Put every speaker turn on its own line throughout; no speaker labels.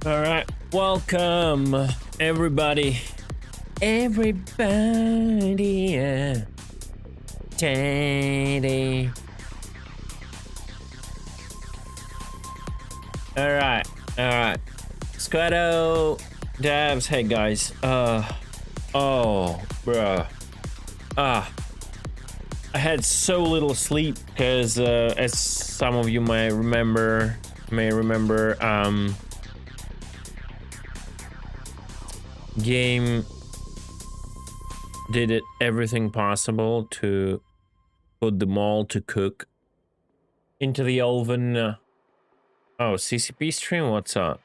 All right, welcome everybody. Everybody, Teddy. All right, Squado, Dabs. Hey guys. Oh, bruh. I had so little sleep because, as some of you may remember, game did everything possible to put the MAUL to cook into the oven. Oh, CCP stream, what's up?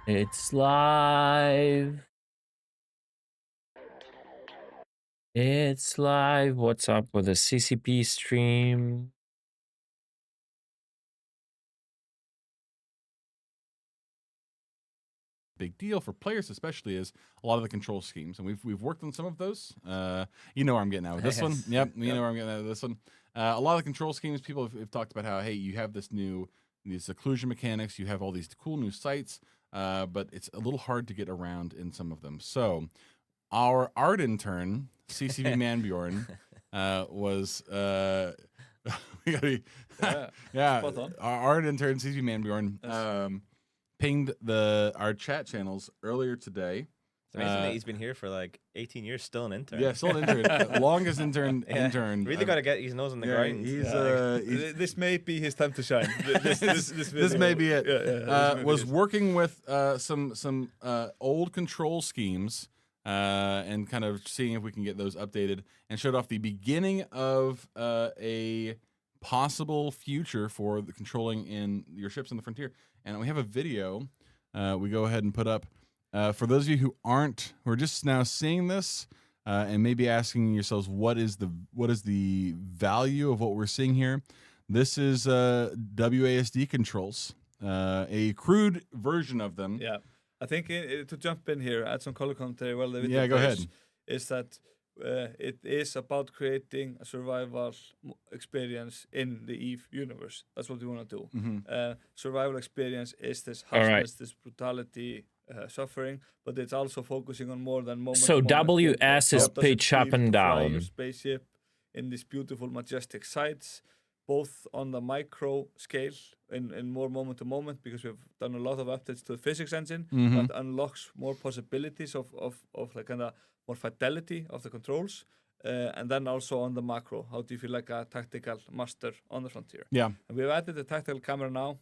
It's live. It's live. What's up with the CCP stream?
Big deal for players, especially, is a lot of the control schemes, and we've worked on some of those. You know where I'm getting at with this one. Yep, you know where I'm getting at with this one. A lot of the control schemes, people have talked about how, hey, you have these occlusion mechanics, you have all these cool new sights, but it's a little hard to get around in some of them. So, our art intern, CCB Manbjorn, was we gotta be, yeah, our art intern, CCB Manbjorn. Pinged our chat channels earlier today.
It's amazing that he's been here for like 18 years, still an intern.
Yeah, still an intern. Longest intern.
Really got to get his nose on the grind.
This may be his time to shine.
This may be it. Was working with some old control schemes and kind of seeing if we can get those updated, and showed off the beginning of a possible future for the controlling in your ships in the frontier. And we have a video we go ahead and put up for those of you who are just now seeing this and maybe asking yourselves what is the value of what we're seeing here. This is WASD controls, a crude version of them.
Yeah, I think to jump in here, add some color commentary. Well,
yeah, go ahead.
Is that it is about creating a survival experience in the EVE universe. That's what we want to do.
Mm-hmm.
Survival experience is this harshness, this brutality, suffering, but it's also focusing on more than moment.
So WS is pitch up and down.
Your spaceship in these beautiful, majestic sights, both on the micro scale in more moment to moment, because we've done a lot of updates to the physics engine that unlocks more possibilities of like kind of more fidelity of the controls, and then also on the macro. How do you feel like a tactical master on the frontier?
Yeah.
And we've added the tactical camera now,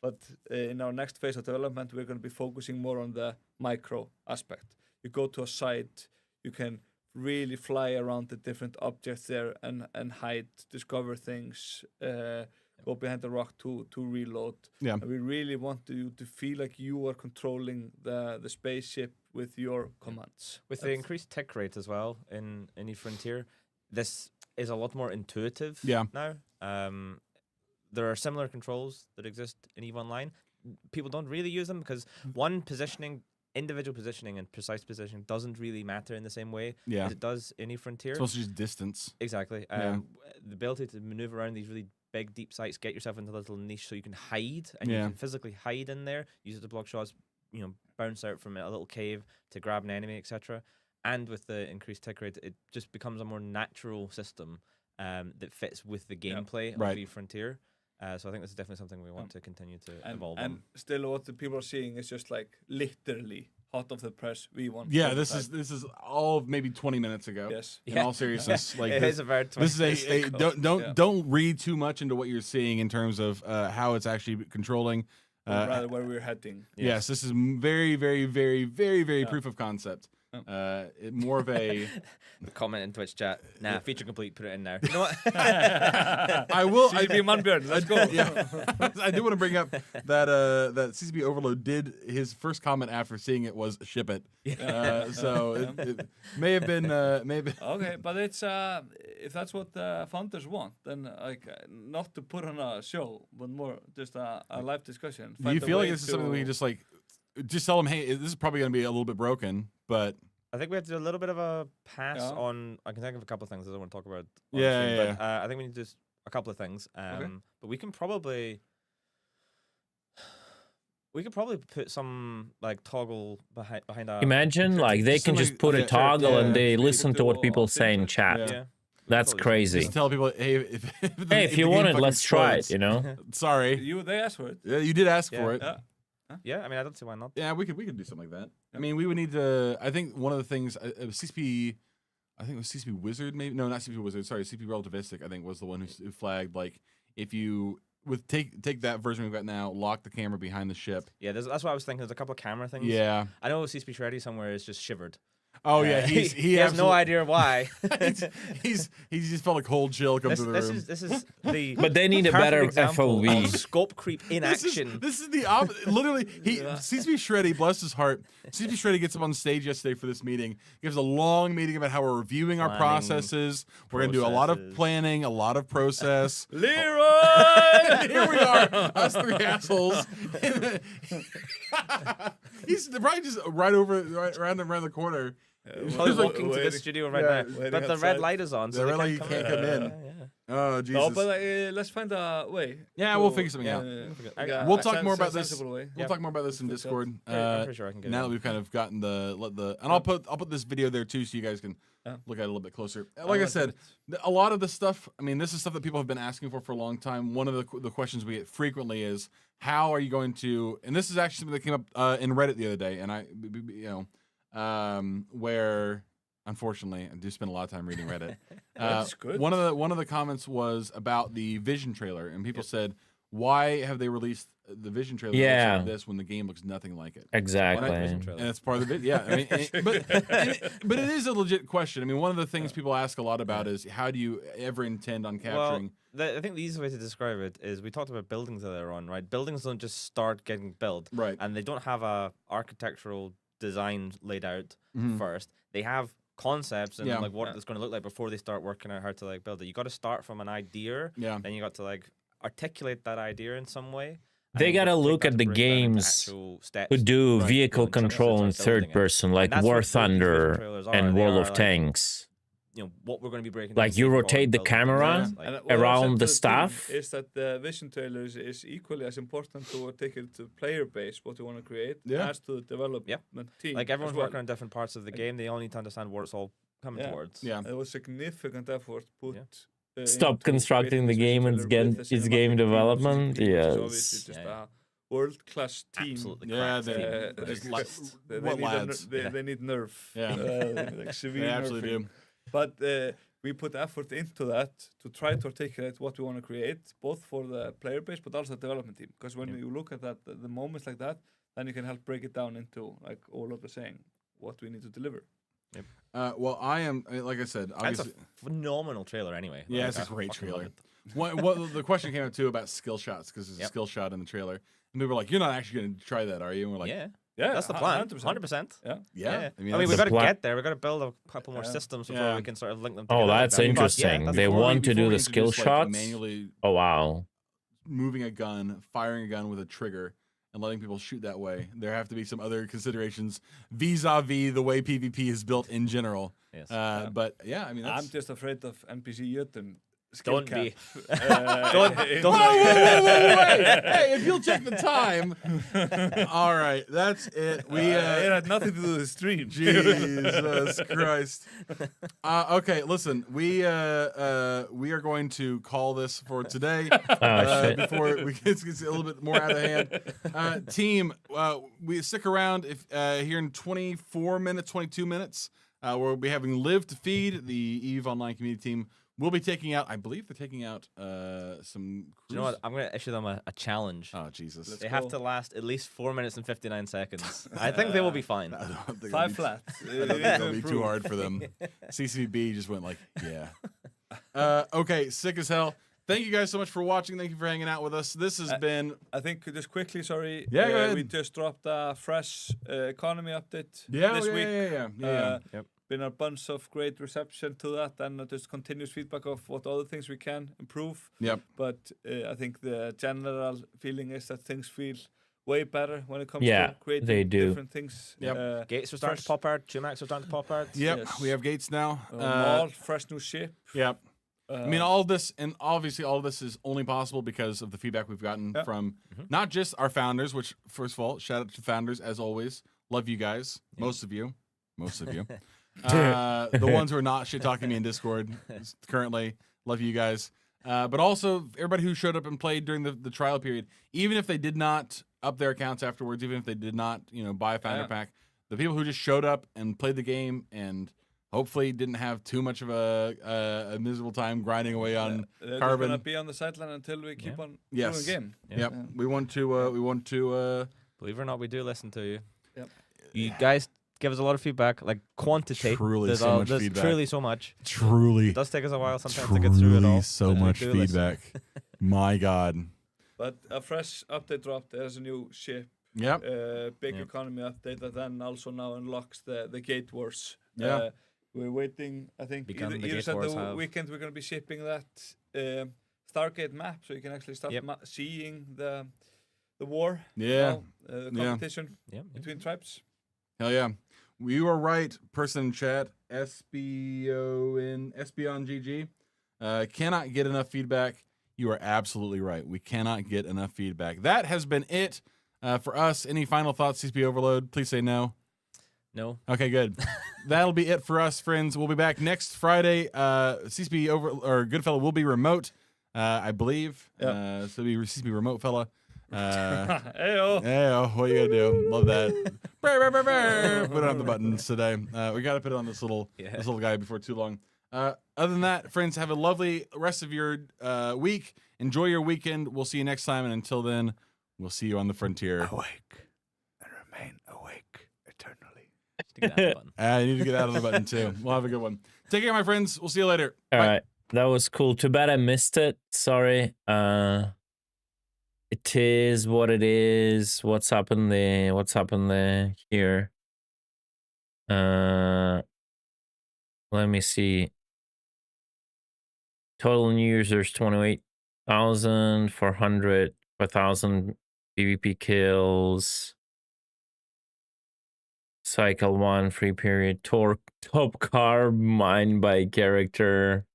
but in our next phase of development, we're going to be focusing more on the micro aspect. You go to a site, you can really fly around the different objects there and hide, discover things, go behind the rock to reload.
Yeah.
And we really want you to feel like you are controlling the spaceship with your commands.
With the increased tick rate as well in EVE Frontier, this is a lot more intuitive now. There are similar controls that exist in EVE Online. People don't really use them because individual positioning and precise positioning doesn't really matter in the same way as it does in EVE Frontier.
It's supposed to use distance.
Exactly. The ability to maneuver around these really big, deep sites, get yourself into a little niche so you can hide, and you can physically hide in there, use it to block shots, bounce out from a little cave to grab an enemy, etc. And with the increased tick rate, it just becomes a more natural system that fits with the gameplay of EVE Frontier. So I think this is definitely something we want to continue to evolve on.
And still what the people are seeing is just like literally hot off the press. We want.
Yeah, this is all of maybe 20 minutes ago.
Yes.
In all seriousness, like
it is about 20
this is don't read too much into what you're seeing in terms of how it's actually controlling.
Rather where we're heading.
Yes, this is very, very, very, very, very proof of concept. More of a
comment in Twitch chat. Nah, feature complete. Put it in there. You know what?
I will.
CCP Manbjorn, let's go.
Yeah, I do want to bring up that that CCP Overload did his first comment after seeing it was ship it. So it may have been
Okay, but it's if that's what the founders want, then like not to put on a show, but more just a live discussion.
Do you feel like this is something we just tell them, hey, this is probably going to be a little bit broken, but
I think we have to do a little bit of a pass on. I can think of a couple of things I don't want to talk about.
Yeah.
But I think we need to just a couple of things. But we could probably put some like toggle behind our.
Imagine like they can just put a toggle and they listen to what people say in chat.
Yeah.
That's crazy.
Just tell people, hey, if
you want it, let's try it. You know.
Sorry.
They asked for it.
Yeah, you did ask for it.
Yeah.
Yeah, I mean, I don't see why not.
Yeah, we could do something like that. I mean, we would need to. I think one of the things CCP, I think it was CCP Wizard, maybe not CCP Wizard. Sorry, CCP Relativistic. I think was the one who flagged like if you take that version we've got now, lock the camera behind the ship.
Yeah, that's what I was thinking. There's a couple of camera things.
Yeah,
I know CCP Shreddy somewhere is just shivered.
Oh yeah,
he has no idea why.
he just felt a cold chill come through the room.
This is the
But they need a
perfect
better
example
FOV.
of scope creep in action.
This is the literally. CCP Shreddy, bless his heart. CCP Shreddy gets up on stage yesterday for this meeting. Gives a long meeting about how we're reviewing our processes. We're gonna do a lot of planning, a lot of process.
Leroy,
here we are, us three assholes. He's probably just right around the corner.
Probably walking to the studio right now, but the red light is on, so
the red light you can't come in.
Yeah.
Oh Jesus!
No, but let's find a way.
Yeah, we'll figure something out. We'll talk more about this. We'll talk more about this in Discord.
I'm pretty sure I can get
now that we've kind of gotten and I'll put this video there too, so you guys can look at it a little bit closer. Like I said, a lot of the stuff. I mean, this is stuff that people have been asking for a long time. One of the questions we get frequently is, how are you going to? And this is actually something that came up in Reddit the other day, and where unfortunately I do spend a lot of time reading Reddit.
That's good.
One of the comments was about the Vision trailer, and people said, why have they released the Vision trailer that looks like this when the game looks nothing like it?
Exactly.
And it's part of the video. Yeah, I mean, but it is a legit question. I mean, one of the things people ask a lot about is, how do you ever intend on capturing?
Well, I think the easiest way to describe it is, we talked about buildings earlier on, right? Buildings don't just start getting built,
right?
And they don't have a architectural design laid out first. They have concepts and like what it's going to look like before they start working out how to like build it. You got to start from an idea, then you got to like articulate that idea in some way.
They gotta look at the games who do vehicle control in third person, like War Thunder and World of Tanks.
You know what we're going to be breaking.
Like you rotate the camera around the stuff.
Is that the Vision trailers is equally as important to take it to player base, what you want to create, as to the development team.
Like everyone's working on different parts of the game. They all need to understand what it's all coming towards.
Yeah,
there was significant effort put.
Stop constructing the game and its game development. Yes.
Obviously just a world-class team.
Absolutely.
Yeah,
they need nerve.
Yeah,
like severe
they absolutely
nerfing.
do.
But we put effort into that to try to articulate what we want to create, both for the player base but also the development team. Because when you look at that, the moments like that, then you can help break it down into, like Olof was saying, what we need to deliver.
Yep. Well, I am, like I said, obviously,
that's a phenomenal trailer anyway.
Yeah, it's a great trailer. What the question came up too about skill shots, because there's a skill shot in the trailer, and we were like, "You're not actually going to try that, are you?" And we're like,
"Yeah,
that's the plan, 100%.
Yeah.
I mean, we got to get there. We got to build a couple more systems before we can sort of link them together.
Oh, that's interesting. They want to do the skill shots.
Manually.
Oh wow.
Moving a gun, firing a gun with a trigger, and letting people shoot that way. There have to be some other considerations vis-a-vis the way PvP is built in general.
Yes.
But yeah, I mean,
I'm just afraid of NPC Jötun.
Don't be.
Don't.
Wait. Hey, if you'll take the time. All right, that's it. We
it had nothing to do with the stream.
Jesus Christ. Okay, listen. We are going to call this for today. Before we get a little bit more out of hand. Team, we stick around if here in 24 minutes, 22 minutes. We'll be having Live to Feed, the EVE Online community team. We'll be taking out, I believe they're taking out some crews.
You know what? I'm going to issue them a challenge.
Oh, Jesus.
They have to last at least 4 minutes and 59 seconds. I think they will be fine.
5 flat.
I don't think it'll be too hard for them. CCB just went like, yeah. Okay, sick as hell. Thank you guys so much for watching. Thank you for hanging out with us. This has been...
I think just quickly, sorry.
Yeah, go ahead.
We just dropped a fresh economy update this week.
Yep.
Been a bunch of great reception to that, and just continuous feedback of what other things we can improve.
Yep.
But I think the general feeling is that things feel way better when it comes to creating different things.
Yep.
Gates are starting to pop out. Chumax are starting to pop out.
Yep. Yes. We have Gates now.
MAUL, fresh new ship.
Yep. I mean, all of this, and obviously all of this is only possible because of the feedback we've gotten from not just our founders, which, first of all, shout out to the founders, as always. Love you guys. Yeah. Most of you. The ones who are not shit-talking me in Discord currently. Love you guys. But also everybody who showed up and played during the trial period, even if they did not up their accounts afterwards, even if they did not, buy a founder pack, the people who just showed up and played the game and hopefully didn't have too much of a miserable time grinding away on
they're
carbon.
They're gonna be on the sideline until we keep on doing the game.
Yep. We want to.
Believe it or not, we do listen to you.
Yep.
You guys give us a lot of feedback, like quantity.
Truly,
there's
so much feedback.
Truly, so much.
Truly,
it does take us a while sometimes to get through it all.
So much feedback. My God.
But a fresh update dropped. There's a new ship.
Yep.
Big economy update that then also now unlocks the Gate Wars.
Yeah.
We're waiting. I think
Become the
either
Gate
said
Wars
the
have.
weekend we're going to be shipping that Stargate map, so you can actually start seeing the war.
Yeah.
The competition between tribes.
Hell yeah. You are right, person in chat. SBON GG. Cannot get enough feedback. You are absolutely right. We cannot get enough feedback. That has been it for us. Any final thoughts, CCP Overload? Please say no.
No.
Okay, good. That'll be it for us, friends. We'll be back next Friday. Goodfellow will be remote, I believe. So it'll be CCP remote fella. Heyo, what you gonna do? Love that. Put on the buttons today. We gotta put it on this little guy before too long. Other than that, friends, have a lovely rest of your week. Enjoy your weekend. We'll see you next time, and until then, we'll see you on the frontier.
Awake and remain awake eternally.
I need to get out of the button too. We'll have a good one. Take care, my friends. We'll see you later.
All right, that was cool. Too bad I missed it. Sorry. It is what it is. What's happened there? What's happened there? Here. Let me see. Total new users 28,400, 4,000 PvP kills. Cycle 1 free period. Top car mined by character.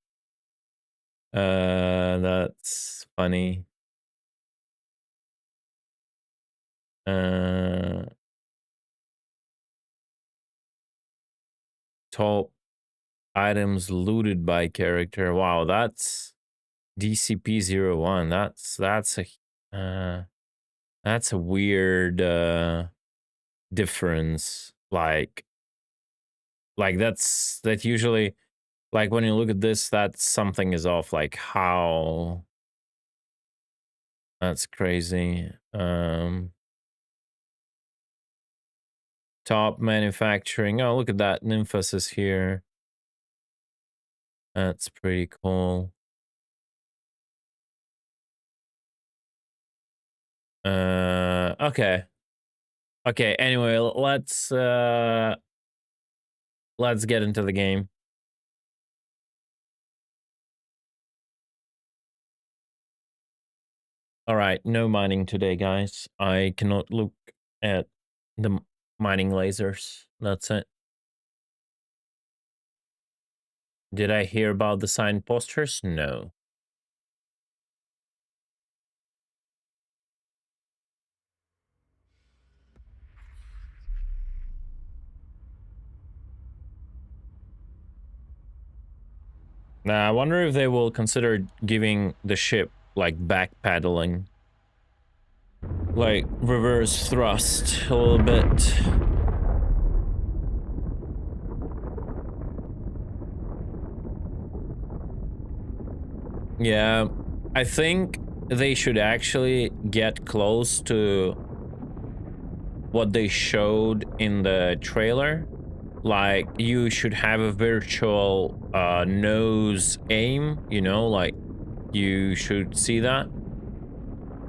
That's funny. Top items looted by character. Wow, that's DCP-01. That's a weird difference. Like that usually, like when you look at this, that something is off. Like how? That's crazy. Top manufacturing. Oh, look at that. Nymphos is here. That's pretty cool. Okay. Okay, anyway, let's get into the game. All right, no mining today, guys. I cannot look at the mining lasers. That's it. Did I hear about the signed posters? No. Now, I wonder if they will consider giving the ship, like, backpedaling. Like, reverse thrust a little bit. Yeah, I think they should actually get close to what they showed in the trailer. Like, you should have a virtual nose aim, you know, like, you should see that.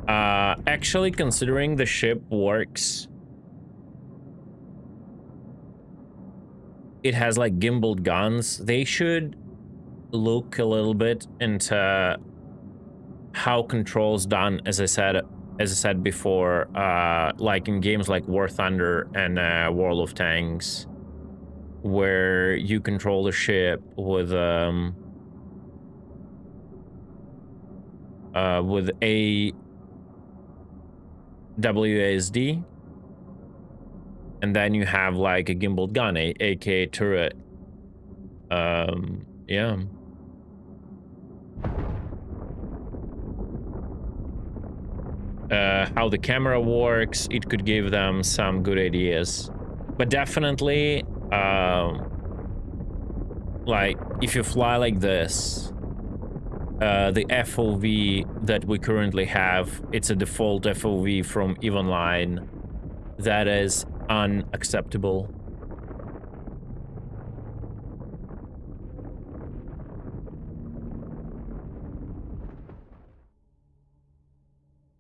Actually, considering the ship works, it has, like, gimbaled guns, they should look a little bit into how control's done, as I said before, like in games like War Thunder and World of Tanks, where you control the ship with with a WASD, and then you have like a gimbaled gun, aka turret. Yeah. How the camera works, it could give them some good ideas, but definitely, like if you fly like this, the FOV that we currently have, it's a default FOV from EVE Online. That is unacceptable.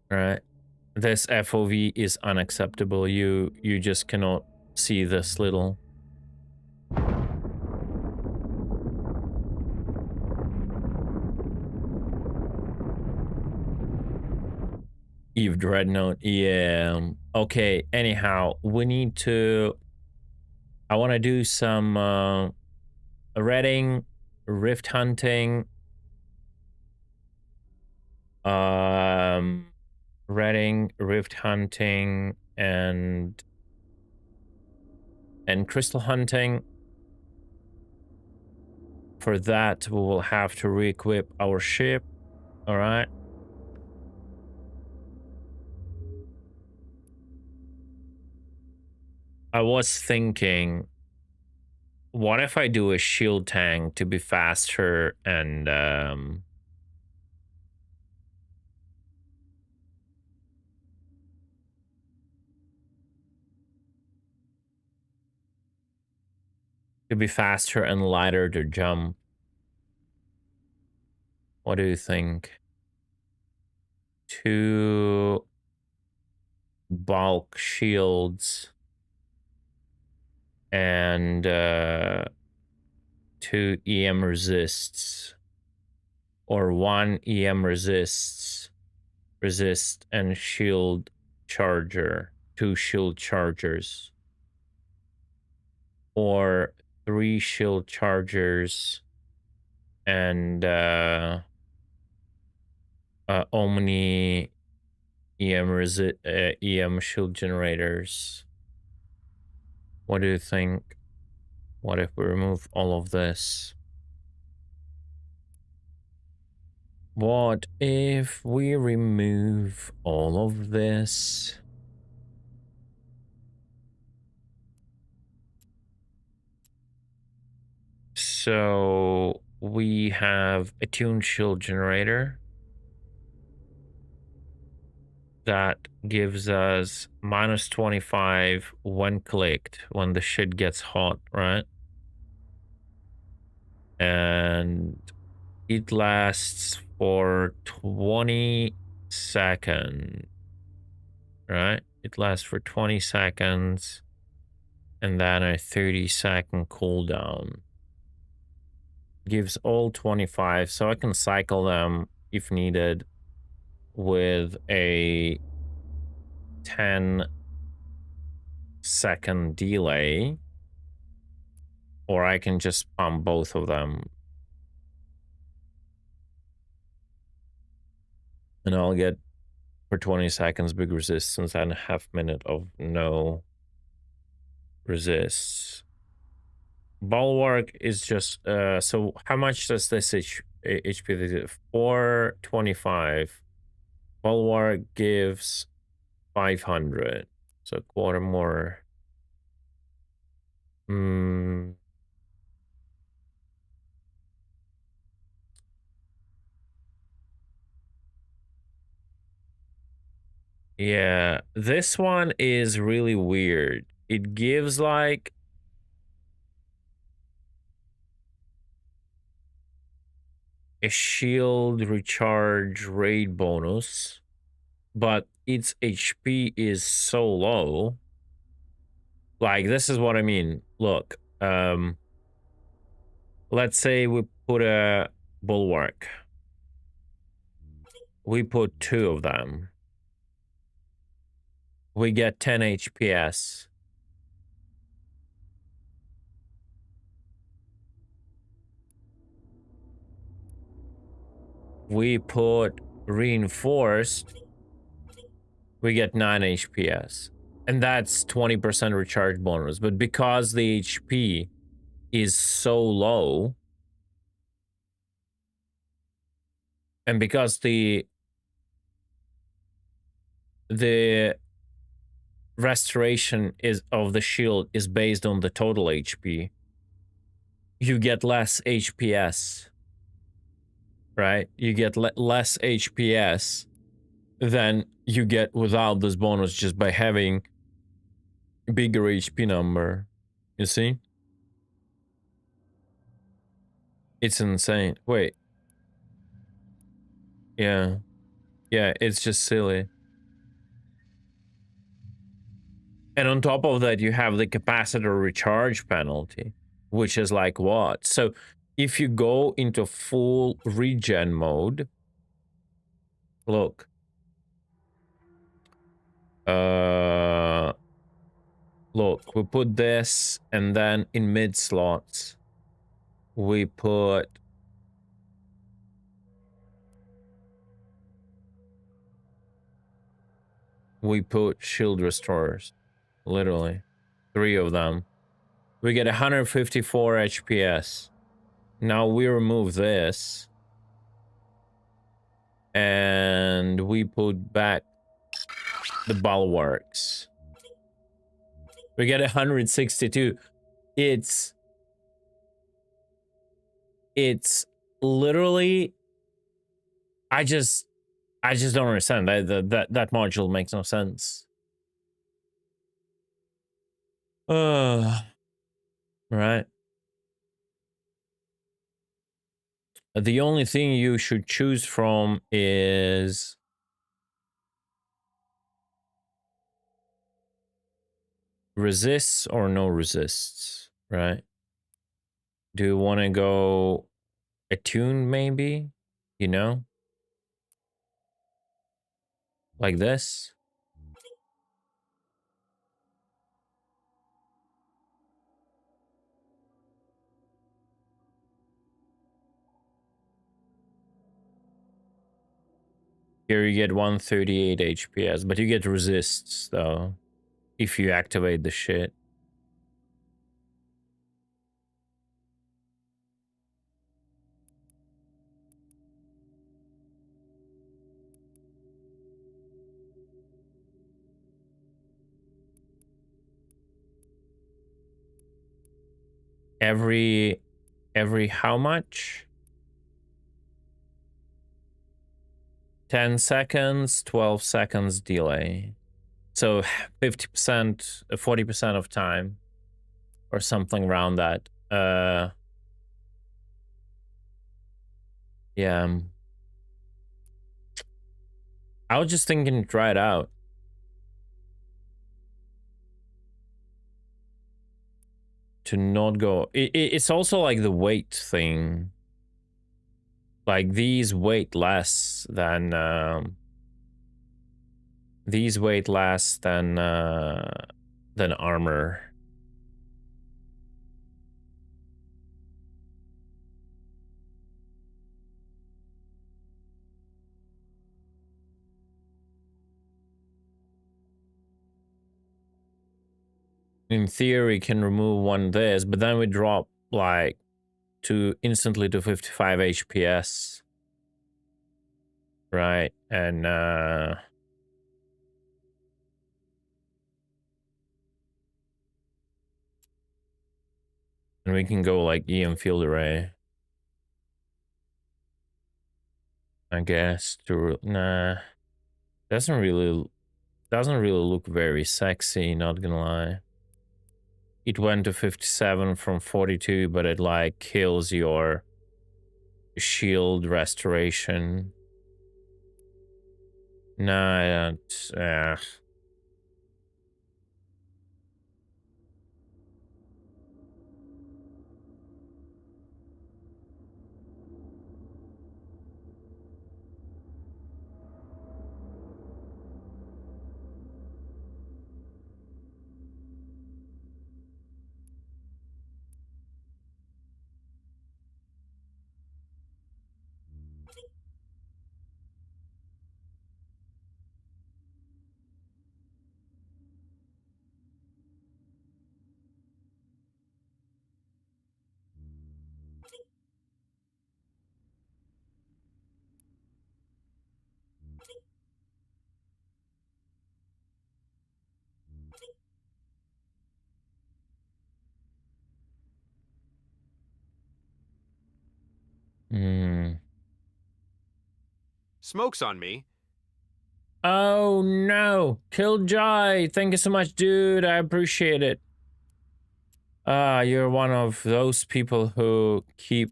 Right? This FOV is unacceptable. You just cannot see this little. Eve Dreadnought, yeah. Okay, anyhow, we need to... I want to do some raiding, rift hunting, raiding, rift hunting, and crystal hunting. For that, we will have to re-equip our ship. All right. I was thinking, what if I do a shield tank to be faster and lighter to jump? What do you think? 2 bulk shields and 2 EM resists, or 1 EM resist and shield charger, 2 shield chargers, or 3 shield chargers and Omni EM shield generators. What do you think? What if we remove all of this? What if we remove all of this? So we have a tuned shield generator that gives us -25 when clicked, when the shit gets hot, right? And it lasts for 20 seconds, right? It lasts for 20 seconds and then a 30-second cooldown. Gives all 25, so I can cycle them if needed with a 10-second delay, or I can just pump both of them and I'll get for 20 seconds big resistance and a half minute of no resists. Bulwark is just so how much does this HP? 425. Bulwark gives 500, so a quarter more. Yeah, this one is really weird. It gives like a shield recharge raid bonus, but its HP is so low. Like, this is what I mean. Look, let's say we put a bulwark. We put 2 of them. We get 10 HPS. We put reinforced, we get 9 HPS. And that's 20% recharge bonus. But because the HP is so low, and because the restoration is of the shield is based on the total HP, you get less HPS, right? You get less HPS than you get without this bonus just by having bigger HP number. You see? It's insane. Wait. Yeah. Yeah, it's just silly. And on top of that, you have the capacitor recharge penalty, which is like what? So if you go into full regen mode, look. Look, we put this, and then in mid slots, we put shield restorers. Literally. 3 of them. We get 154 HPS. Now we remove this. And we put back the bulwarks. We get 162. It's literally, I just don't understand. That module makes no sense. Right. The only thing you should choose from is resists or no resists, right? Do you want to go attuned maybe? You know? Like this? Here you get 138 HPS, but you get resists though, if you activate the shit. Every how much? 10 seconds, 12 seconds delay. So 50%, 40% of time or something around that. Yeah. I was just thinking to try it out. To not go. It's also like the weight thing. Like these weight less than armor. In theory, can remove one this, but then we drop like instantly to 55 HPS. Right, and we can go like EM field array. I guess to doesn't really look very sexy, not gonna lie. It went to 57 from 42, but it like kills your shield restoration. Nah, I don't.
Smoke's on me.
Oh no, Killjoy, thank you so much, dude. I appreciate it. You're one of those people who keep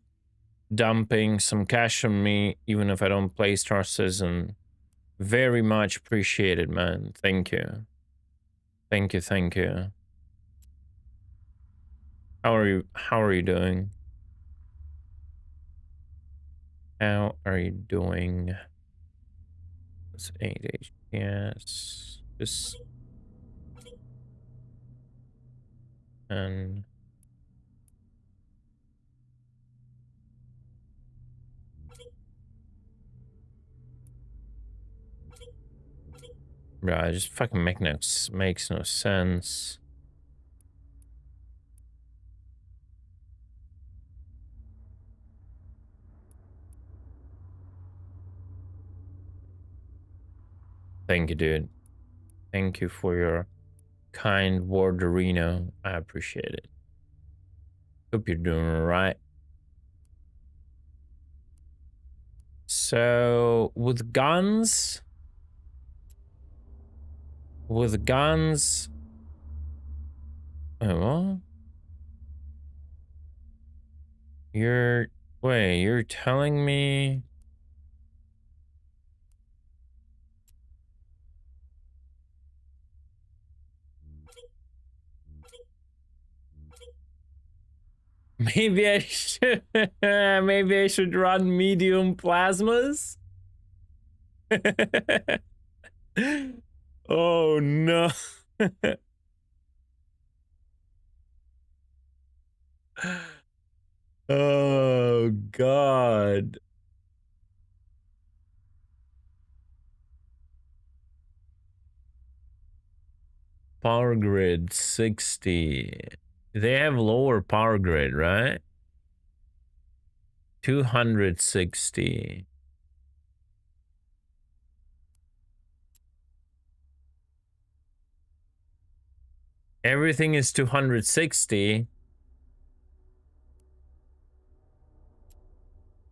dumping some cash on me, even if I don't play Star Citizen. Very much appreciated, man. Thank you. Thank you, thank you. How are you? How are you doing? How are you doing? It's 8 yes. Just and right, just fucking makes no sense. Thank you, dude. Thank you for your kind word, Arena. I appreciate it. Hope you're doing all right. So with guns, oh, well, you're telling me maybe I should maybe I should run medium plasmas? Oh no. Oh god. Power grid 60. They have lower power grid, right? 260. Everything is 260.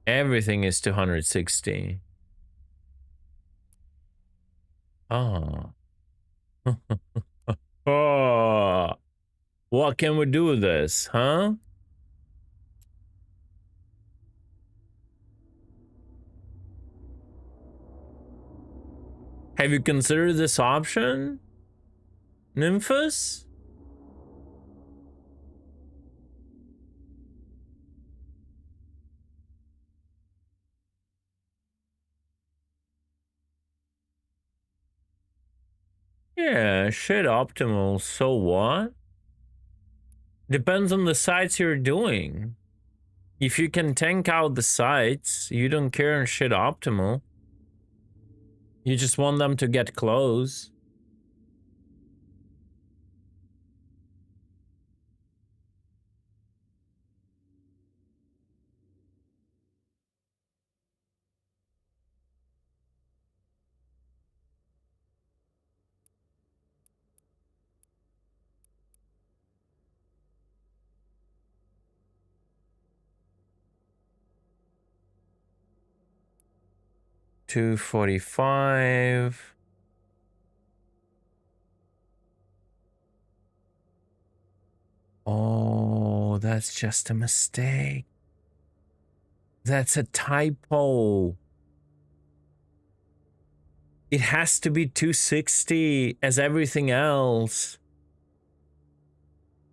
Everything is 260. Oh. Oh. What can we do with this, huh? Have you considered this option, Nymphus? Yeah, shit optimal, so what? Depends on the sites you're doing. If you can tank out the sites, you don't care on shit optimal. You just want them to get close. $245. Oh, that's just a mistake. That's a typo. It has to be 260 as everything else.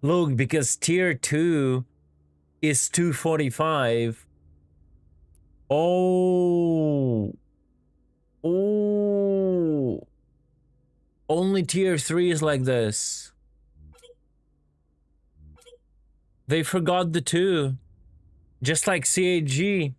Look, because tier 2 is 245. Oh. Oh. Only tier 3 is like this. They forgot the 2. Just like CAG.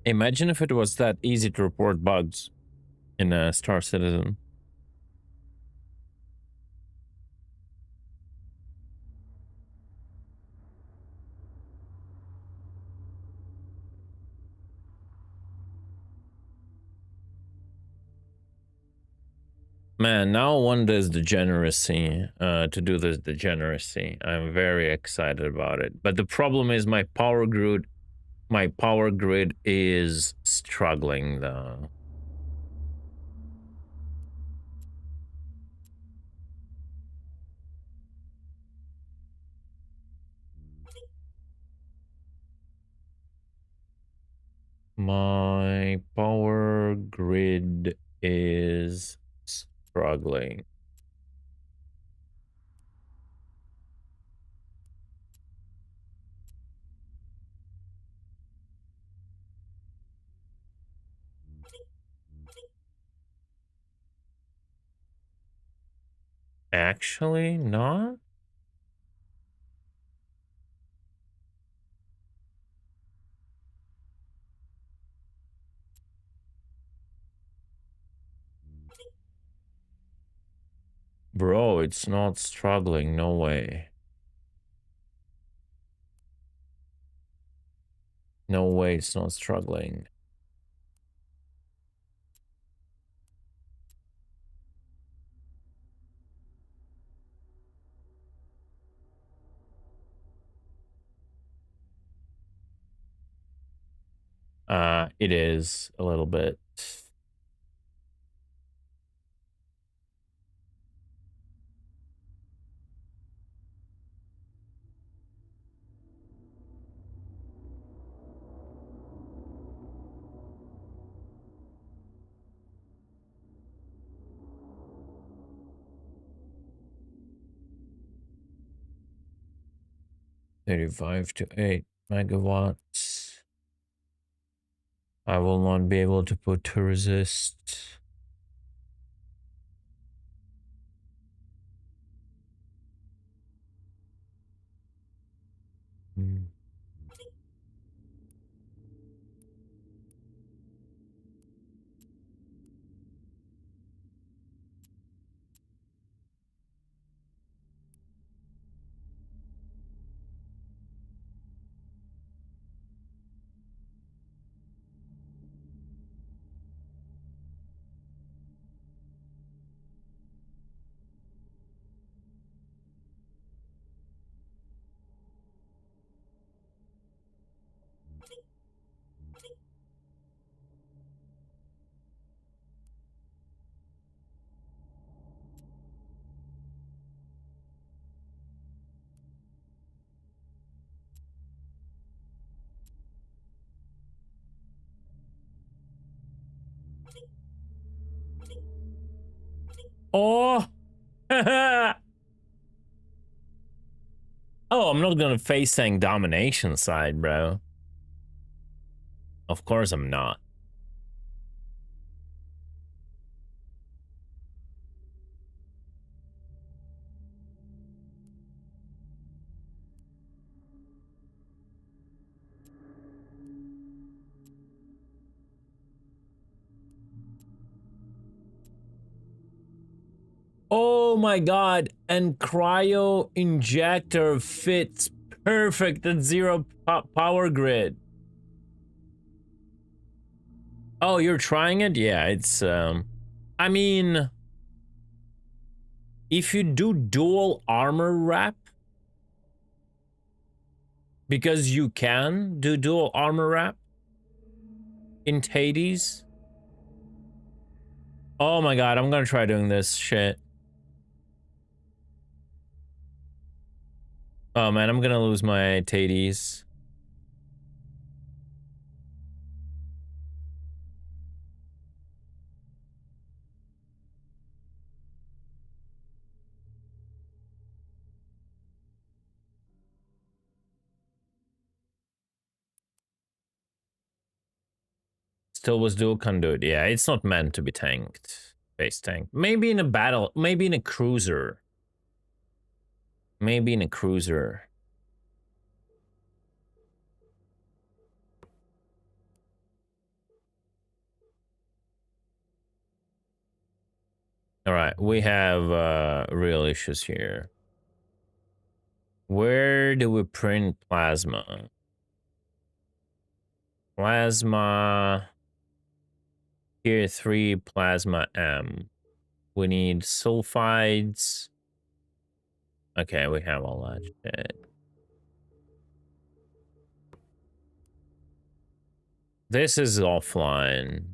Imagine if it was that easy to report bugs in Star Citizen. Man, now one does degeneracy, to do this degeneracy. I'm very excited about it. But the problem is my power grid is struggling though. My power grid is struggling. Actually, not? Bro, it's not struggling, no way. No way it's not struggling. It is a little bit. $35 to $8 megawatts. I will not be able to put to resist. Hmm. Oh! Oh, I'm not gonna face saying domination side, bro. Of course I'm not. Oh my god, and cryo injector fits perfect at zero power grid. Oh, you're trying it? Yeah, it's I mean, if you do dual armor wrap, because you can do dual armor wrap in Hades. Oh my god, I'm gonna try doing this shit. Oh man, I'm gonna lose my Hades. Still was dual conduit. Yeah, it's not meant to be tanked. Base tank. Maybe in a battle. Maybe in a cruiser. Maybe in a cruiser. All right, we have real issues here. Where do we print plasma? Plasma tier 3 plasma M. We need sulfides. Okay, we have all that shit. This is offline.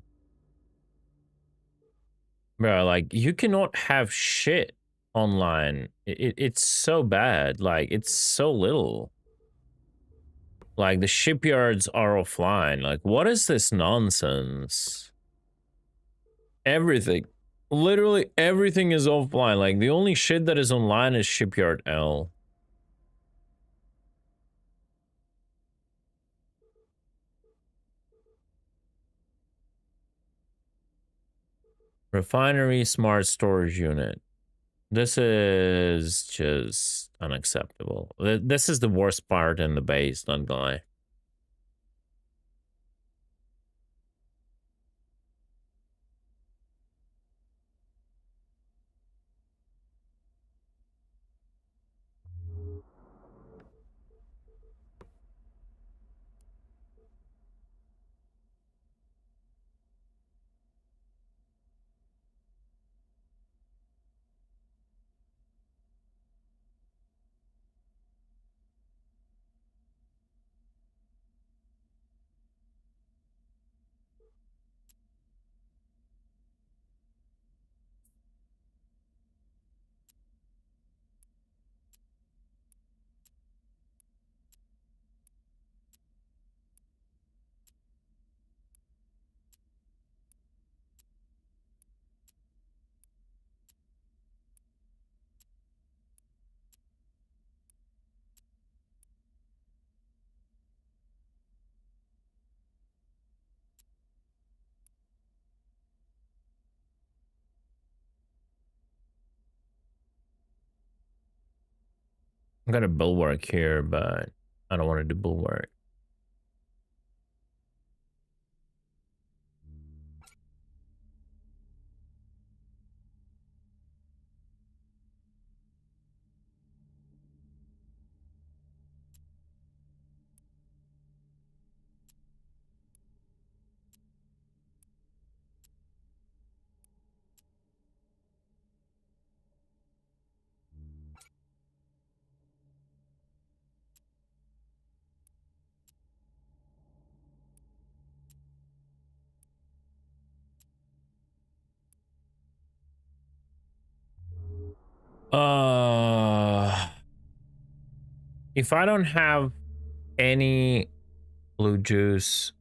Bro, like, you cannot have shit online. It's so bad. Like, it's so little. Like, the shipyards are offline. Like, what is this nonsense? Everything. Literally everything is offline. Like, the only shit that is online is Shipyard L. Refinery smart storage unit. This is just unacceptable. This is the worst part in the base, not gonna lie. I got a bulwark here, but I don't want to do bulwark. If I don't have any blue juice,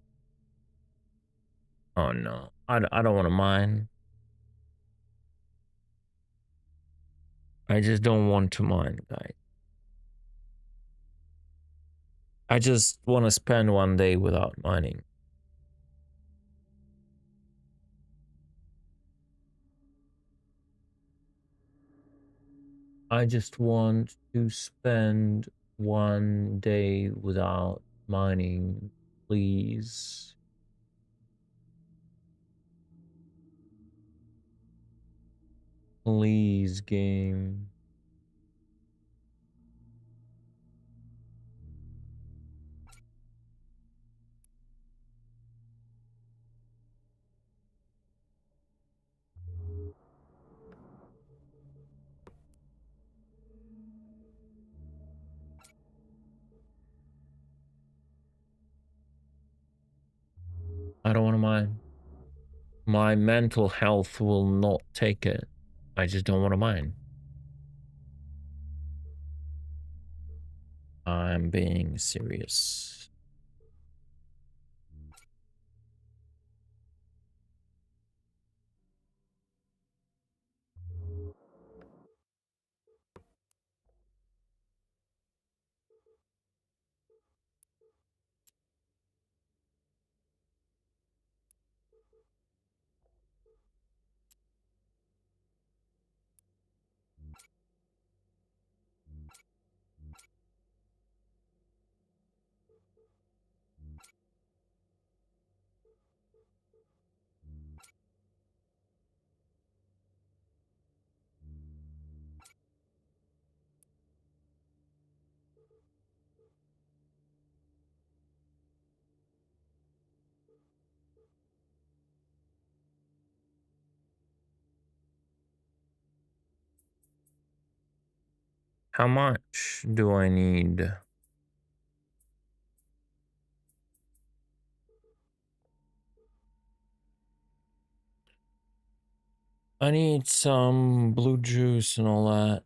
oh no, I don't want to mine. I just don't want to mine, guys. I just want to spend one day without mining. I just want to spend one day without mining, please. Please, game. I don't want to mine. My mental health will not take it. I just don't want to mine. I'm being serious. How much do I need? I need some blue juice and all that.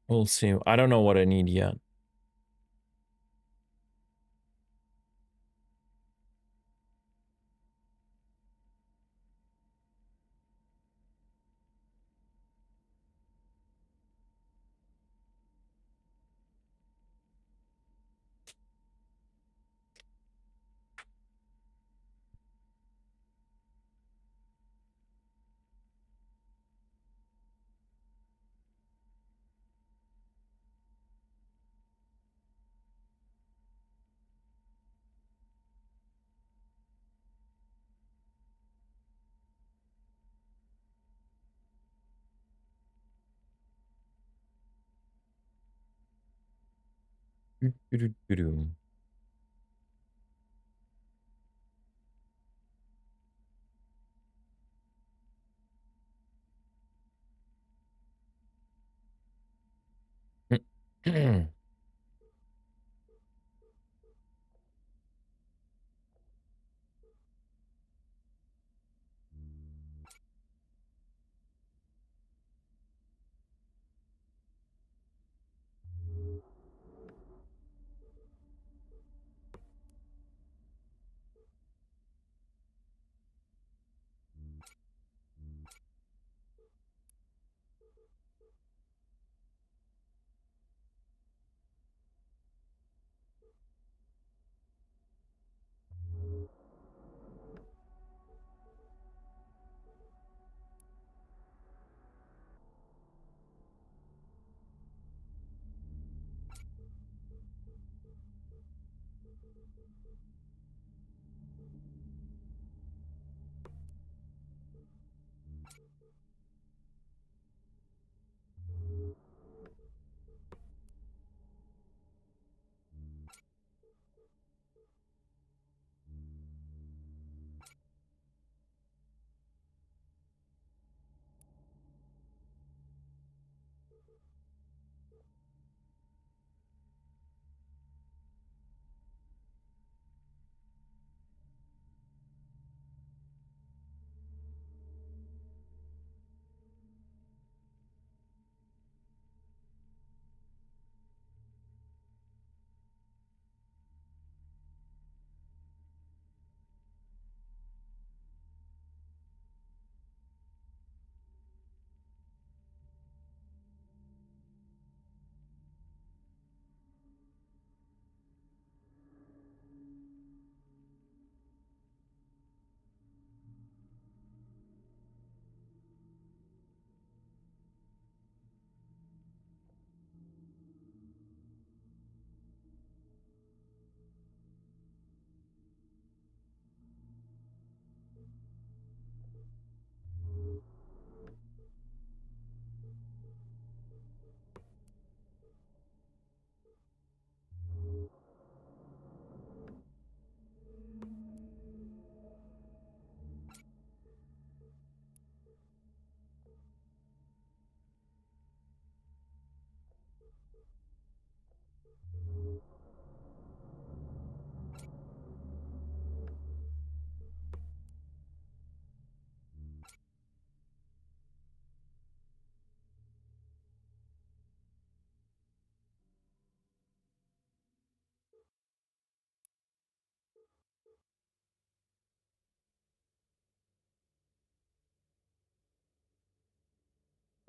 We'll see. I don't know what I need yet.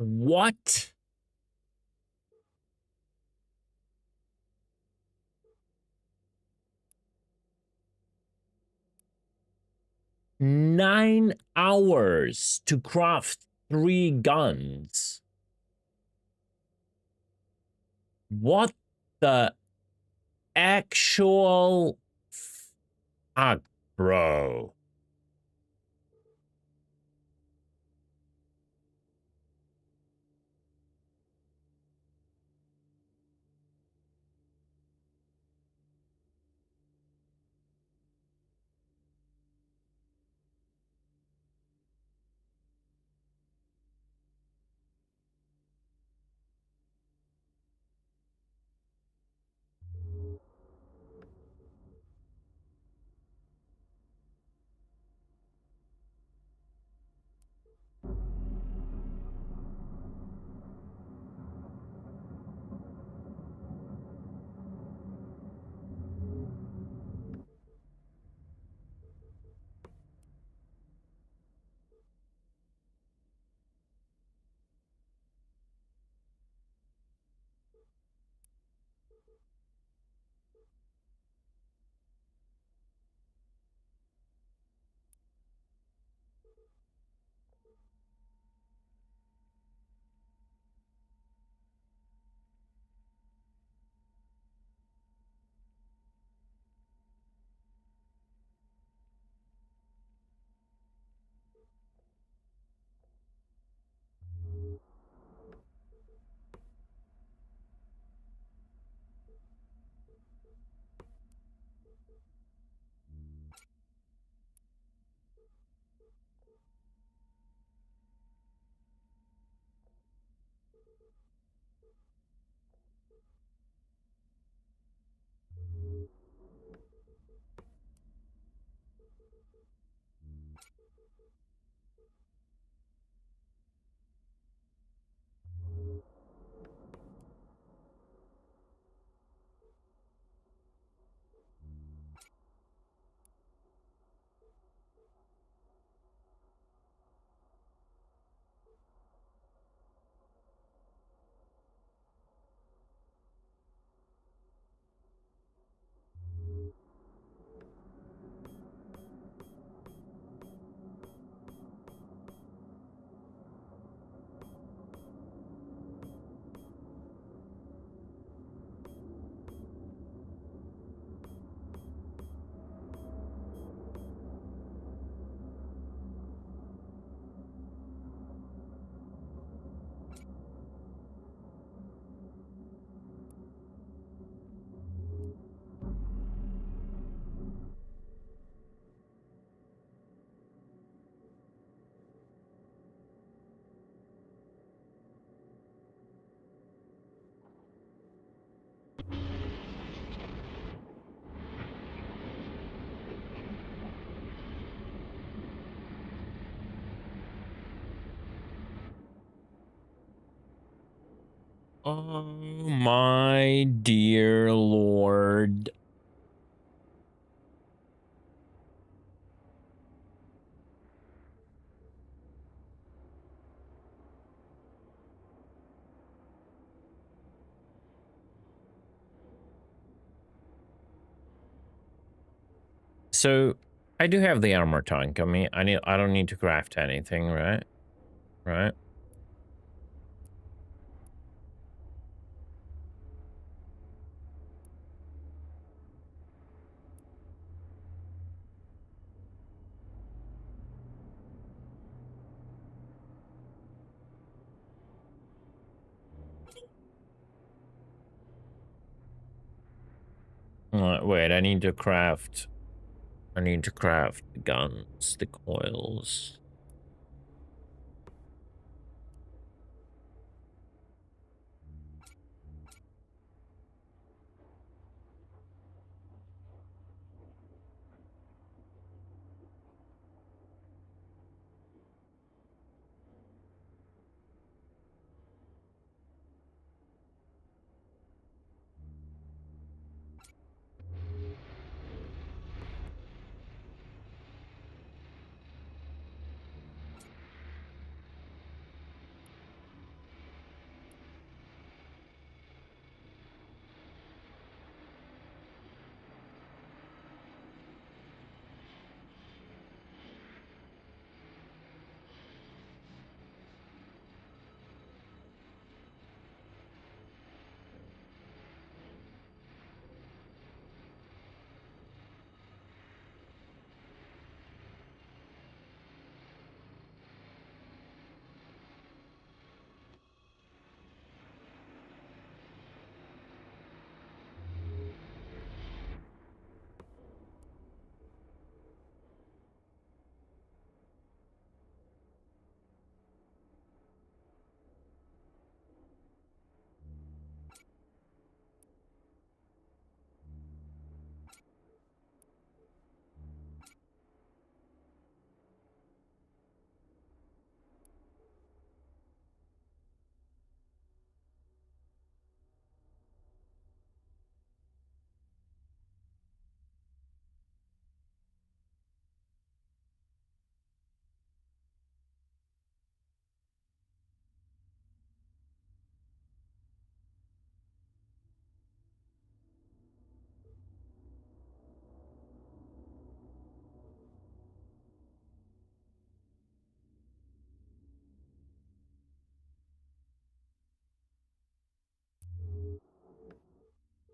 What? Nine hours to craft 3 guns. What the actual fuck, bro? Oh my dear lord. So I do have the armor tank. I mean, I don't need to craft anything, right? Right? Wait, I need to craft the guns, the coils.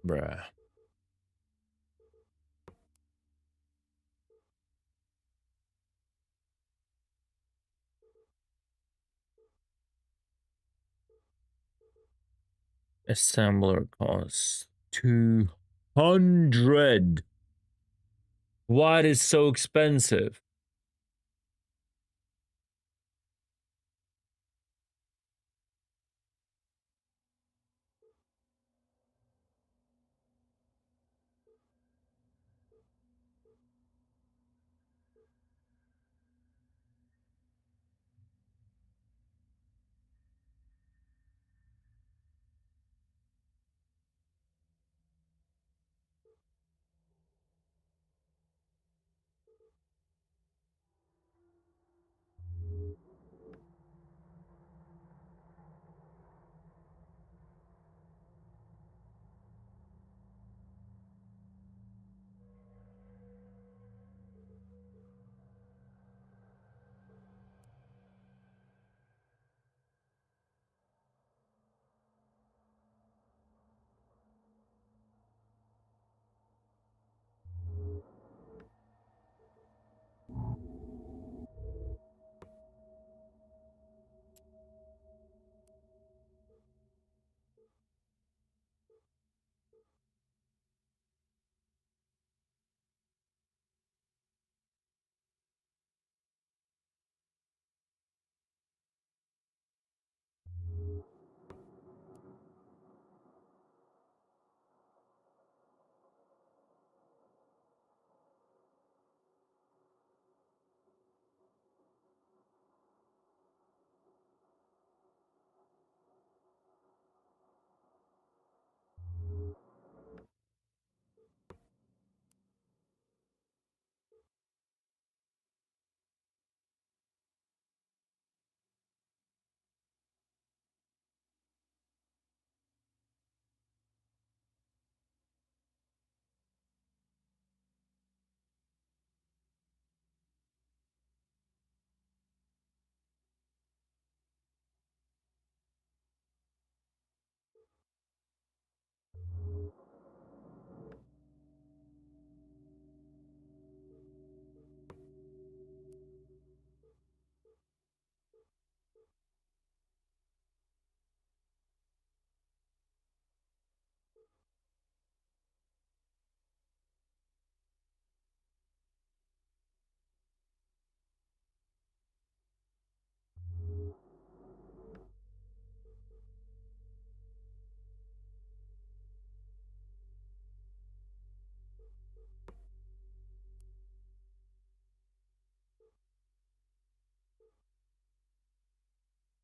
Bruh. Assembler costs 200. Why is so expensive?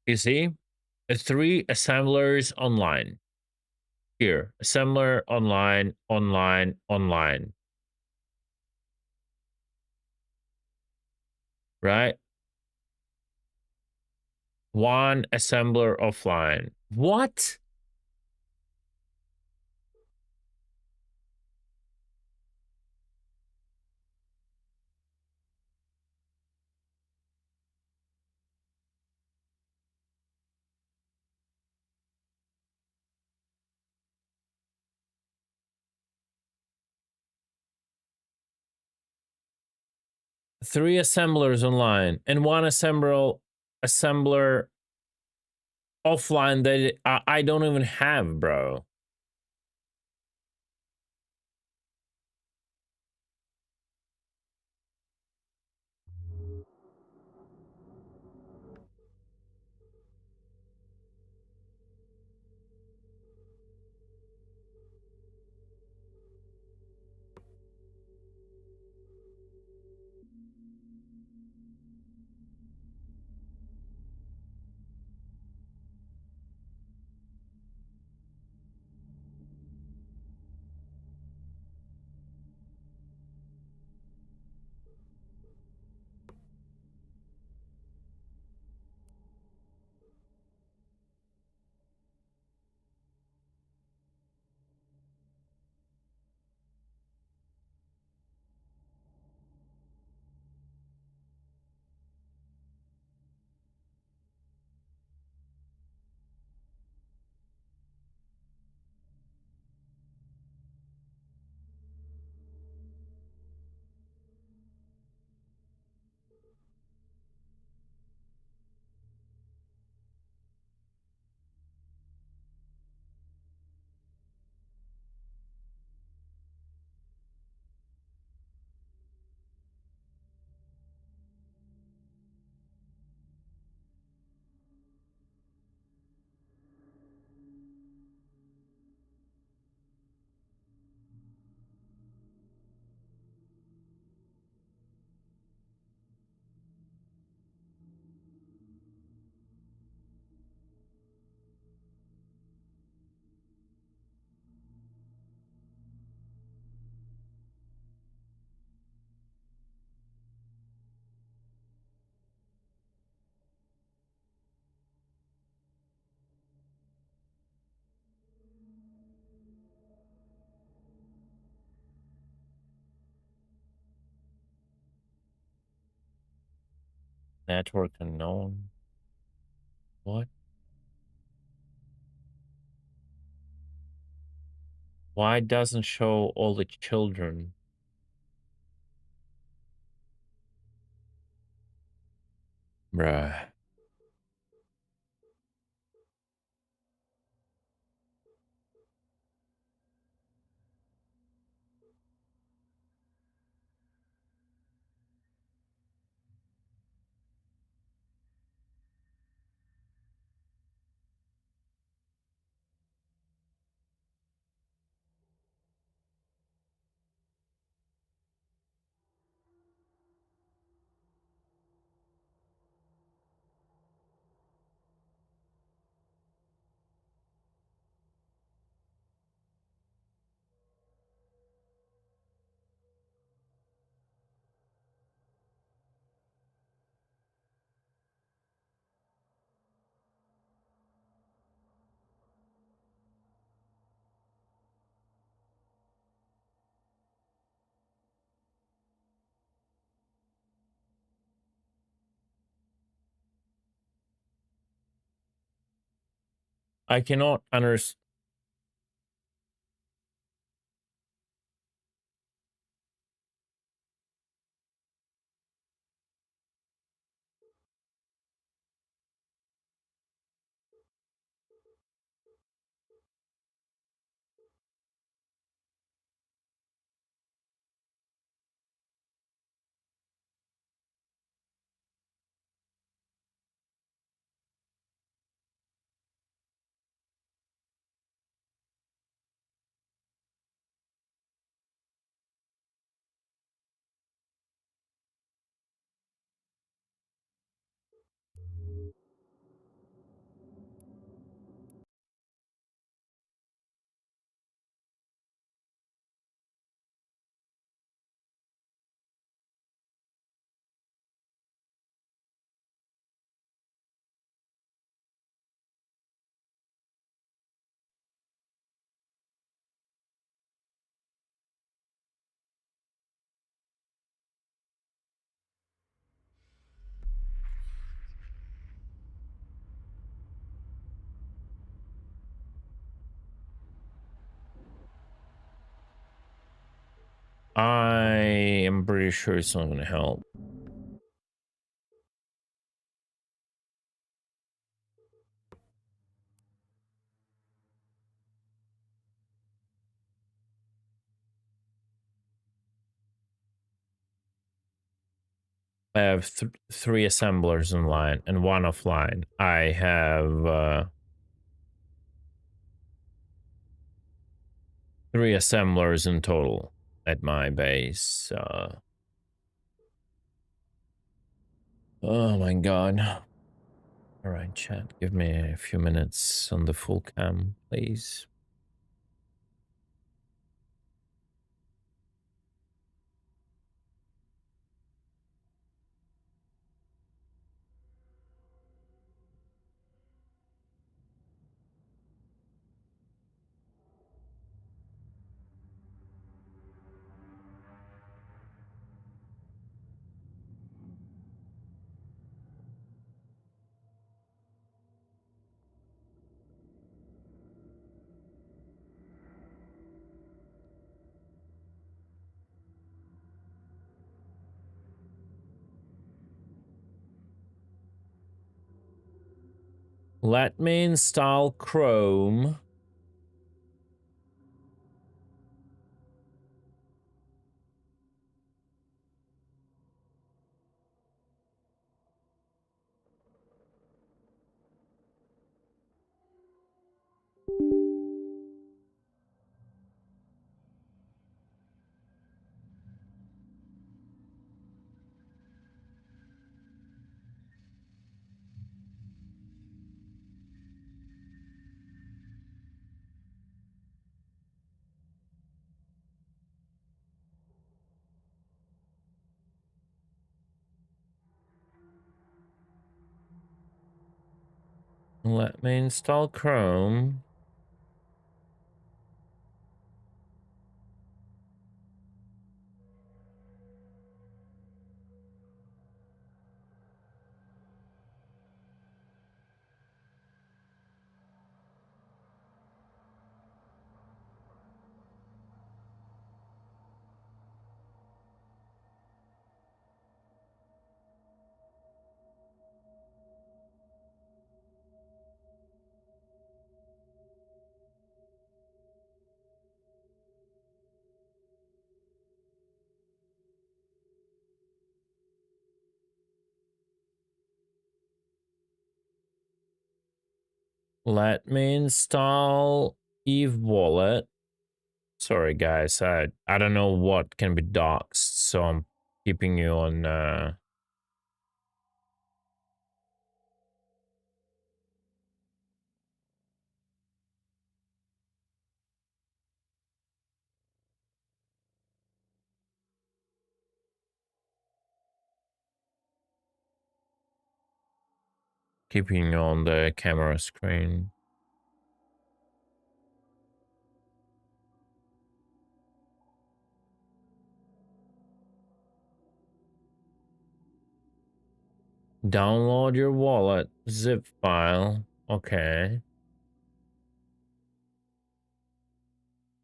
You see? 3 assemblers online. Here, assembler online, online, online. Right? 1 assembler offline. What? Three assemblers online and 1 assembler offline that I don't even have, bro. Network unknown. What? Why doesn't show all the children? Bruh. I cannot understand. I am pretty sure it's not gonna help. I have 3 assemblers online and 1 offline. I have 3 assemblers in total at my base. Oh my god. All right, chat, give me a few minutes on the full cam, please. Let me install Chrome. Let me install Chrome. Let me install Eve Wallet. Sorry guys, I don't know what can be doxed, so I'm keeping you on keeping you on the camera screen. Download your wallet zip file. Okay.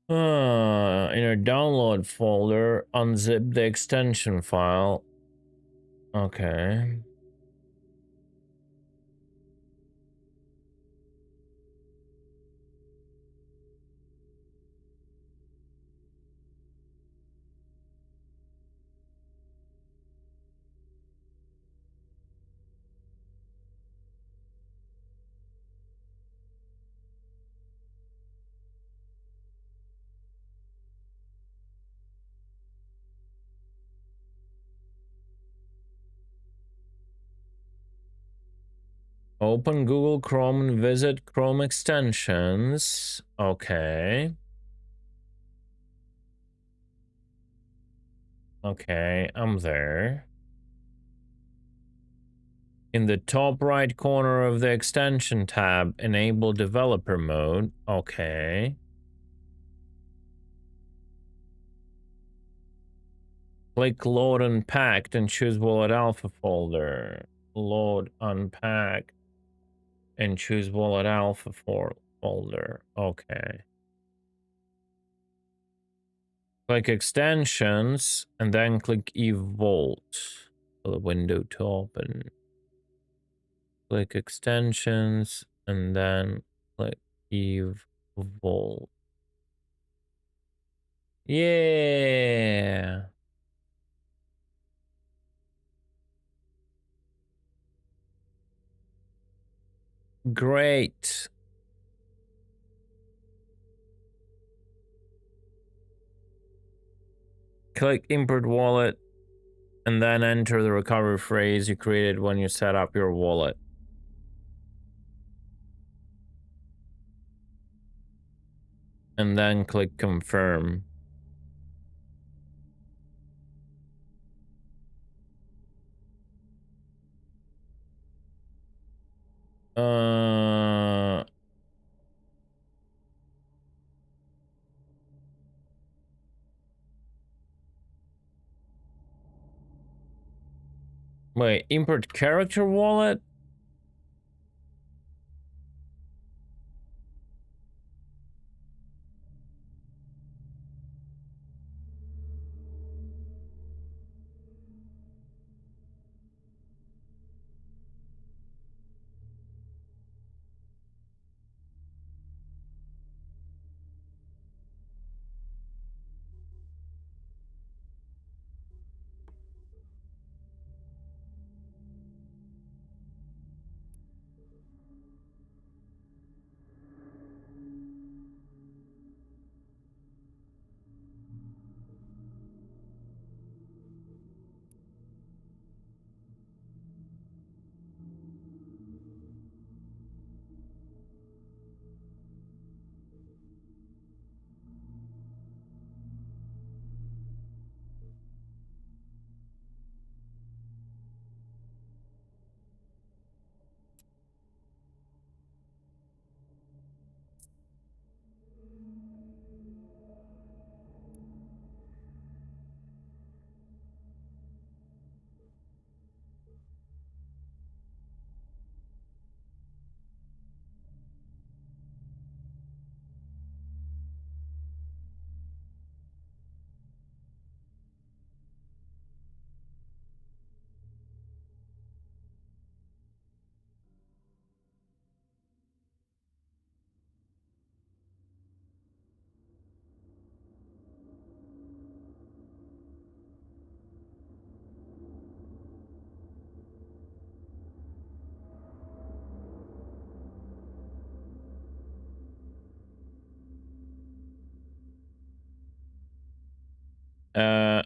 In your download folder, unzip the extension file. Okay. Open Google Chrome and visit Chrome extensions. Okay. Okay, I'm there. In the top right corner of the extension tab, enable developer mode. Okay. Click load unpacked and choose wallet alpha folder. Load unpack and choose wallet alpha folder. Okay. Click extensions and then click eVault for the window to open. Click extensions and then click eVault. Yeah. Great. Click import wallet and then enter the recovery phrase you created when you set up your wallet. And then click confirm. Wait, import character wallet?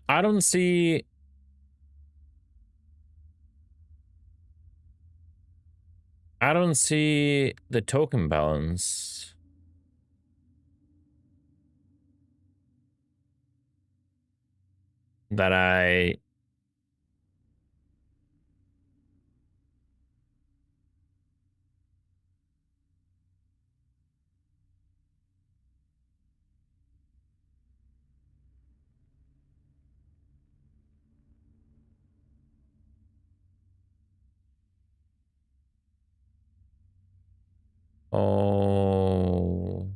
I don't see... I don't see the token balance. That I... Oh...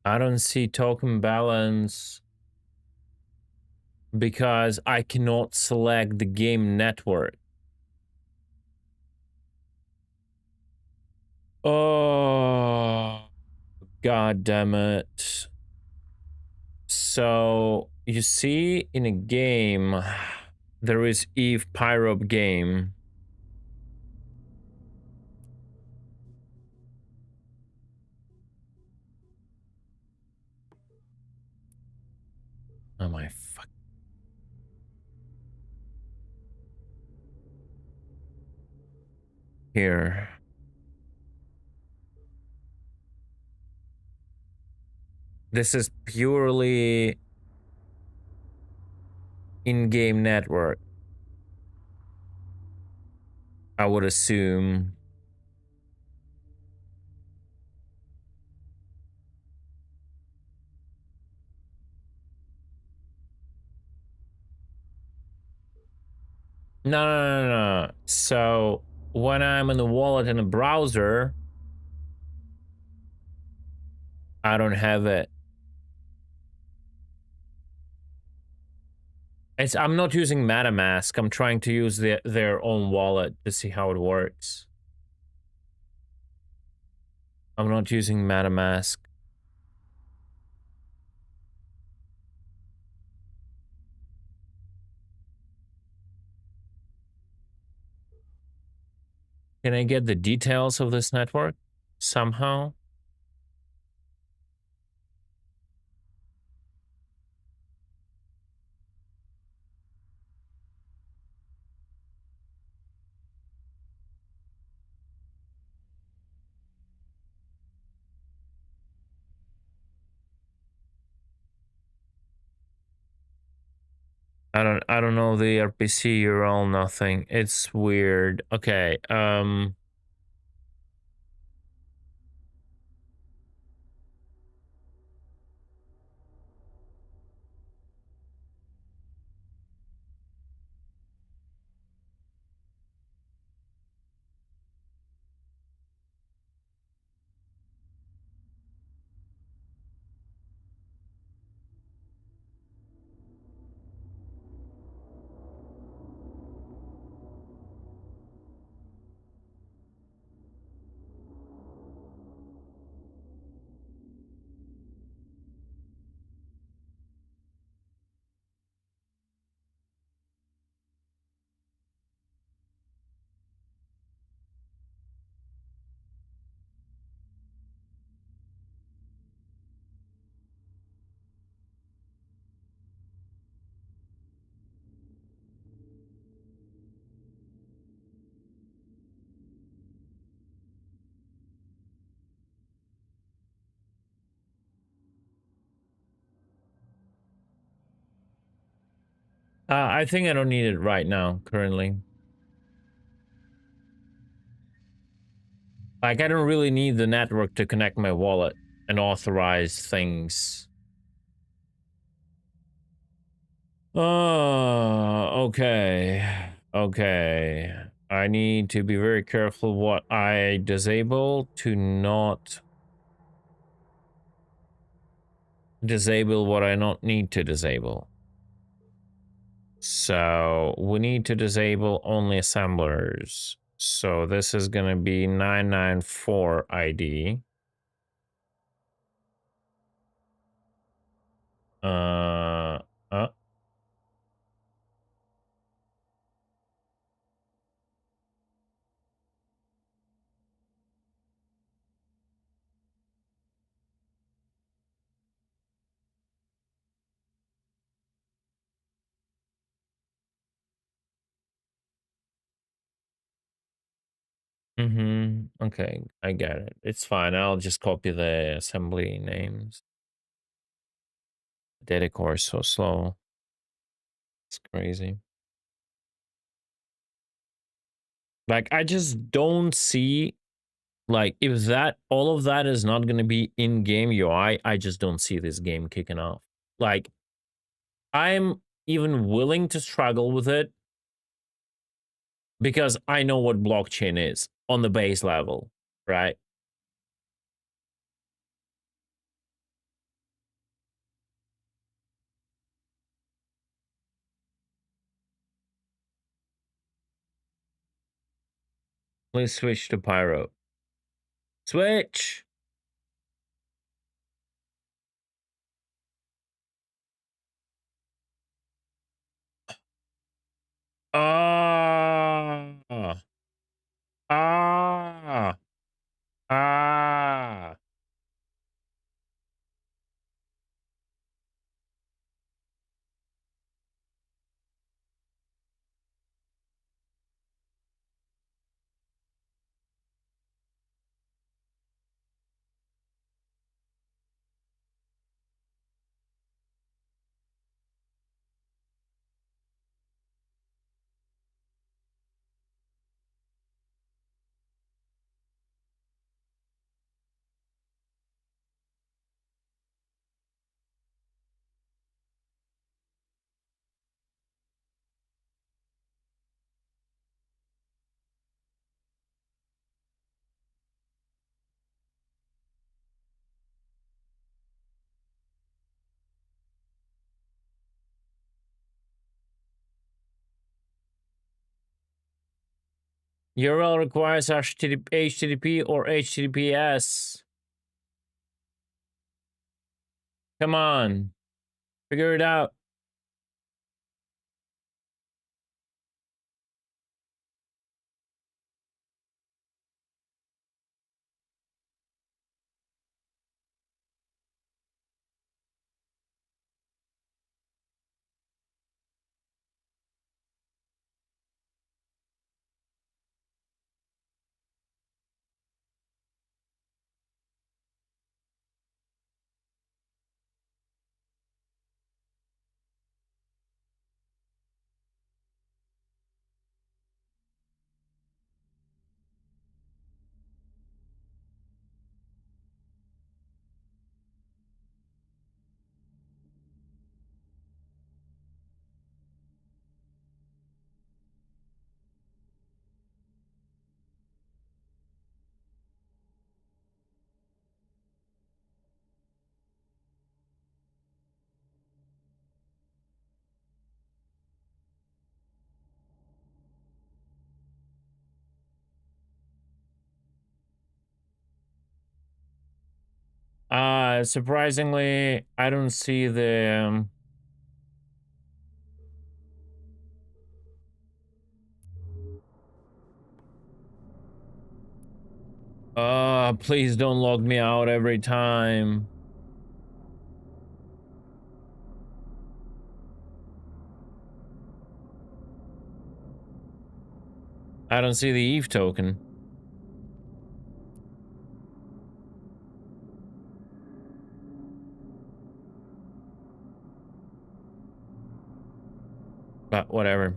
I don't see token balance because I cannot select the game network. Oh, god damn it. So, you see in a game, there is Eve Pyrope game. Oh my fuck. Here. This is purely in-game network, I would assume. No. So, when I'm in the wallet in a browser, I don't have it. I'm not using MetaMask. I'm trying to use their own wallet to see how it works. I'm not using MetaMask. Can I get the details of this network somehow? I don't know the RPC URL, nothing. It's weird. Okay, I think I don't need it right now, currently. Like, I don't really need the network to connect my wallet and authorize things. Okay. Okay. I need to be very careful what I disable to not disable what I not need to disable. So we need to disable only assemblers. So this is going to be 994 ID. Uh, uh. Okay, I get it. It's fine. I'll just copy the assembly names. Data core is so slow. It's crazy. Like, I just don't see, like, if that all of that is not going to be in-game UI, I just don't see this game kicking off. Like, I'm even willing to struggle with it because I know what blockchain is on the base level, right? Let's switch to Pyro. Switch! Ah! Ah! Ah! URL requires HTTP or HTTPS. Come on. Figure it out. Surprisingly, I don't see the please don't log me out every time. I don't see the Eve token. But whatever.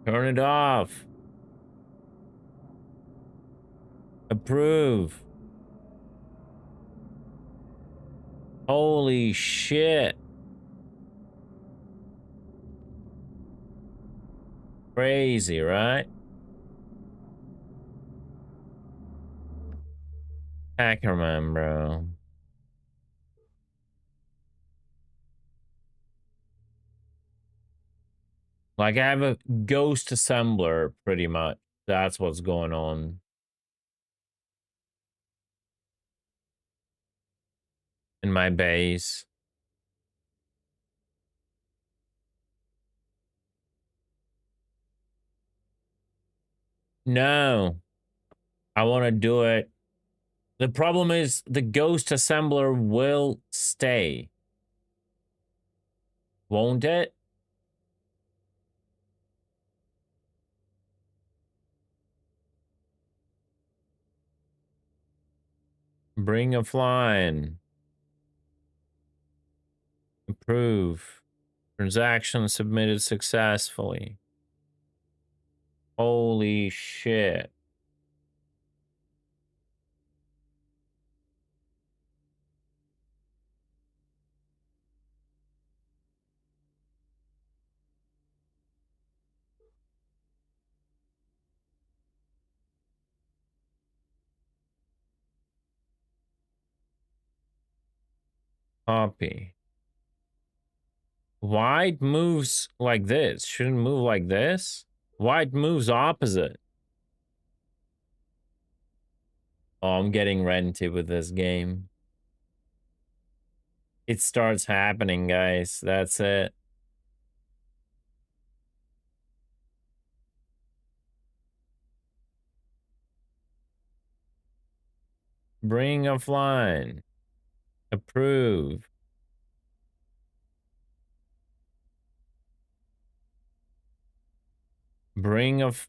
Turn it off. Approve. Holy shit. Crazy, right? Hackerman, bro. Like, I have a ghost assembler, pretty much. That's what's going on. In my base. No. I want to do it. The problem is the ghost assembler will stay. Won't it? Bring offline. Approve. Transaction submitted successfully. Holy shit. Copy. Why it moves like this? Shouldn't move like this? Why it moves opposite? Oh, I'm getting rented with this game. It starts happening, guys. That's it. Bring offline. Approve. Bring of.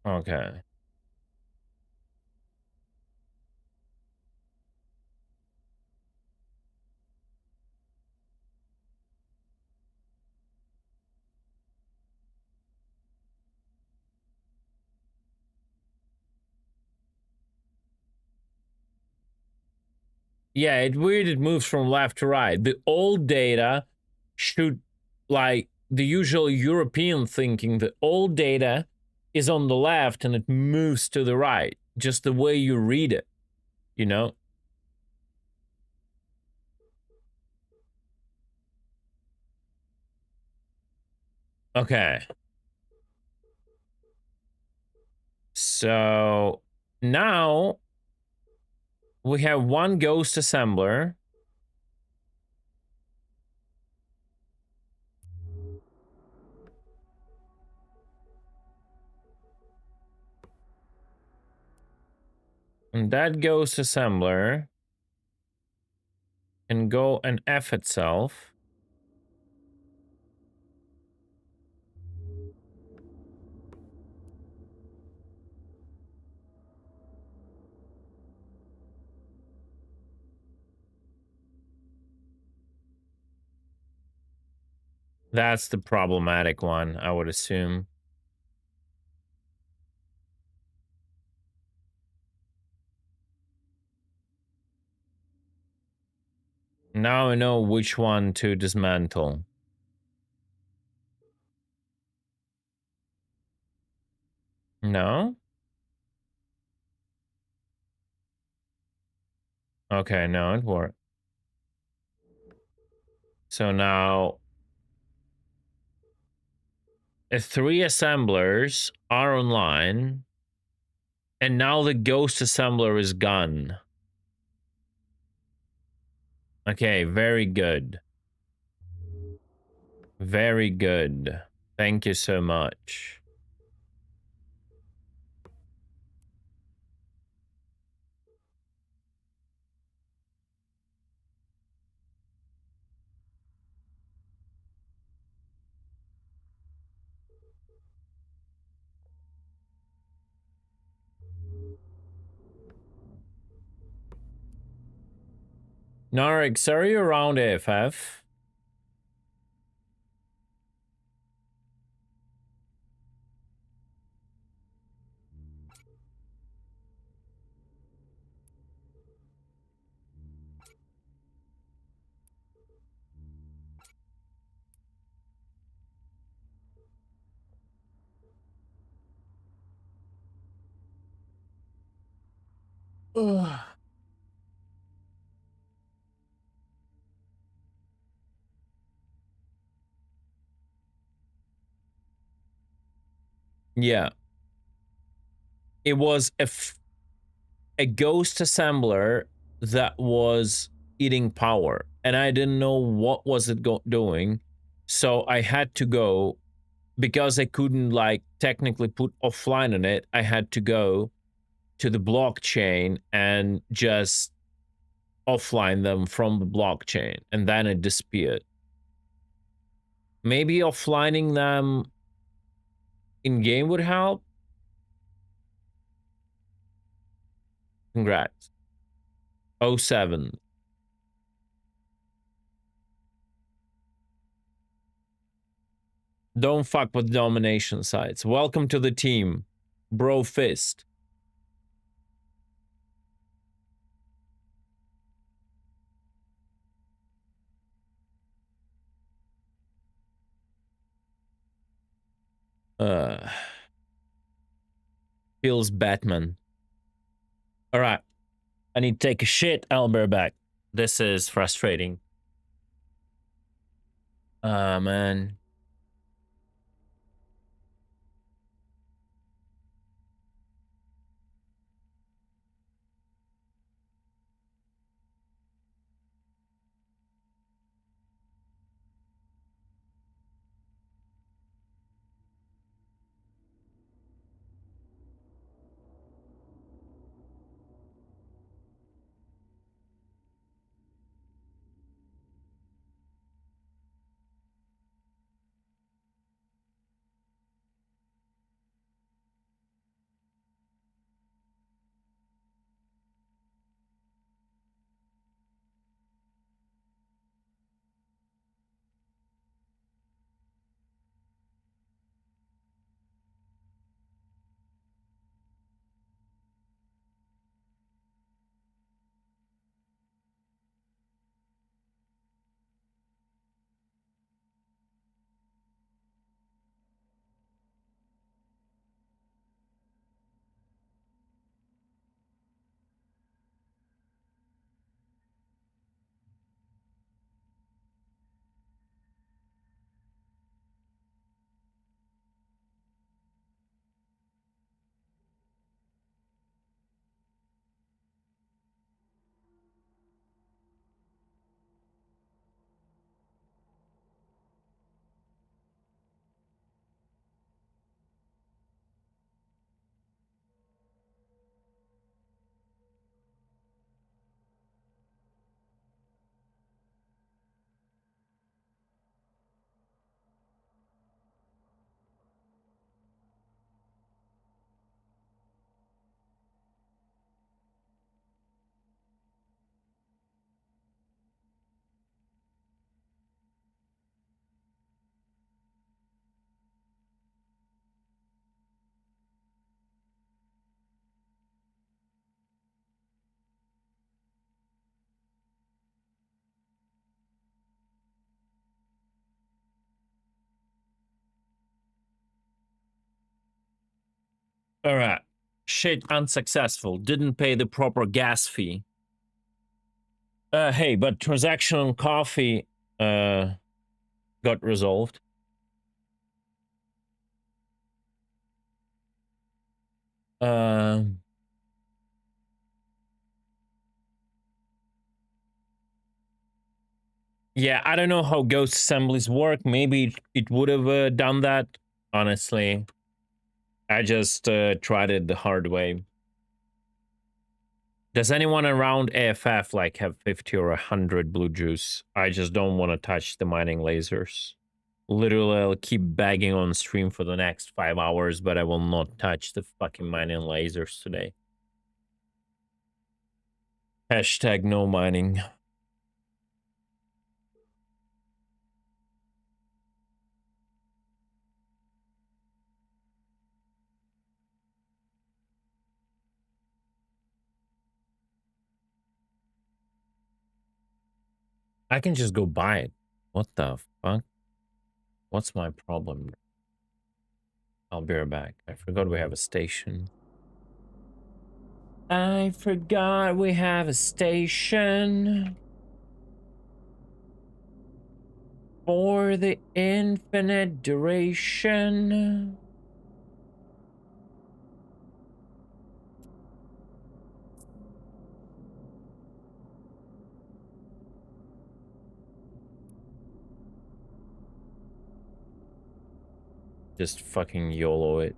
Okay. Yeah, it's weird it moves from left to right. The old data should like the usual European thinking that all data is on the left and it moves to the right, just the way you read it, you know? Okay. So now we have one ghost assembler. And that ghost assembler can go and F itself. That's the problematic one, I would assume. Now I know which one to dismantle. No? Okay, no, it worked. So now 3 assemblers are online, and now the ghost assembler is gone. Okay, very good. Very good. Thank you so much. Narix, are you around AFF? Yeah. It was a ghost assembler that was eating power, and I didn't know what was it doing, so I had to go, because I couldn't like technically put offline on it. I had to go to the blockchain and just offline them from the blockchain, and then it disappeared. Maybe offlining them in game would help. Congrats. 07. Don't fuck with domination sites. Welcome to the team, Bro Fist. Feels Batman. All right. I need to take a shit. I'll be back. This is frustrating. Ah, man. All right. Shit, unsuccessful. Didn't pay the proper gas fee. Hey, but transaction on coffee got resolved. Yeah, I don't know how ghost assemblies work. Maybe it would have done that. Honestly, I just tried it the hard way. Does anyone around AFF like have 50 or 100 blue juice? I just don't want to touch the mining lasers. Literally, I'll keep bagging on stream for the next 5 hours, but I will not touch the fucking mining lasers today. Hashtag no mining. I can just go buy it. What the fuck? What's my problem? I'll be right back. I forgot we have a station. I forgot we have a station. For the infinite duration. Just fucking YOLO it.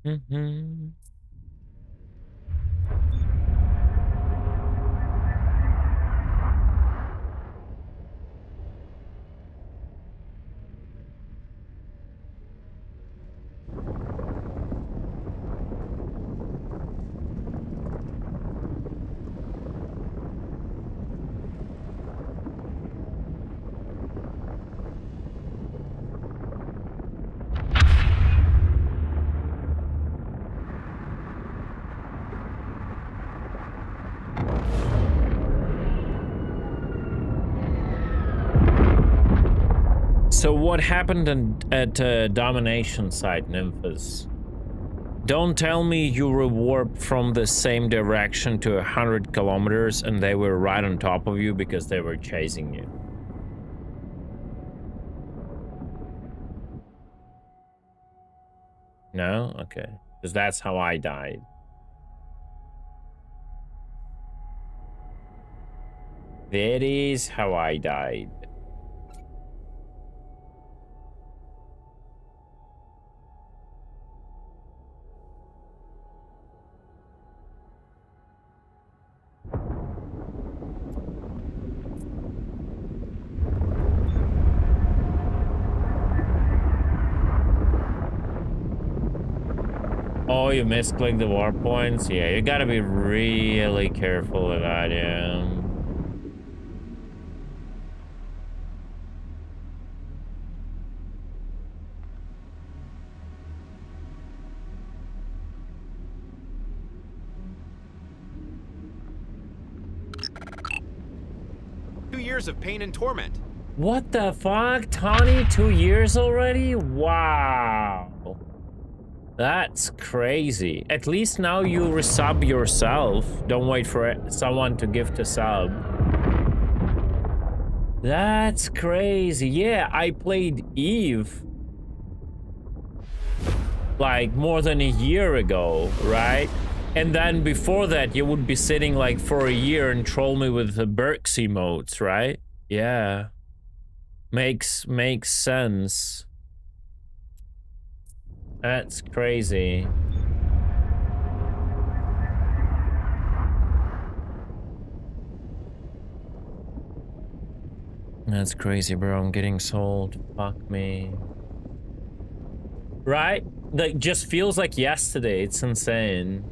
Mm-hmm. So what happened at Domination Site, Memphis? Don't tell me you were warped from the same direction to 100 kilometers and they were right on top of you because they were chasing you. No? Okay. Because that's how I died. That is how I died. Oh, you misclicked the warp points? Yeah, you gotta be really careful with that, yeah.
Years of pain and torment.
What the fuck? Tawny, 2 years already? Wow. That's crazy. At least now you resub yourself. Don't wait for someone to gift a sub. That's crazy. Yeah, I played Eve like more than a year ago, right? And then before that, you would be sitting like for a year and troll me with the Berks emotes, right? Yeah. Makes sense. That's crazy. That's crazy, bro. I'm getting sold. Fuck me. Right? Like, just feels like yesterday. It's insane.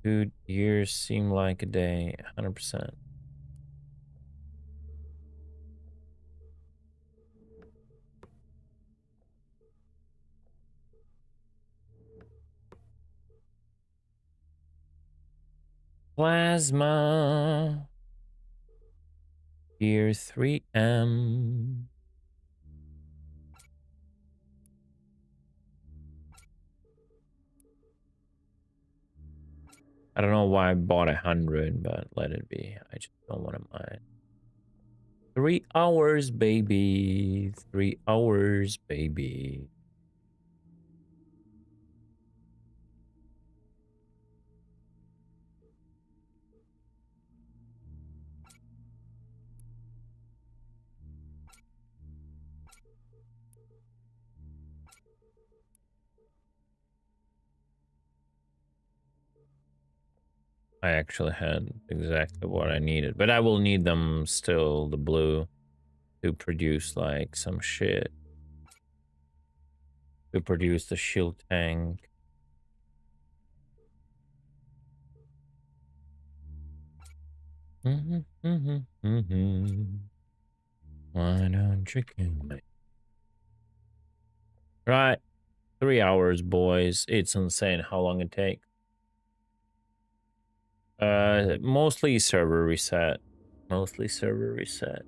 Two years seem like a day. 100%. Plasma. Year 3M. I don't know why I bought 100, but let it be. I just don't want to mind. 3 hours, baby. 3 hours, baby. I actually had exactly what I needed, but I will need them still, the blue, to produce like some shit. To produce the shield tank. Why don't you kill me? Right. 3 hours, boys. It's insane how long it takes. Mostly server reset. Mostly server reset.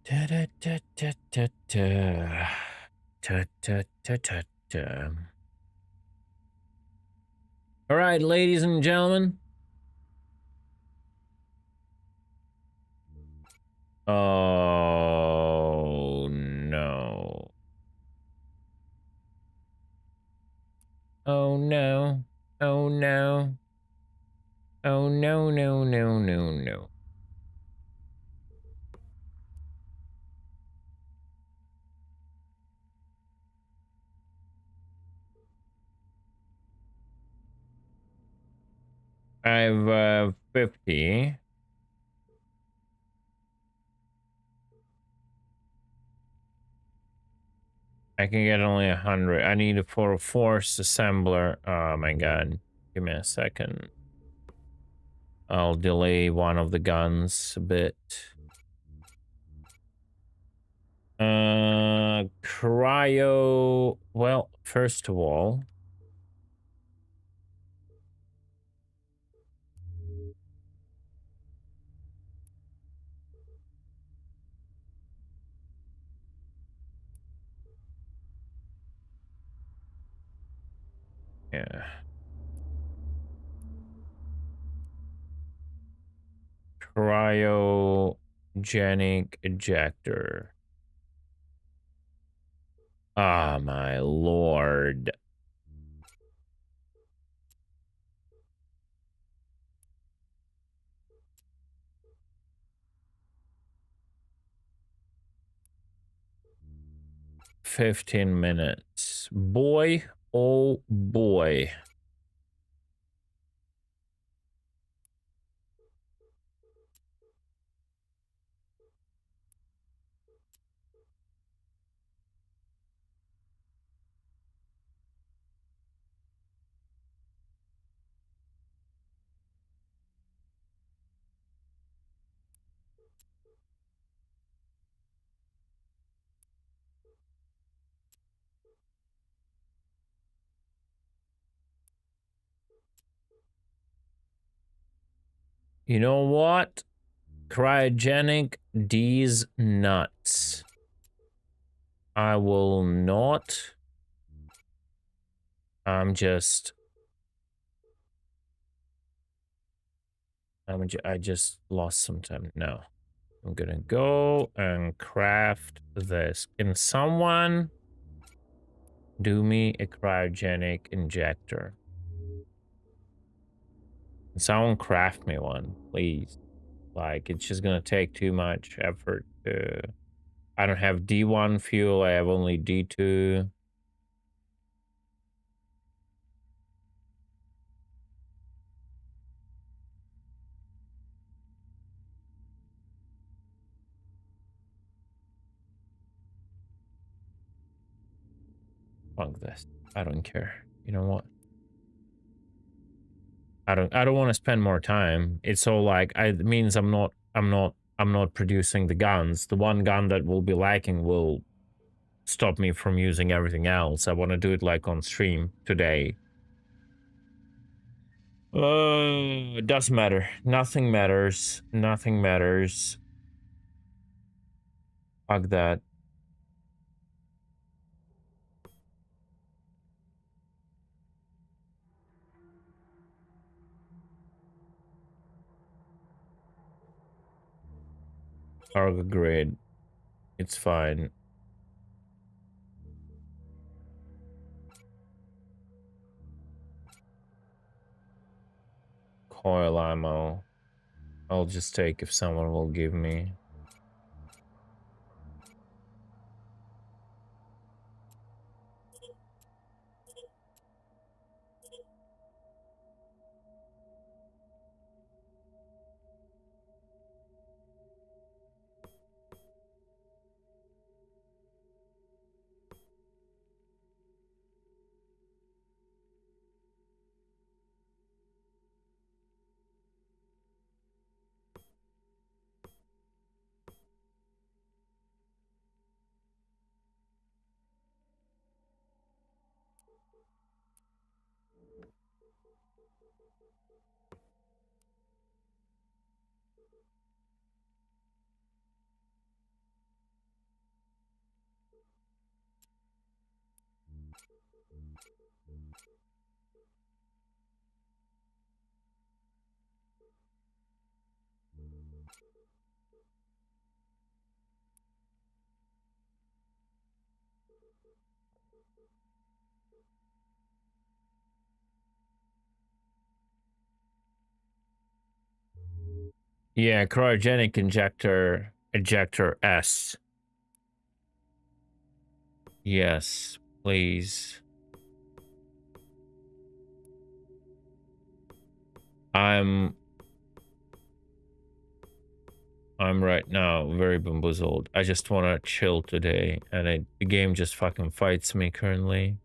Ta ta ta ta ta ta. Ta ta ta ta ta. All right, ladies and gentlemen. Oh no. Oh no. Oh no. Oh no, no, no, no, no. I have 50. I can get only 100. I need it for a force assembler. Oh my god. Give me a second. I'll delay one of the guns a bit. Cryo. Well, first of all, yeah. Cryogenic ejector. Ah, my lord. 15 minutes. Boy, oh boy. You know what? Cryogenic D's nuts. I will not. I just lost some time. No. I'm gonna go and craft this. Can someone do me a cryogenic injector? Can someone craft me one, please? Like, it's just gonna take too much effort to... I don't have D1 fuel, I have only D2. Fuck this. I don't care. You know what? I don't want to spend more time. It's all like it means I'm not producing the guns. The one gun that will be lacking will stop me from using everything else. I want to do it like on stream today. It doesn't matter. Nothing matters. Nothing matters. Fuck that. Cargo grid. It's fine. Coil ammo. I'll just take if someone will give me. Yeah, cryogenic ejector S. Yes, please. I'm right now very bamboozled. I just want to chill today, and the game just fucking fights me currently.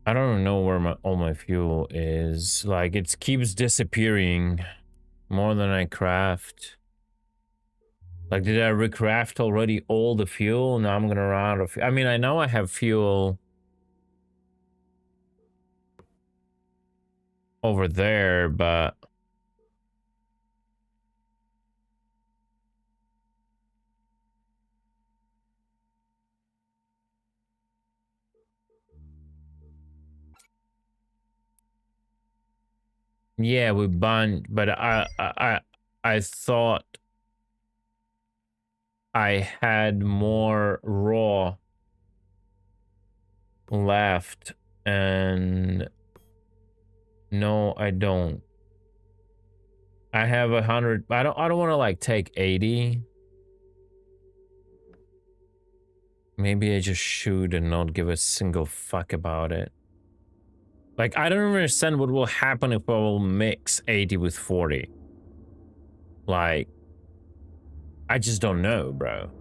I don't know where all my fuel is. Like, it keeps disappearing more than I craft. Like, did I recraft already all the fuel? Now I'm gonna run out of... I mean, I know I have fuel over there, but... Yeah, we banned, but I thought I had more raw left, and no, I don't. I have 100. I don't want to like take 80. Maybe I just shoot and not give a single fuck about it. Like, I don't understand what will happen if I will mix 80 with 40. Like, I just don't know, bro.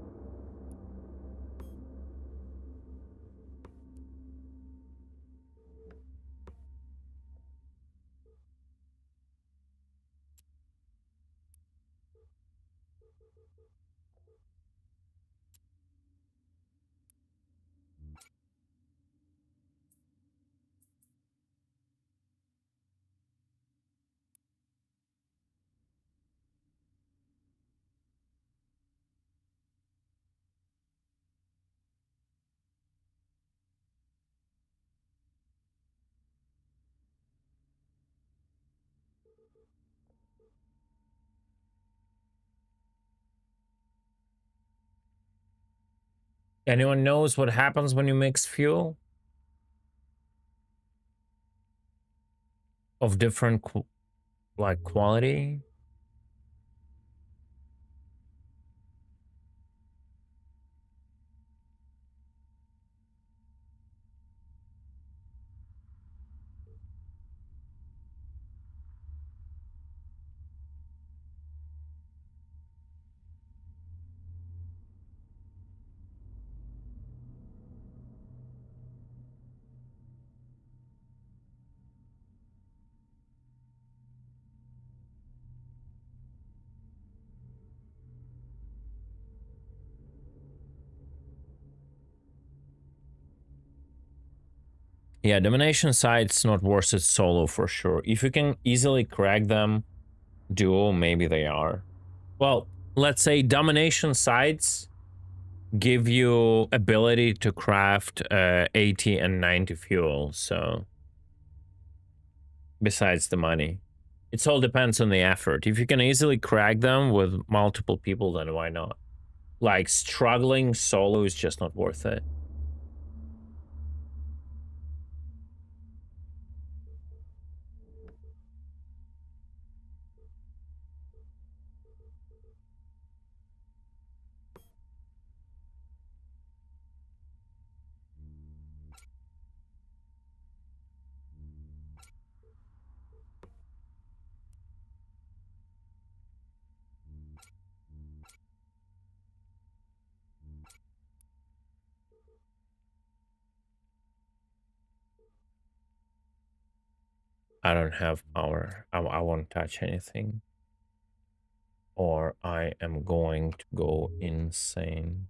Anyone knows what happens when you mix fuel? Of different, like, quality? Yeah, domination sites not worth it solo for sure. If you can easily crack them duo, maybe they are. Well, let's say domination sites give you ability to craft 80 and 90 fuel, so besides the money. It all depends on the effort. If you can easily crack them with multiple people, then why not? Like, struggling solo is just not worth it. I don't have power. I won't touch anything. Or I am going to go insane.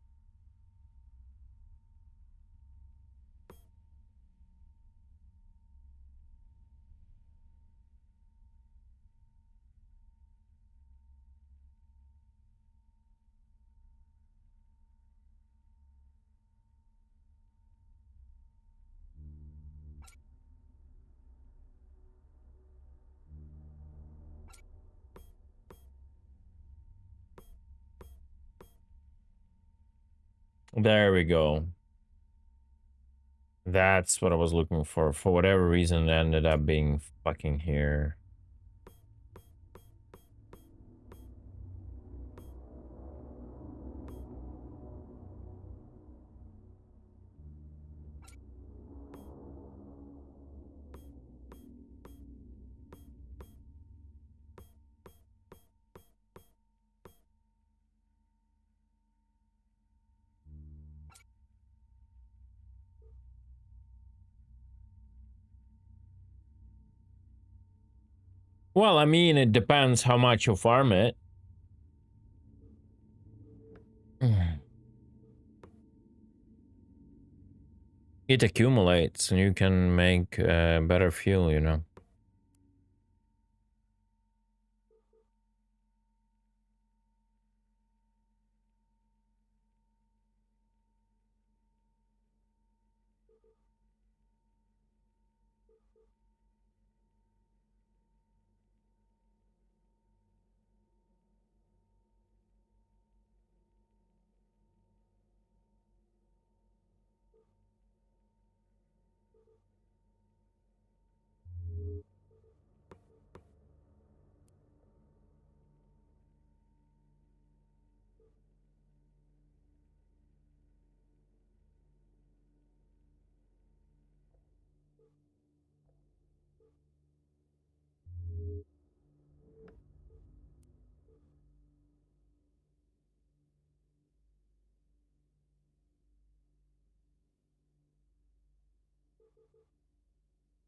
There we go. That's what I was looking for. For whatever reason, it ended up being fucking here. Well, I mean, it depends how much you farm it. It accumulates and you can make better fuel, you know.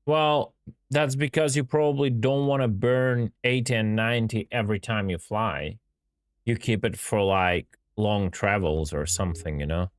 Well, that's because you probably don't want to burn 80 and 90 every time you fly. You keep it for like long travels or something, you know?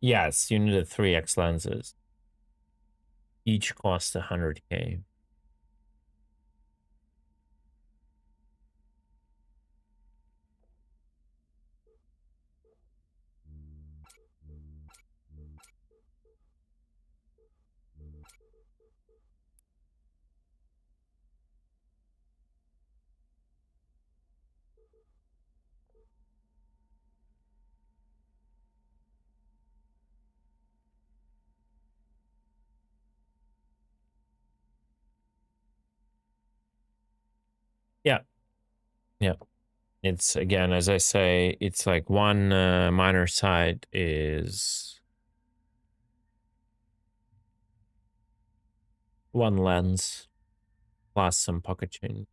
Yes, you need the 3x lenses. Each cost 100K. Yeah. Yeah. It's, again, as I say, it's like one minor side is one lens plus some pocket change.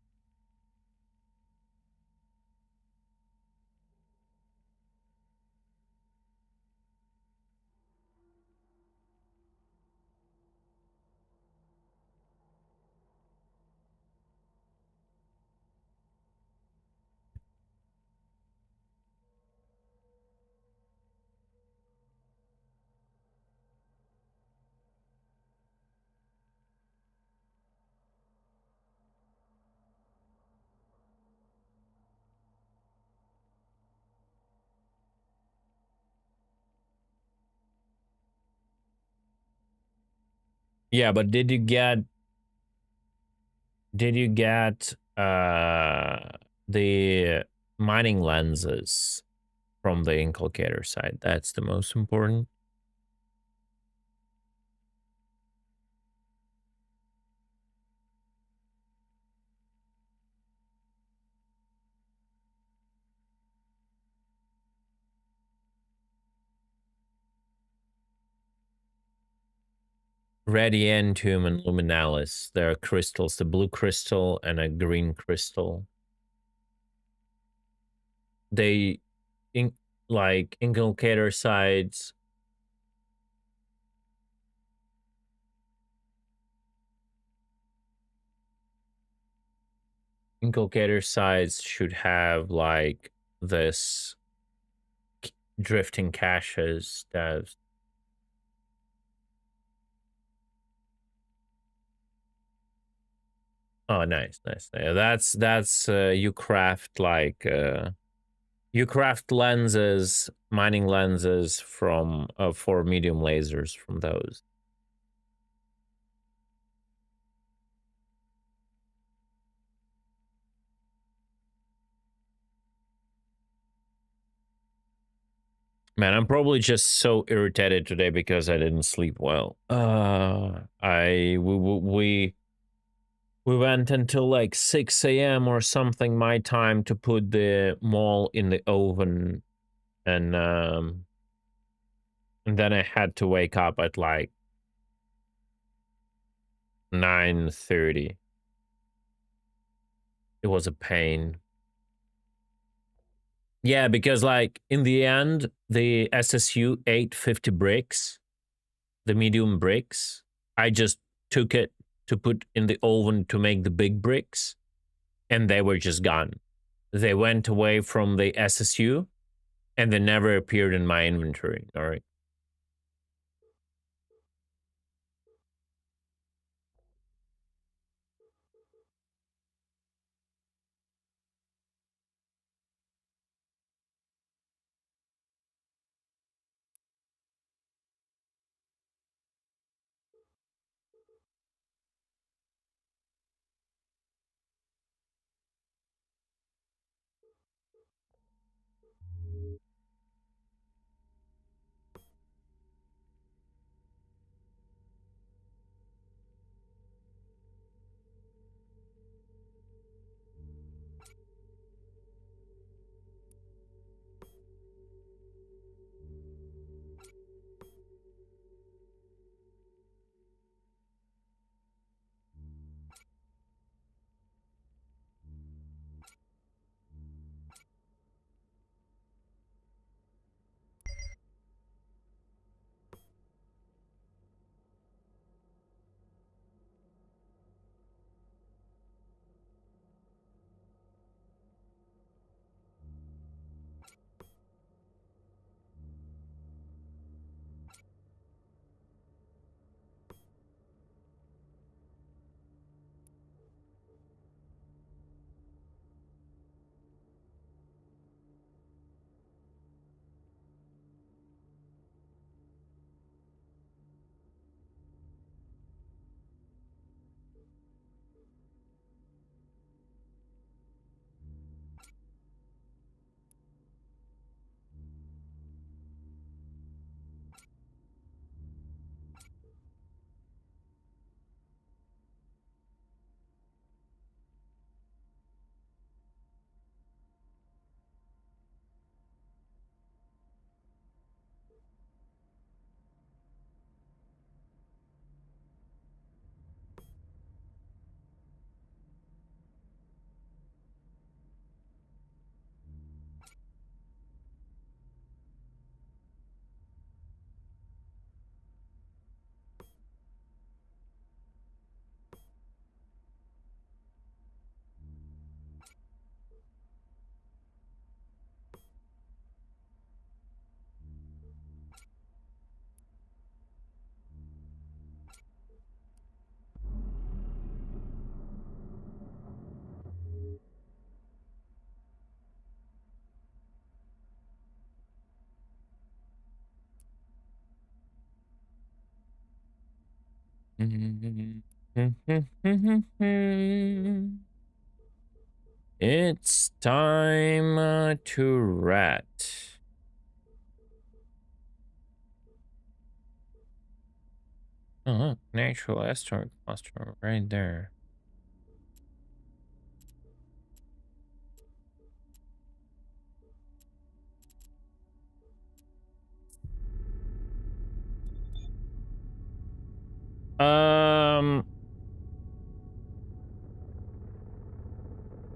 Yeah, but did you get the mining lenses from the inculcator side? That's the most important. Radiantium and luminalis. There are crystals, the blue crystal and a green crystal. They, like inculcator sides. Inculcator sides should have like this drifting caches that. Oh, nice. Yeah, that's you craft like you craft lenses, mining lenses from for medium lasers from those. Man, I'm probably just so irritated today because I didn't sleep well. We went until like 6 a.m. or something my time to put the MAUL in the oven, and then I had to wake up at like 9:30. It was a pain. Yeah, because like in the end, the SSU 850 bricks, the medium bricks, I just took it to put in the oven to make the big bricks, and they were just gone. They went away from the SSU, and they never appeared in my inventory. All right. It's time to rat. Oh, natural asteroid cluster right there.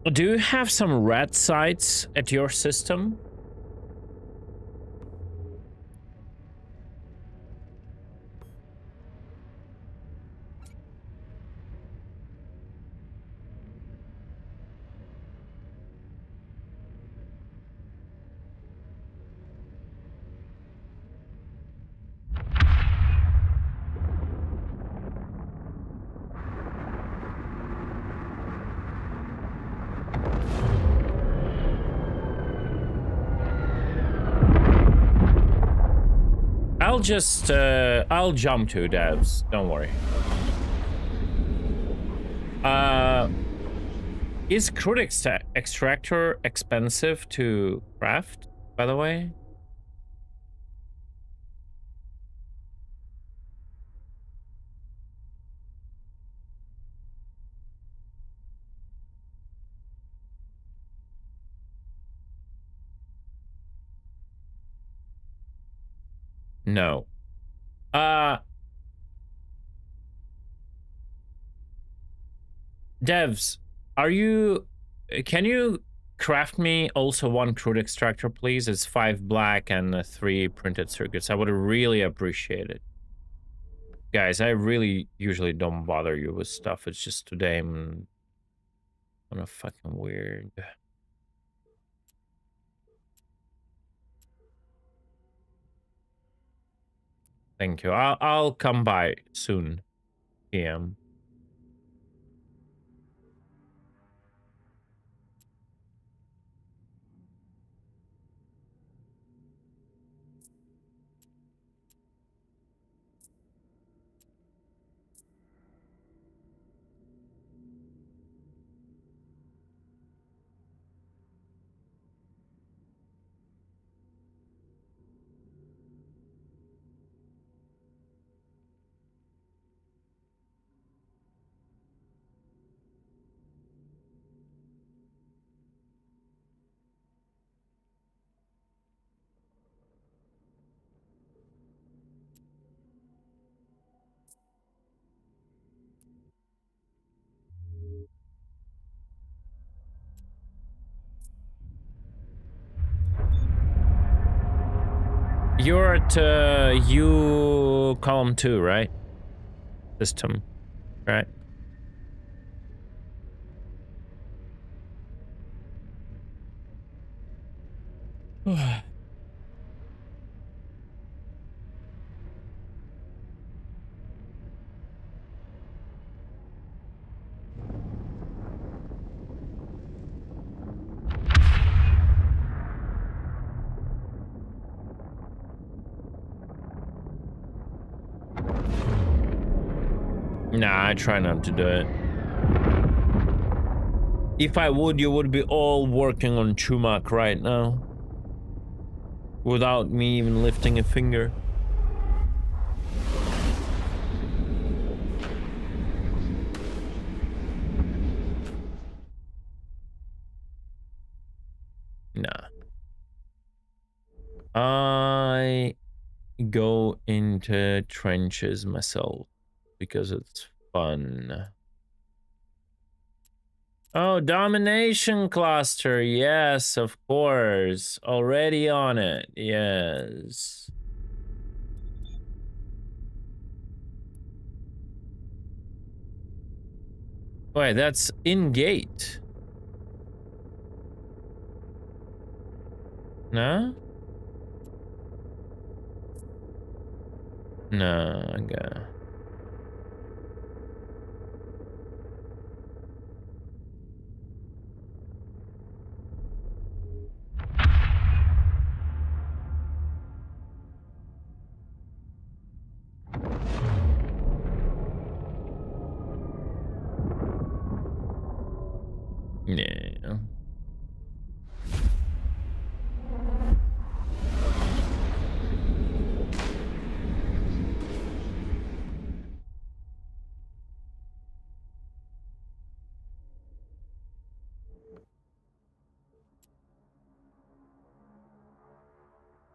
Do you have some rat sites at your system? I'll jump to devs, don't worry. Is crude extractor expensive to craft, by the way? No. Devs, can you craft me also one crude extractor, please? It's 5 black and 3 printed circuits. I would really appreciate it. Guys, I really usually don't bother you with stuff. It's just today I'm kind of fucking weird. Thank you. I'll come by soon. PM. You're at U column 2, right? System, right? Nah, I try not to do it. If I would, you would be all working on Chumak right now. Without me even lifting a finger. Nah. I go into trenches myself because it's fun. Oh, domination cluster. Yes, of course. Already on it. Yes. Wait, that's in gate. No? No, okay.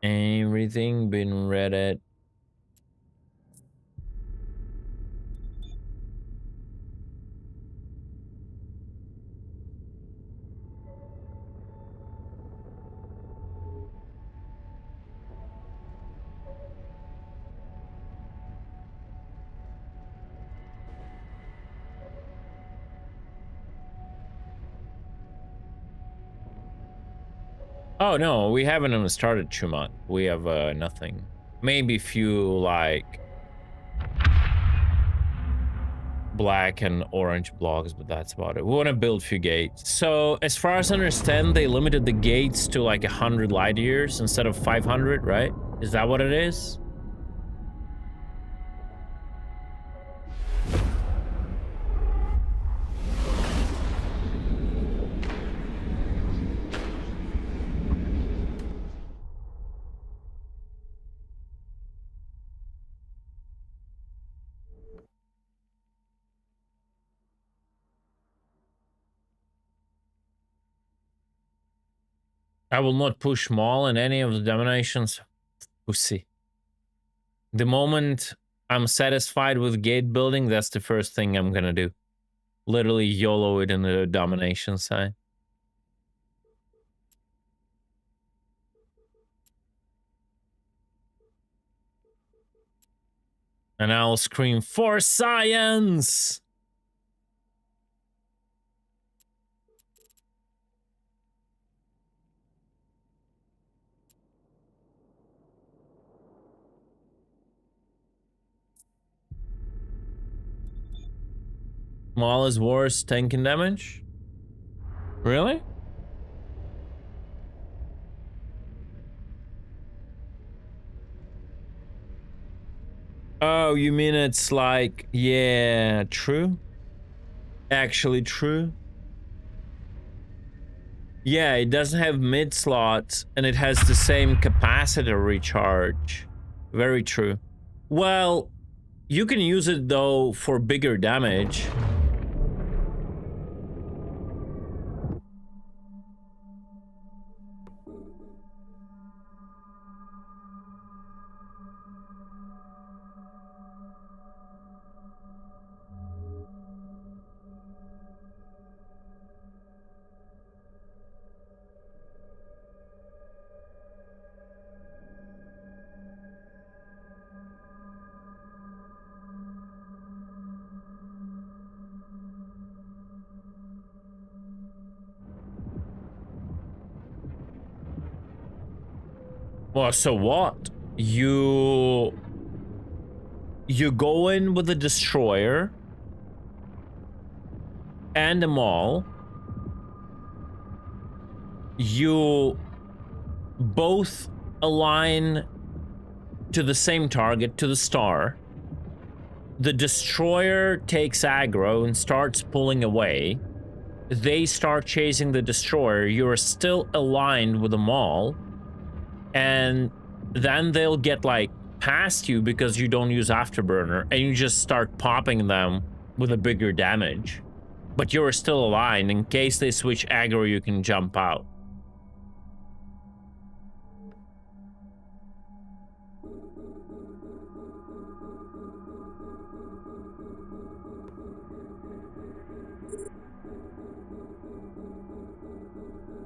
Everything been read. Oh no, we haven't even started Chumot. We have nothing. Maybe a few like black and orange blocks, but that's about it. We want to build a few gates. So as far as I understand, they limited the gates to like 100 light years instead of 500, right? Is that what it is? I will not push MAUL in any of the dominations. Pussy. The moment I'm satisfied with gate building, that's the first thing I'm gonna do. Literally YOLO it in the domination side. And I'll scream, for science! MAUL is worse tanking damage? Really? Oh, you mean it's like, yeah, true? Actually true? Yeah, it doesn't have mid slots and it has the same capacitor recharge. Very true. Well, you can use it though for bigger damage. Well, so what? You go in with the destroyer and the MAUL. You both align to the same target, to the star. The destroyer takes aggro and starts pulling away. They start chasing the destroyer. You're still aligned with the MAUL. And then they'll get like past you because you don't use afterburner, and you just start popping them with a bigger damage. But you're still aligned. In case they switch aggro, you can jump out.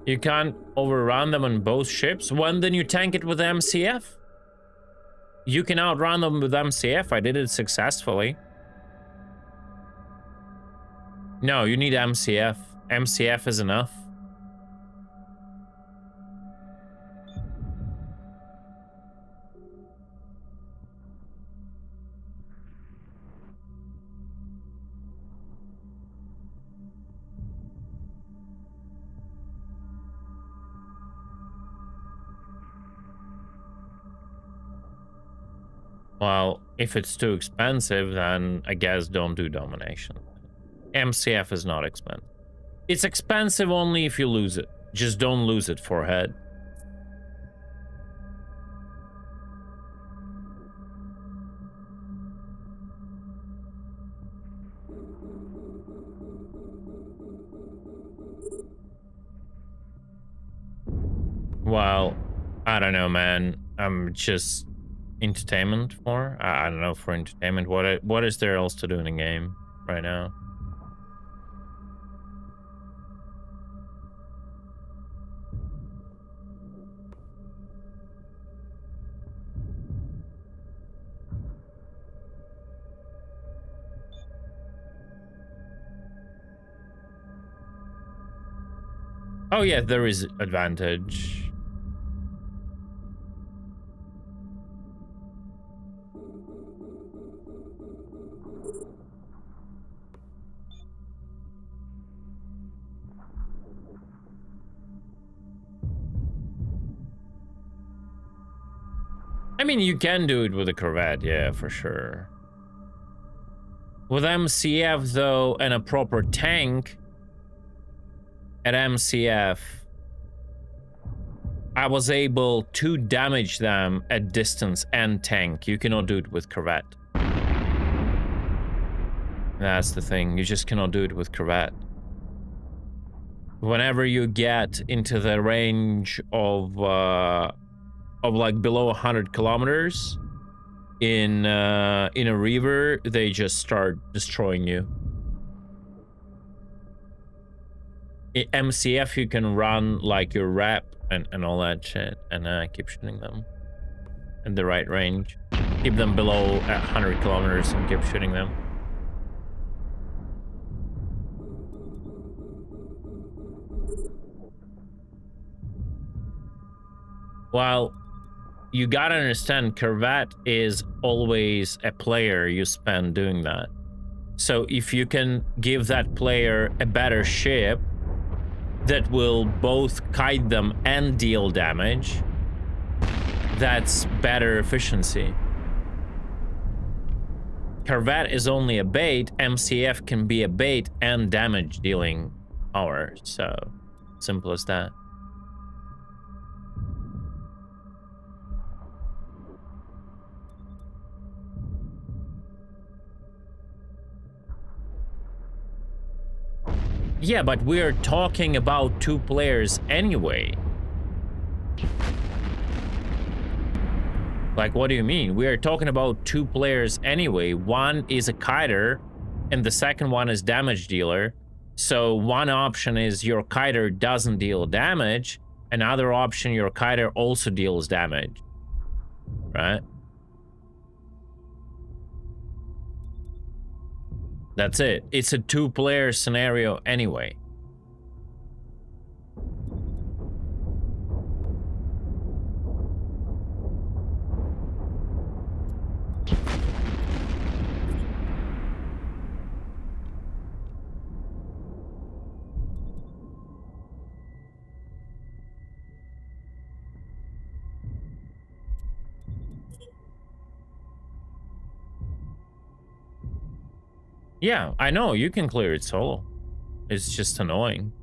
You can't overrun them on both ships. When then you tank it with MCF? You can outrun them with MCF. I did it successfully. No, you need MCF. MCF is enough. Well, if it's too expensive, then I guess don't do domination. MCF is not expensive. It's expensive only if you lose it. Just don't lose it for head. Well, I don't know, man. Just entertainment for. I don't know, for entertainment. What is there else to do in the game right now? Oh yeah, there is advantage. I mean, you can do it with a Corvette, yeah, for sure. With MCF, though, and a proper tank, at MCF, I was able to damage them at distance and tank. You cannot do it with Corvette. That's the thing, you just cannot do it with Corvette. Whenever you get into the range of like below 100 kilometers in a river, they just start destroying you. In MCF, you can run like your rep and all that shit, and keep shooting them in the right range. Keep them below 100 kilometers and keep shooting them. Well, you gotta understand, Corvette is always a player you spend doing that. So if you can give that player a better ship that will both kite them and deal damage, that's better efficiency. Corvette is only a bait, MCF can be a bait and damage dealing power, so simple as that. Yeah, but we're talking about two players anyway. Like, what do you mean? We are talking about two players anyway. One is a kiter, and the second one is damage dealer. So one option is your kiter doesn't deal damage. Another option, your kiter also deals damage. Right? That's it. It's a two-player scenario anyway. Yeah, I know, you can clear it solo. It's just annoying.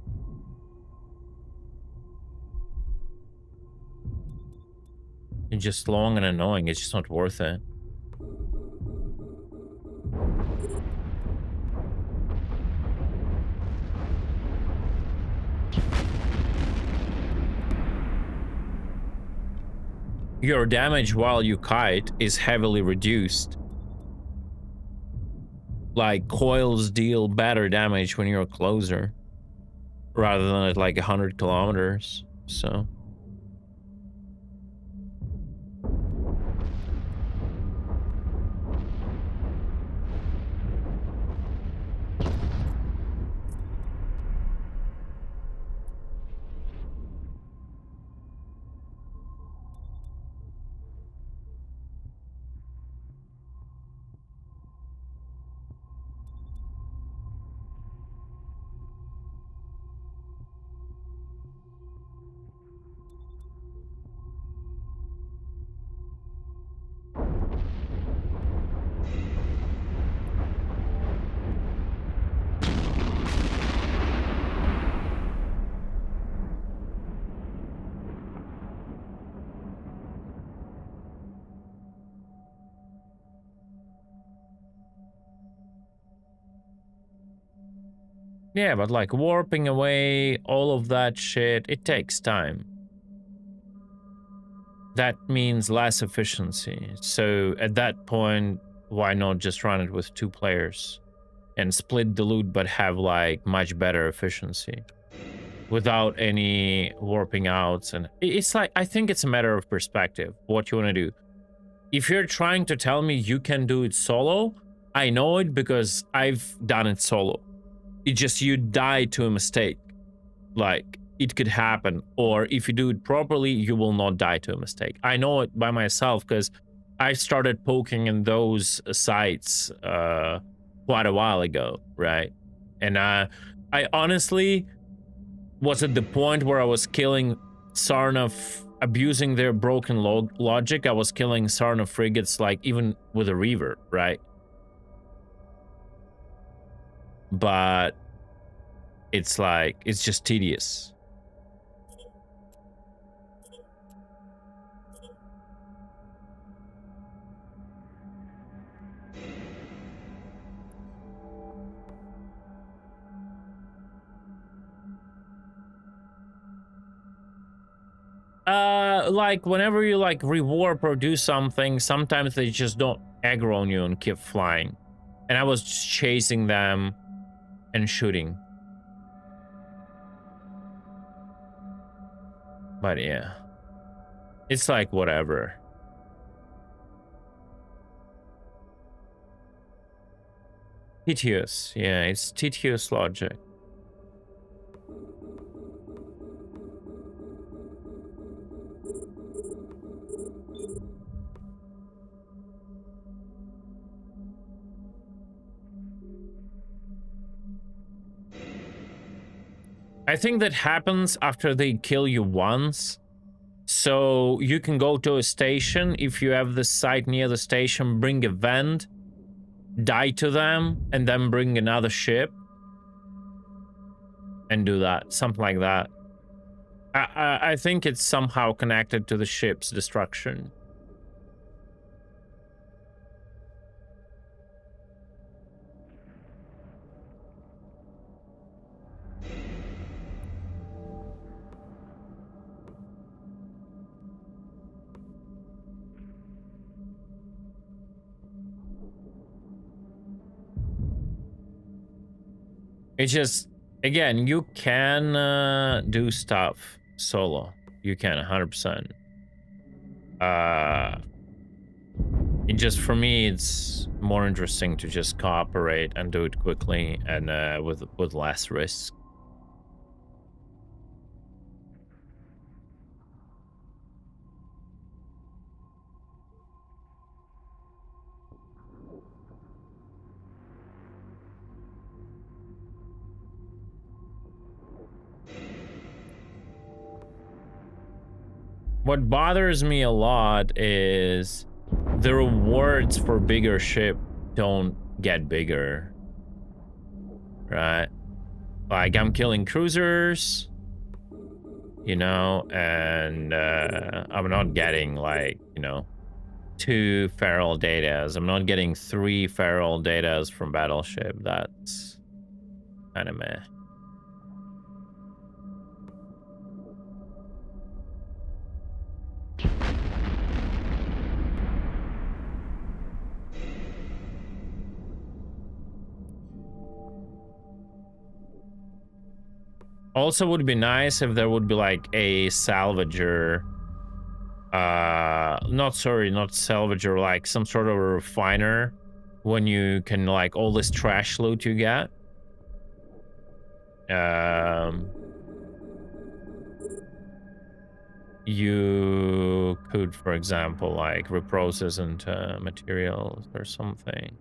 It's just long and annoying, it's just not worth it. Your damage while you kite is heavily reduced. Like, coils deal better damage when you're closer rather than at like 100 kilometers, so. Yeah, but like warping away all of that shit, it takes time. that means less efficiency. So at that point, why not just run it with 2 players and split the loot, but have like much better efficiency without any warping outs? And it's like, I think it's a matter of perspective, what you want to do. If you're trying to tell me you can do it solo, I know it because I've done it solo. It's just you die to a mistake. Like, it could happen. Or if you do it properly, you will not die to a mistake. I know it by myself because I started poking in those sites quite a while ago, right? And I honestly was at the point where I was killing Sarnath, abusing their broken logic. I was killing Sarnath frigates, like, even with a Reaver, right? But it's like, it's just tedious. Like, whenever you, like, rewarp or do something, sometimes they just don't aggro on you and keep flying. And I was just chasing them and shooting. But yeah. It's like, whatever. Tedious. Yeah, it's tedious logic. I think that happens after they kill you once. So you can go to a station. If you have the site near the station, bring a vent, die to them, and then bring another ship. And do that. Something like that. I think it's somehow connected to the ship's destruction. It's just, again, you can do stuff solo. You can, 100%. It just, for me, it's more interesting to just cooperate and do it quickly and with less risk. What bothers me a lot is the rewards for bigger ship don't get bigger, right? Like, I'm killing cruisers, you know, and I'm not getting, like, you know, 2 feral datas. I'm not getting 3 feral datas from battleship. That's kind of meh. Also, would be nice if there would be like a salvager, not salvager, like some sort of a refiner, when you can, like, all this trash loot you get. You could, for example, like, reprocess into materials or something.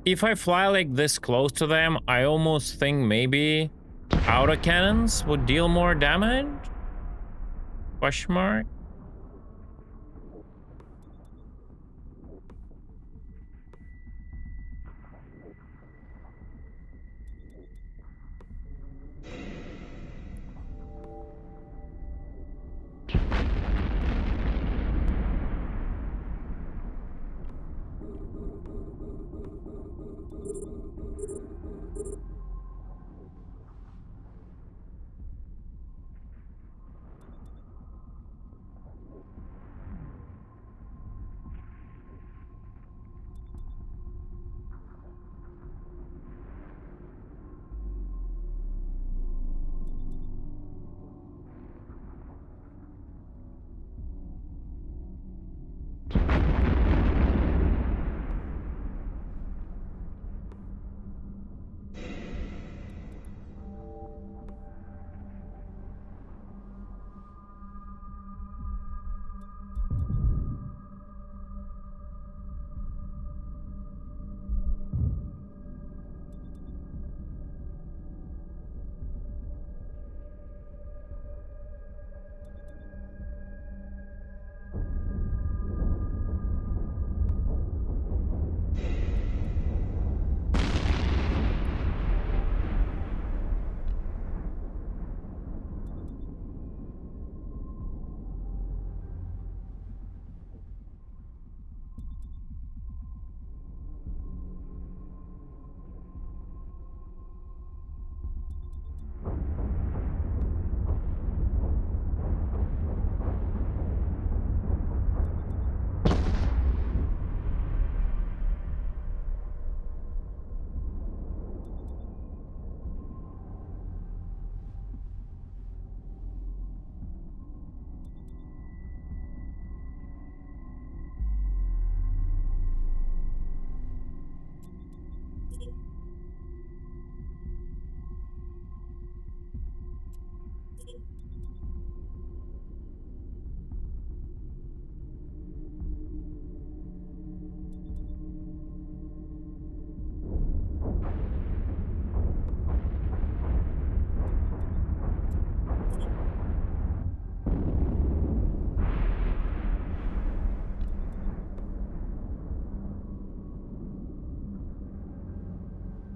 If I fly like this close to them, I almost think maybe autocannons would deal more damage? Question mark?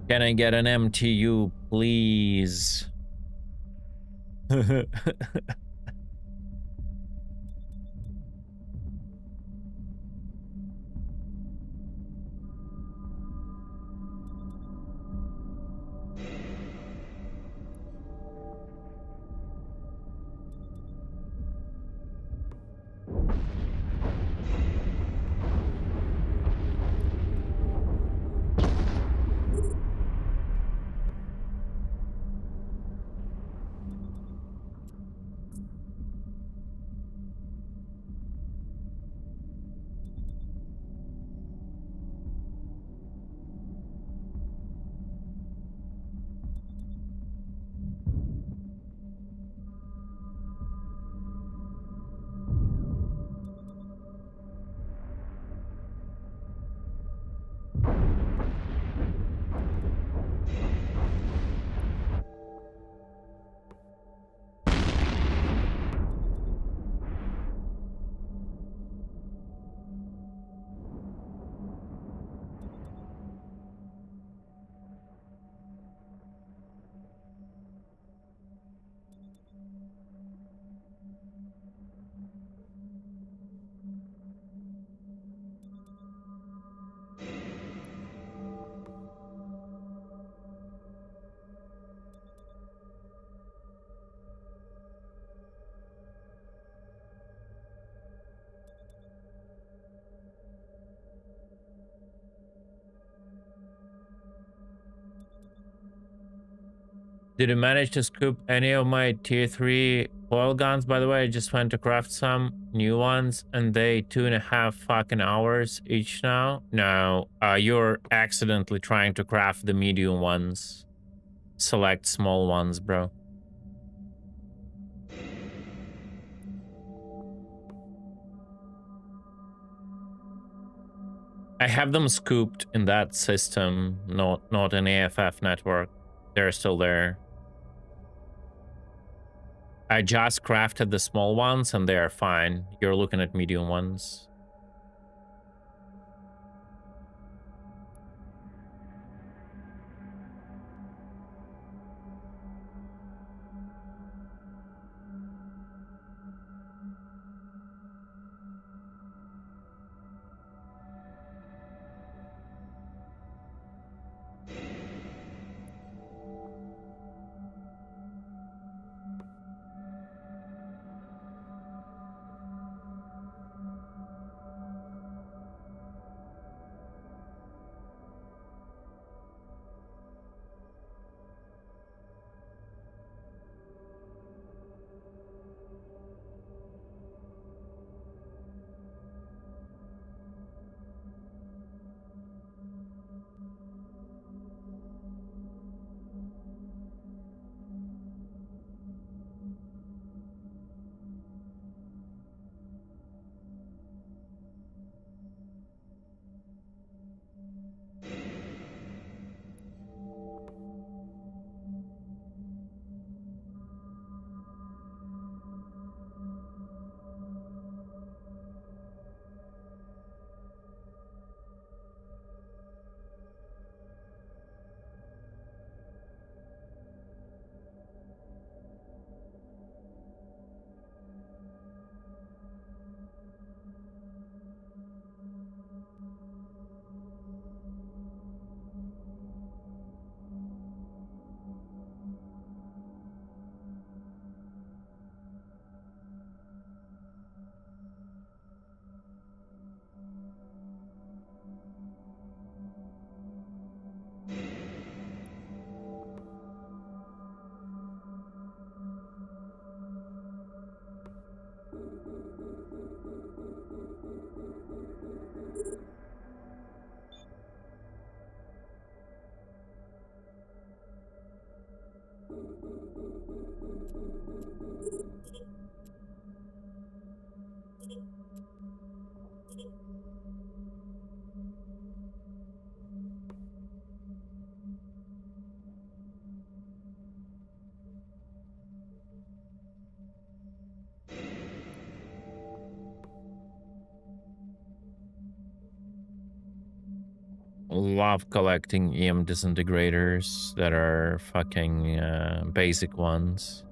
Can I get an MTU, please? Did you manage to scoop any of my tier 3 foil guns? By the way, I just went to craft some new ones and they 2.5 fucking hours each now. No, you're accidentally trying to craft the medium ones. Select small ones, bro. I have them scooped in that system, not an AFF network. They're still there. I just crafted the small ones and they are fine. You're looking at medium ones. Love collecting EM disintegrators that are fucking basic ones.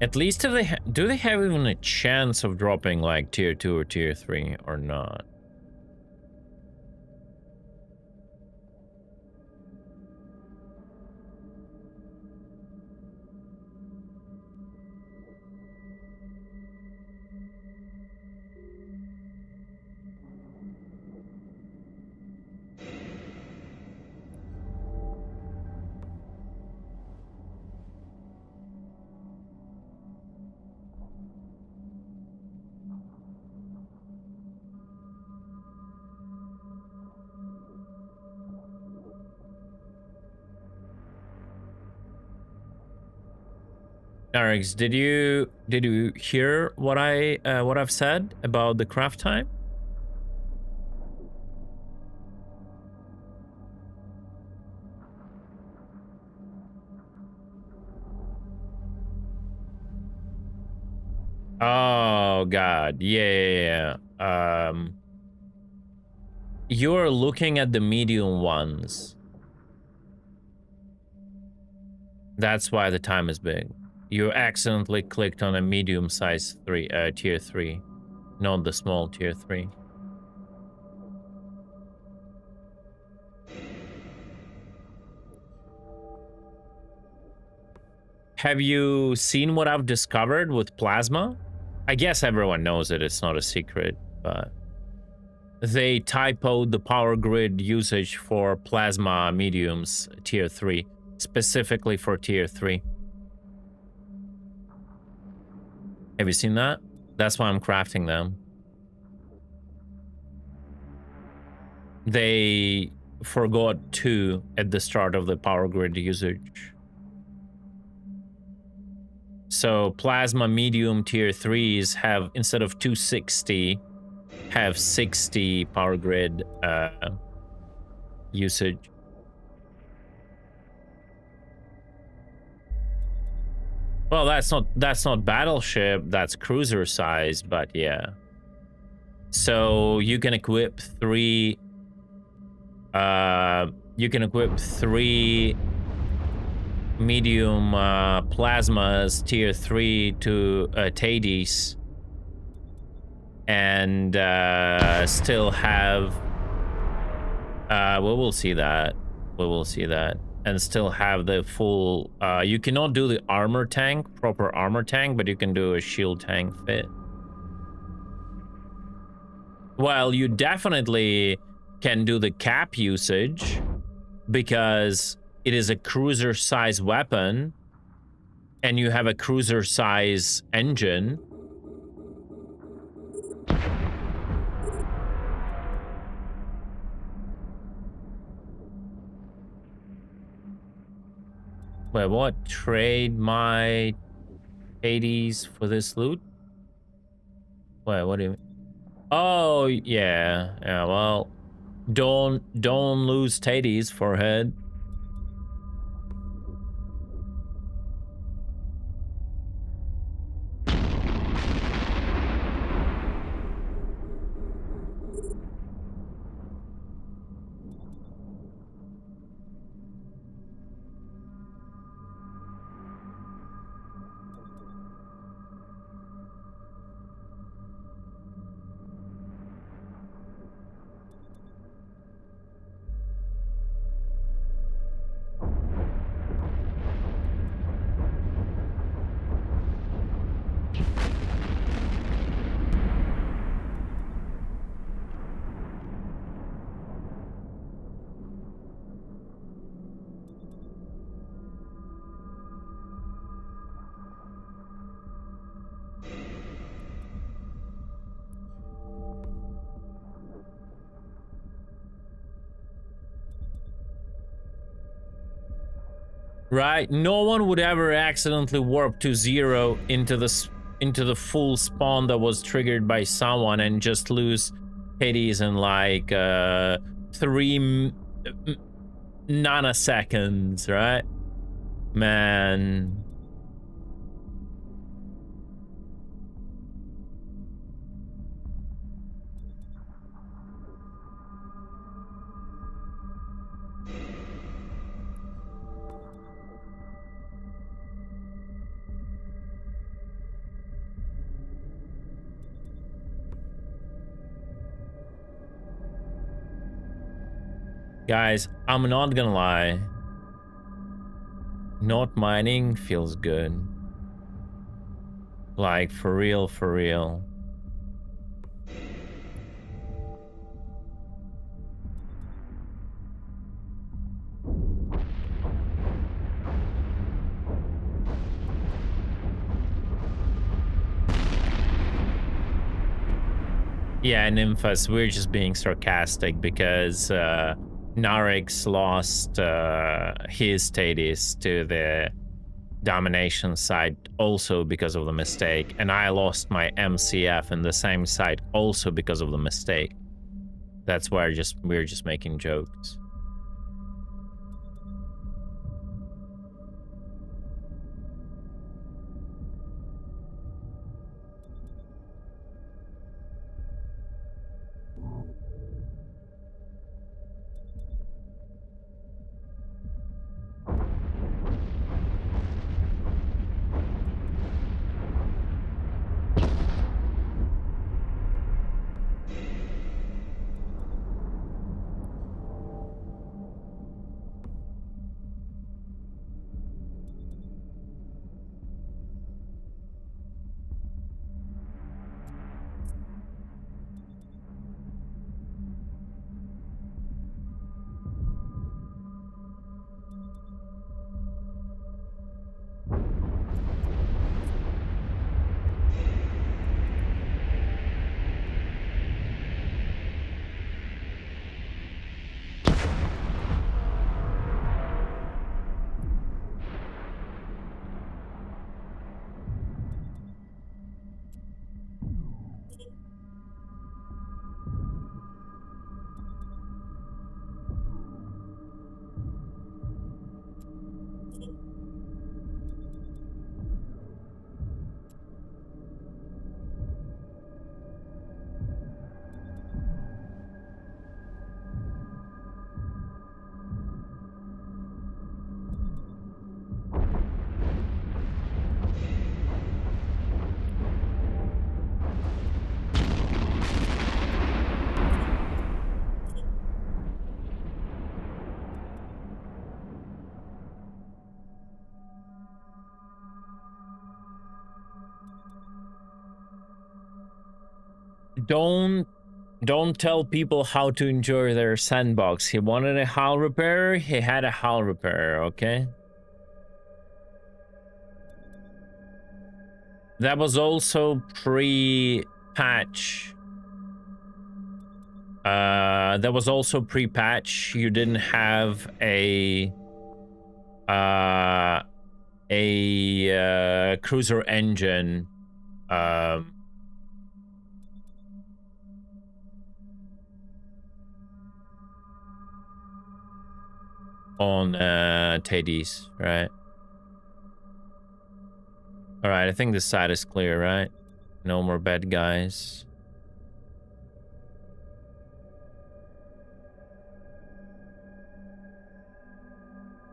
At least if they do they have even a chance of dropping like tier 2 or tier 3 or not? Arix, did you hear what I've said about the craft time? Oh god, yeah. You're looking at the medium ones. That's why the time is big. You accidentally clicked on a medium size tier 3, not the small tier 3. Have you seen what I've discovered with plasma? I guess everyone knows it, it's not a secret, but they typoed the power grid usage for plasma mediums tier 3, specifically for tier 3. Have you seen that? That's why I'm crafting them. They forgot 2 at the start of the power grid usage. So plasma medium tier 3s have, instead of 260, have 60 power grid usage. Well, that's not battleship, that's cruiser size, but yeah. So you can equip three medium plasmas tier 3 to Tades and still have we will see that. And still have the full you cannot do the armor tank, proper armor tank, but you can do a shield tank fit. Well, you definitely can do the cap usage because it is a cruiser size weapon and you have a cruiser size engine. Wait, what? Trade my 80s for this loot? Wait, what do you mean? Oh, yeah. Yeah, well, don't lose Tades, forehead. Right, no one would ever accidentally warp to 0 into the full spawn that was triggered by someone and just lose Hades in like 3 nanoseconds, right? Man. Guys, I'm not gonna lie. Not mining feels good. Like, for real, for real. Yeah, Nymphas, we're just being sarcastic because Narix lost his Tades to the domination side also because of the mistake, and I lost my MCF in the same side also because of the mistake. That's why we're just making jokes. don't tell people how to enjoy their sandbox. He wanted a HAL repairer, he had a HAL repairer, okay? That was also pre-patch. That was also pre-patch. You didn't have a cruiser engine on Tades, right? All right, I think this side is clear, right? No more bad guys.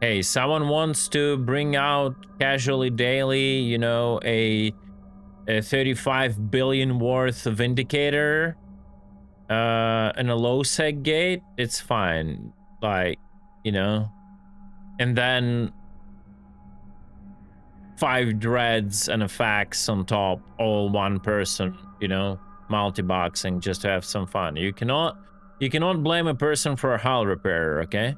Hey, someone wants to bring out casually daily, you know, a 35 billion worth Vindicator and a low seg gate, it's fine. Like, you know, and then 5 dreads and a fax on top, all one person, you know, multi-boxing just to have some fun. You cannot blame a person for a HAL repairer, okay?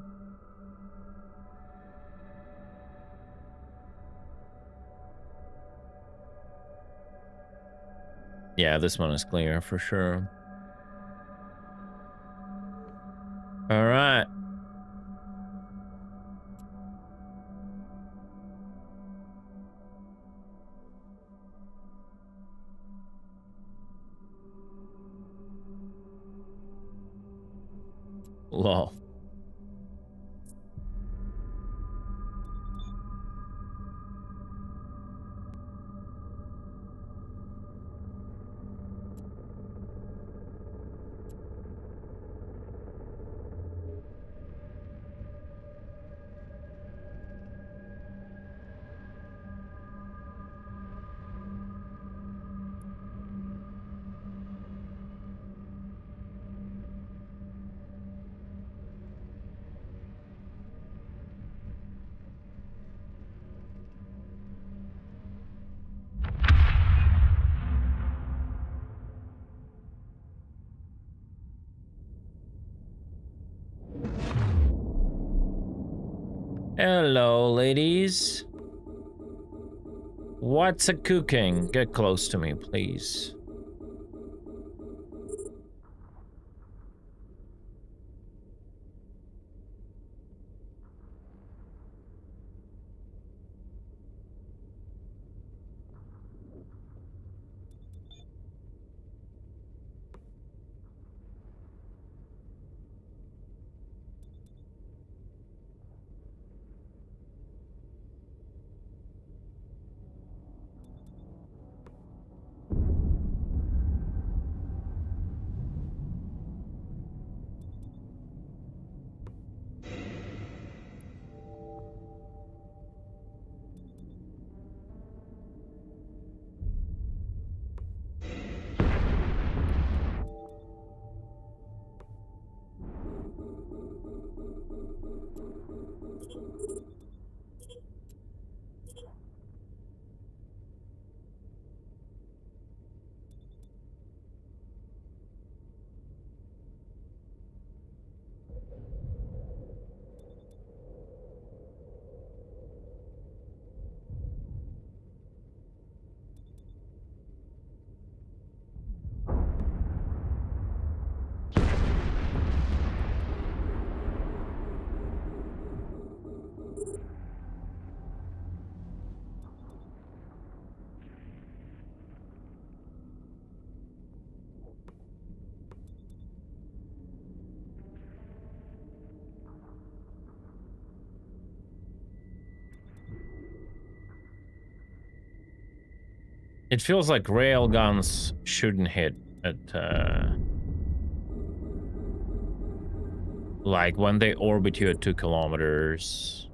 Yeah, this one is clear for sure. All right. Lol. Hello, ladies. What's a cooking? Get close to me, please. It feels like railguns shouldn't hit at, like when they orbit you at 2 kilometers.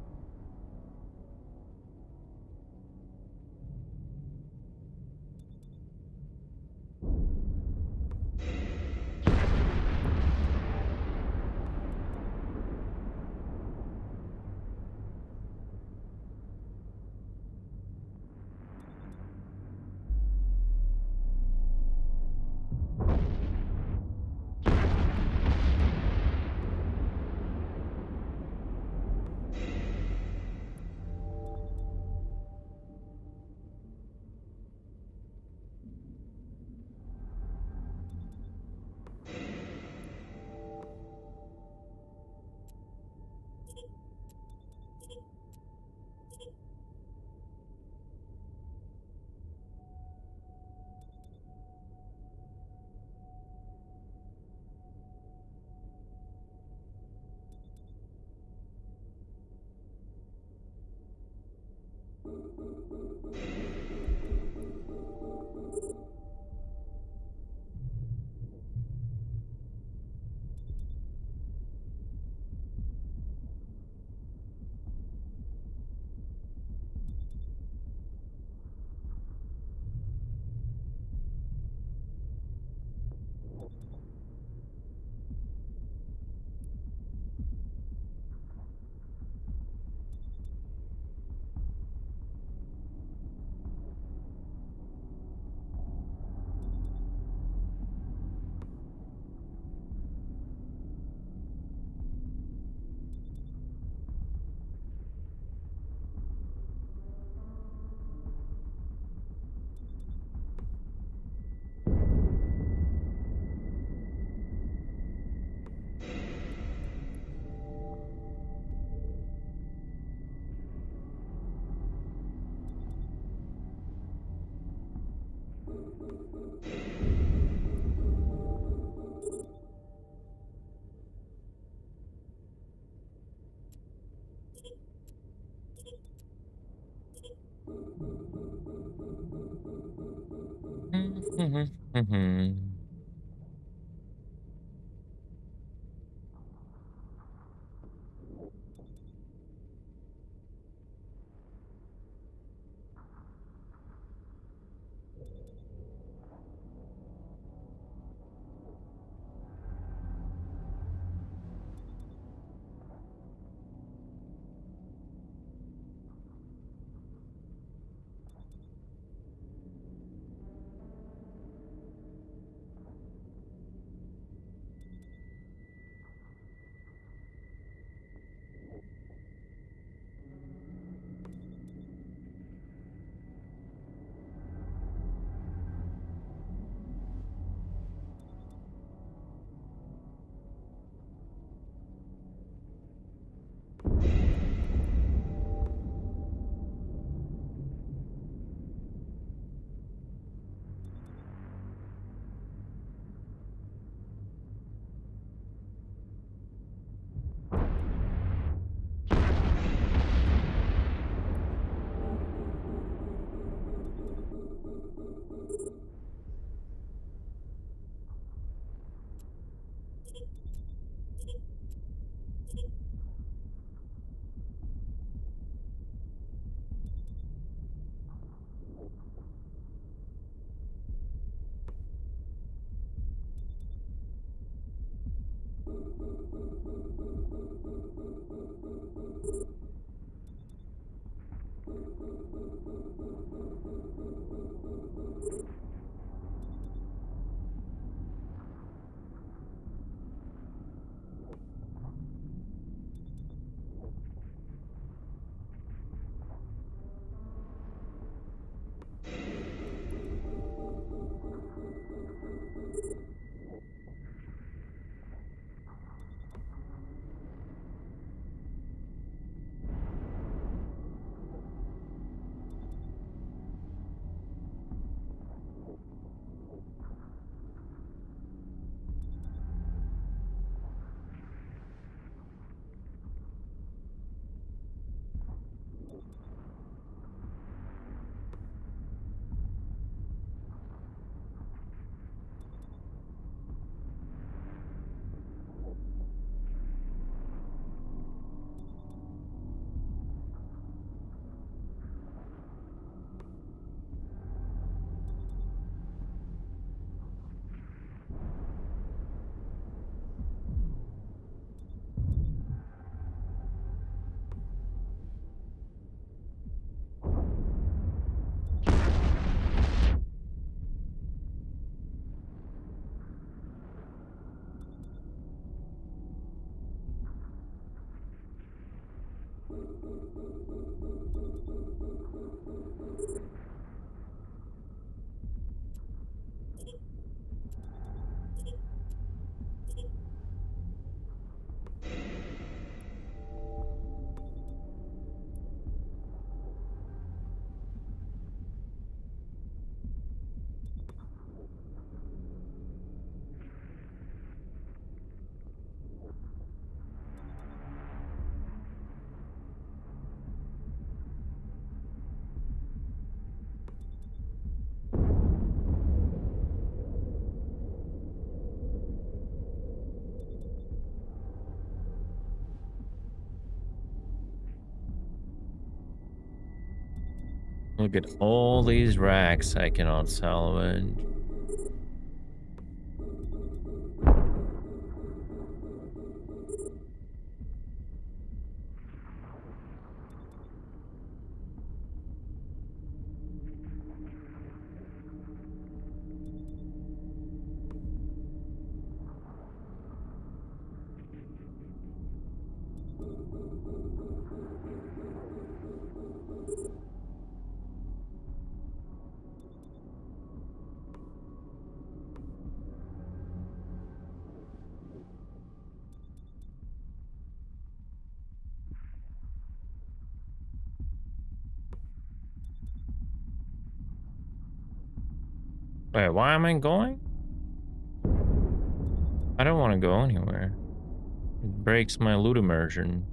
Look at all these racks I cannot salvage. Wait, why am I going? I don't want to go anywhere. It breaks my loot immersion.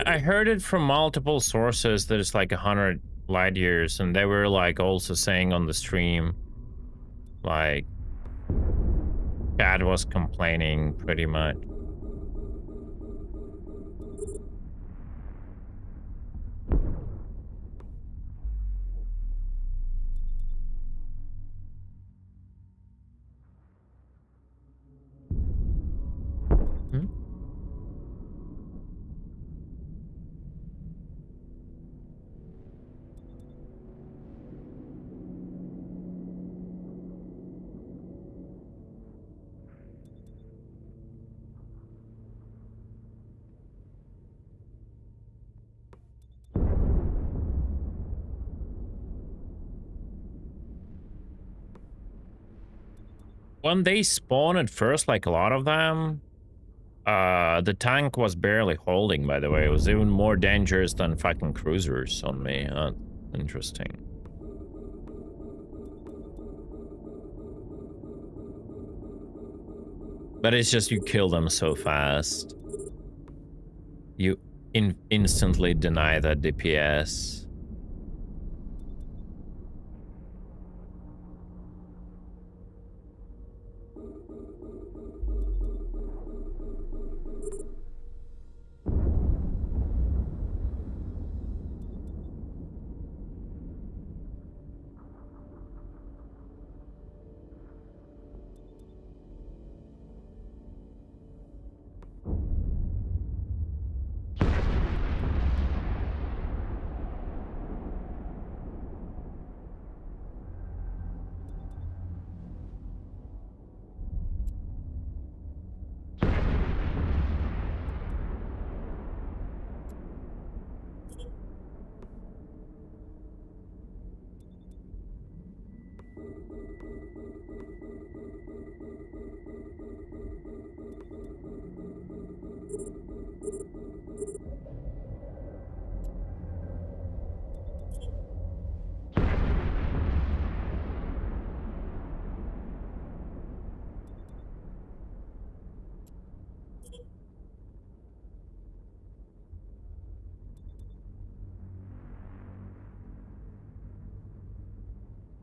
I heard it from multiple sources that it's like 100 light years, and they were like also saying on the stream, like, Chad was complaining pretty much. Hmm? When they spawn at first, like a lot of them, the tank was barely holding, by the way. It was even more dangerous than fucking cruisers on me. Interesting. But it's just you kill them so fast. You instantly deny that DPS.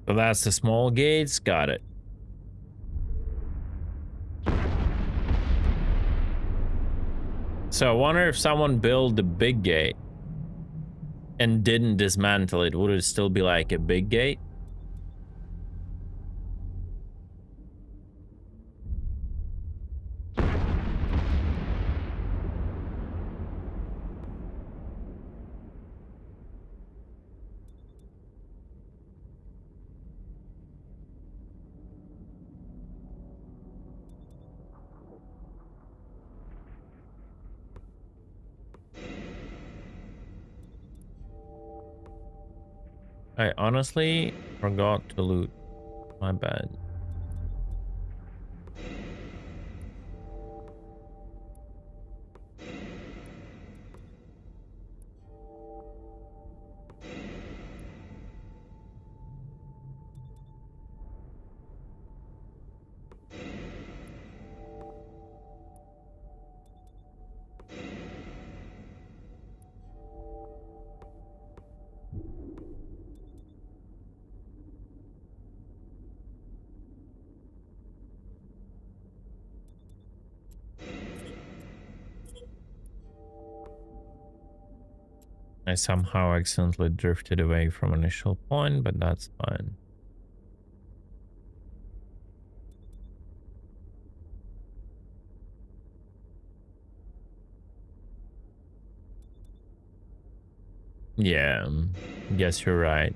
So that's the small gates, got it. So I wonder if someone built the big gate and didn't dismantle it, would it still be like a big gate? I honestly forgot to loot. My bad. I somehow accidentally drifted away from initial point, but that's fine. Yeah, guess you're right.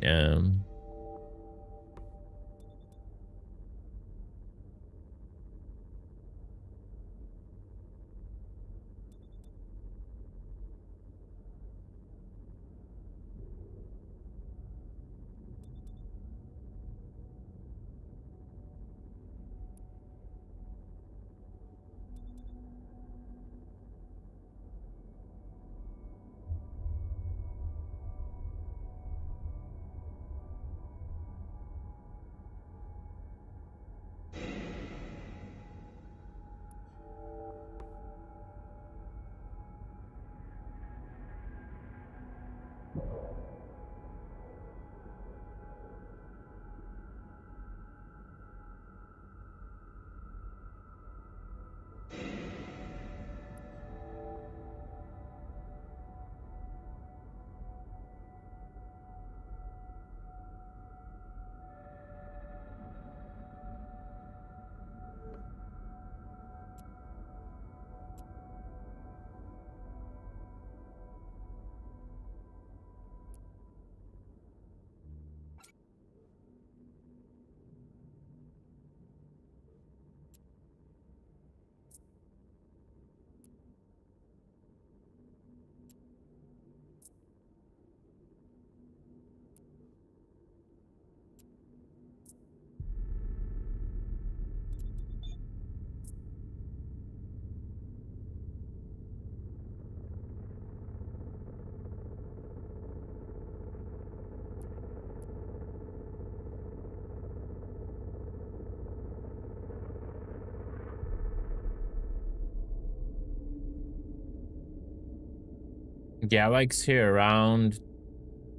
Galaxy around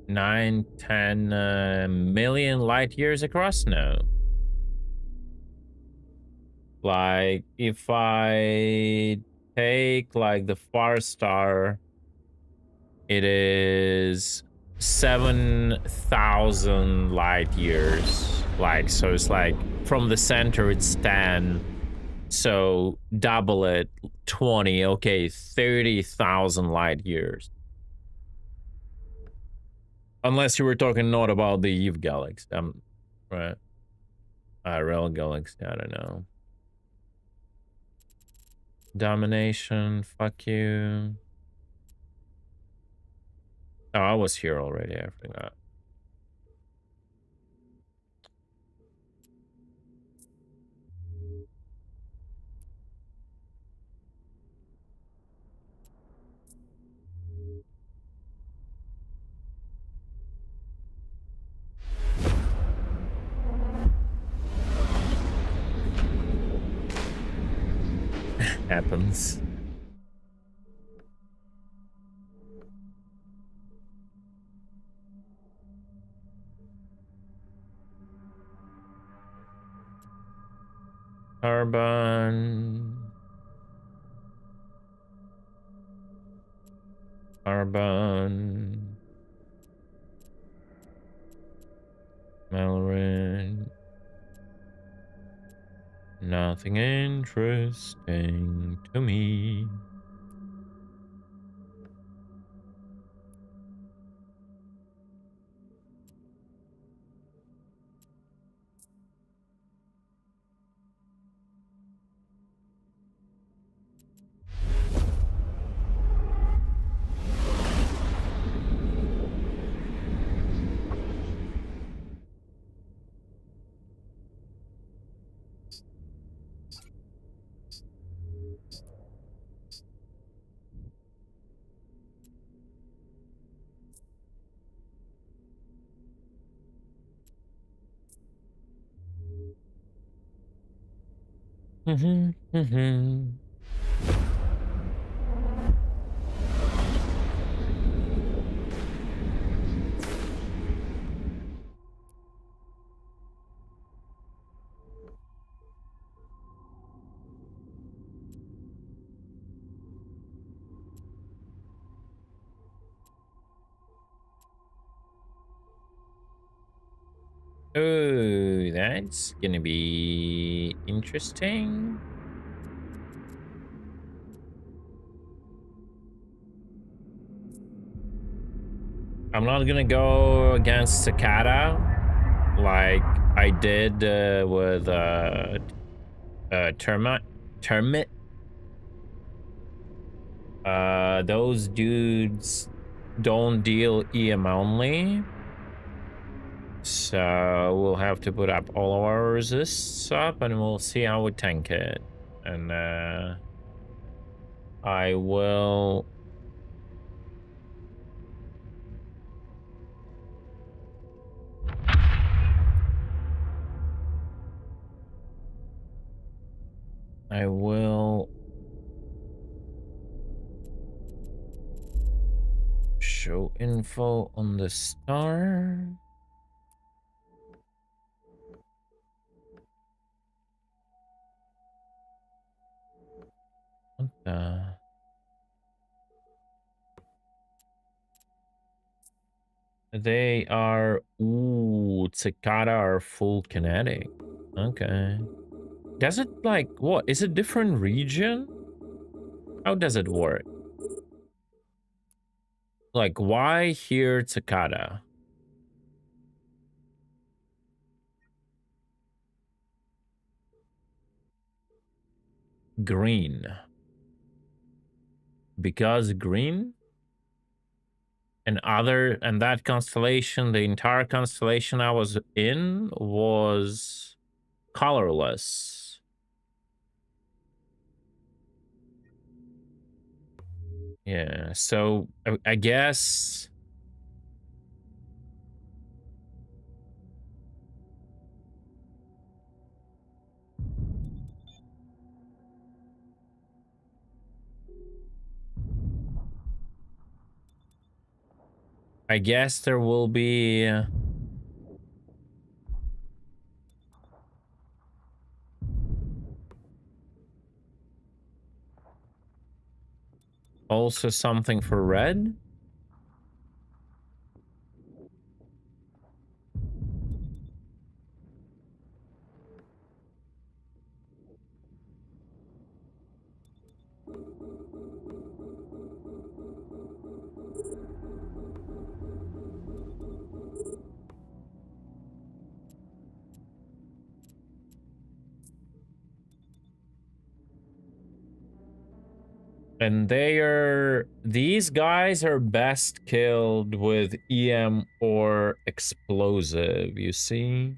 9-10 million light years across now. Like, if I take like the far star, it is 7,000 light years. Like, so it's like from the center it's 10. So double it, 20. Okay, 30,000 light years. Unless you were talking not about the Eve galaxy. Right. Real galaxy, I don't know. Domination, fuck you. Oh, I was here already, I forgot. Happens. Carbon. Carbon. Mallory. Nothing interesting to me. Mm-hmm. Mm-hmm. Oh, that's gonna be interesting. I'm not gonna go against Cicada like I did with Termite. Those dudes don't deal EM only. So we'll have to put up all of our resists up and we'll see how we tank it. And I will... show info on the star. What the... They are... Ooh, Cicada are full kinetic. Okay. Does it like... What? Is it different region? How does it work? Like, why here Cicada? Green. Because green? And that constellation, the entire constellation I was in was colorless. Yeah, so I guess... I guess there will be... also something for red? And these guys are best killed with EM or explosive, you see?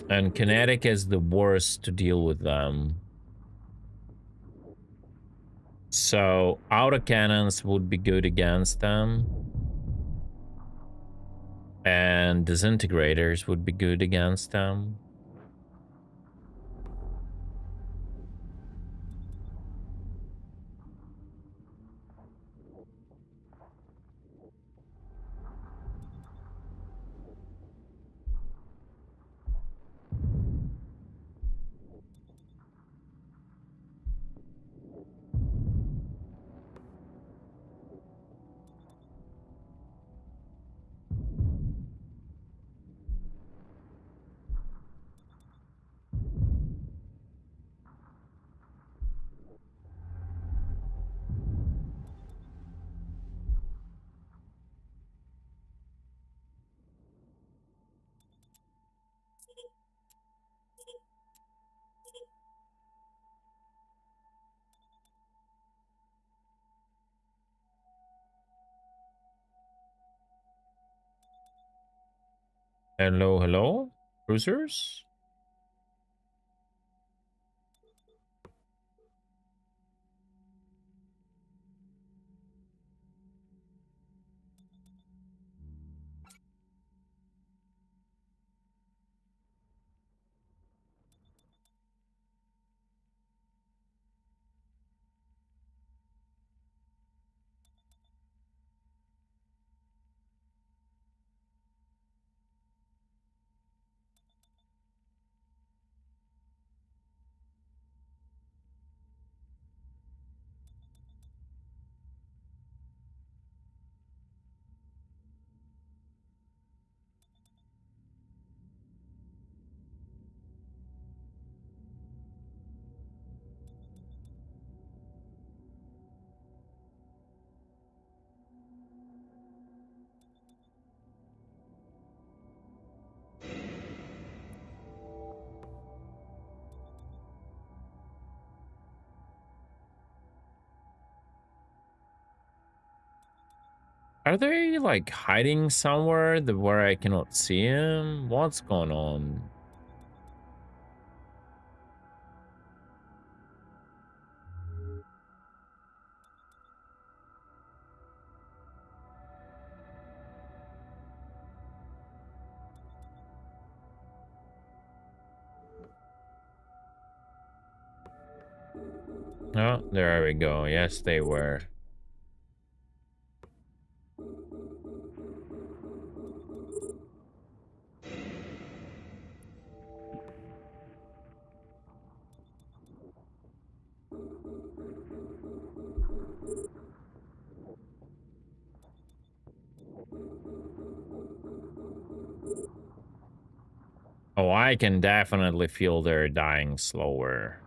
And kinetic is the worst to deal with them. So autocannons would be good against them. And disintegrators would be good against them. Hello, hello, cruisers? Are they like hiding somewhere where I cannot see him? What's going on? Oh, there we go. Yes, they were. Oh, I can definitely feel they're dying slower.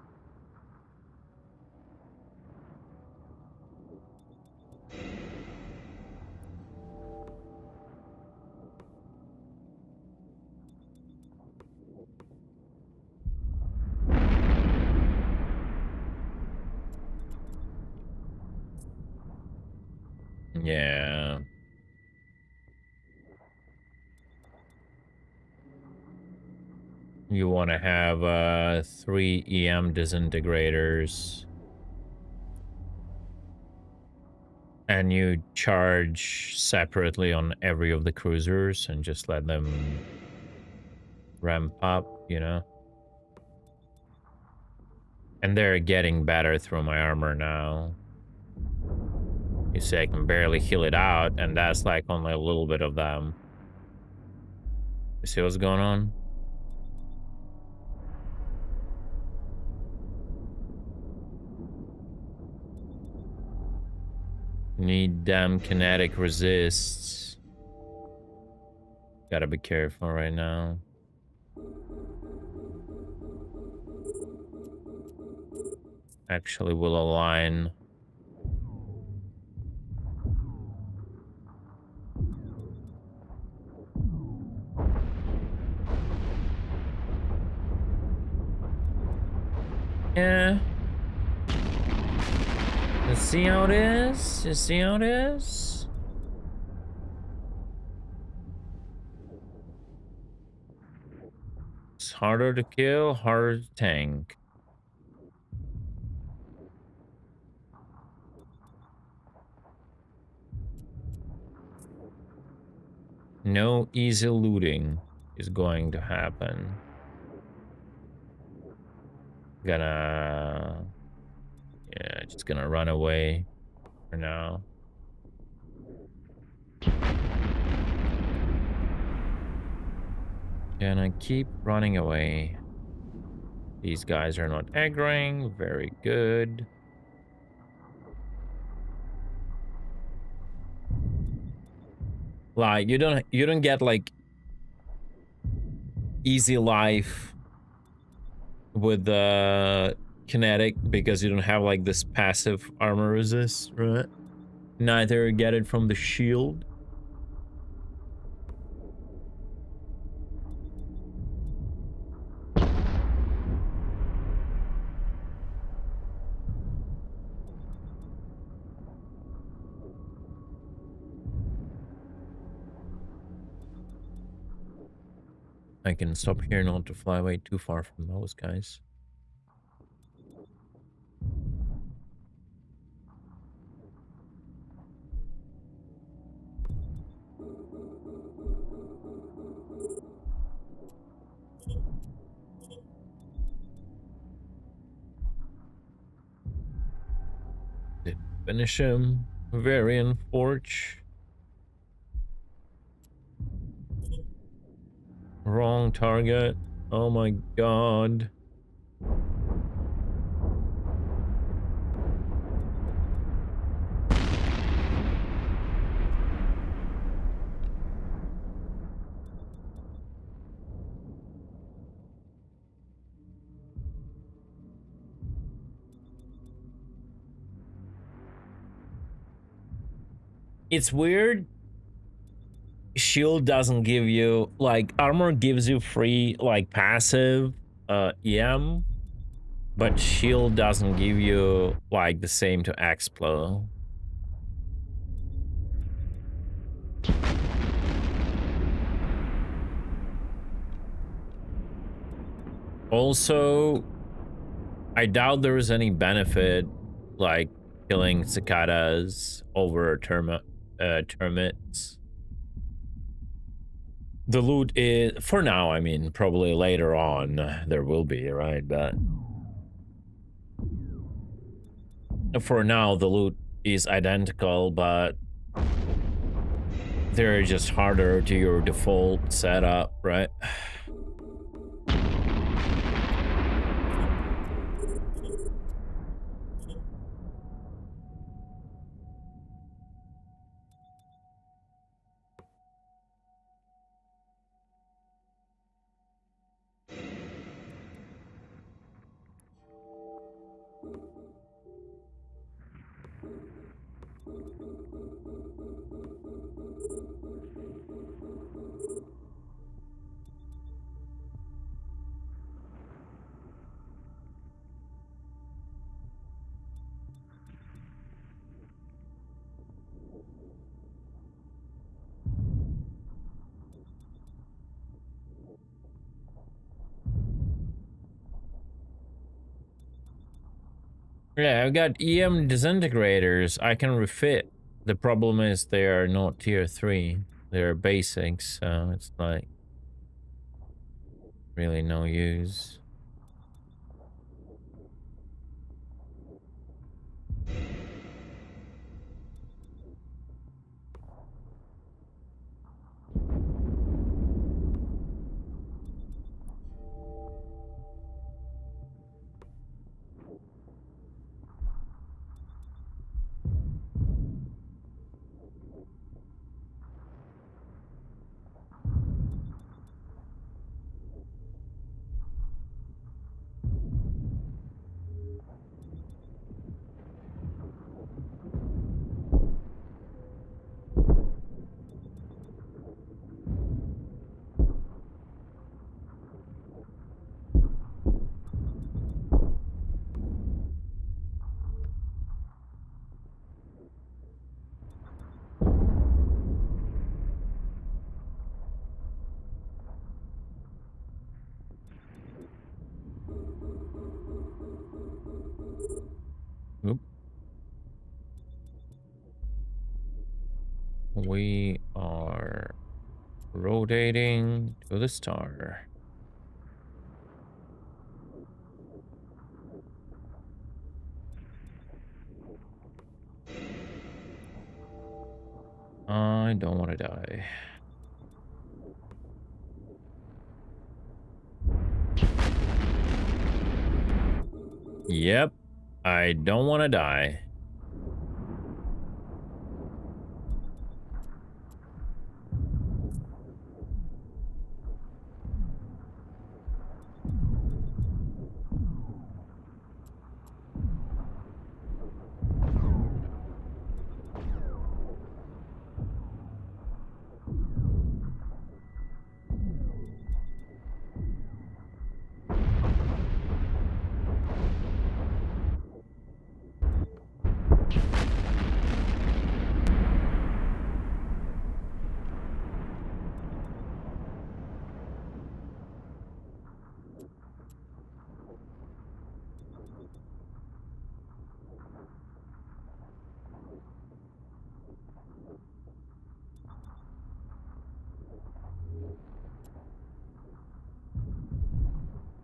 Yeah. You want to have 3 EM disintegrators. And you charge separately on every of the cruisers and just let them ramp up, you know? And they're getting better through my armor now. You see, I can barely heal it out, and that's like only a little bit of them. You see what's going on? Need damn kinetic resists. Gotta be careful right now. Actually, will align. Yeah. Let's see how it is. You see how it is? It's harder to kill, harder to tank. No easy looting is going to happen. Yeah, just gonna run away for now. Gonna keep running away. These guys are not aggroing. Very good. Like you don't get like easy life with the kinetic because you don't have like this passive armor resist, right? Neither get it from the shield. I can stop here not to fly away too far from those guys. Did finish him. Very unfortunate. Wrong target. Oh my god. It's weird. Shield doesn't give you, like, armor gives you free, like, passive EM, but shield doesn't give you, like, the same to Explo. Also, I doubt there is any benefit like killing cicadas over termites. The loot is, for now, I mean, probably later on there will be, right? But for now, the loot is identical, but they're just harder to your default setup, right? Yeah, I've got EM disintegrators I can refit. The problem is they are not tier 3. They're basics, so it's like really no use. Oop. We are rotating to the star. I don't want to die. Yep, I don't want to die.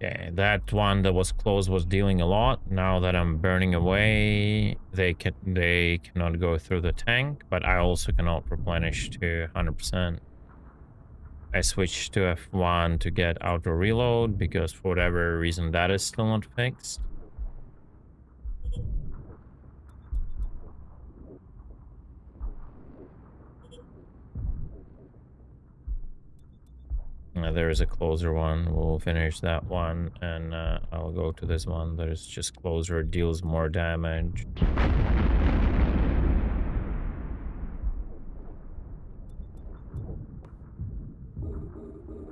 Okay, that one that was close was dealing a lot. Now that I'm burning away, they cannot go through the tank, but I also cannot replenish to 100%. I switched to F1 to get auto reload because for whatever reason that is still not fixed. There is a closer one. We'll finish that one, and I'll go to this one that is just closer, deals more damage.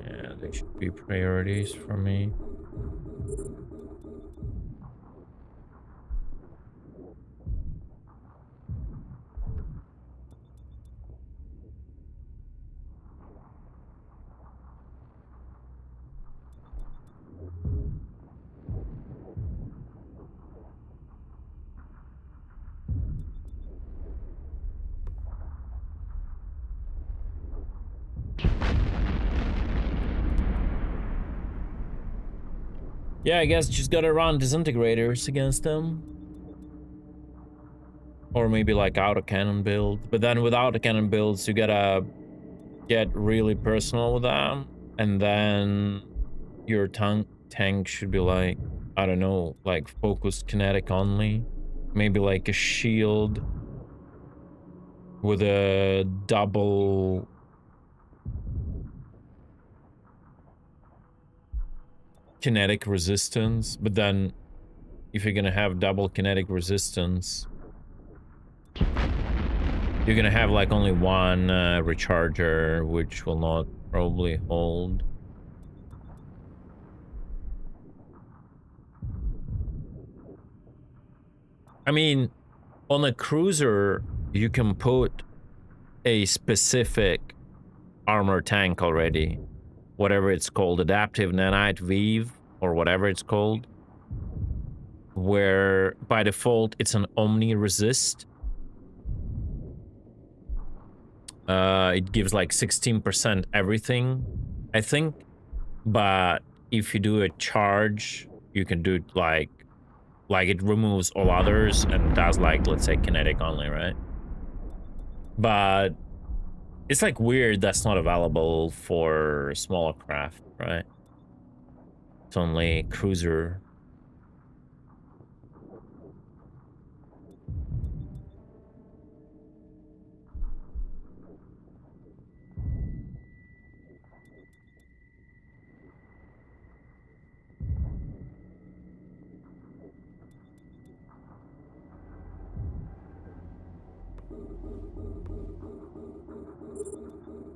Yeah, they should be priorities for me. Yeah, I guess just gotta run disintegrators against them. Or maybe like autocannon build. But then with autocannon builds, you gotta get really personal with them. And then your tank should be like, I don't know, like focused kinetic only. Maybe like a shield with a double kinetic resistance. But then if you're gonna have double kinetic resistance, you're gonna have like only one recharger, which will not probably hold. I mean, on a cruiser, you can put a specific armor tank already. Whatever it's called, adaptive nanite weave, or whatever it's called. Where by default, it's an omni resist. It gives like 16% everything, I think. But if you do a charge, you can do it like it removes all others and does like, let's say, kinetic only, right? But it's like weird that's not available for smaller craft, right? It's only cruiser.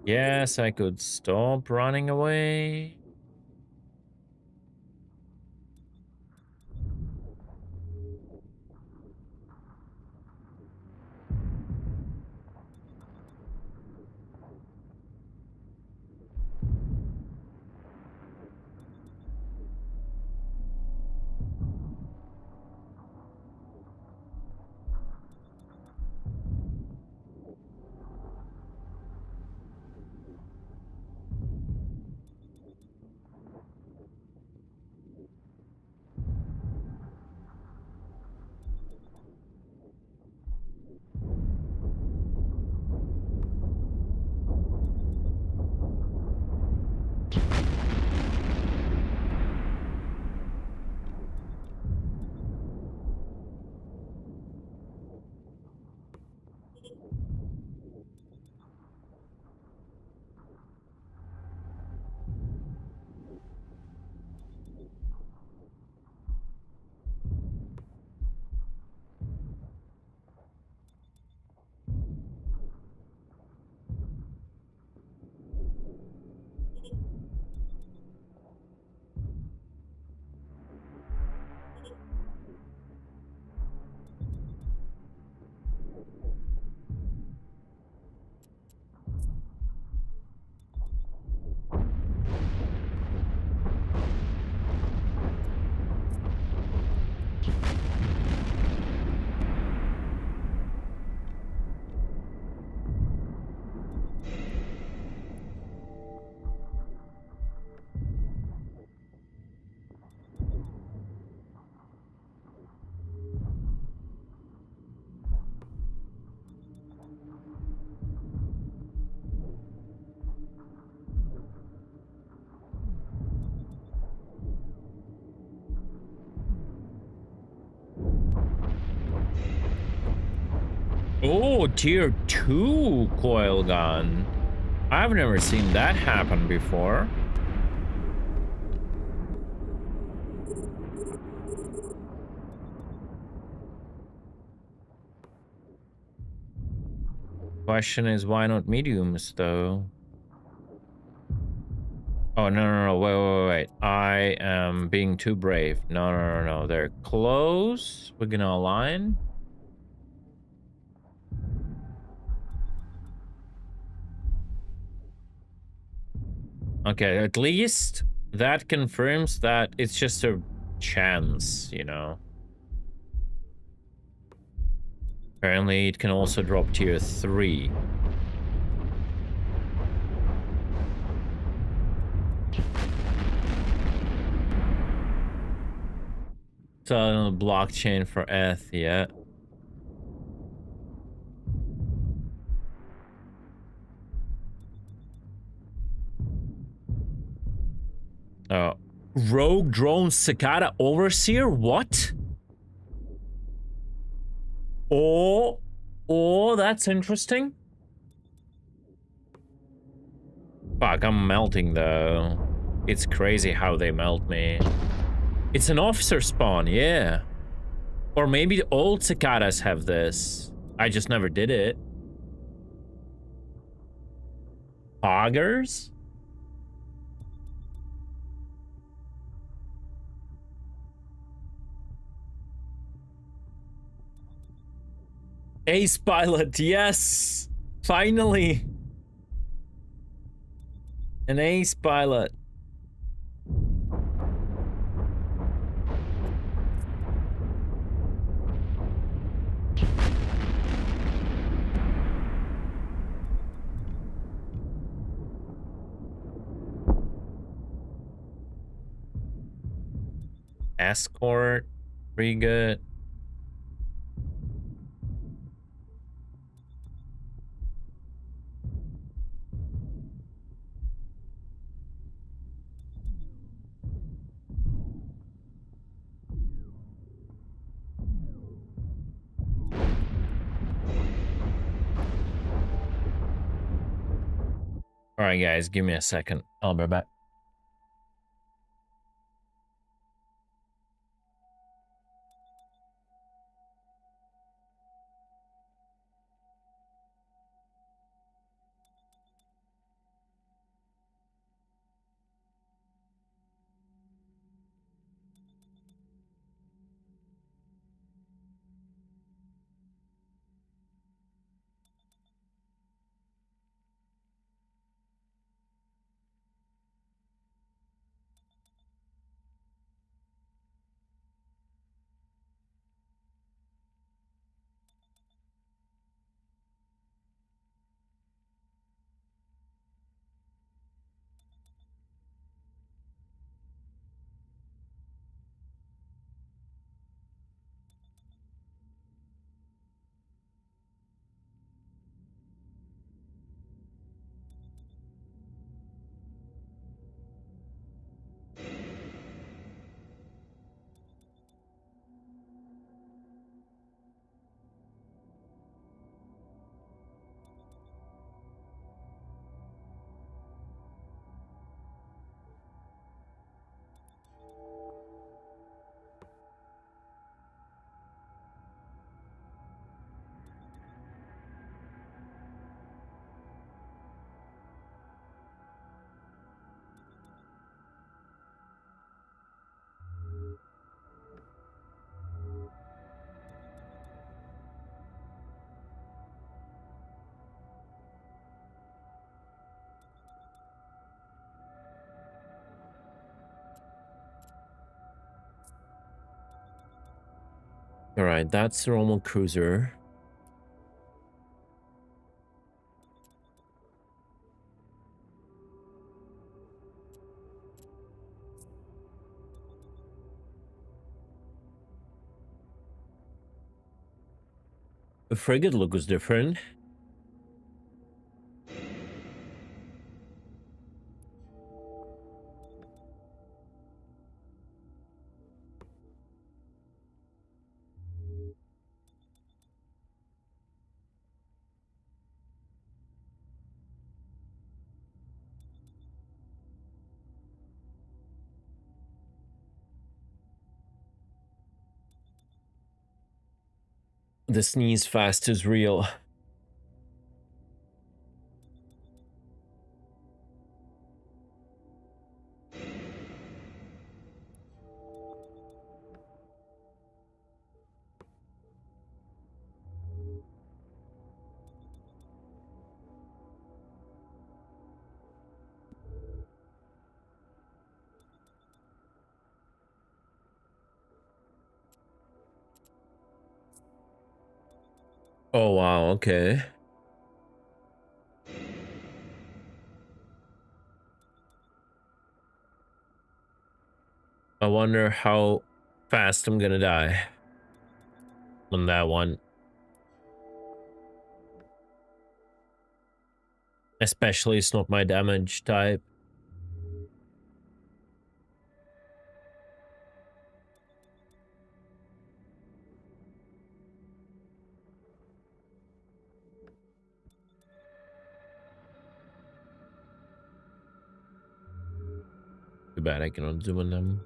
Yes, I could stop running away. Oh, tier 2 coil gun. I've never seen that happen before. Question is, why not mediums, though? Oh, no, wait. I am being too brave. No. They're close. We're gonna align. Okay, at least that confirms that it's just a chance, you know? Apparently, it can also drop tier 3. So on the blockchain for ETH, yeah. Oh, Rogue Drone Cicada Overseer? What? Oh, that's interesting. Fuck, I'm melting though. It's crazy how they melt me. It's an officer spawn, yeah. Or maybe the old cicadas have this. I just never did it. Poggers? Ace Pilot, yes! Finally! An Ace Pilot. Escort, pretty good. All right, guys, give me a second. I'll be back. All right, that's the normal cruiser. The frigate look was different. The sneeze fast is real. Oh, wow, okay. I wonder how fast I'm gonna die on that one. Especially it's not my damage type. Too bad I cannot zoom on them.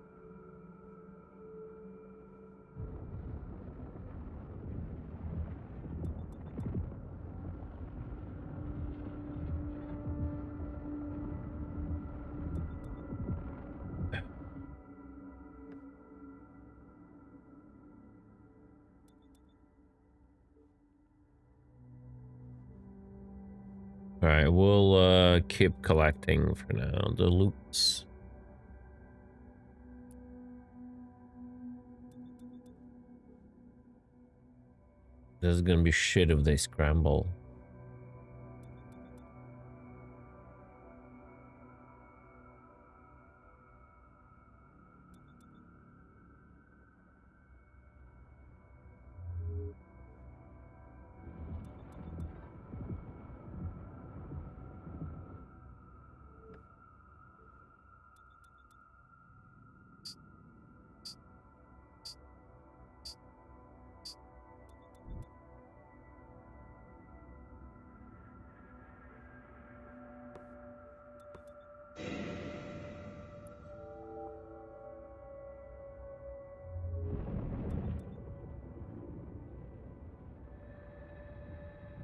All right, we'll keep collecting for now the loots. This is gonna be shit if they scramble.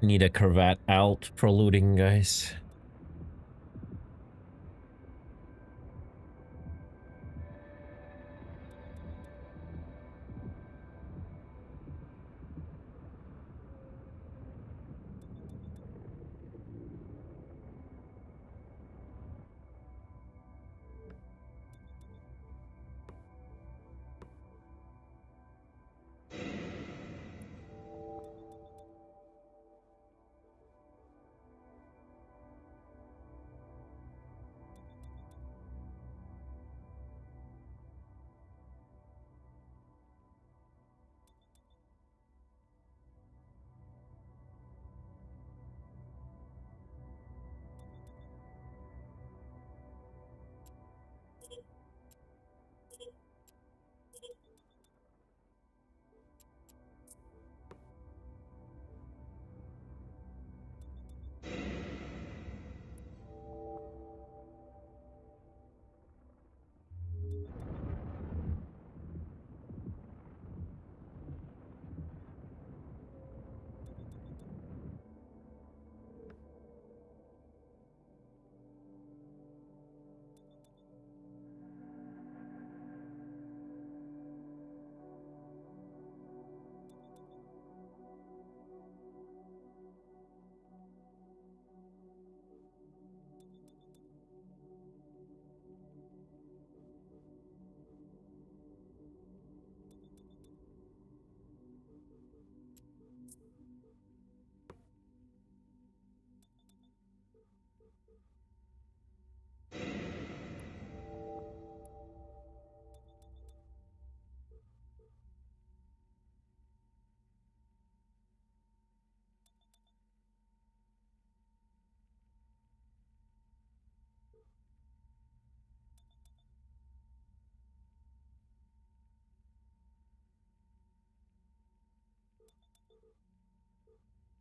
Need a cravat out for looting, guys.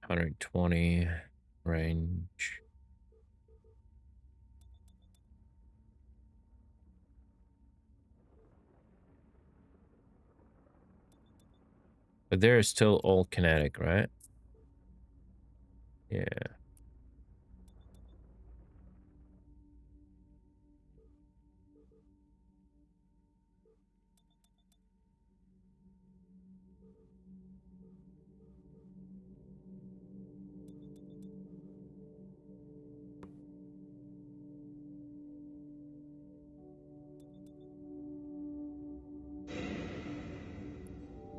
$120 range. But they're still all kinetic, right? Yeah.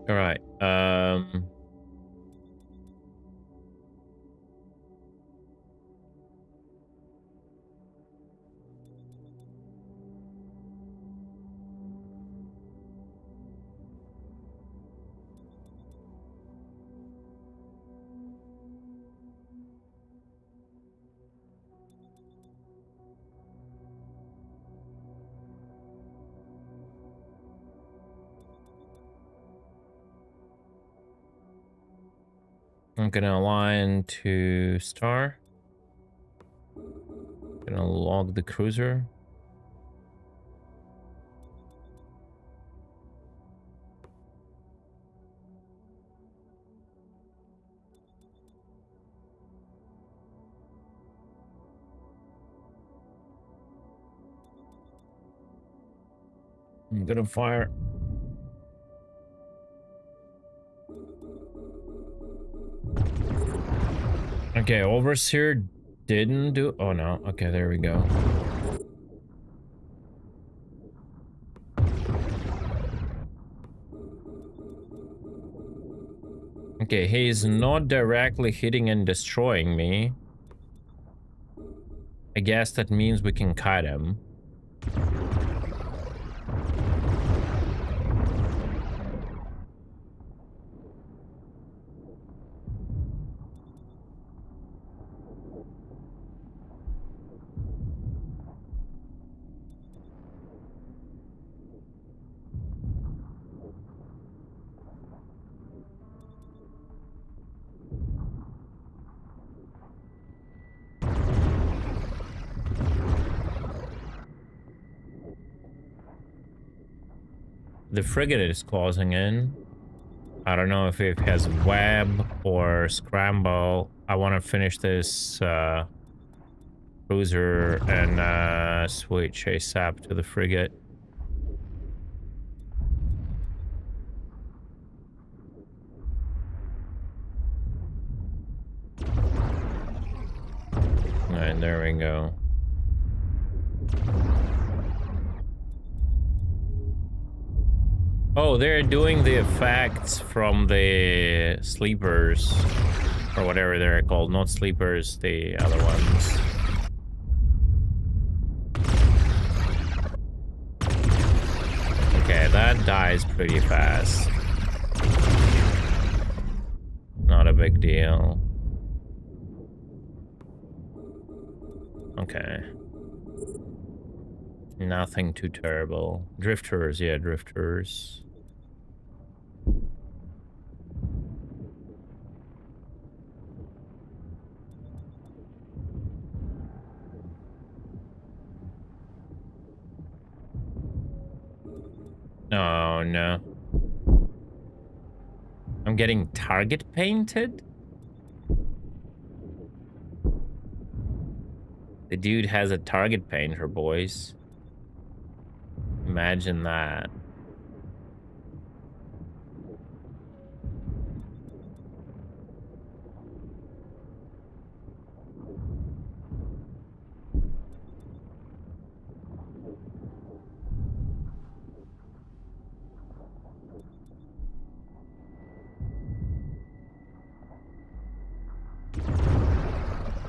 All right. I'm gonna align to star. Gonna log the cruiser. I'm gonna fire. Okay, Overseer didn't do. Oh no. Okay, there we go. Okay, he's not directly hitting and destroying me. I guess that means we can kite him. The frigate is closing in. I don't know if it has web or scramble. I want to finish this cruiser and switch ASAP to the frigate. Alright, there we go. Oh, they're doing the effects from the sleepers, or whatever they're called. Not sleepers, the other ones. Okay, that dies pretty fast. Not a big deal. Okay. Nothing too terrible. Drifters, yeah, drifters. Oh no. I'm getting target painted? The dude has a target painter, boys. Imagine that.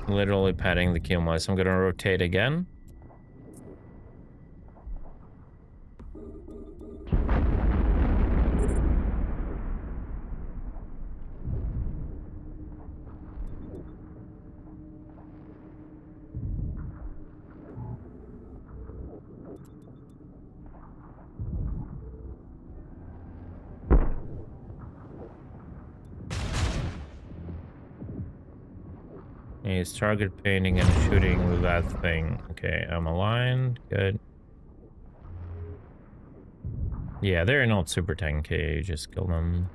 Literally patting the kill mice. I'm gonna rotate again. He's target painting and shooting with that thing. Okay, I'm aligned. Good. Yeah, they're not super tanky. Just kill them.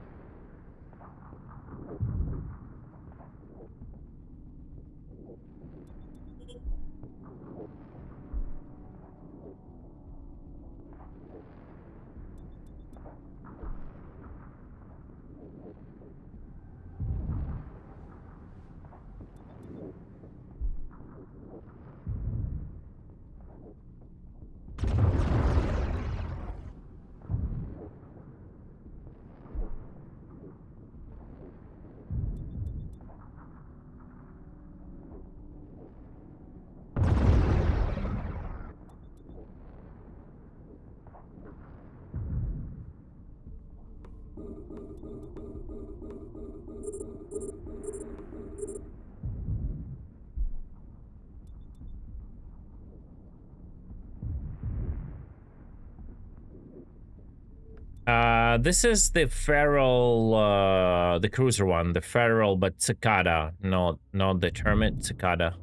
This is the feral, the cruiser one, the feral, but cicada, not the termite, cicada.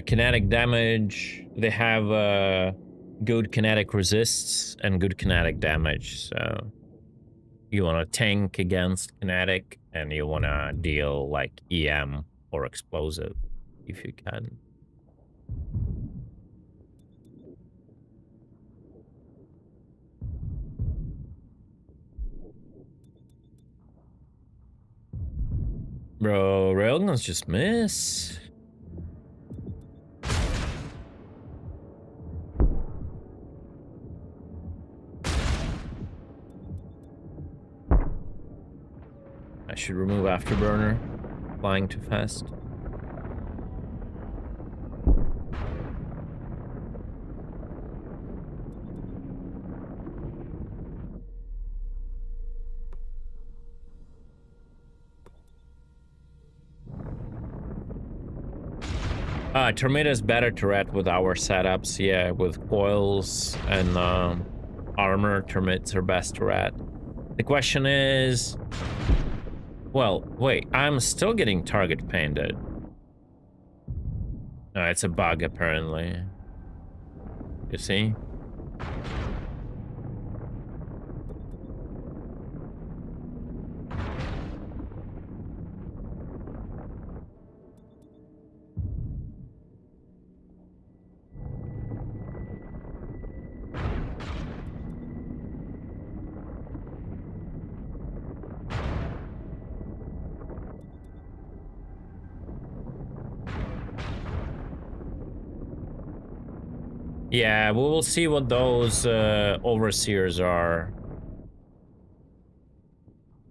Kinetic damage, they have good kinetic resists and good kinetic damage, so you want to tank against kinetic and you want to deal like EM or explosive if you can. Bro, railguns just miss. I should remove afterburner. Flying too fast. Termina's better turret with our setups, yeah, with coils and armor. Termites are best turret. The question is, well, wait, I'm still getting target painted. No, it's a bug apparently. You see? Yeah, we will see what those overseers are.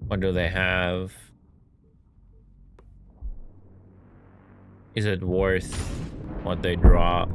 What do they have? Is it worth what they draw?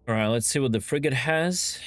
All right, let's see what the frigate has.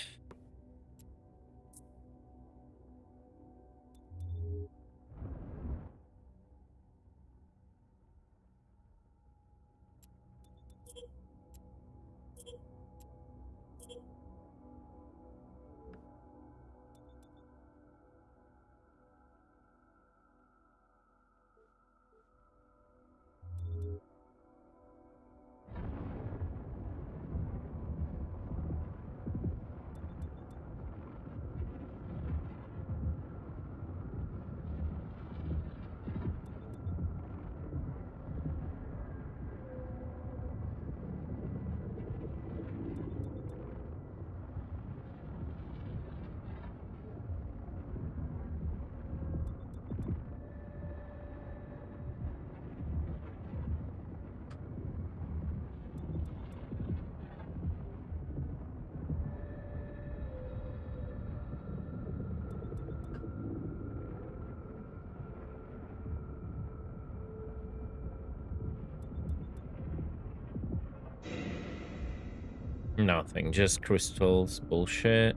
Nothing, just crystals. Bullshit.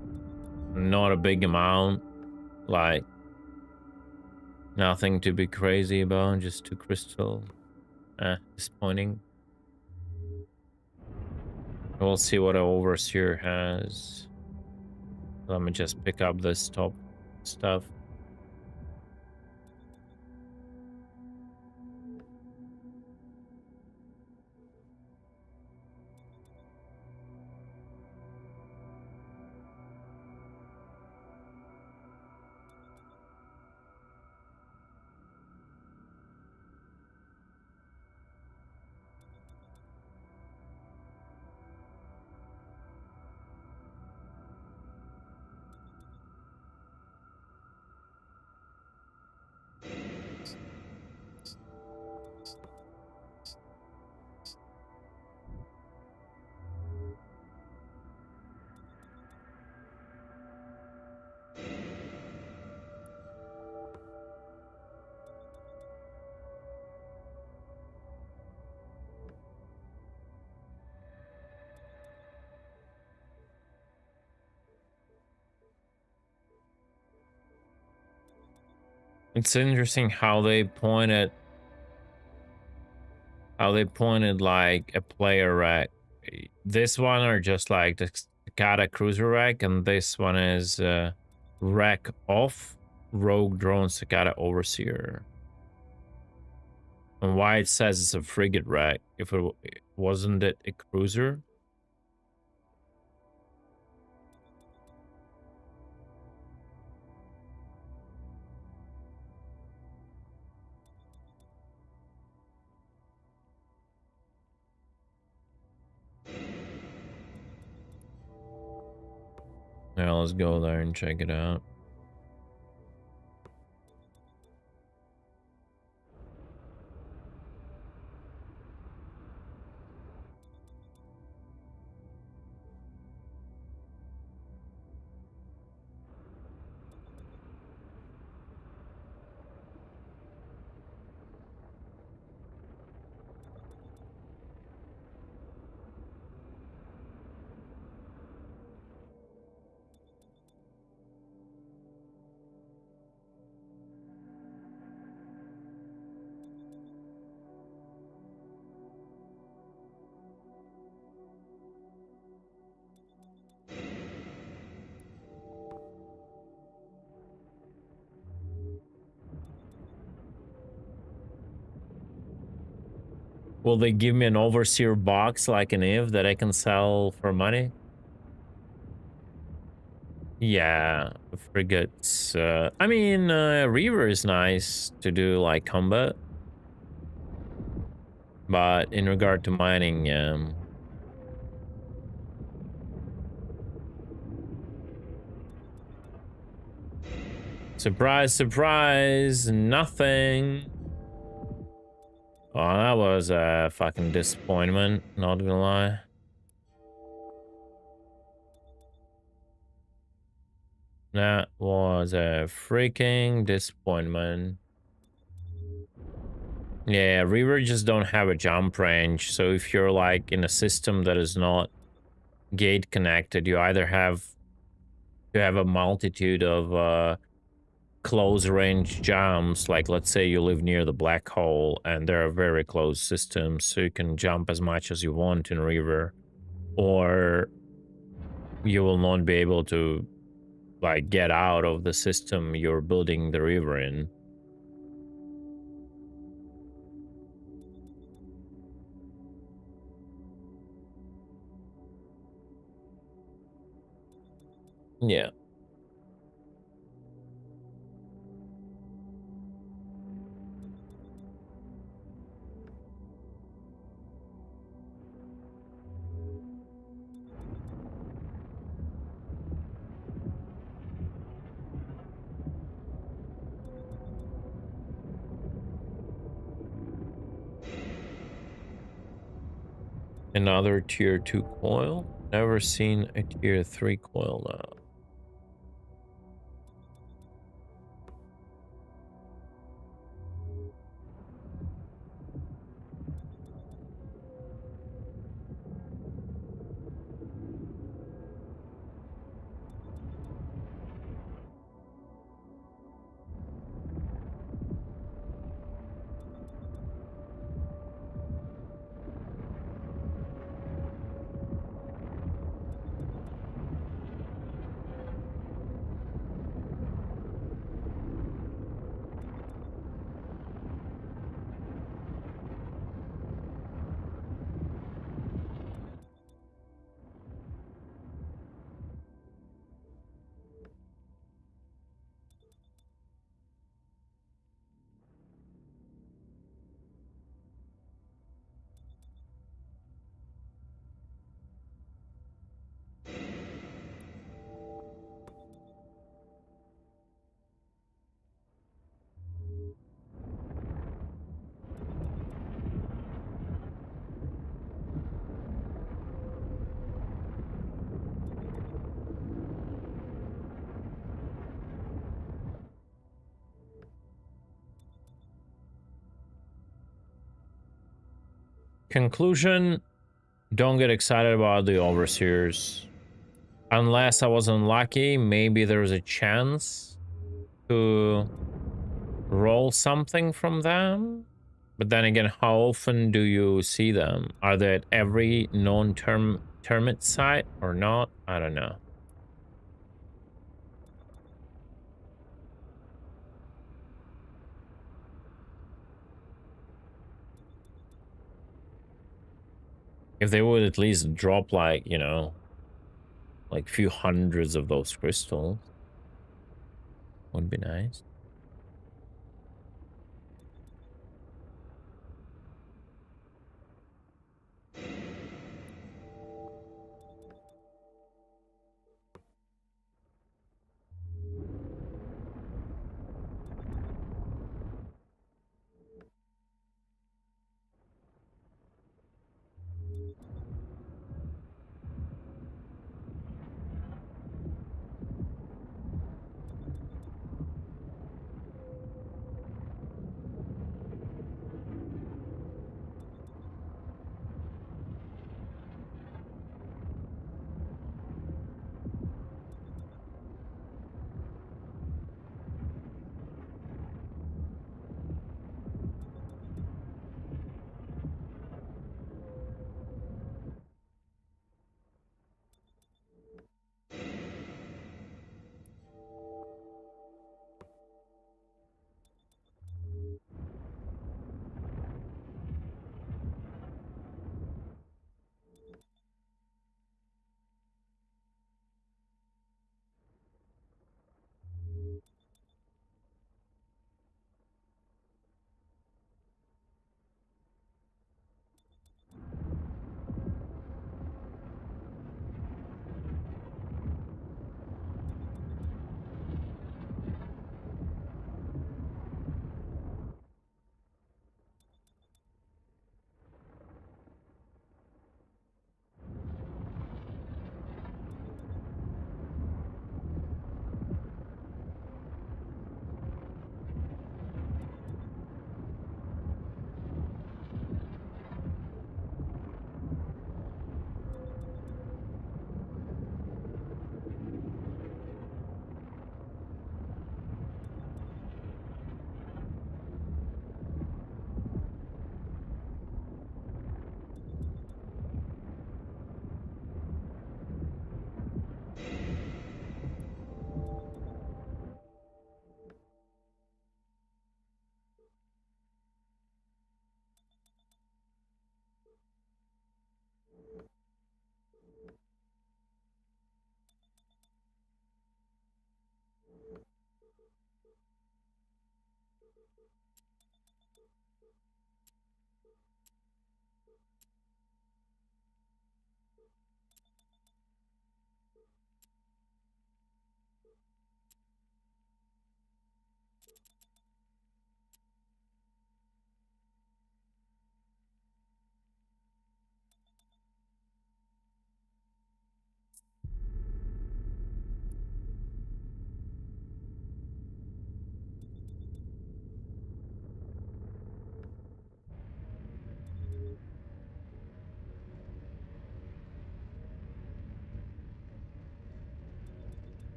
Not a big amount. Like, nothing to be crazy about, just 2 crystals. Disappointing. We'll see what our overseer has. Let me just pick up this top stuff. It's interesting how they pointed like a player rack. This one are just like the Takata cruiser rack, and this one is rack off rogue drone Takata overseer. And why it says it's a frigate rack if it wasn't it a cruiser? Now let's go there and check it out. Will they give me an overseer box like an Eve that I can sell for money? Yeah, frigates. I mean, Reaver is nice to do like combat. But in regard to mining, surprise, surprise, nothing. Oh, that was a fucking disappointment, not gonna lie. That was a freaking disappointment. Yeah, Reaver just don't have a jump range, so if you're like in a system that is not gate connected, you either have to have a multitude of close range jumps, like let's say you live near the black hole and there are very close systems, so you can jump as much as you want in river, or you will not be able to like get out of the system you're building the river in. Yeah. Another tier 2 coil? Never seen a tier 3 coil now. Conclusion, don't get excited about the overseers. Unless I was unlucky, maybe there's a chance to roll something from them. But then again, how often do you see them? Are they at every non-termite site or not? I don't know. If they would at least drop like, you know, like few hundreds of those crystals, would be nice.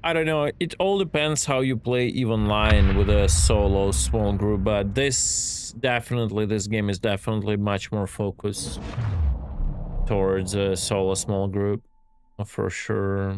I don't know. It all depends how you play EVE Online with a solo small group, but this game is definitely much more focused towards a solo small group, for sure.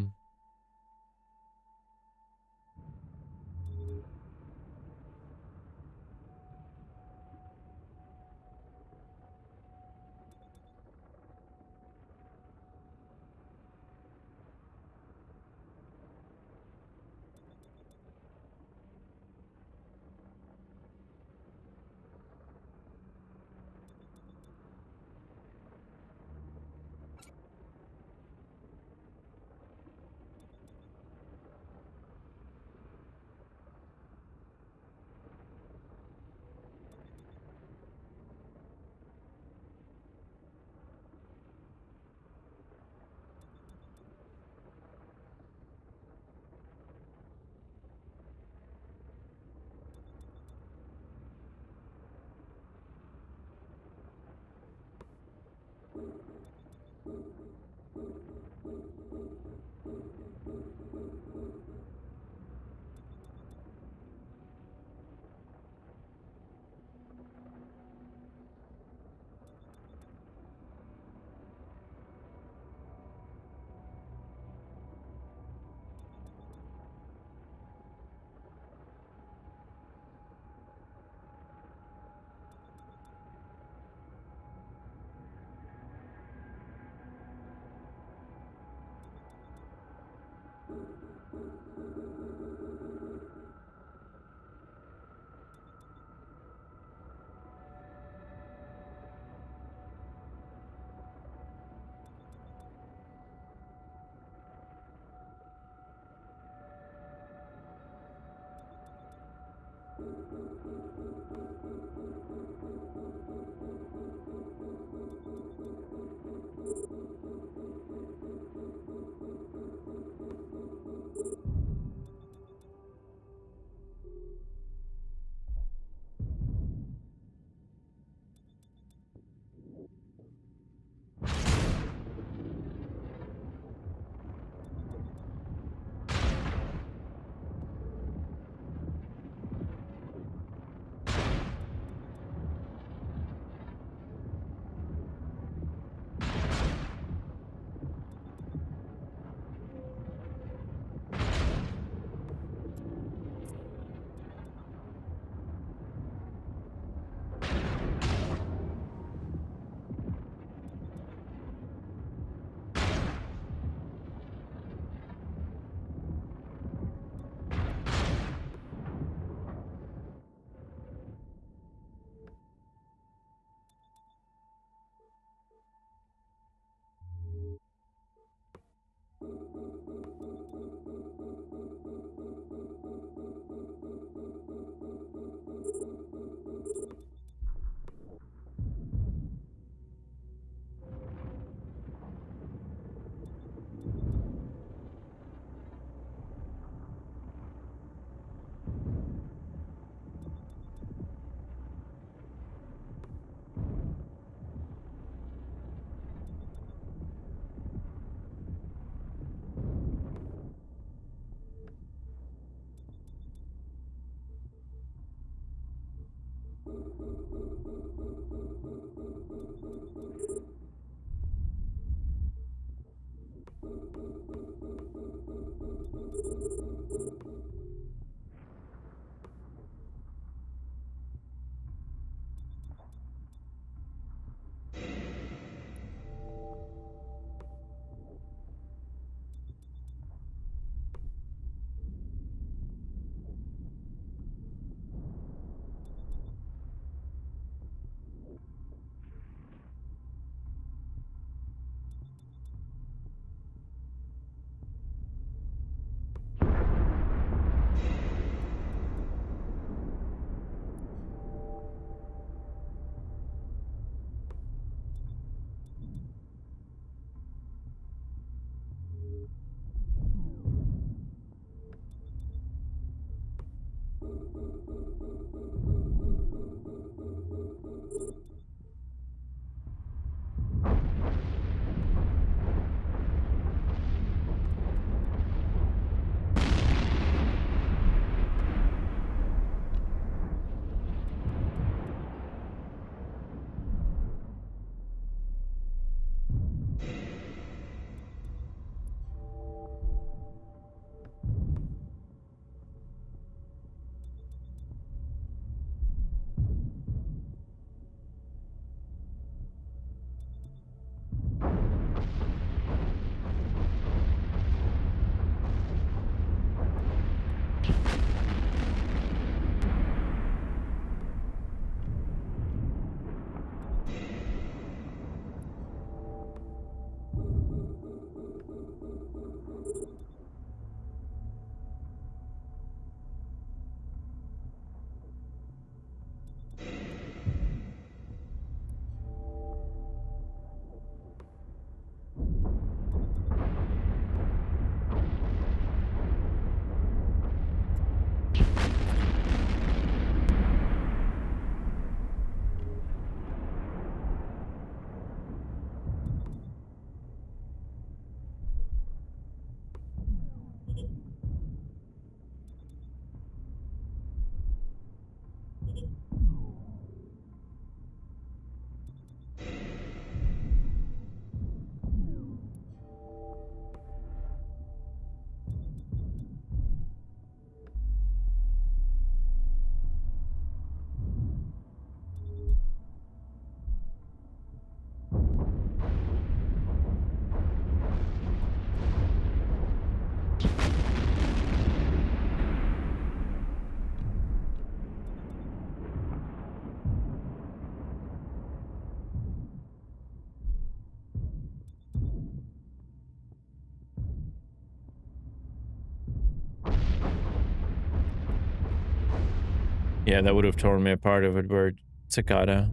Yeah, that would have torn me apart if it were Cicada.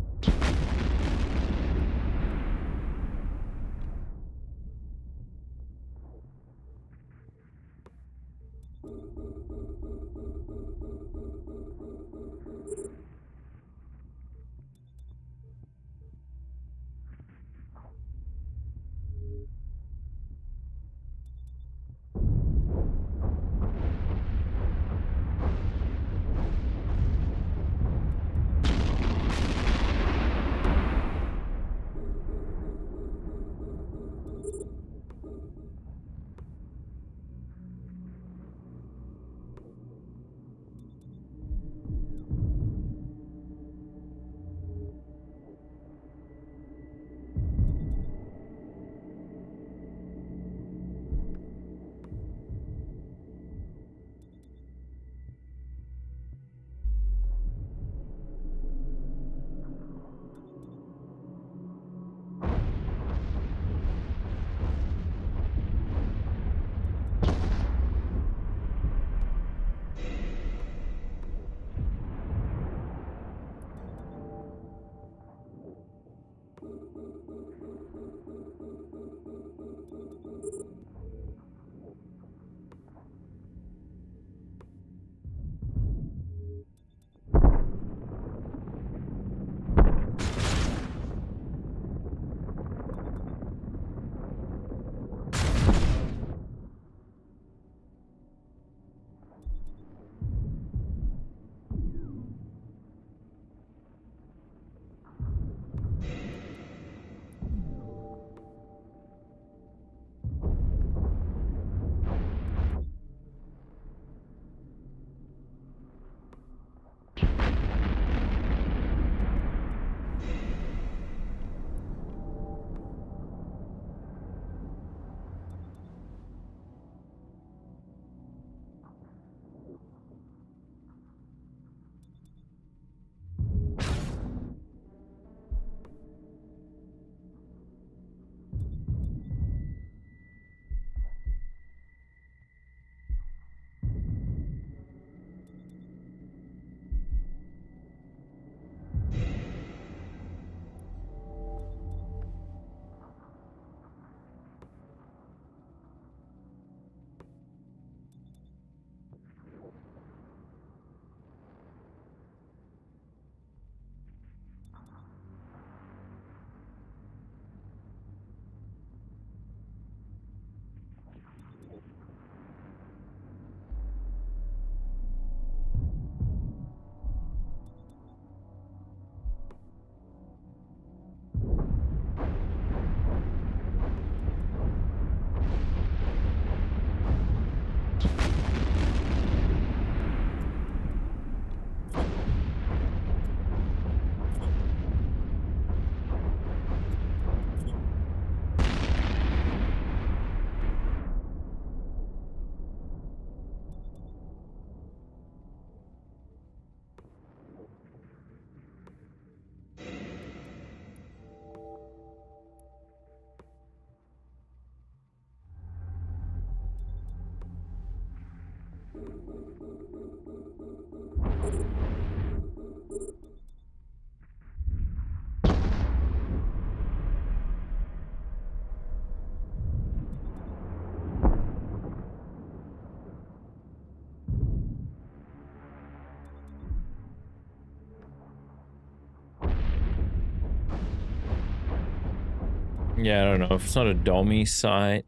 Yeah, I don't know. If it's not a dummy site,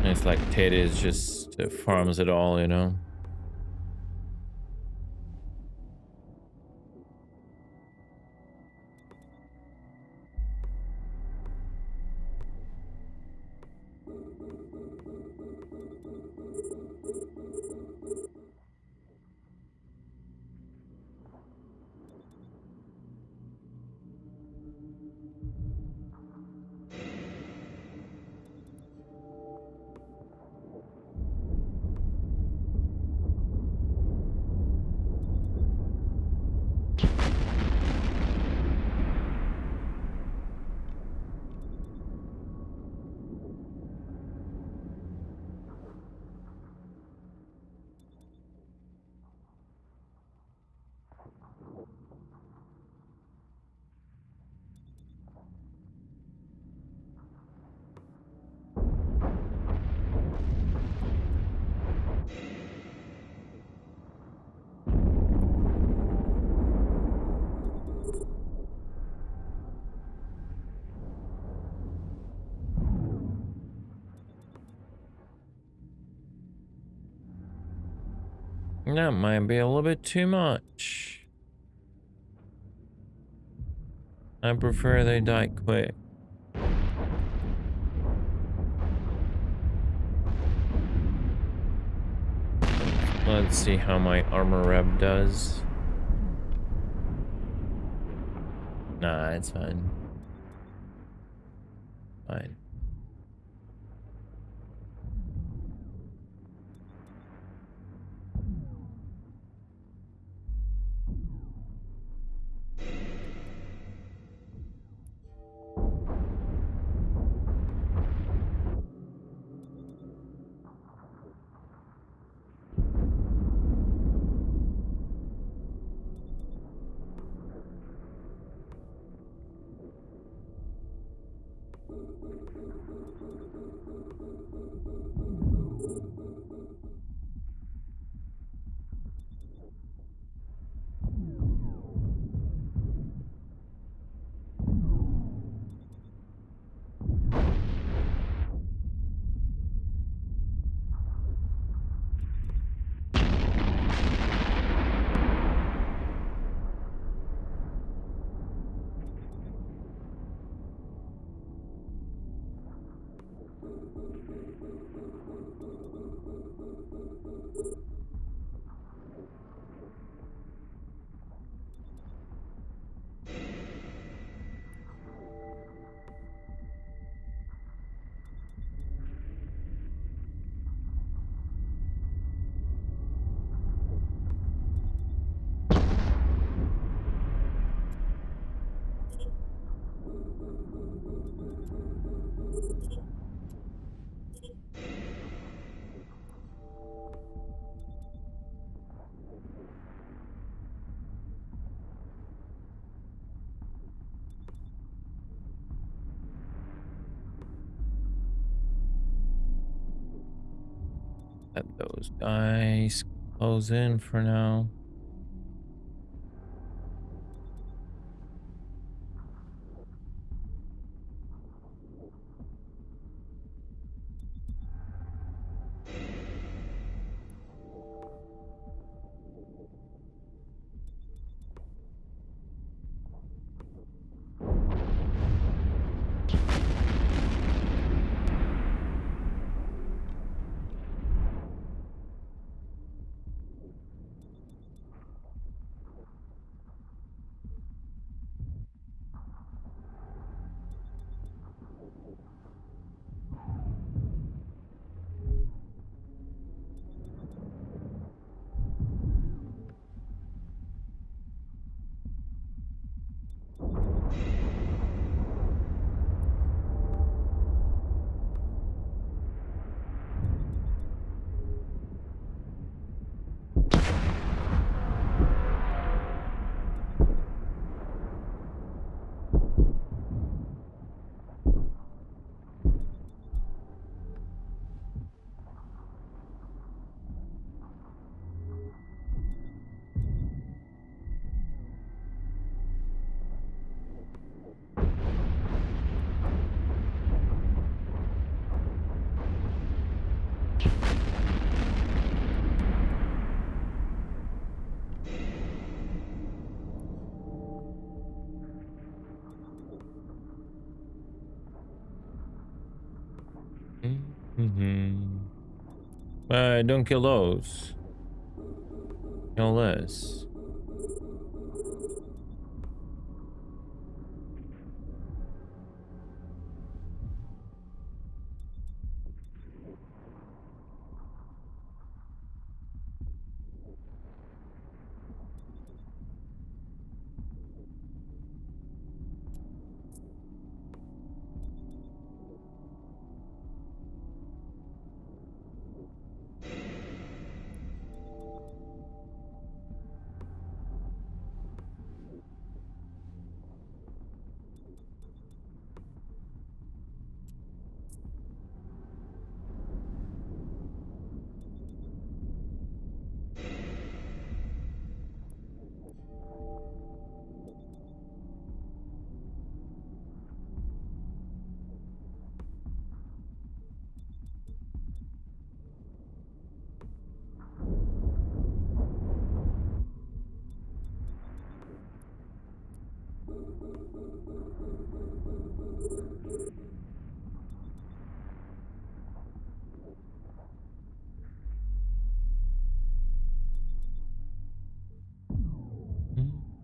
it's like Teddy's just farms it all, you know? That might be a little bit too much. I prefer they die quick. Let's see how my armor rev does. Nah, it's fine. Fine. Let those guys close in for now. Don't kill those. Kill this.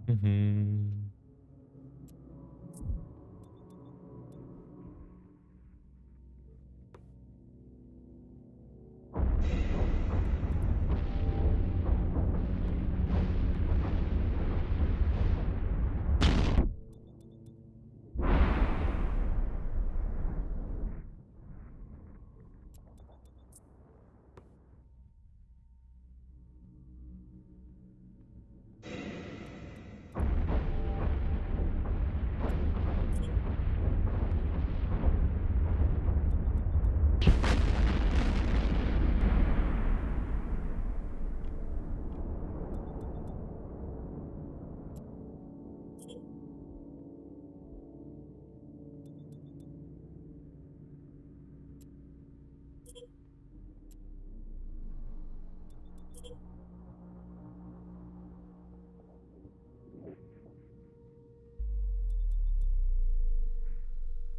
Mm-hmm.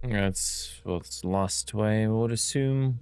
That's what's the last way, I would assume.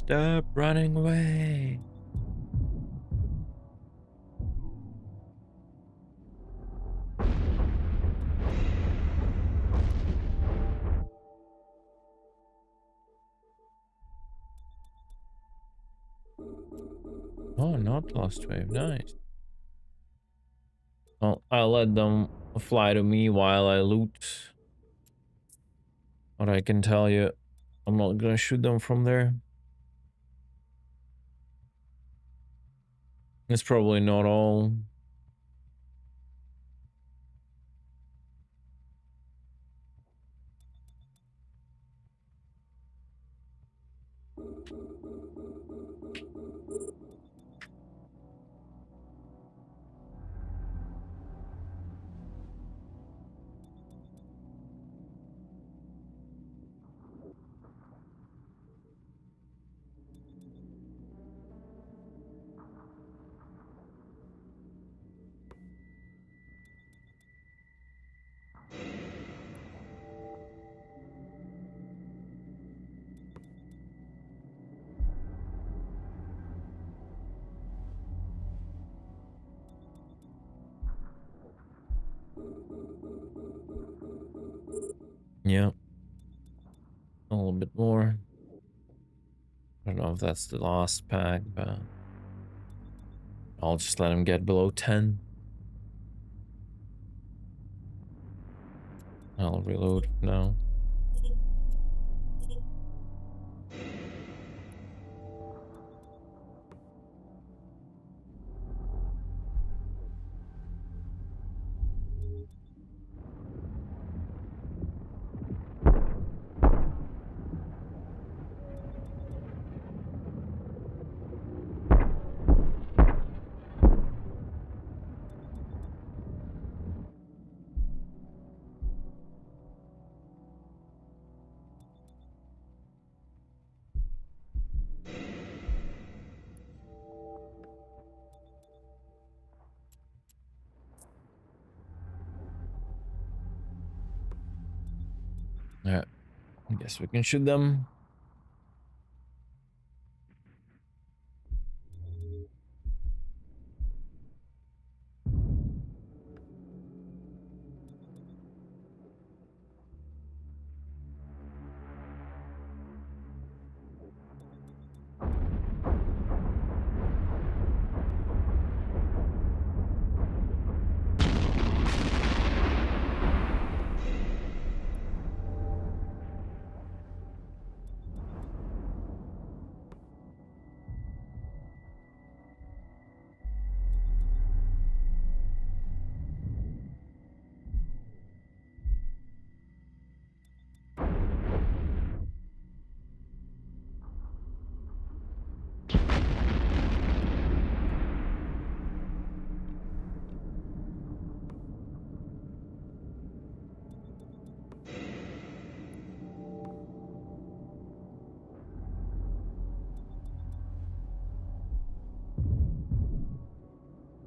Stop running away. Oh, not lost wave. Nice. Oh, I'll let them fly to me while I loot. But I can tell you, I'm not gonna shoot them from there. It's probably not all. Yeah. A little bit more. I don't know if that's the last pack, but I'll just let him get below 10. I'll reload now. Yeah, I guess we can shoot them.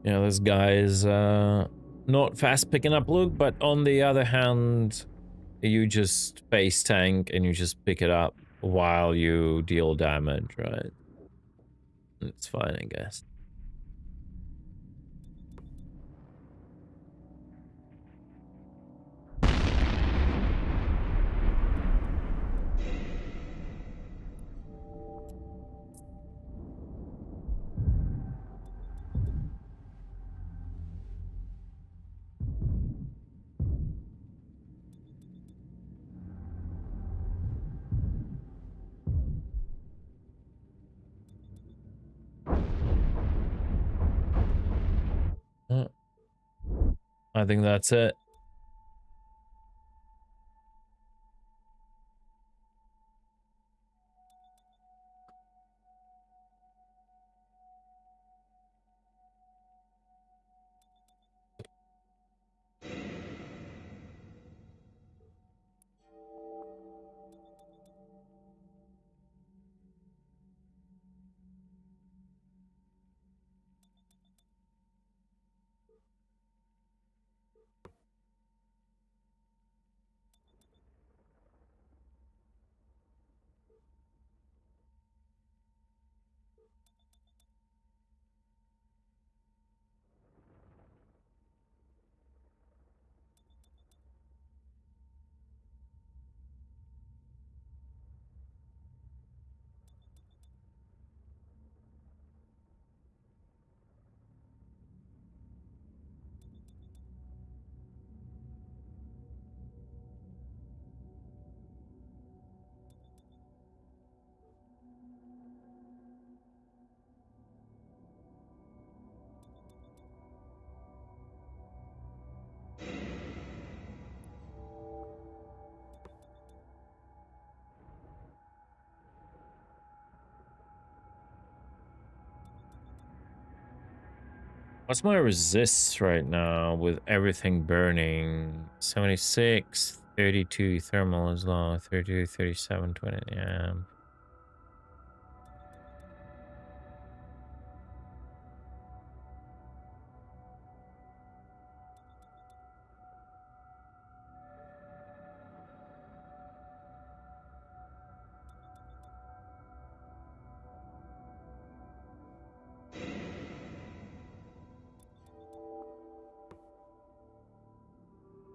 Yeah, this guy is not fast picking up loot, but on the other hand, you just face tank and you just pick it up while you deal damage, right? It's fine, I guess. I think that's it. What's my resists right now with everything burning? 76, 32 thermal is low, 32, 37, 20, yeah.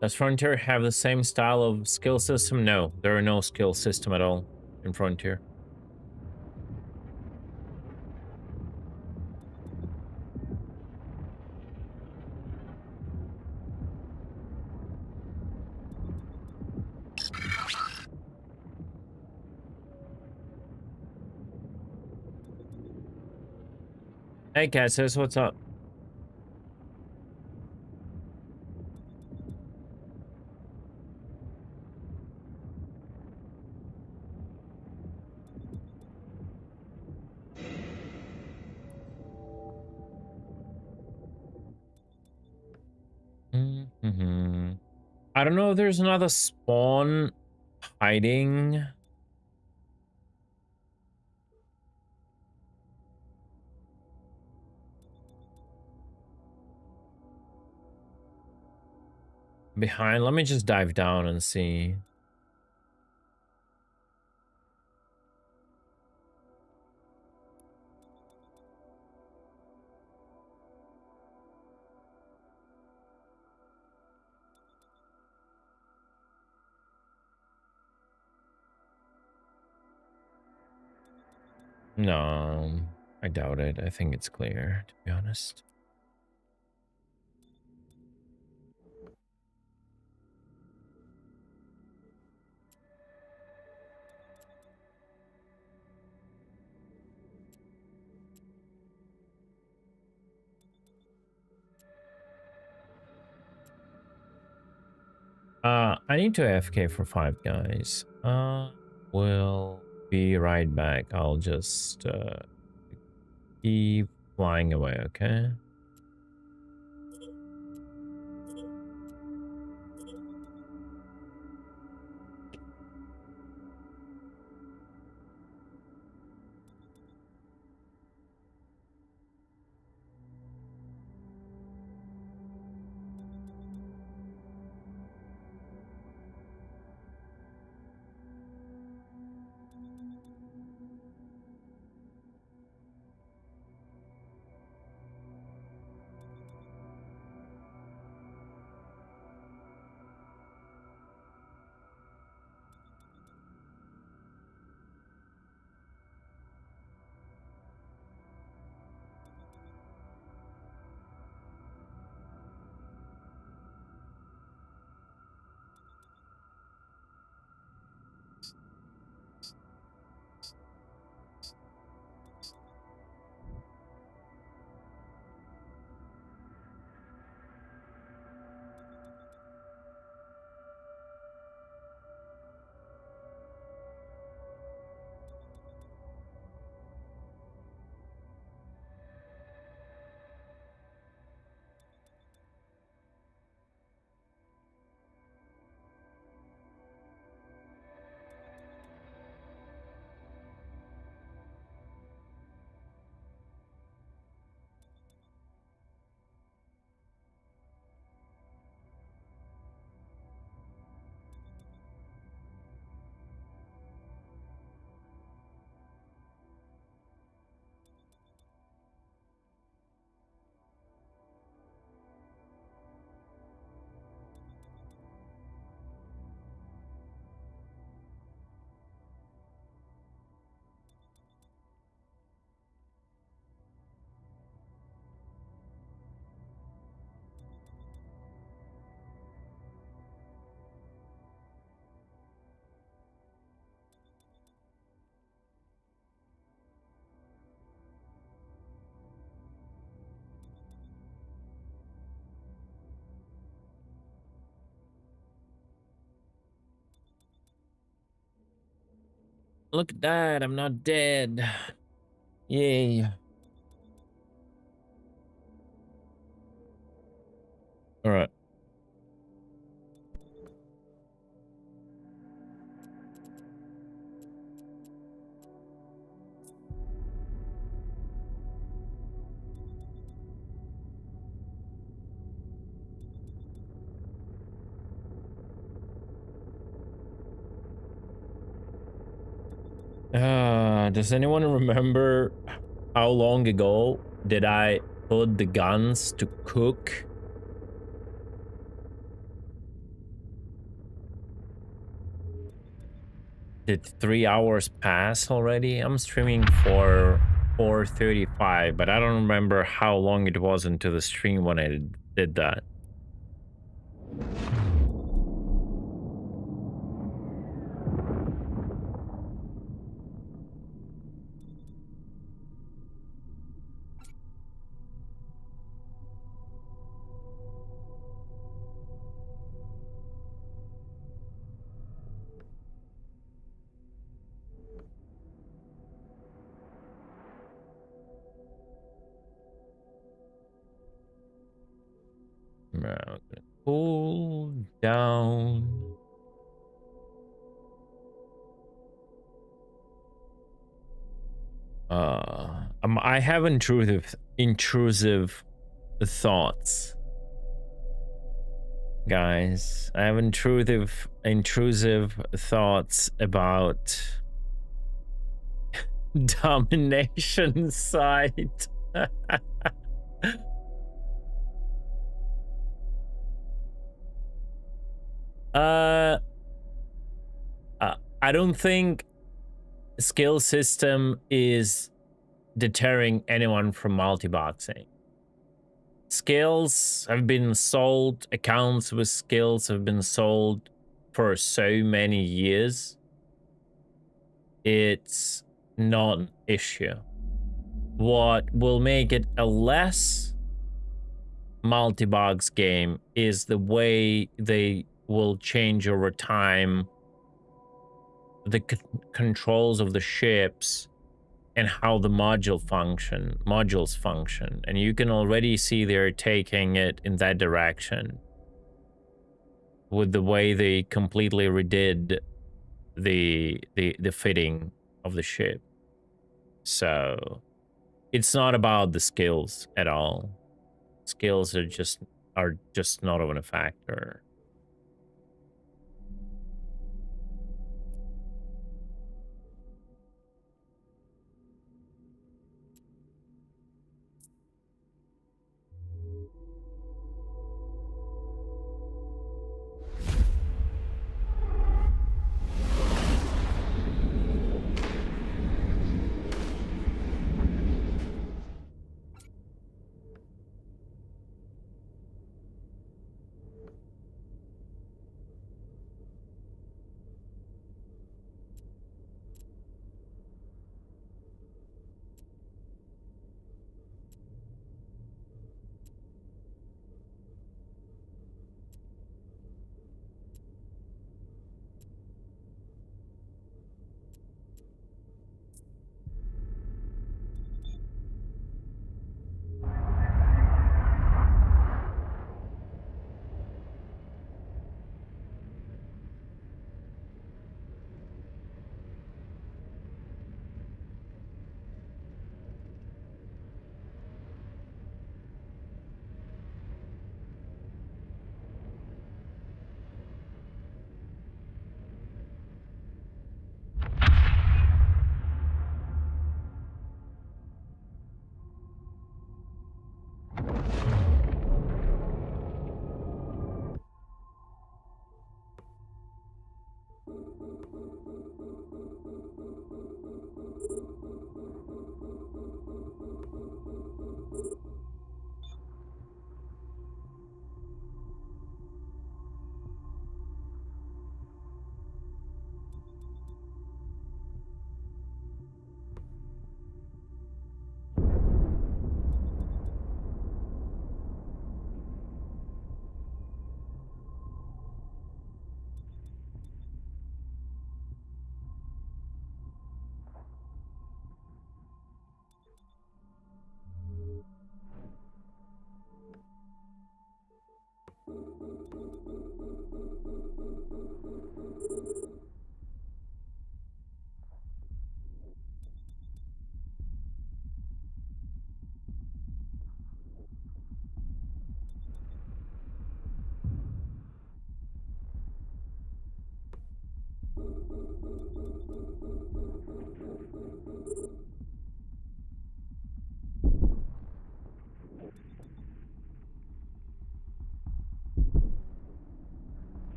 Does Frontier have the same style of skill system? No, there are no skill system at all in Frontier. Hey, Cassis, what's up? I don't know if there's another spawn hiding. Behind. Let me just dive down and see. No, I doubt it. I think it's clear, to be honest. I need to AFK for 5 guys. We'll be right back. I'll just keep flying away, okay? Look at that, I'm not dead. Yay. All right. Does anyone remember how long ago did I put the guns to cook? Did 3 hours pass already? I'm streaming for 4:35, but I don't remember how long it was into the stream when I did that. Okay. Cool down. I have intrusive thoughts, guys. I have intrusive thoughts about domination site. I don't think skill system is deterring anyone from multi-boxing. Skills have been sold, accounts with skills have been sold for so many years. It's not an issue. What will make it a less multi-box game is the way they will change over time the controls of the ships and how the modules function, and you can already see they're taking it in that direction with the way they completely redid the fitting of the ship. So it's not about the skills at all. Skills are just not even a factor.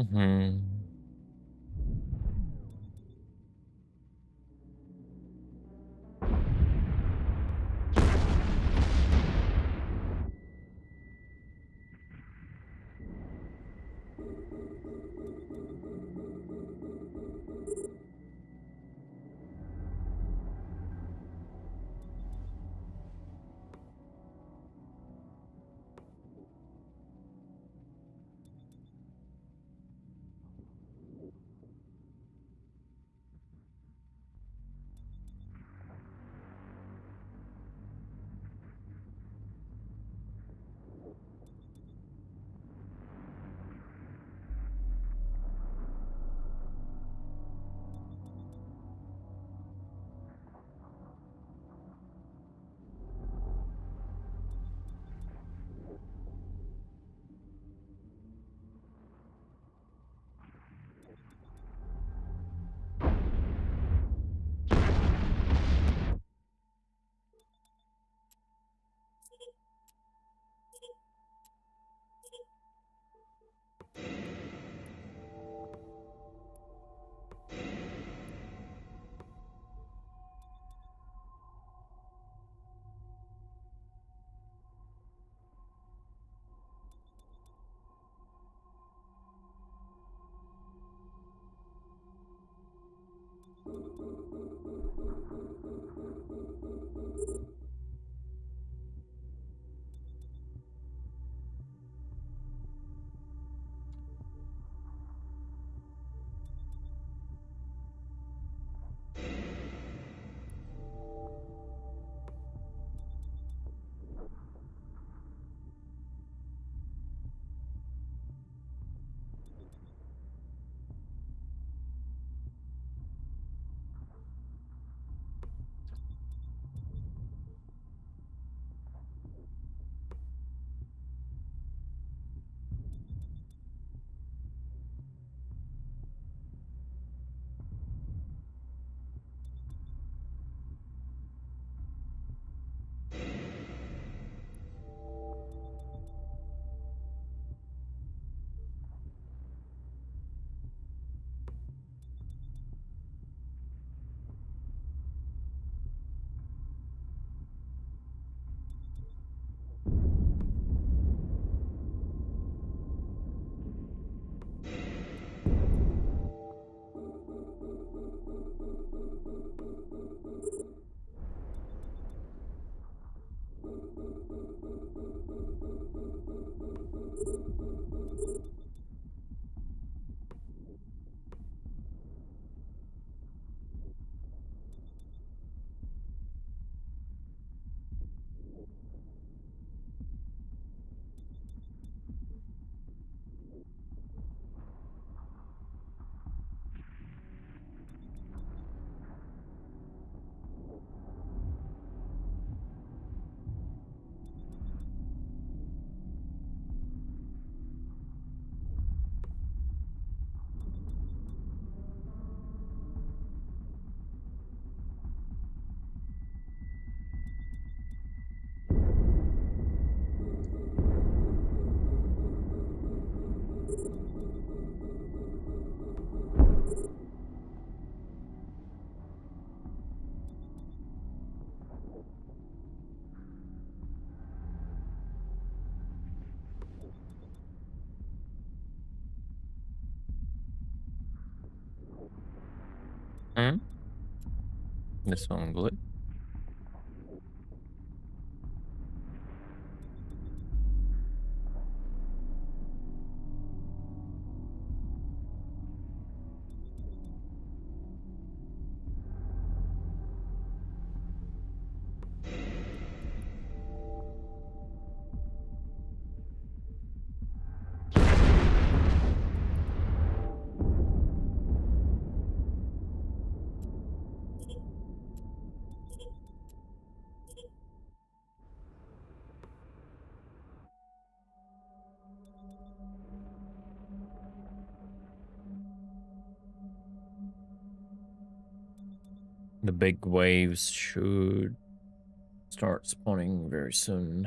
Mm-hmm. Hmm? This one good. The big waves should start spawning very soon.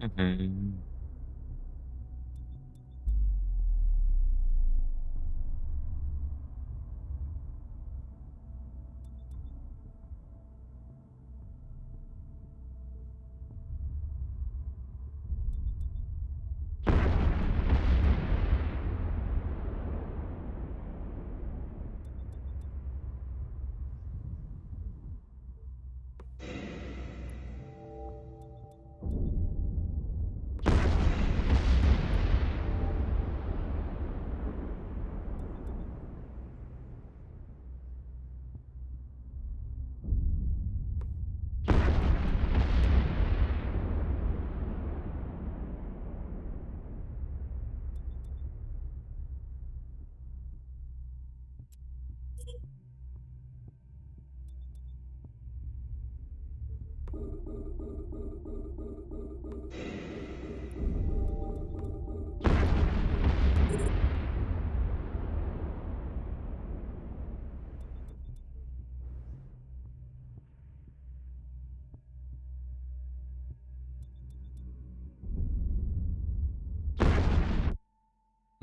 Mhm.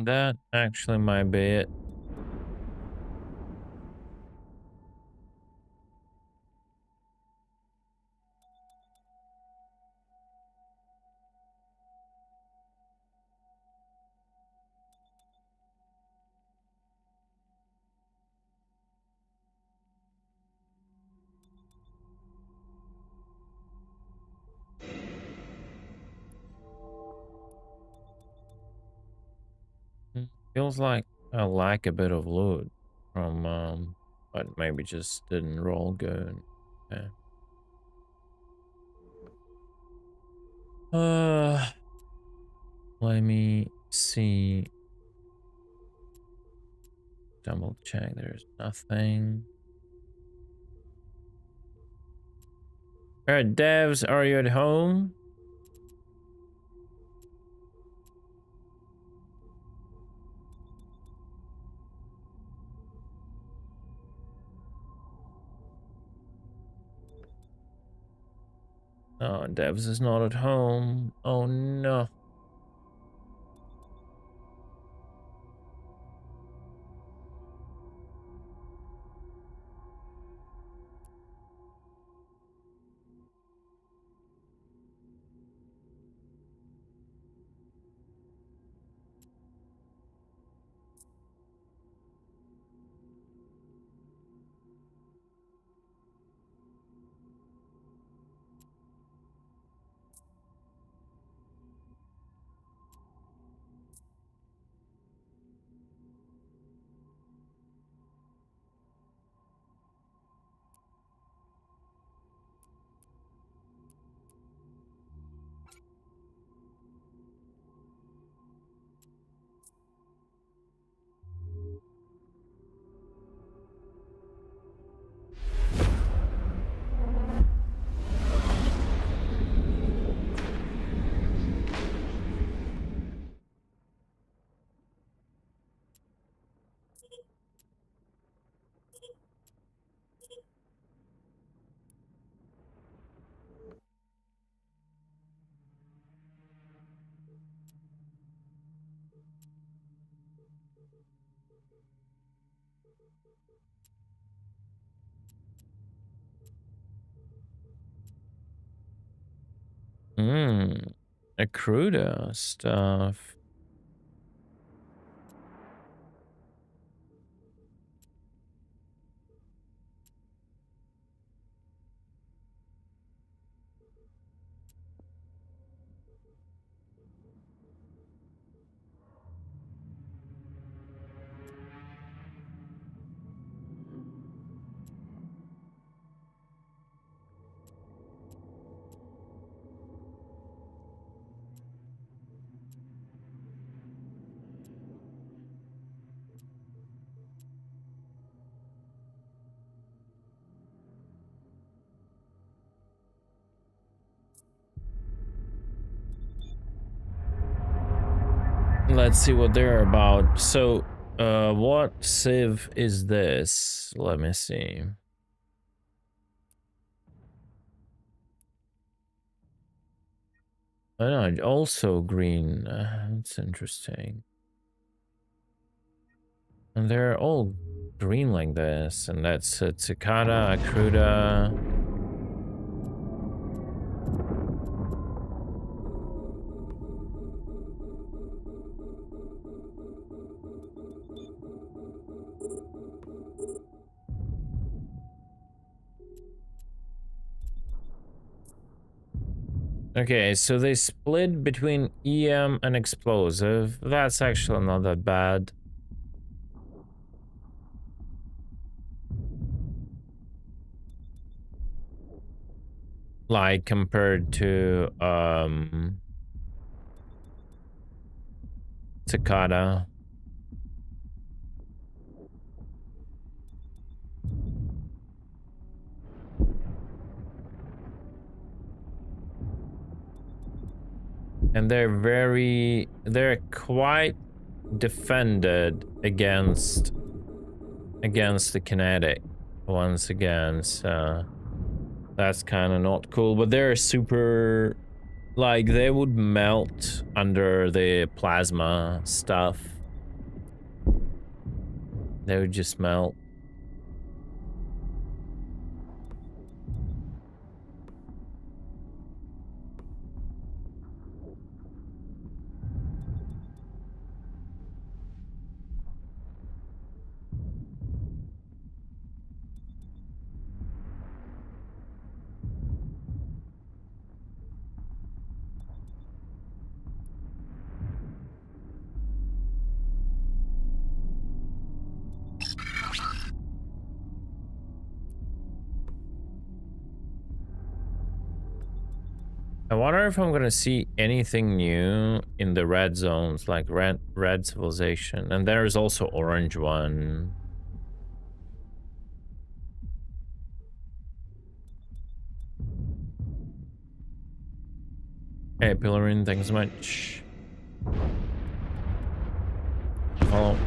That actually might be it. Feels like I lack a bit of loot from but maybe just didn't roll good. Okay. Uh let me see. Double check. There's nothing. Alright, devs, are you at home? Oh, devs is not at home. Oh no. Hmm. Accruda stuff. Let's see what they're about. So, what civ is this? Let me see. Oh, no, also green. That's interesting. And they're all green like this. And that's a cicada, a cruda. Okay, so they split between EM and explosive. That's actually not that bad. Like compared to cicada. And they're quite defended against the kinetic once again, so that's kind of not cool. But they're super, like, they would melt under the plasma stuff. They would just melt. I wonder if I'm gonna see anything new in the red zones, like red civilization. And there is also orange one. Hey, Pillarin, thanks so much. Follow.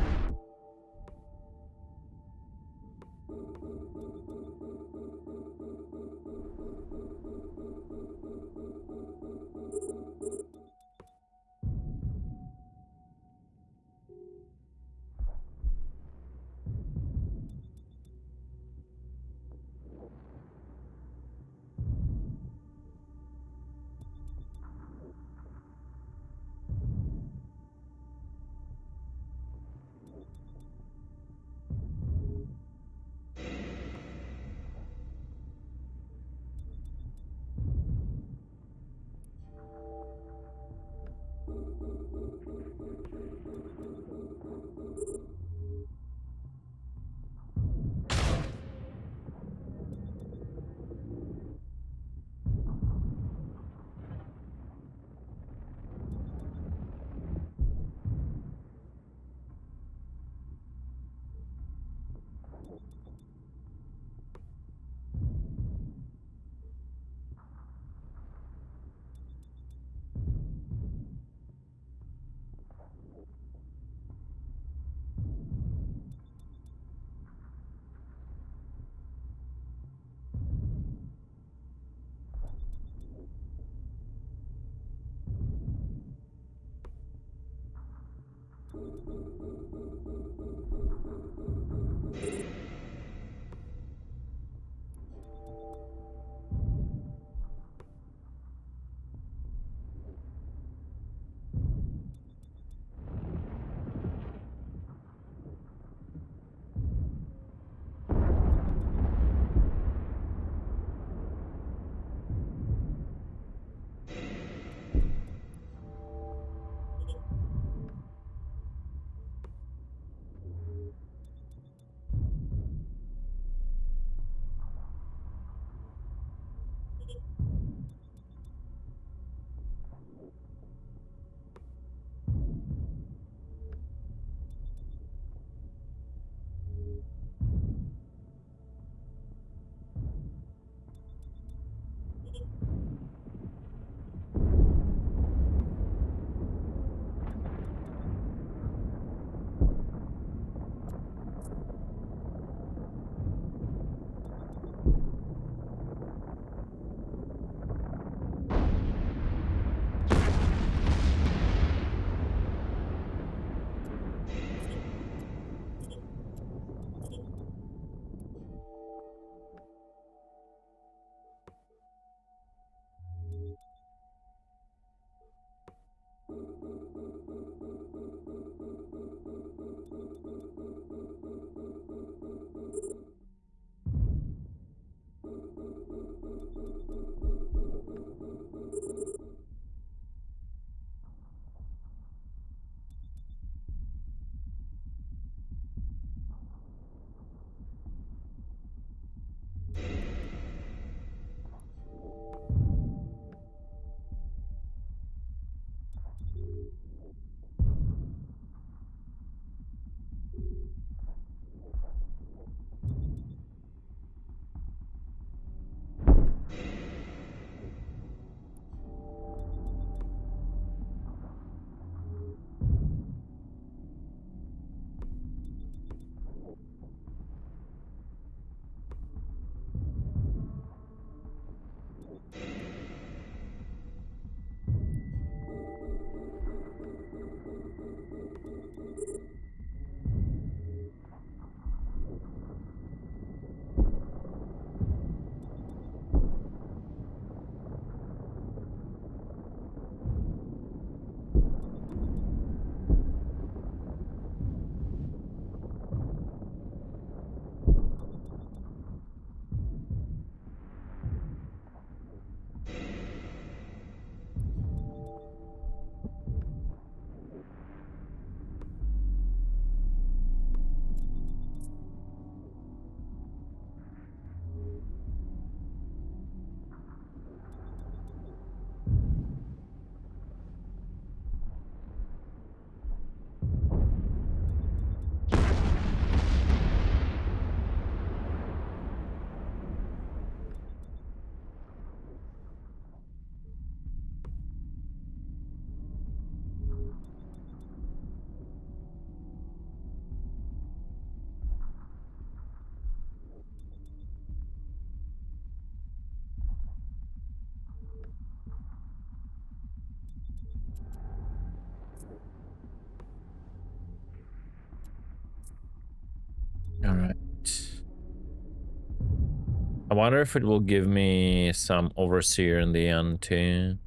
wonder if it will give me some overseer in the end too.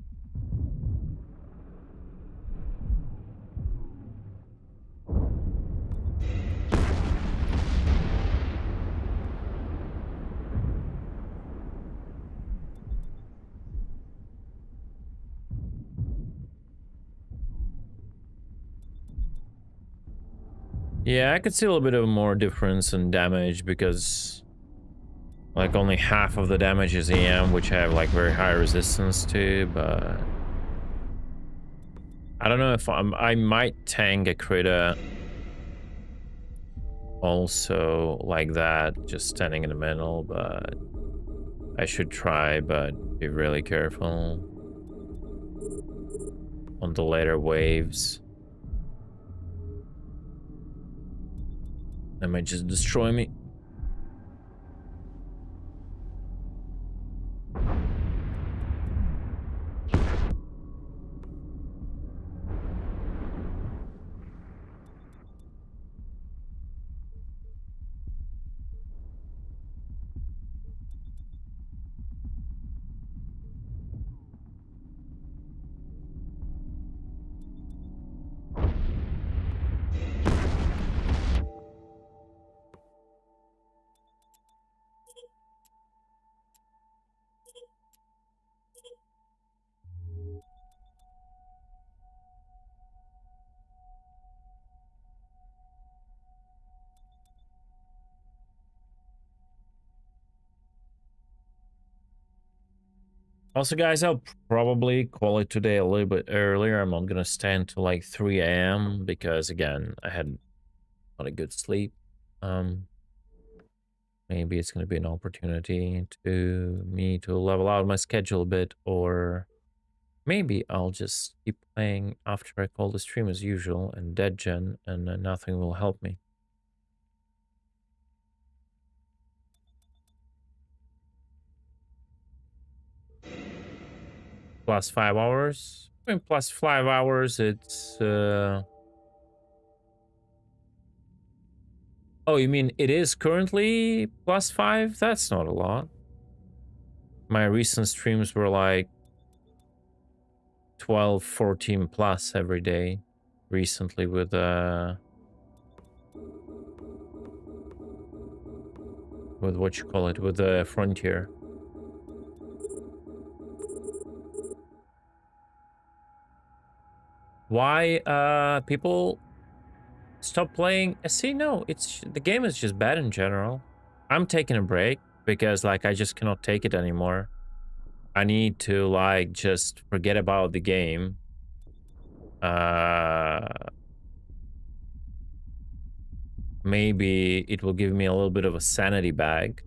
Yeah, I could see a little bit of more difference in damage because like only half of the damage is EM, which I have like very high resistance to, but I don't know if I might tank a critter also like that, just standing in the middle, but I should try, but be really careful on the later waves. That might just destroy me. Also, guys, I'll probably call it today a little bit earlier. I'm not gonna stay until like 3 a.m. because, again, I had not a good sleep. Maybe it's gonna be an opportunity to me to level out my schedule a bit, or maybe I'll just keep playing after I call the stream as usual and dead gen, and nothing will help me. Plus 5 hours? I mean, plus 5 hours, it's... Oh, you mean it is currently plus 5? That's not a lot. My recent streams were like 12, 14 plus every day recently with what you call it, with the Frontier. Why people stop playing SC? No, it's the game is just bad in general. I'm taking a break because like I just cannot take it anymore. I need to like just forget about the game. Maybe it will give me a little bit of a sanity bag,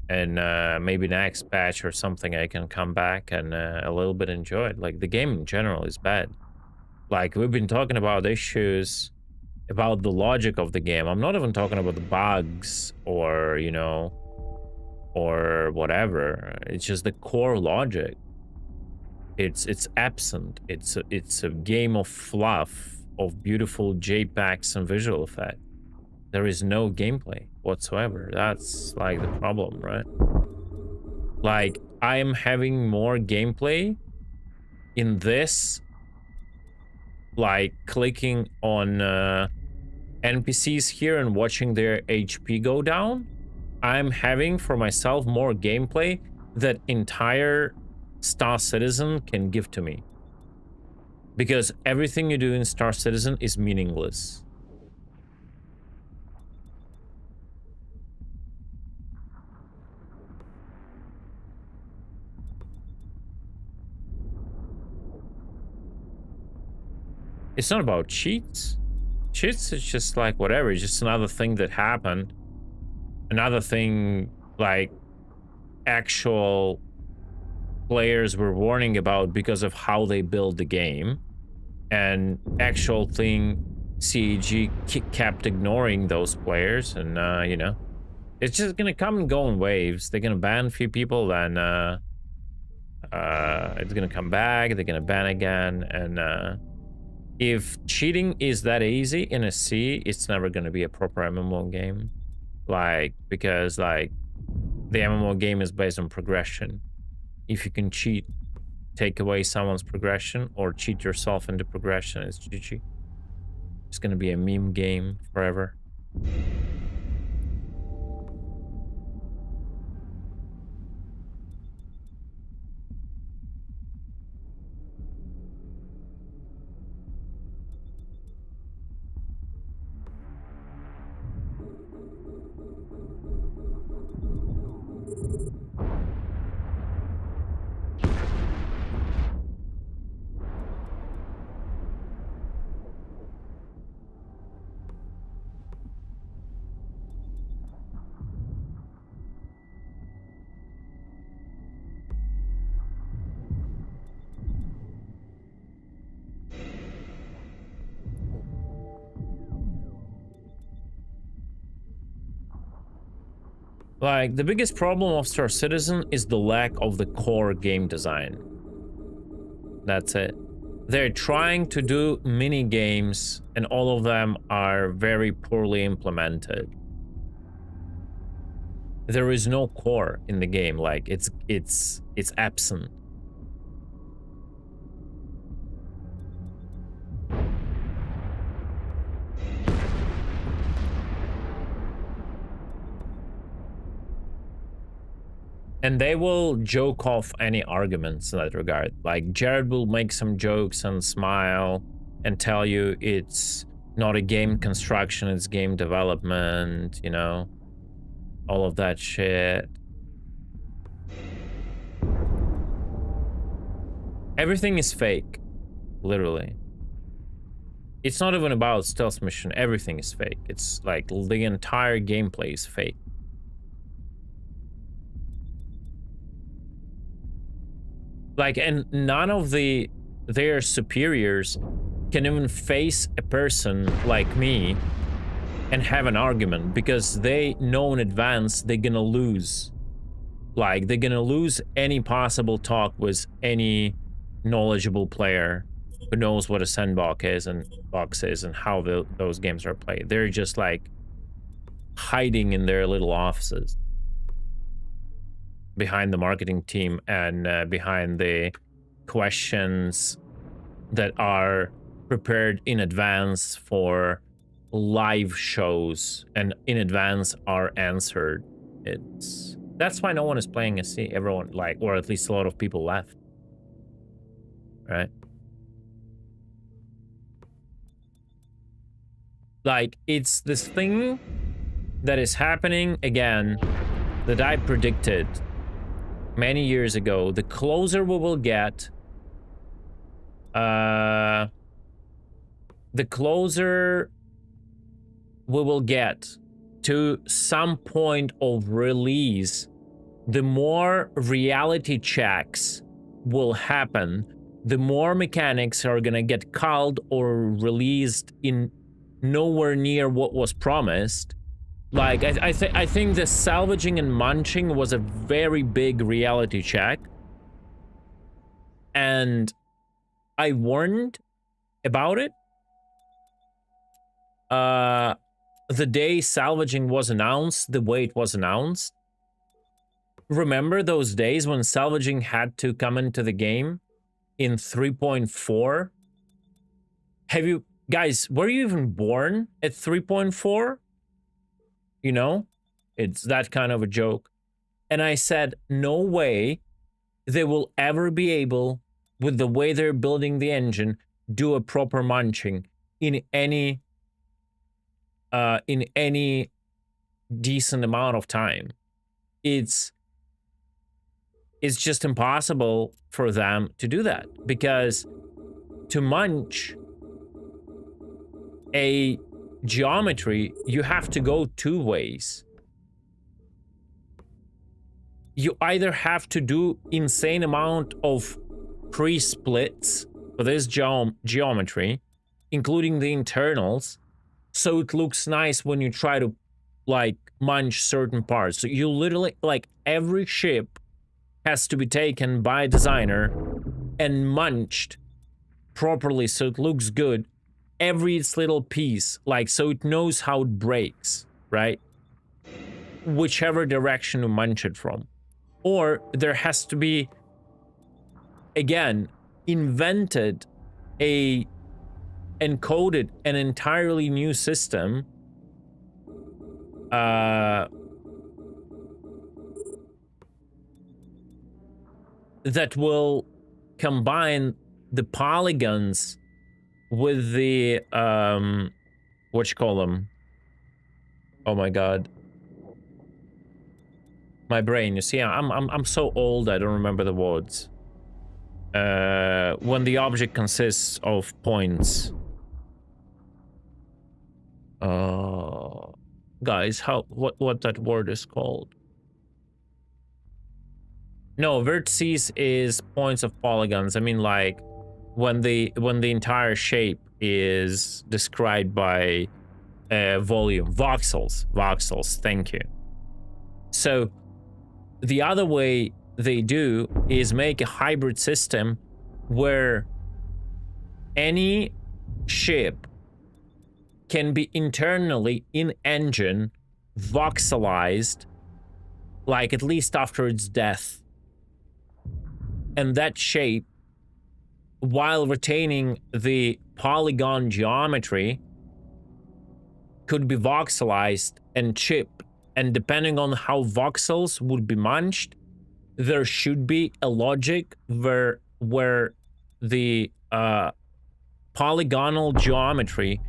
and maybe next patch or something I can come back and a little bit enjoy it. Like the game in general is bad. Like we've been talking about issues about the logic of the game. I'm not even talking about the bugs or, you know, or whatever. It's just the core logic. It's absent. It's a game of fluff, of beautiful JPEGs and visual effect. There is no gameplay whatsoever. That's like the problem, right? Like I am having more gameplay in this, like clicking on NPCs here and watching their HP go down. I'm having for myself more gameplay that entire Star Citizen can give to me, because everything you do in Star Citizen is meaningless. It's not about cheats. Cheats is just like whatever. It's just another thing that happened. Another thing like actual players were warning about because of how they build the game. And actual thing CEG kept ignoring those players. And, you know, it's just gonna come and go in waves. They're gonna ban a few people, then it's gonna come back. They're gonna ban again. And if cheating is that easy in a C, it's never going to be a proper MMO game. Like, because, like, the MMO game is based on progression. If you can cheat, take away someone's progression, or cheat yourself into progression, it's GG. It's gonna be a meme game forever. Like, the biggest problem of Star Citizen is the lack of the core game design. That's it. They're trying to do mini games, and all of them are very poorly implemented. There is no core in the game, like, it's absent. And they will joke off any arguments in that regard. Like, Jared will make some jokes and smile and tell you it's not a game construction, it's game development, you know? All of that shit. Everything is fake, literally. It's not even about stealth mission, everything is fake. It's like the entire gameplay is fake. Like, and none of their superiors can even face a person like me and have an argument, because they know in advance they're gonna lose. Like, they're gonna lose any possible talk with any knowledgeable player who knows what a sandbox is and how those games are played. They're just like hiding in their little offices behind the marketing team and behind the questions that are prepared in advance for live shows and in advance are answered. That's why no one is playing SC. Everyone, like, or at least a lot of people left. Right? Like, it's this thing that is happening again that I predicted many years ago. The closer we will get, the closer we will get to some point of release, the more reality checks will happen, the more mechanics are gonna get culled or released in nowhere near what was promised. Like, I think the salvaging and munching was a very big reality check. And I warned about it. The day salvaging was announced, the way it was announced. Remember those days when salvaging had to come into the game in 3.4? Have you guys, were you even born at 3.4? You know, it's that kind of a joke. And I said, no way they will ever be able, with the way they're building the engine, do a proper munching in any decent amount of time. It's just impossible for them to do that, because to munch a geometry, you have to go two ways. You either have to do insane amount of pre-splits for this geometry, including the internals, so it looks nice when you try to, like, munch certain parts. So you literally, like, every ship has to be taken by a designer and munched properly so it looks good. Every its little piece, like, so it knows how it breaks, right? whichever direction you munch it from. Or there has to be, again, encoded an entirely new system that will combine the polygons with the what you call them? Oh my god, my brain. You see, I'm so old I don't remember the words. When the object consists of points. Guys, what that word is called? No, vertices is points of polygons. I mean, like when the entire shape is described by volume, voxels. Thank you. So the other way they do is make a hybrid system where any ship can be internally in engine voxelized, like at least after its death. And that shape, while retaining the polygon geometry, could be voxelized and chipped. And depending on how voxels would be munched, there should be a logic where the polygonal geometry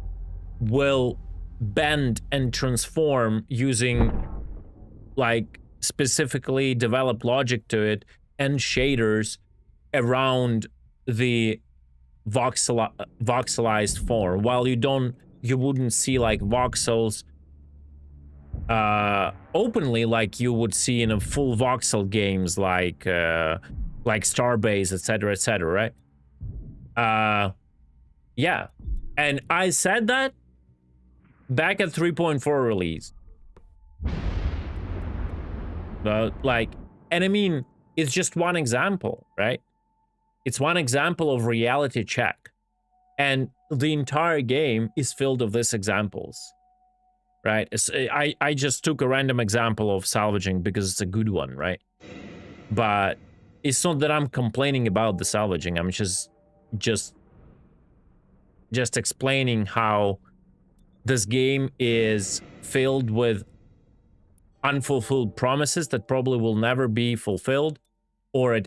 will bend and transform using like specifically developed logic to it and shaders around the voxelized form, while you wouldn't see like voxels openly like you would see in a full voxel games like Starbase, etc., right? Yeah, and I said that back at 3.4 release. Like, and I mean, it's just one example, right? It's one example of reality check. And the entire game is filled of these examples, right? I just took a random example of salvaging because it's a good one, right? But it's not that I'm complaining about the salvaging. I'm just explaining how this game is filled with unfulfilled promises that probably will never be fulfilled, or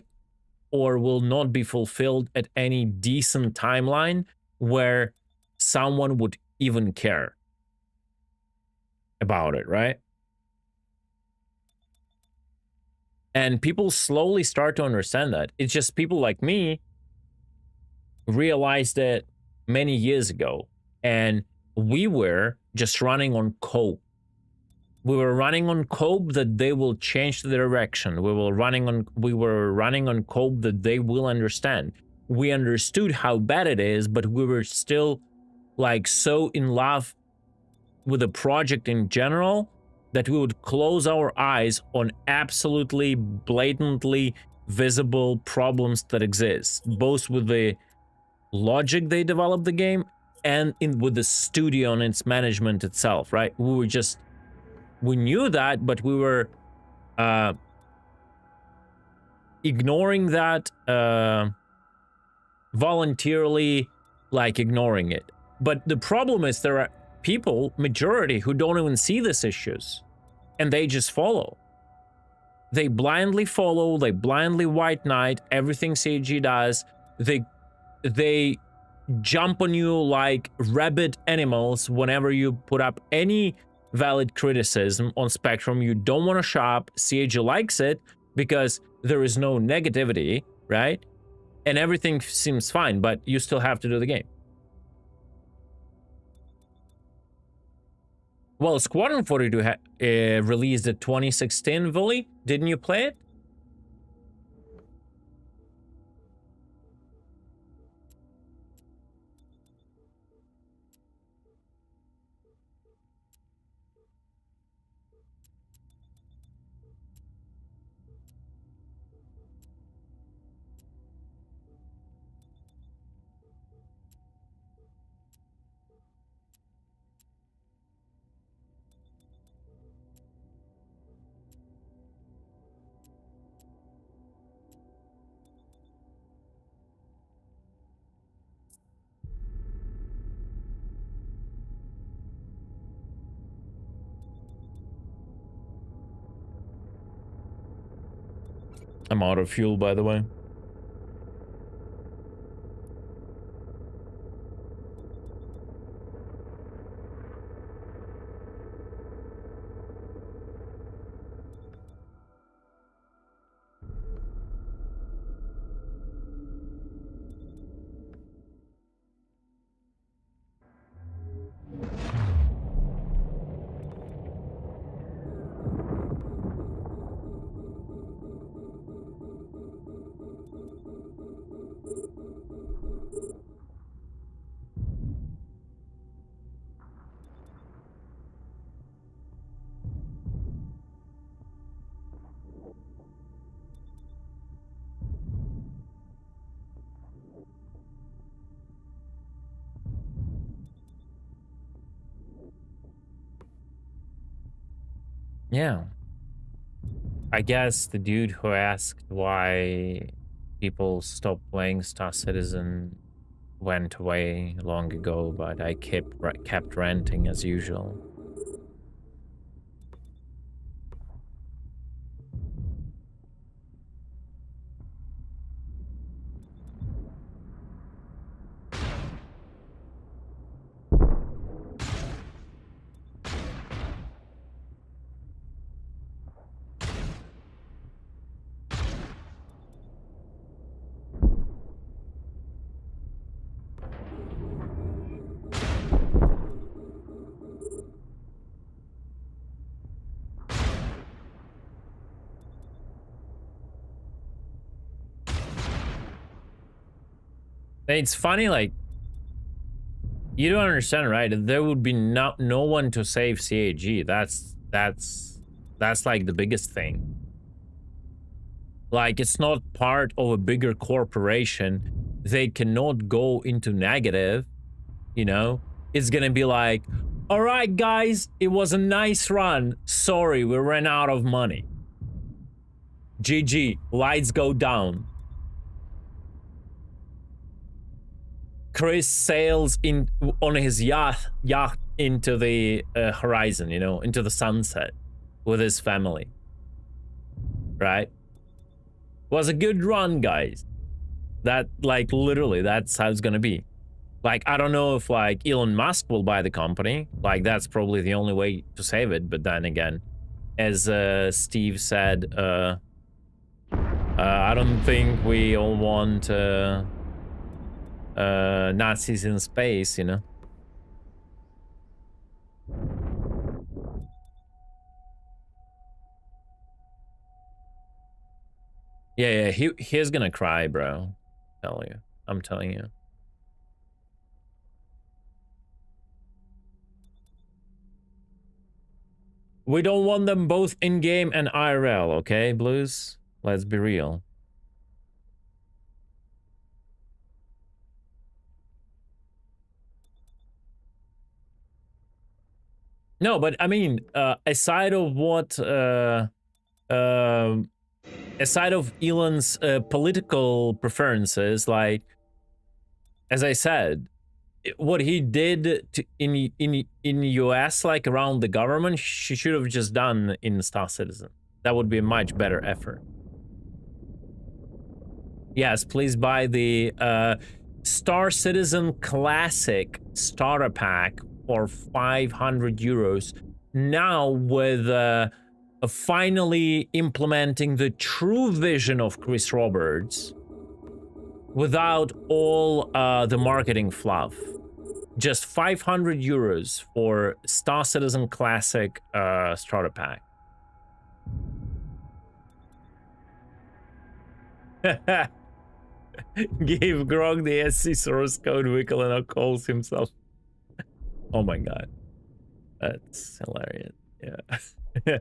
will not be fulfilled at any decent timeline where someone would even care about it, right? And people slowly start to understand that. It's just people like me realized it many years ago, and we were just running on cope. We were running on cope that they will change the direction. We were running on cope that they will understand. We understood how bad it is, but we were still like so in love with the project in general that we would close our eyes on absolutely blatantly visible problems that exist, both with the logic they developed the game and with the studio and its management itself, right? We knew that, but we were ignoring that, voluntarily, like ignoring it. But the problem is there are people, majority, who don't even see these issues, and they just follow. They blindly follow, they blindly white knight everything CG does. They jump on you like rabid animals whenever you put up any valid criticism on Spectrum. You don't want to shop. CG likes it because there is no negativity, right? And everything seems fine, but you still have to do the game. Well, Squadron 42 released in 2016, Vully. Didn't you play it? I'm out of fuel, by the way. Yeah. I guess the dude who asked why people stopped playing Star Citizen went away long ago, but I kept ranting as usual. It's funny, like, you don't understand, right? There would be no one to save CAG. That's like the biggest thing. Like, it's not part of a bigger corporation. They cannot go into negative, you know? It's gonna be like, all right, guys, it was a nice run. Sorry, we ran out of money. GG, lights go down. Chris sails in on his yacht into the horizon, you know, into the sunset with his family. Right? Was a good run, guys. That, like, literally, that's how it's gonna be. Like, I don't know if, like, Elon Musk will buy the company. Like, that's probably the only way to save it. But then again, as Steve said, I don't think we all want Nazis in space, you know? Yeah, he's gonna cry, bro. I'm telling you. We don't want them both in-game and IRL, okay, Blues? Let's be real. No, but I mean, aside of what, aside of Elon's political preferences, like, as I said, what he did in US, like, around the government, she should have just done in Star Citizen. That would be a much better effort. Yes, please buy the Star Citizen Classic starter pack for 500 euros. Now with finally implementing the true vision of Chris Roberts without all the marketing fluff. Just 500 euros for Star Citizen Classic starter pack. Gave Grog the SC source code, Wickle and calls himself. Oh my god. That's hilarious. Yeah.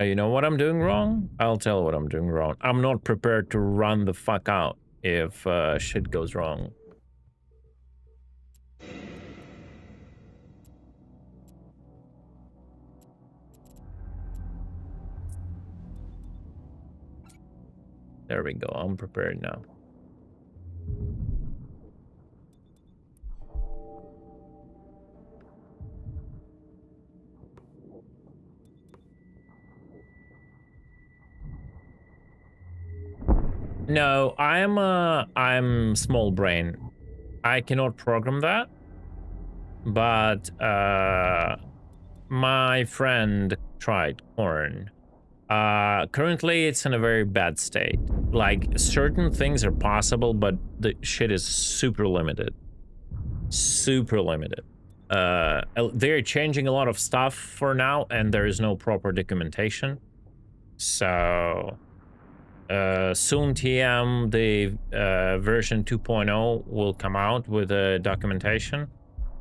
You know what I'm doing wrong? I'll tell what I'm doing wrong. I'm not prepared to run the fuck out if shit goes wrong. There we go. I'm prepared now. No, I'm small brain. I cannot program that, but my friend tried Corn. Currently it's in a very bad state. Like, certain things are possible, but the shit is super limited. Super limited. They're changing a lot of stuff for now, and there is no proper documentation. So soon TM, the version 2.0 will come out with a documentation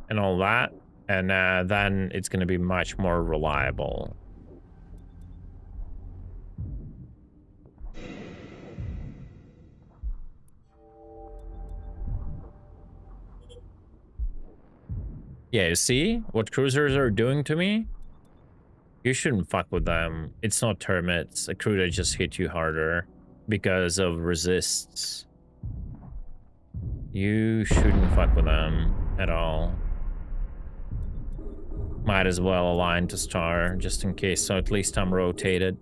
and all that, and then it's going to be much more reliable. Yeah, you see what cruisers are doing to me? You shouldn't fuck with them. It's not termites. A cruiser just hit you harder because of resists. You shouldn't fuck with them at all. Might as well align to star just in case, so at least I'm rotated.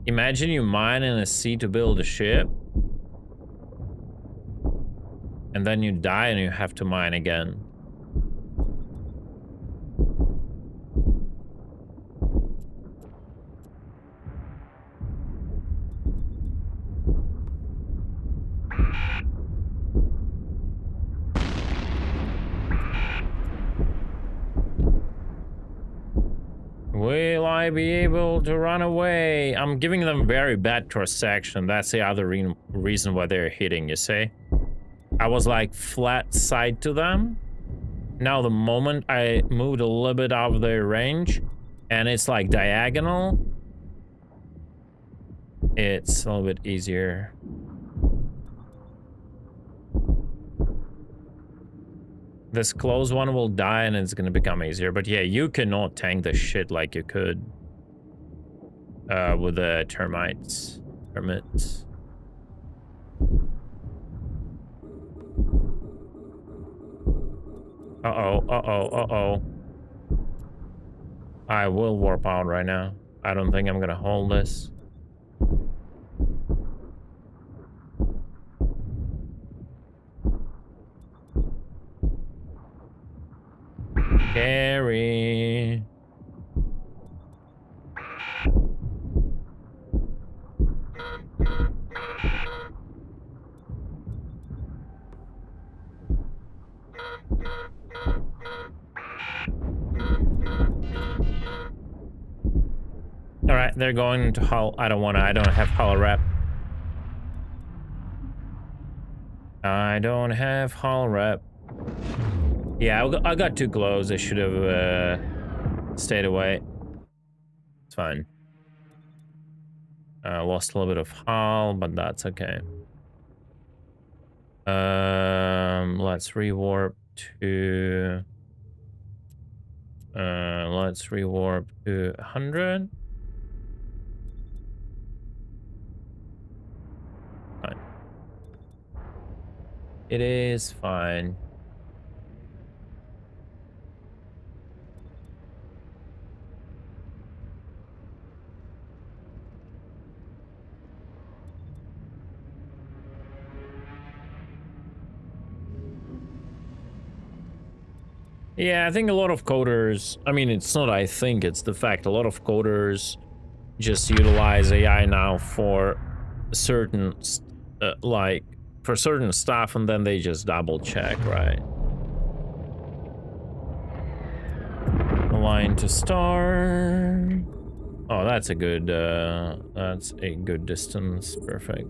Imagine you mine in a sea to build a ship, and then you die and you have to mine again. Will I be able to run away? I'm giving them very bad cross-section. That's the other reason why they're hitting, you see? I was like flat side to them. Now the moment I moved a little bit out of their range, and it's like diagonal, it's a little bit easier. This close one will die and it's gonna become easier. But yeah, you cannot tank the shit like you could with the termites. Uh-oh. I will warp out right now. I don't think I'm gonna hold this. Scary. All right, they're going to hull. I don't have hull rep. I don't have hull rep. Yeah, I got too close. I should have stayed away. It's fine. Lost a little bit of hull, but that's okay. Let's rewarp to 100. Fine. It is fine. Yeah, I think a lot of coders, I mean, it's not I think, it's the fact, a lot of coders just utilize AI now for certain, for certain stuff, and then they just double check, right? Align to star. Oh, that's a good distance, perfect.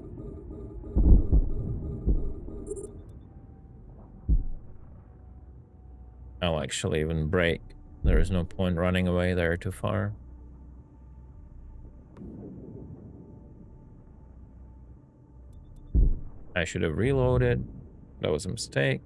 I'll actually even brake. There is no point running away there too far. I should have reloaded. That was a mistake.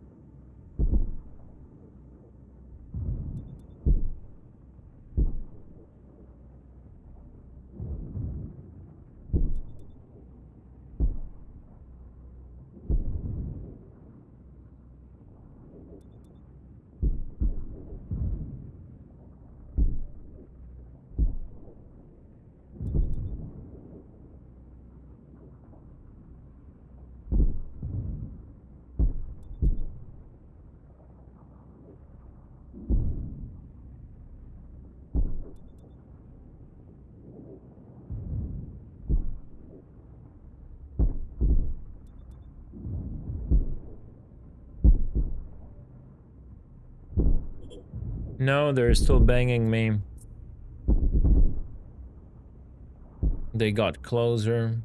No, they're still banging me. They got closer.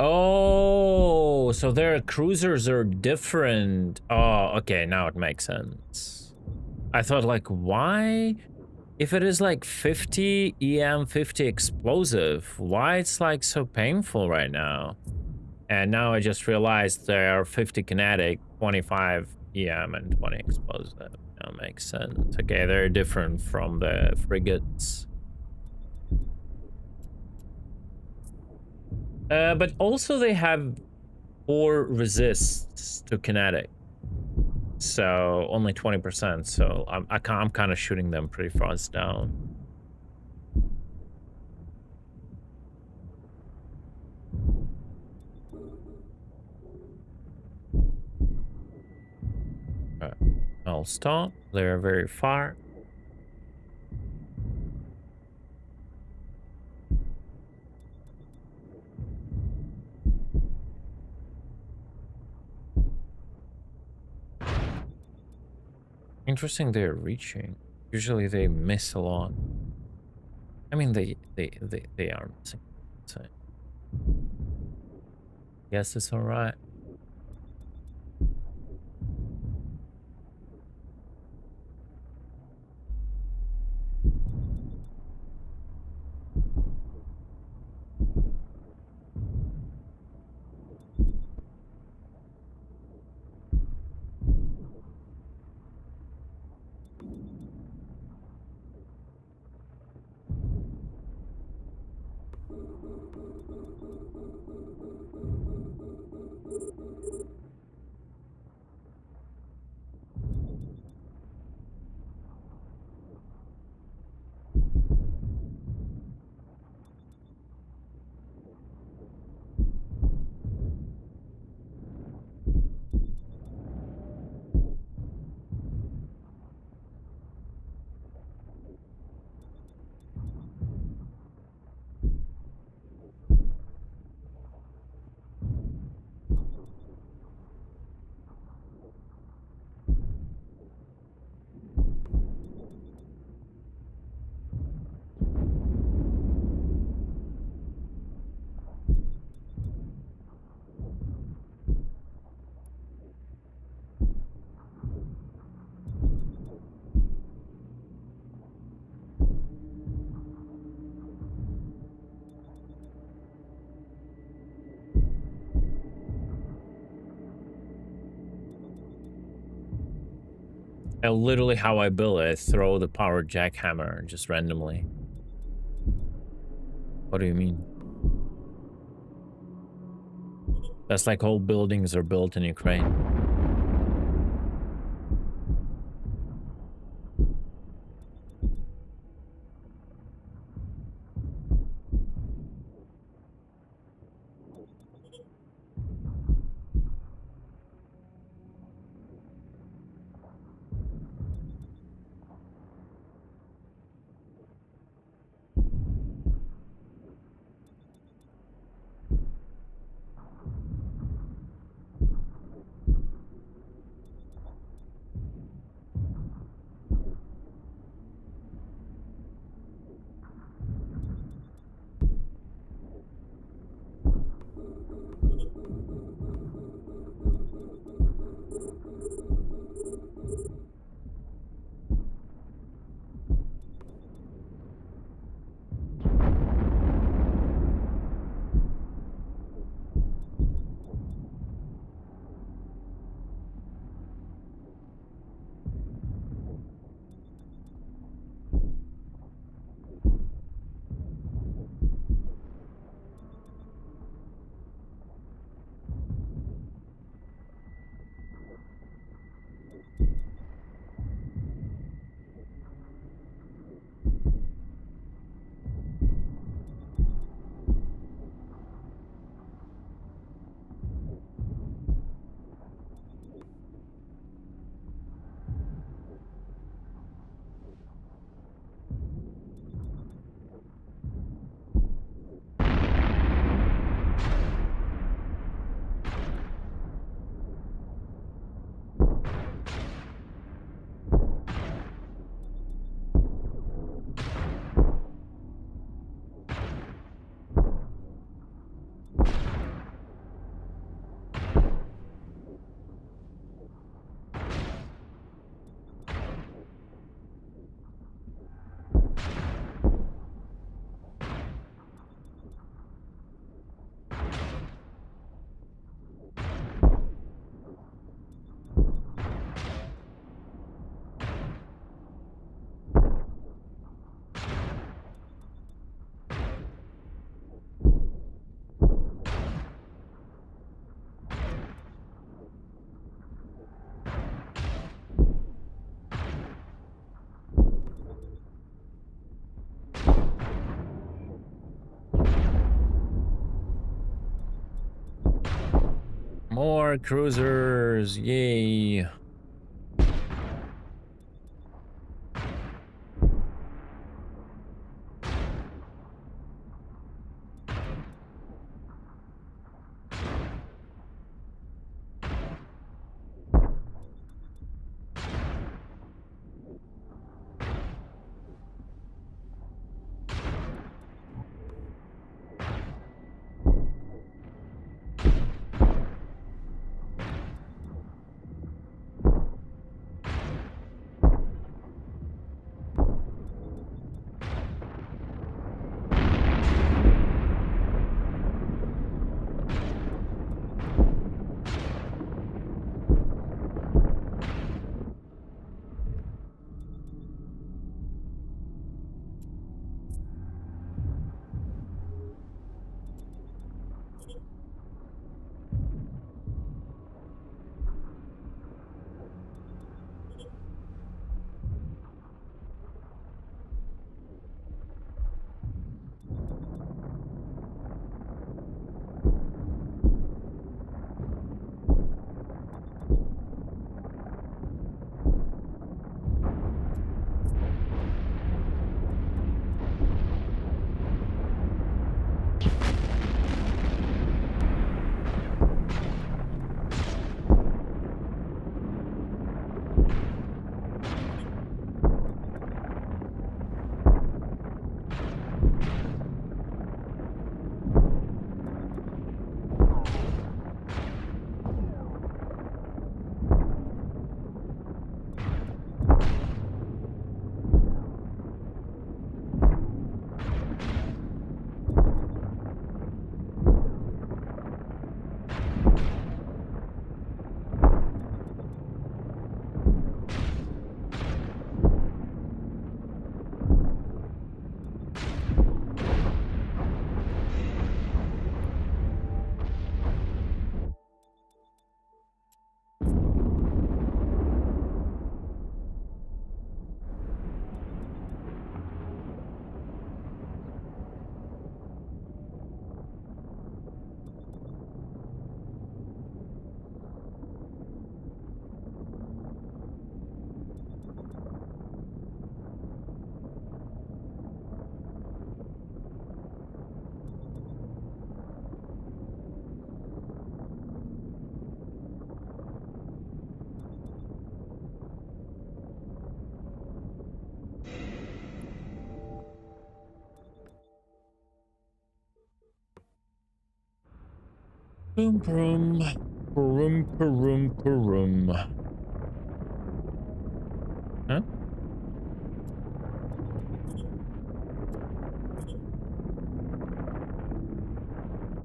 Oh, so their cruisers are different. Oh, okay, now it makes sense. I thought, like, why? If it is like 50 EM, 50 explosive, why it's like so painful right now? And now I just realized there are 50 kinetic, 25 EM, and 20 explosive. That makes sense. Okay, they're different from the frigates. But also they have 4 resists to kinetic. So only 20%. So I'm kind of shooting them pretty fast down. Right. I'll stop. They're very far. Interesting they're reaching. Usually they miss a lot. I mean they are missing. So yes, it's alright. Literally how I build it, throw the power jackhammer just randomly. What do you mean? That's like whole buildings are built in Ukraine. More cruisers, yay. Boom, boom, boom, boom, boom. Huh?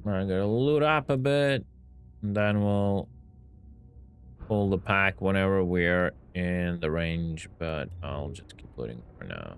I'm gonna loot up a bit, and then we'll pull the pack whenever we're in the range, but I'll just keep looting for now.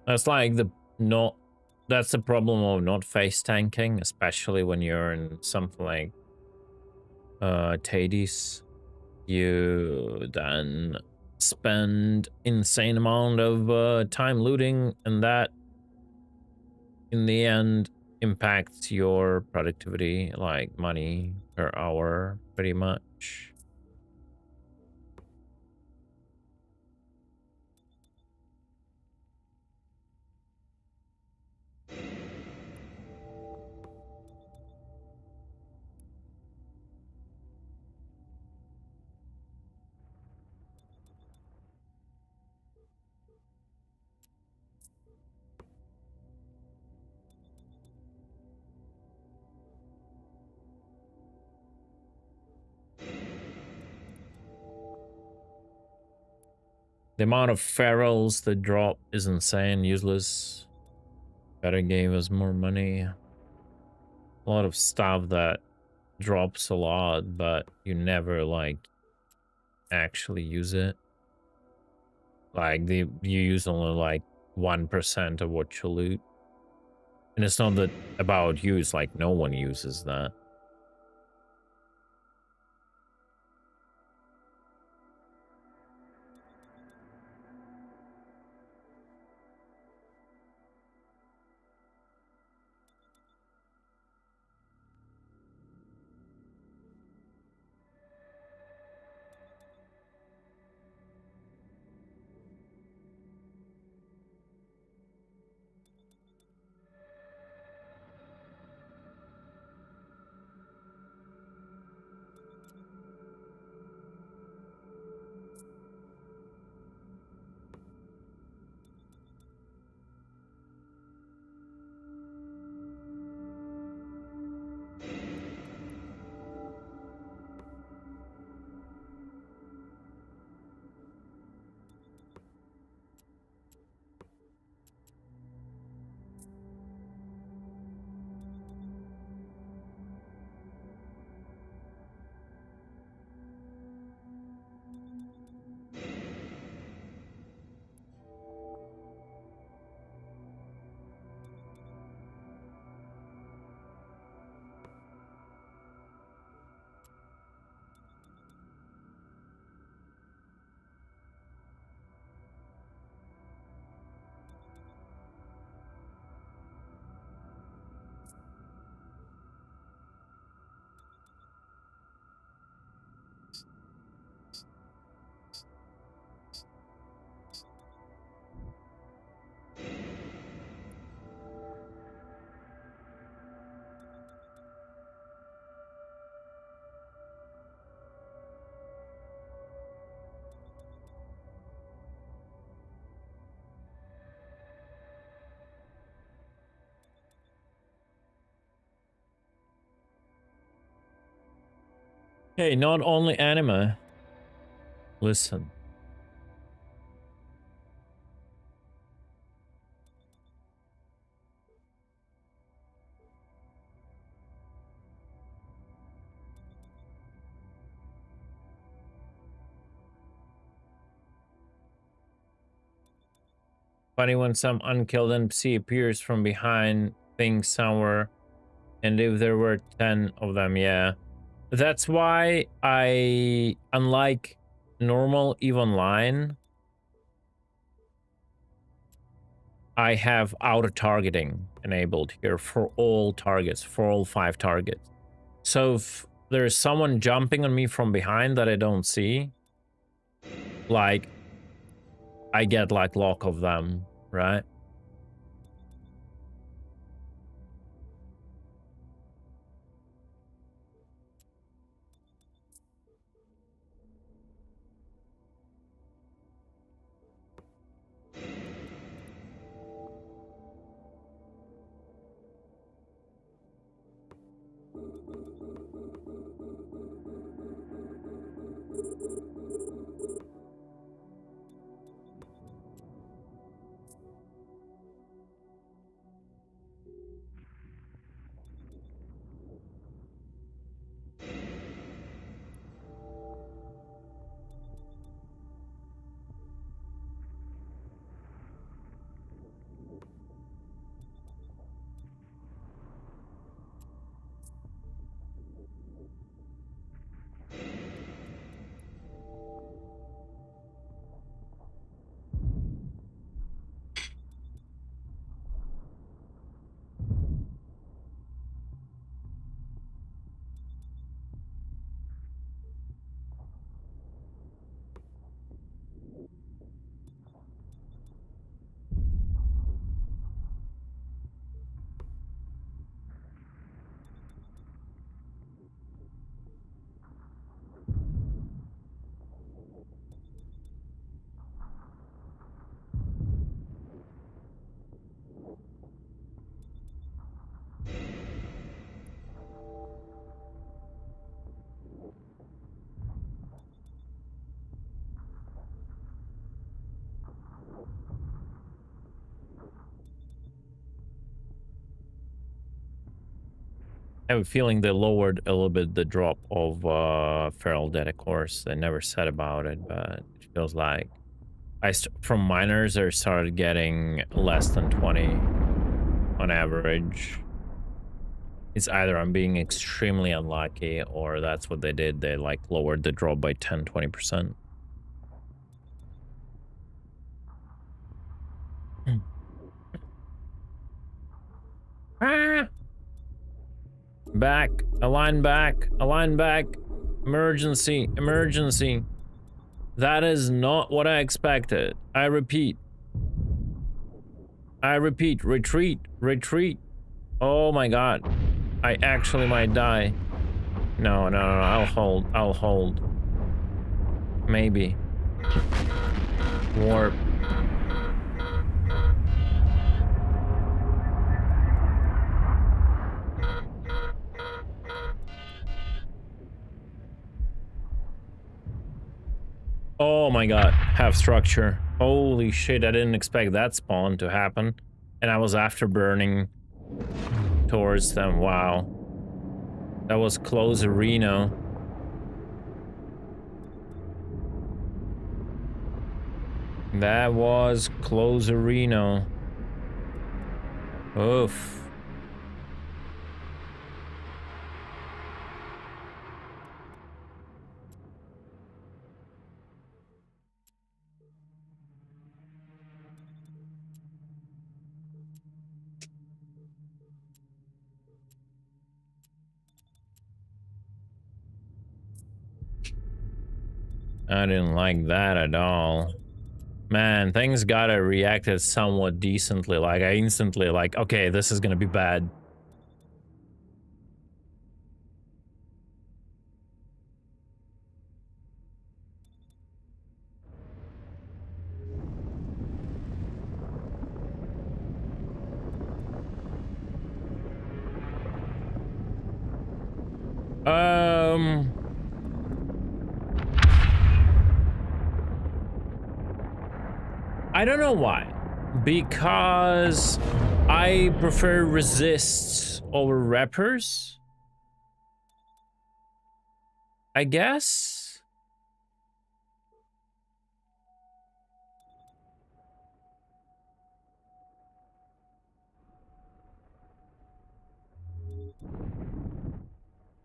That's like the not. That's the problem of not face tanking, especially when you're in something like Hades. You then spend insane amount of time looting, and that in the end impacts your productivity, like money per hour, pretty much. The amount of ferals that drop is insane, useless. Better gave us more money. A lot of stuff that drops a lot, but you never like actually use it. Like you use only like 1% of what you loot. And it's not that about you, it's like no one uses that. Hey, not only anime. Listen. Funny when some unkilled NPC appears from behind things somewhere, and if there were 10 of them, yeah. That's why I, unlike normal EVE Online, I have auto-targeting enabled here for all targets, for all 5 targets. So if there's someone jumping on me from behind that I don't see, like, I get like lock of them, right? I have a feeling they lowered a little bit the drop of feral dead. Of course, they never said about it, but it feels like from miners they started getting less than 20 on average. It's either I'm being extremely unlucky or that's what they did. They like lowered the drop by 10-20%. Ah! Back, align back, align back. Emergency, emergency. That is not what I expected. I repeat, retreat, retreat. Oh my god. I actually might die. No, no, no, no, I'll hold. Maybe. Warp. Oh my god, have structure. Holy shit, I didn't expect that spawn to happen. And I was afterburning towards them, wow. That was close arena. That was close arena. Oof. I didn't like that at all. Man, things gotta reacted somewhat decently. Like, I instantly like, okay, this is gonna be bad. I don't know why. Because I prefer resists over rappers, I guess.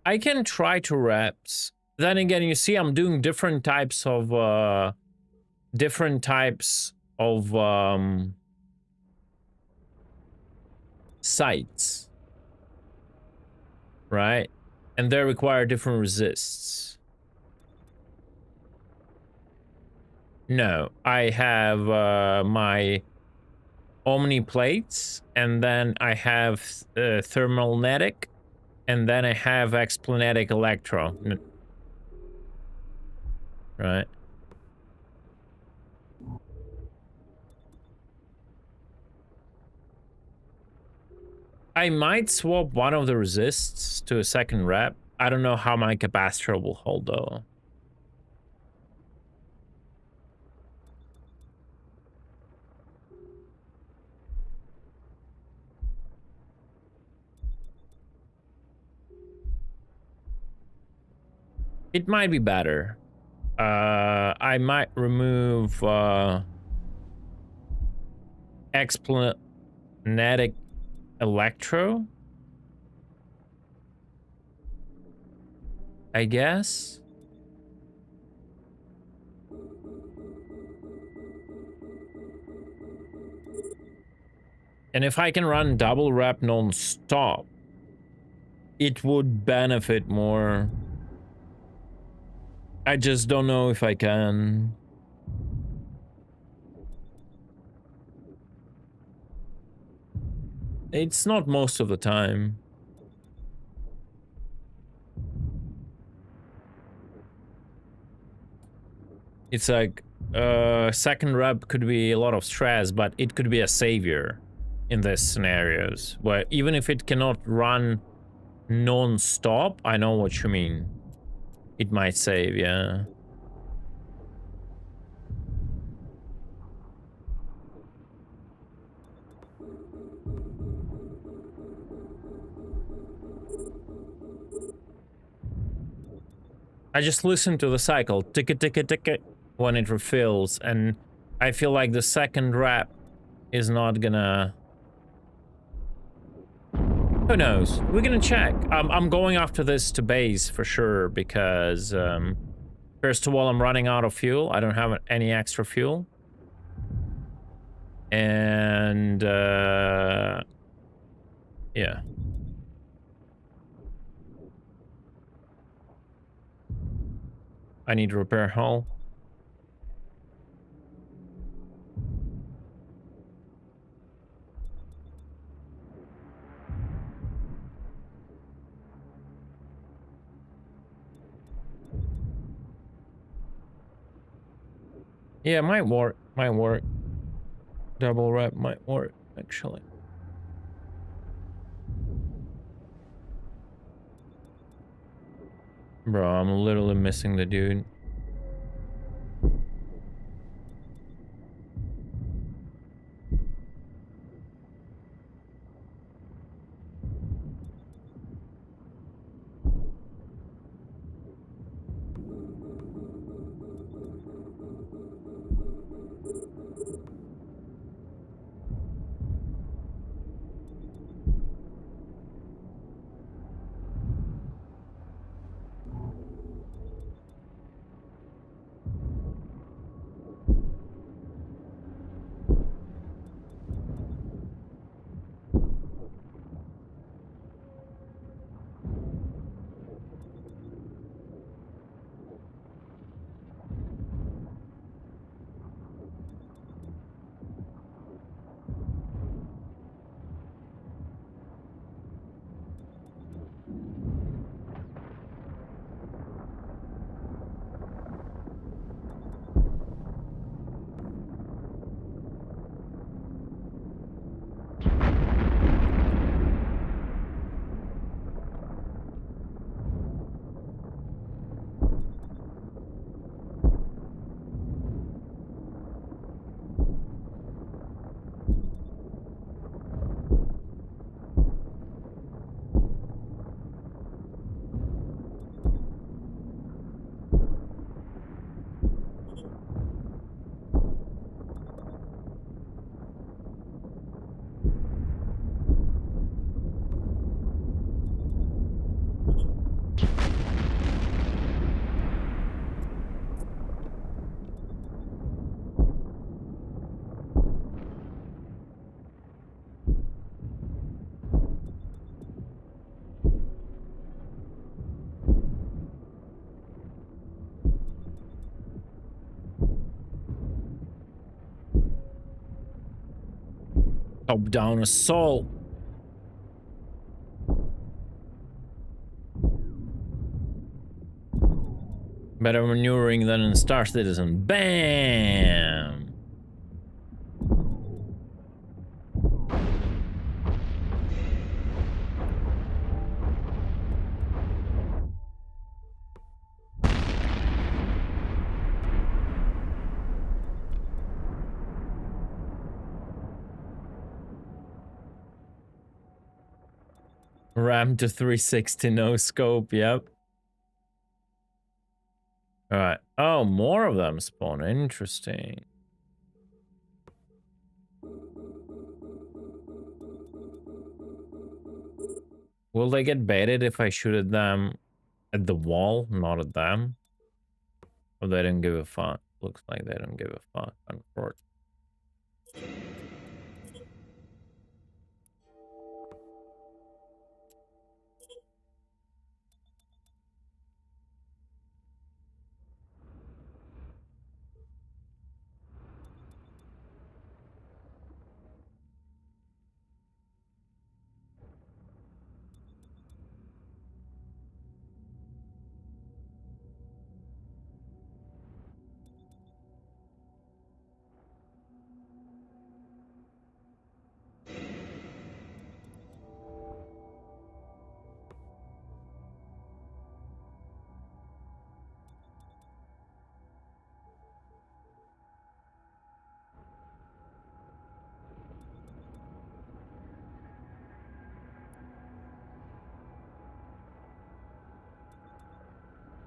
I can try to reps. Then again, you see, I'm doing different types of sites, right? And they require different resists. No, I have my Omni plates, and then I have Thermalnetic, and then I have Explanetic Electro. Right? I might swap one of the resists to a second rep. I don't know how my capacitor will hold though. It might be better. I might remove Explanetic Electro, I guess. And if I can run double rep non-stop, it would benefit more. I just don't know if I can. It's not most of the time. It's like, second rep could be a lot of stress, but it could be a savior in these scenarios, where even if it cannot run non-stop, I know what you mean. It might save, yeah. I just listen to the cycle, tick tick when it refills, and I feel like the second rep is not gonna. Who knows? We're gonna check. I'm going after this to base for sure because first of all, I'm running out of fuel. I don't have any extra fuel, and yeah. I need to repair hull. Yeah, it might work. Might work. Double rep might work, actually. Bro, I'm literally missing the dude. Top down assault. Better maneuvering than in Star Citizen. Bam! Ram to 360, no scope, yep. Alright. Oh, more of them spawn. Interesting. Will they get baited if I shoot at them at the wall, not at them? Or they don't give a fuck? Looks like they don't give a fuck, unfortunately.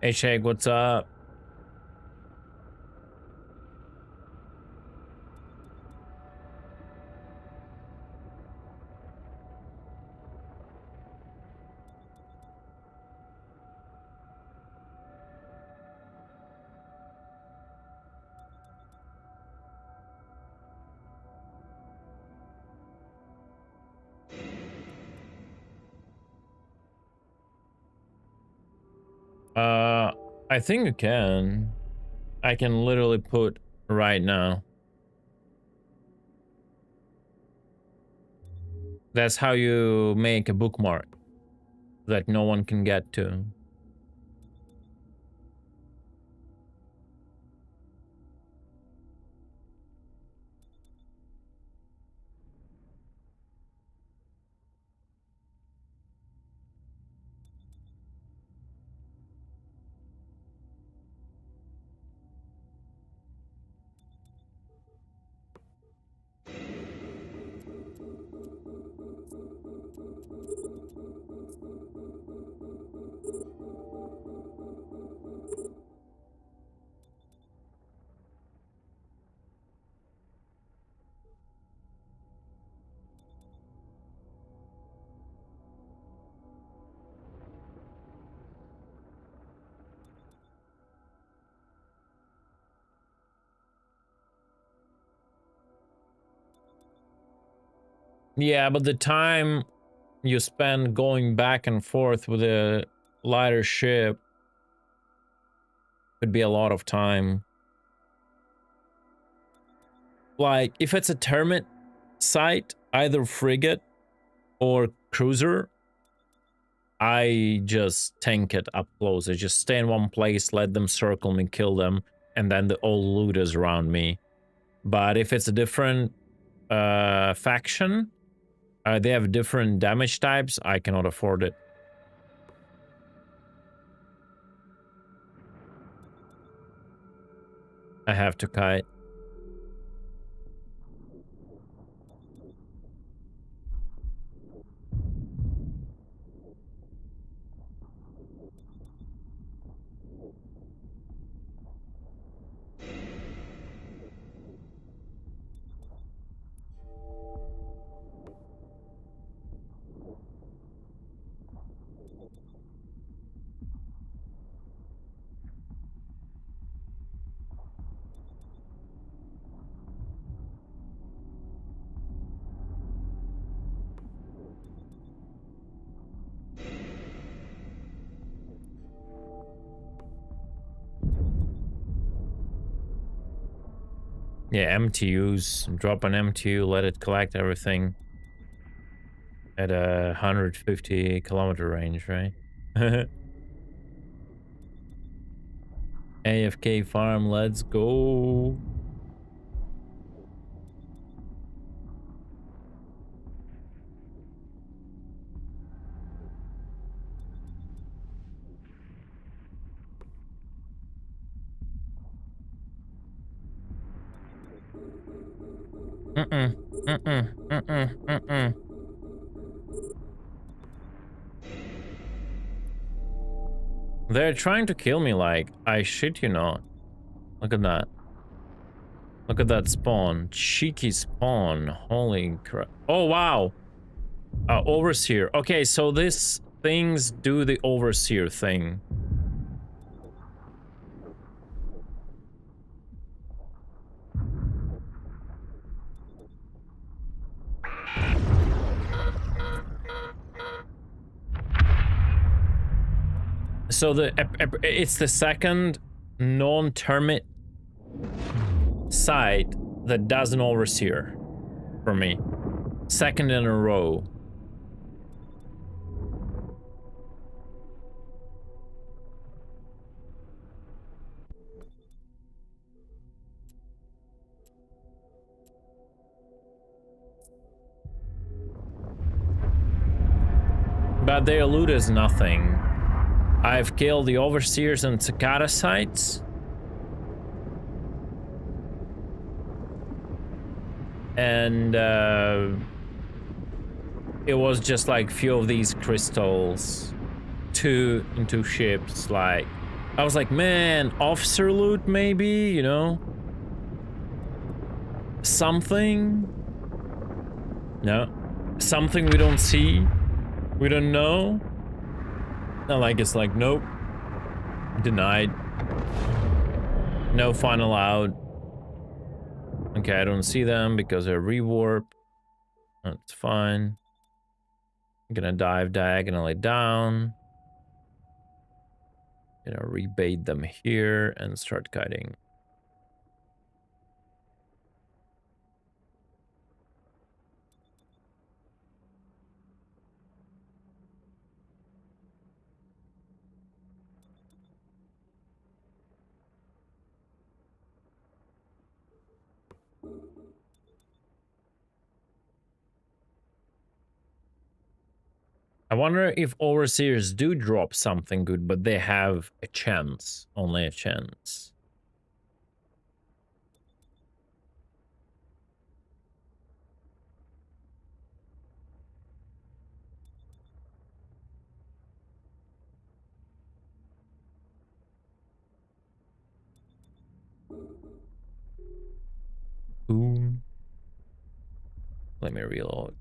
Hey Shake, what's up? I think you can. I can literally put right now. That's how you make a bookmark that no one can get to. Yeah, but the time you spend going back and forth with a lighter ship could be a lot of time. Like, if it's a termite site, either frigate or cruiser, I just tank it up close. I just stay in one place, let them circle me, kill them, and then the all loot is around me. But if it's a different faction, they have different damage types, I cannot afford it. I have to kite. Yeah, MTUs. Drop an MTU, let it collect everything at a 150 kilometer range, right? AFK farm, let's go. They're trying to kill me, like, I shit you not. Look at that. Look at that spawn. Cheeky spawn. Holy crap. Oh, wow. Overseer. Okay, so these things do the overseer thing. So it's the second non-termite site that does an overseer for me. Second in a row. But their loot is nothing. I've killed the overseers and cicada sites. And it was just like few of these crystals, two into ships, like I was like, man, officer loot maybe, you know? Something? No. Something we don't see? We don't know? Not like it's like, nope. Denied. No final out. Okay, I don't see them because they're rewarp. That's fine. I'm gonna dive diagonally down. Gonna rebait them here and start kiting. I wonder if overseers do drop something good, but they have a chance, only a chance. Boom. Let me reload.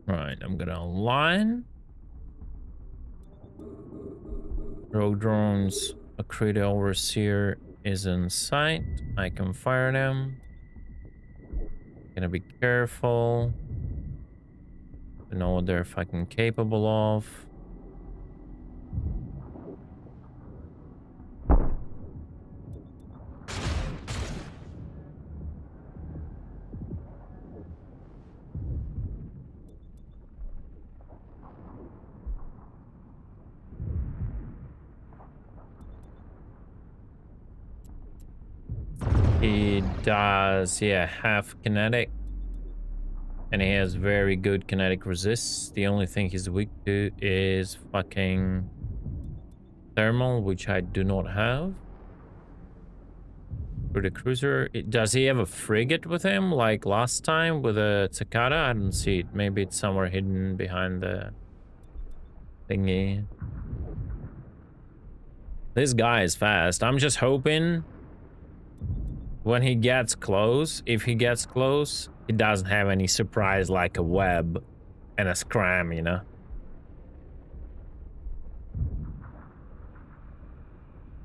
Alright, I'm gonna align. Rogue drones, a creator overseer is in sight. I can fire them. Gonna be careful. To know what they're fucking capable of. He does, yeah, half kinetic. And he has very good kinetic resist. The only thing he's weak to is fucking thermal, which I do not have. For the cruiser, does he have a frigate with him like last time with a cicada? I don't see it. Maybe it's somewhere hidden behind the thingy. This guy is fast. I'm just hoping when he gets close, if he gets close, he doesn't have any surprise like a web and a scram, you know?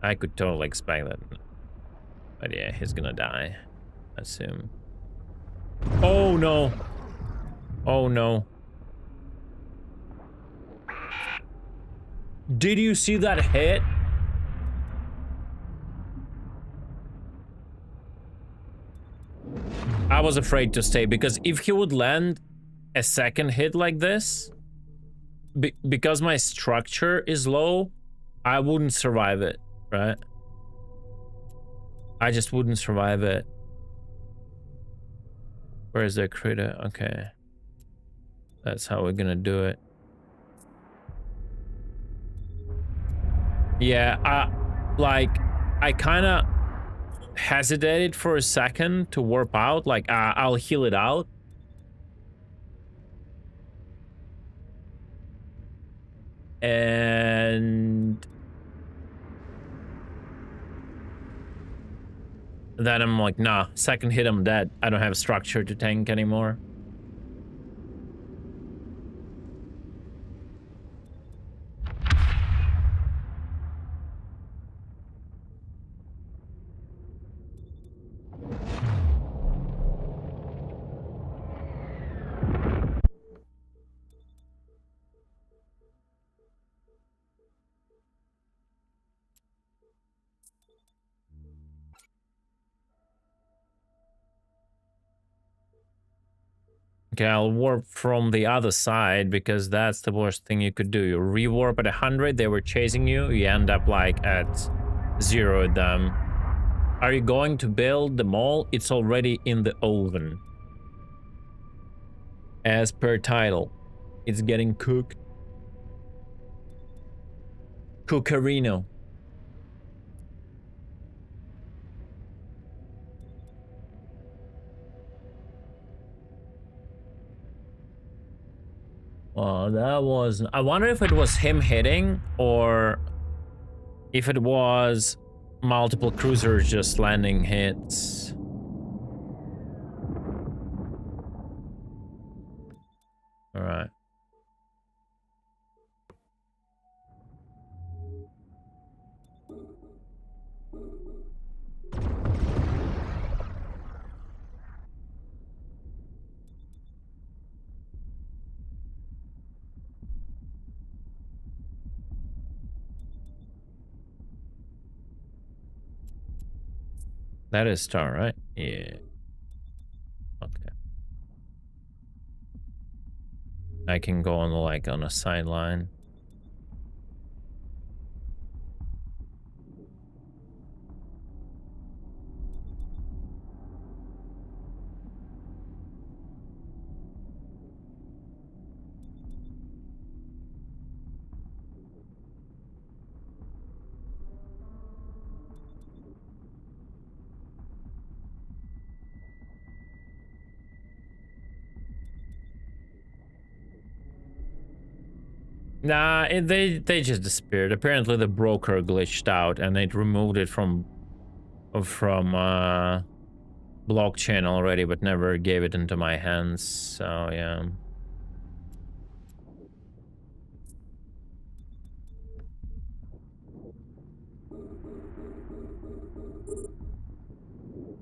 I could totally expect that. But yeah, he's gonna die, I assume. Oh no! Oh no. Did you see that hit? I was afraid to stay because if he would land a second hit like this, because my structure is low, I wouldn't survive it, right? I just wouldn't survive it. Where is the critter? Okay. That's how we're gonna do it. Yeah, I kind of hesitated for a second to warp out. Like, I'll heal it out. And then I'm like, nah, second hit, I'm dead. I don't have structure to tank anymore. Okay, I'll warp from the other side because that's the worst thing you could do. You rewarp at 100, they were chasing you, you end up like at 0 at them. Are you going to build the mall? It's already in the oven. As per title, it's getting cooked. Cookerino. Oh, that was... I wonder if it was him hitting or if it was multiple cruisers just landing hits. All right. That is star, right? Yeah. Okay. I can go on like on a sideline. Nah, they just disappeared. Apparently the broker glitched out and it removed it from blockchain already, but never gave it into my hands. So yeah.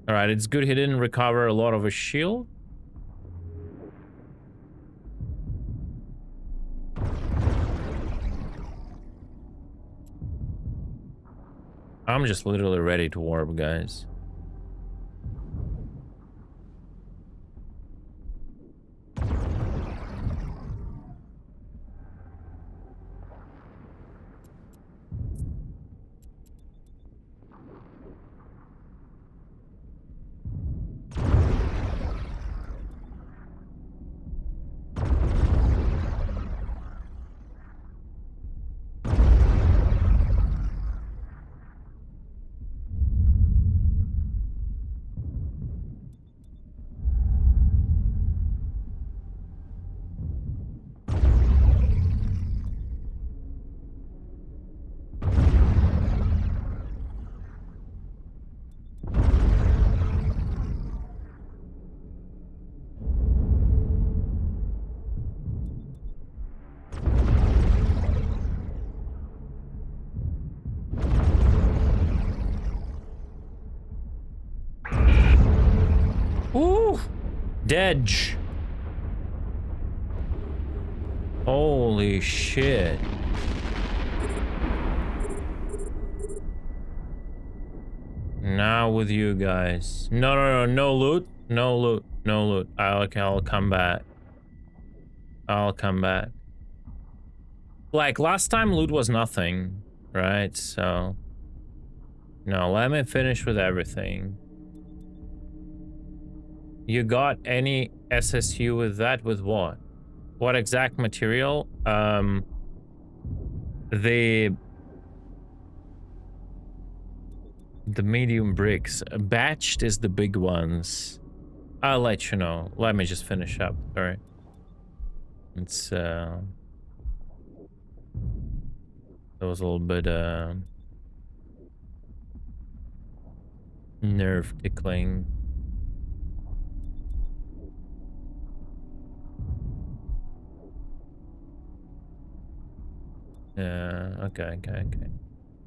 All right, it's good he didn't recover a lot of his shield. I'm just literally ready to warp, guys. Ooh, Dedge. Holy shit. Now with you guys. No loot. No loot. No loot. I'll come back. I'll come back. Like last time loot was nothing, right? So no, let me finish with everything. You got any SSU with that? With what? What exact material? The medium bricks. Batched is the big ones. I'll let you know. Let me just finish up. Sorry. It's that was a little bit nerve tickling. Okay.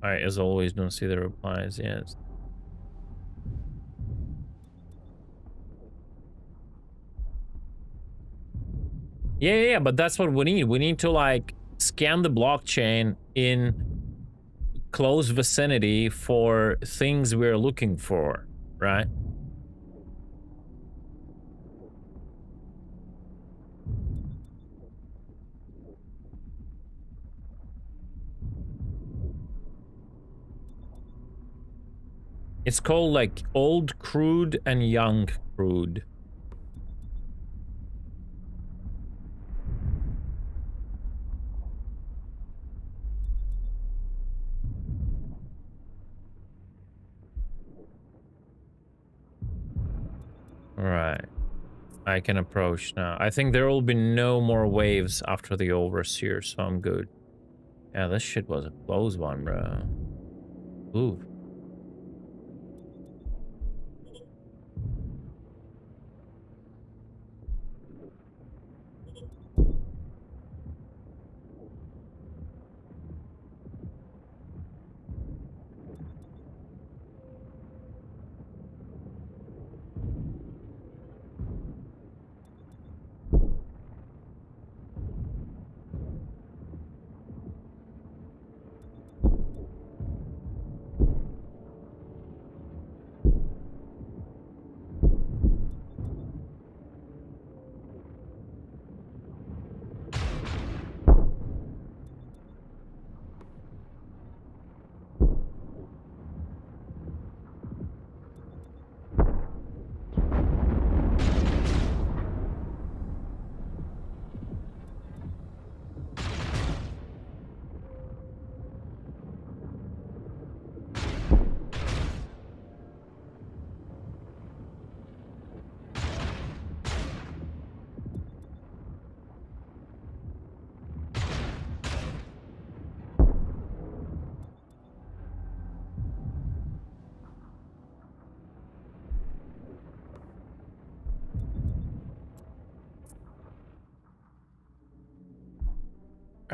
Alright, as always, don't see the replies, yes. Yeah, but that's what we need. We need to, like, scan the blockchain in close vicinity for things we're looking for, right? It's called like old crude and young crude. Alright. I can approach now. I think there will be no more waves after the overseer, so I'm good. Yeah, this shit was a close one, bro. Ooh.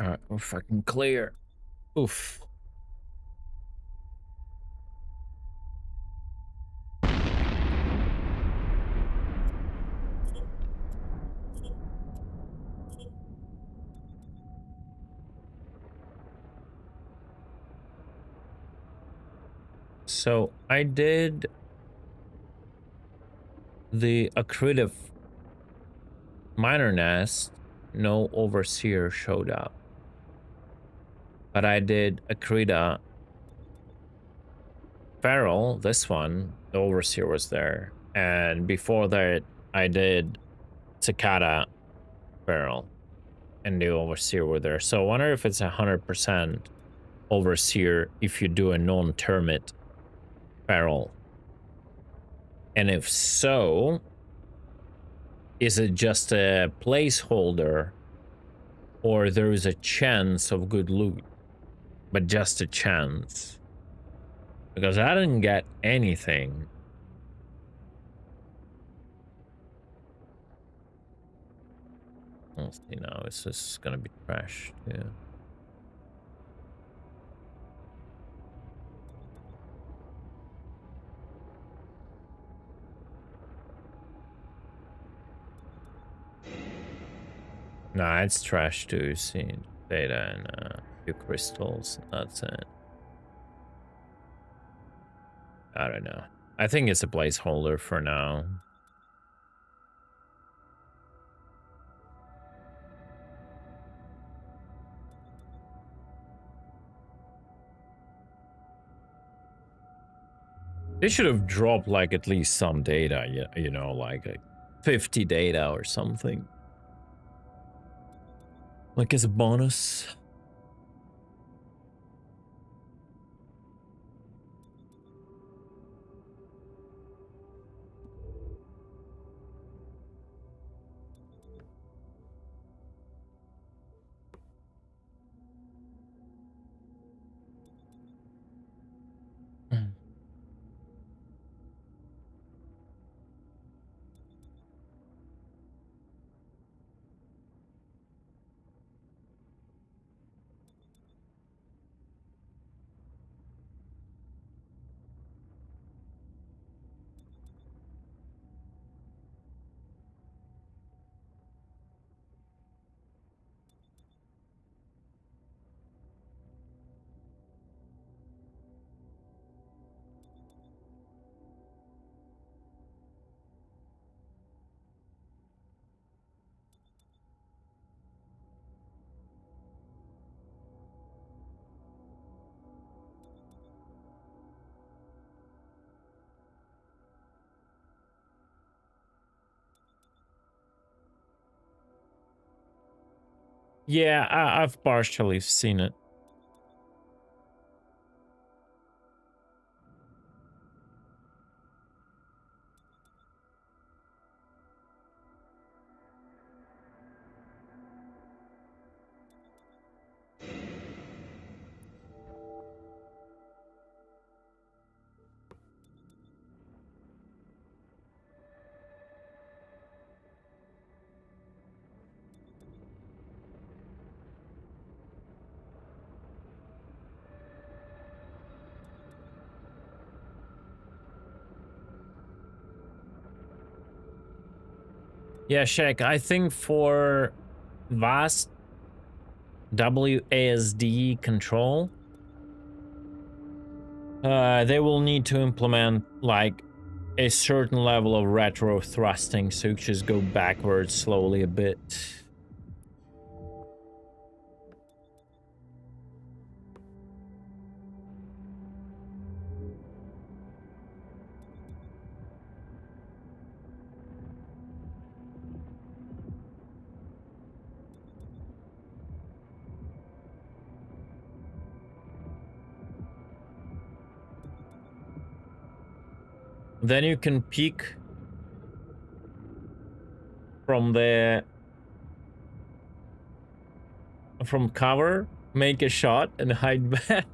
Alright, we're fucking clear. Oof. So I did the accretive minor nest, no overseer showed up. But I did Akrita Feral, this one, the overseer was there. And before that, I did Cicada Feral, and the overseer were there. So I wonder if it's 100% overseer if you do a non-termite Feral. And if so, is it just a placeholder, or there is a chance of good loot, but just a chance? Because I didn't get anything. We'll see now. It's just gonna be trashed, yeah. Nah, it's trash too. See data and a few crystals. That's it. I don't know. I think it's a placeholder for now. They should have dropped like at least some data, you know, like 50 data or something. Like as a bonus. Yeah, I've partially seen it. Yeah, Shaq, I think for vast WASD control, they will need to implement like a certain level of retro thrusting, so you just go backwards slowly a bit. Then you can peek from cover, make a shot, and hide back.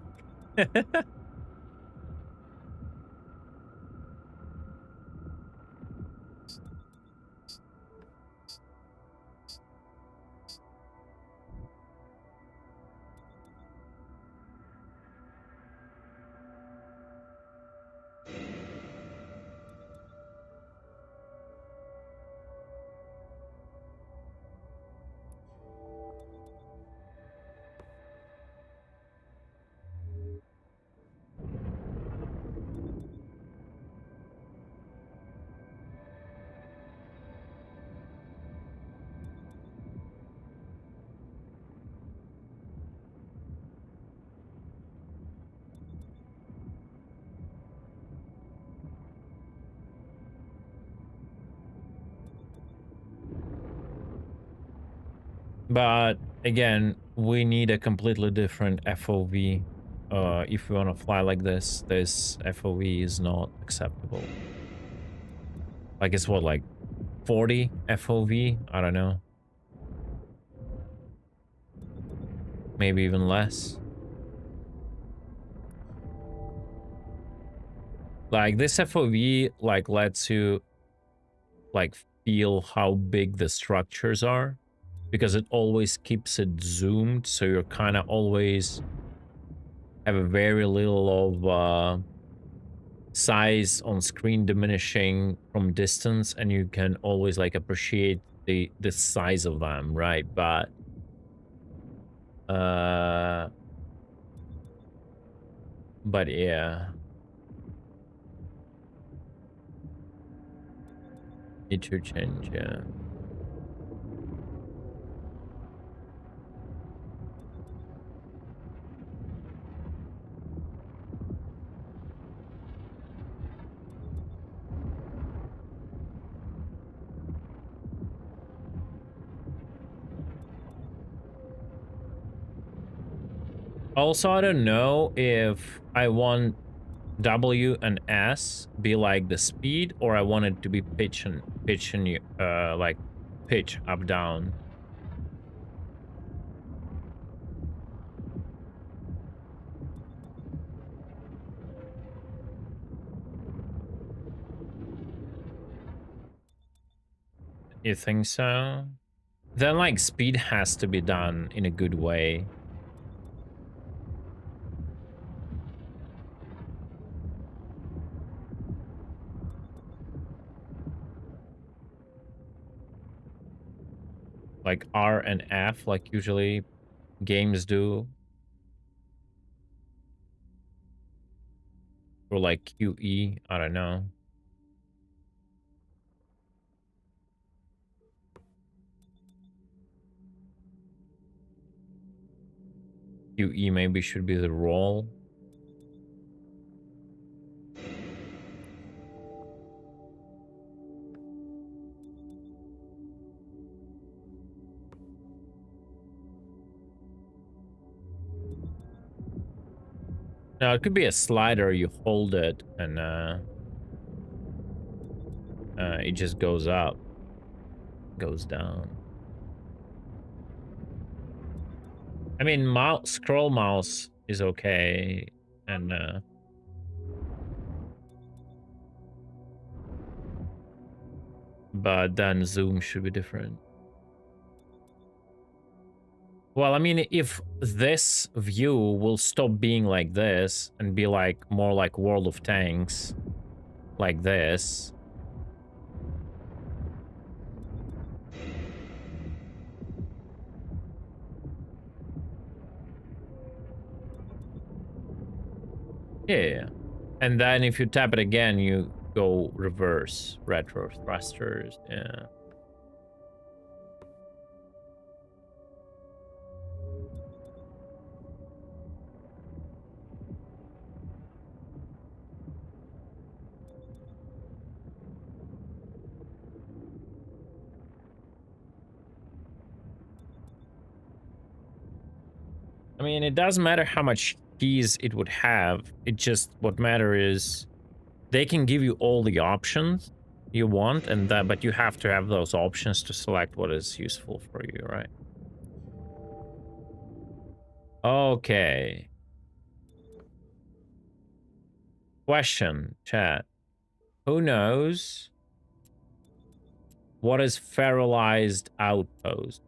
But again, we need a completely different FOV. If we want to fly like this FOV is not acceptable. Like it's what, like 40 FOV? I don't know. Maybe even less. Like this FOV like lets you like feel how big the structures are, because it always keeps it zoomed, so you're kind of always have a very little of size on screen diminishing from distance, and you can always like appreciate the size of them, right? But yeah, need to change. Yeah. Also, I don't know if I want W and S be like the speed, or I want it to be pitch and like pitch up down. You think so? Then like speed has to be done in a good way. Like R and F, like usually games do. Or like QE, I don't know. QE maybe should be the roll. No, it could be a slider. You hold it and it just goes up, goes down. I mean, scroll mouse is okay, and but then zoom should be different. Well, I mean, if this view will stop being like this and be like more like World of Tanks, like this. Yeah. And then if you tap it again, you go reverse, retro thrusters. Yeah. I mean, it doesn't matter how much keys it would have. It just, what matter is they can give you all the options you want, and that, but you have to have those options to select what is useful for you, right? Okay. Question, chat. Who knows what is feralized outpost?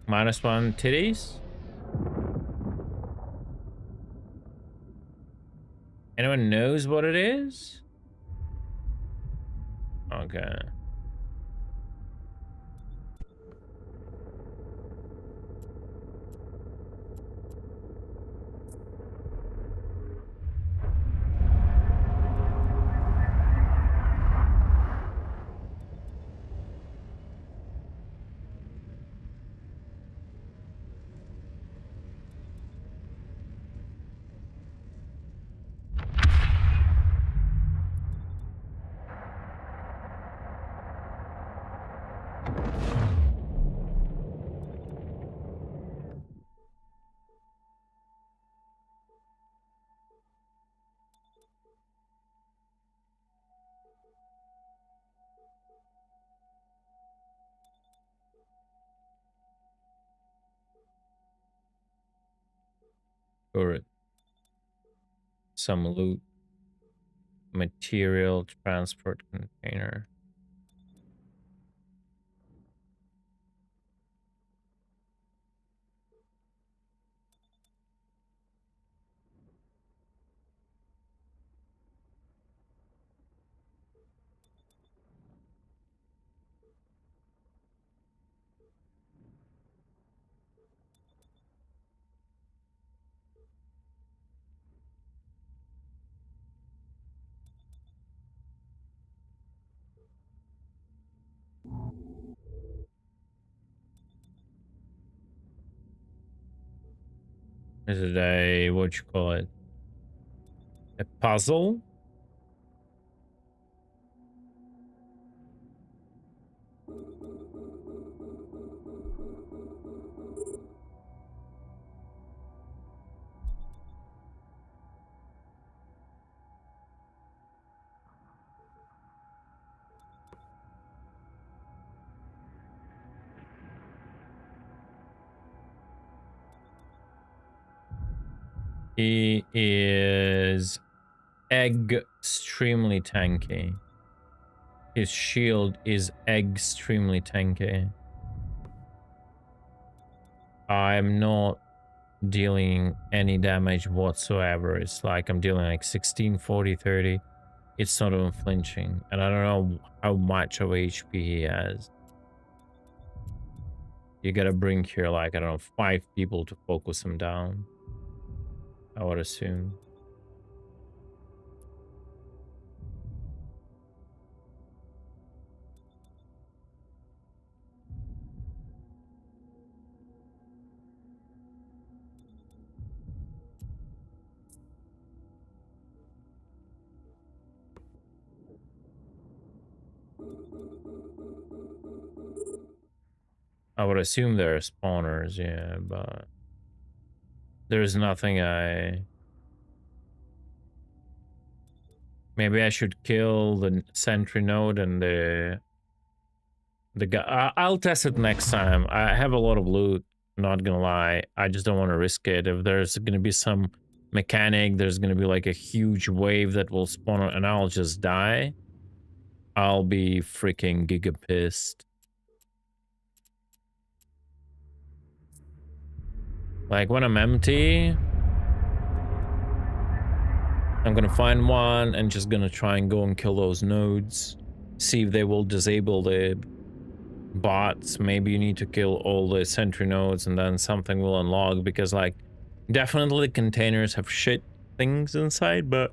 -1 titties? Anyone knows what it is? Okay. Or some loot. Material transport container. Is it a, what you call it? A puzzle? He is extremely tanky. His shield is extremely tanky. I'm not dealing any damage whatsoever. It's like I'm dealing like 16, 40, 30. It's not even flinching. And I don't know how much of HP he has. You gotta bring here like, I don't know, 5 people to focus him down, I would assume. I would assume there are spawners, yeah, but there's nothing Maybe I should kill the sentry node and the guy. I'll test it next time. I have a lot of loot, not gonna lie. I just don't want to risk it. If there's gonna be some mechanic, there's gonna be like a huge wave that will spawn and I'll just die, I'll be freaking giga pissed. Like when I'm empty, I'm gonna find one and just gonna try and go and kill those nodes. See if they will disable the bots. Maybe you need to kill all the sentry nodes and then something will unlock, because like definitely containers have shit things inside, but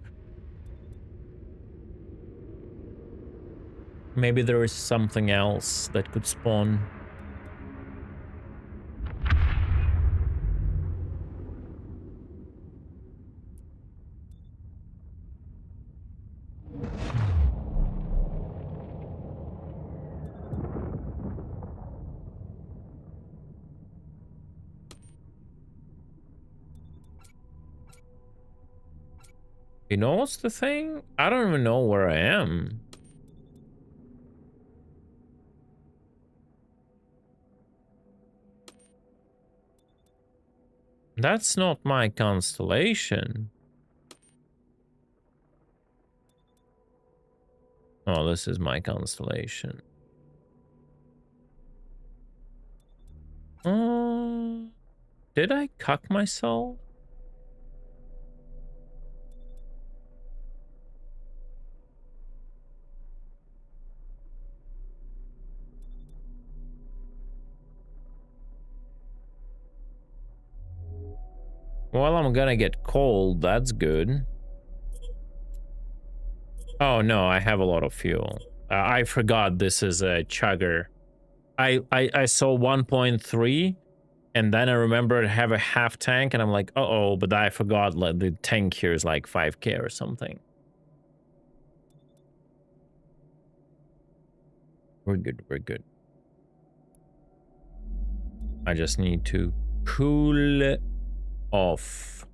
maybe there is something else that could spawn. You know what's the thing? I don't even know where I am. That's not my constellation. Oh, this is my constellation. Did I cuck myself? Well, I'm gonna get cold. That's good. Oh no, I have a lot of fuel. I forgot this is a chugger. I saw 1.3 and then I remembered I have a half tank and I'm like, uh-oh, but I forgot like, the tank here is like 5k or something. We're good, we're good. I just need to cool off.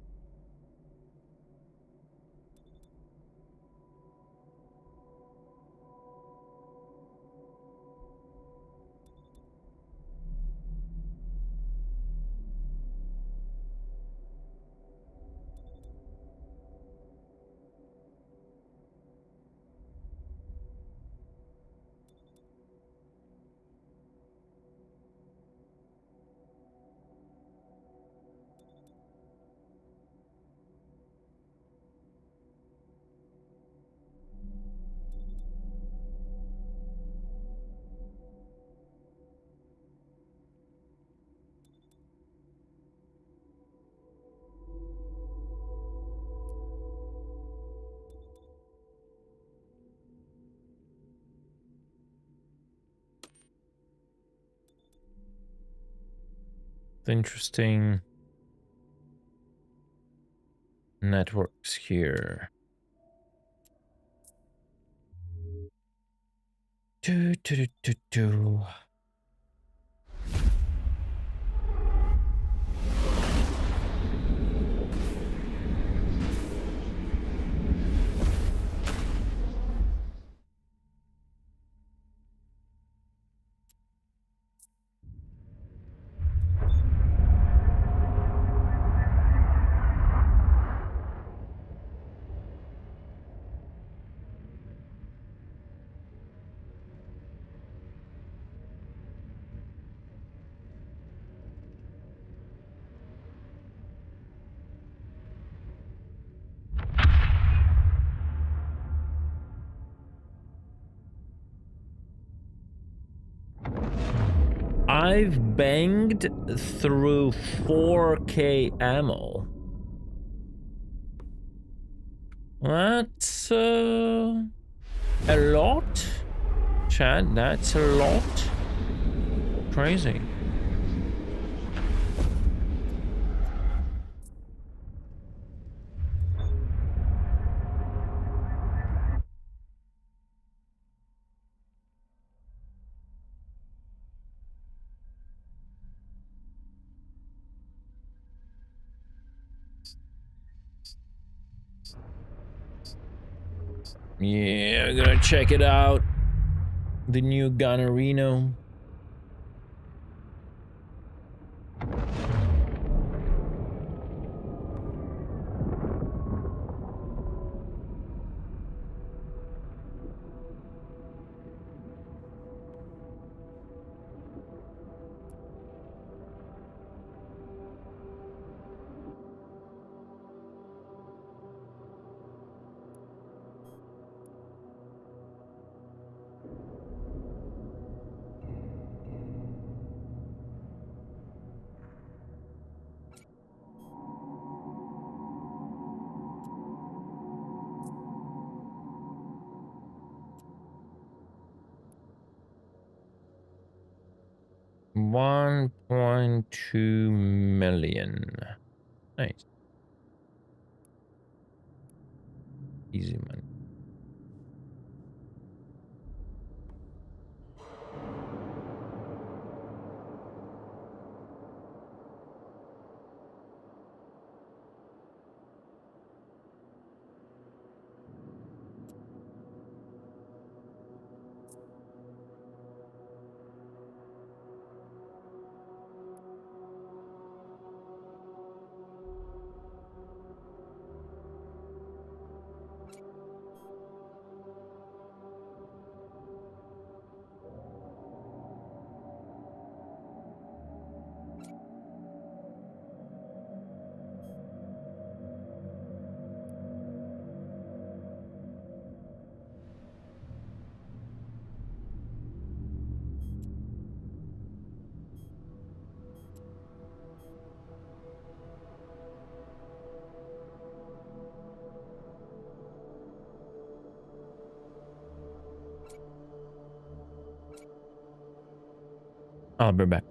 Interesting networks here. Do, do, do, do, do. I've banged through 4k ammo. That's a lot. Chad, that's a lot. Crazy. Yeah, I'm gonna check it out. The new Gunnerino. $1.2 million. Nice. Easy money. I'll be back.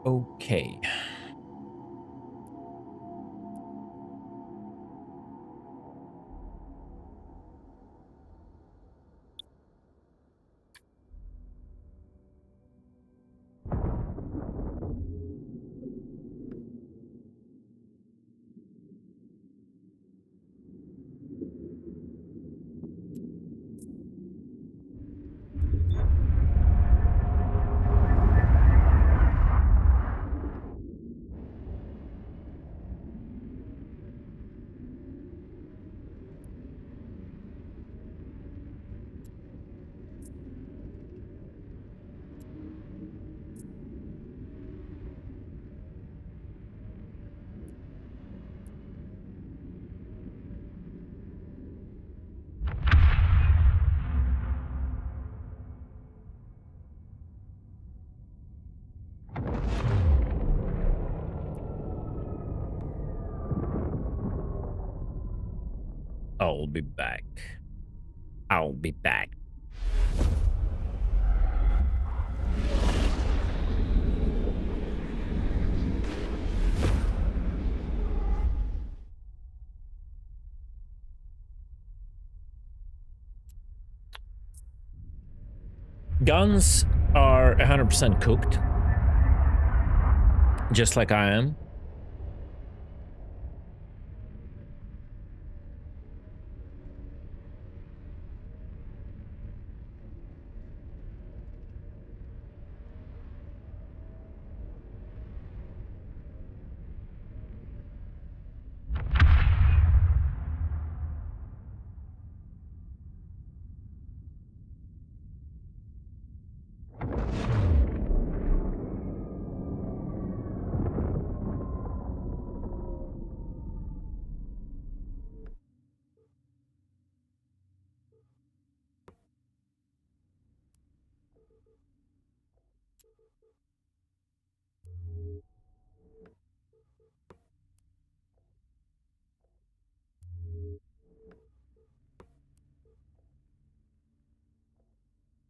Okay. I'll be back. I'll be back. Guns are 100% cooked, just like I am.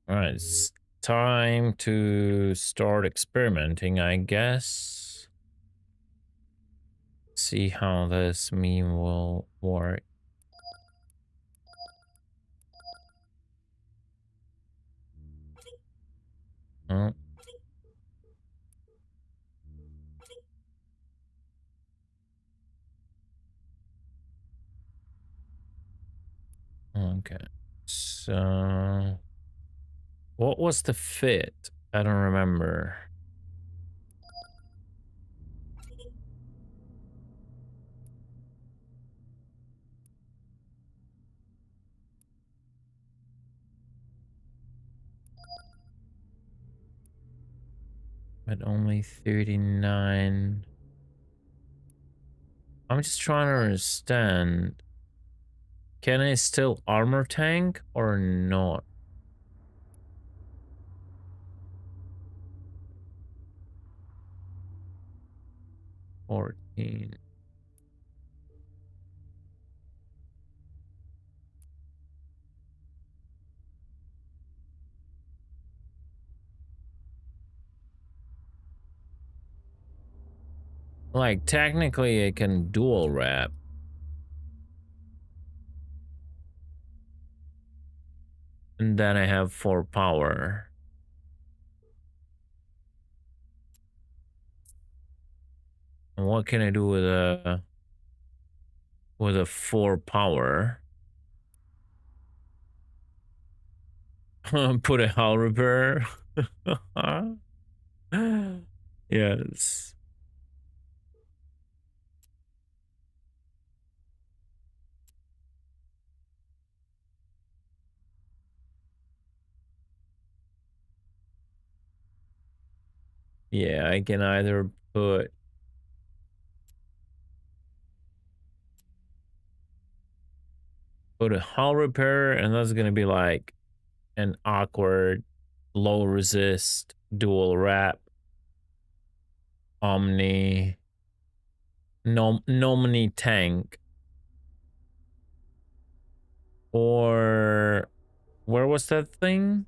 All right, it's time to start experimenting, I guess. See how this meme will work. Oh. Okay. So what was the fit? I don't remember. But only 39. I'm just trying to understand. Can I still armor tank or not? 14. Like, technically I can dual wrap. And then I have 4 power. And what can I do with a 4 power? Put a hull repair. Yes. Yeah, I can either put a hull repair, and that's gonna be like an awkward low resist dual wrap omni nomini tank, or where was that thing?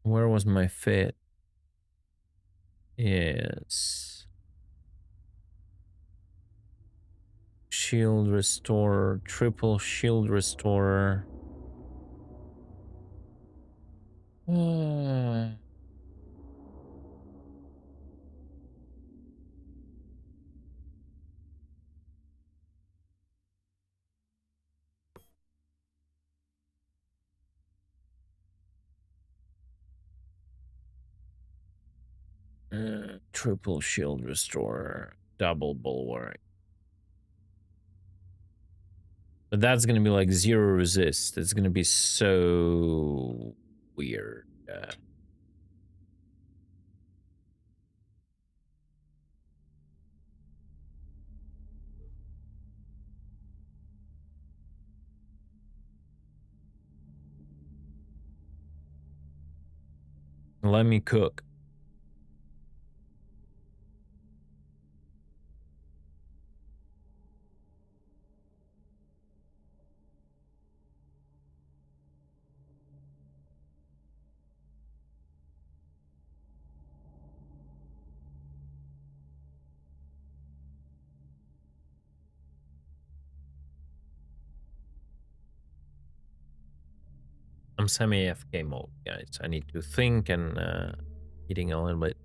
Where was my fit? Yes. Shield restore, triple shield restorer. Triple shield restorer, double bulwark. But that's gonna be like 0 resist. It's gonna be so weird. Let me cook. I'm semi AFK mode, guys. I need to think and eating a little bit.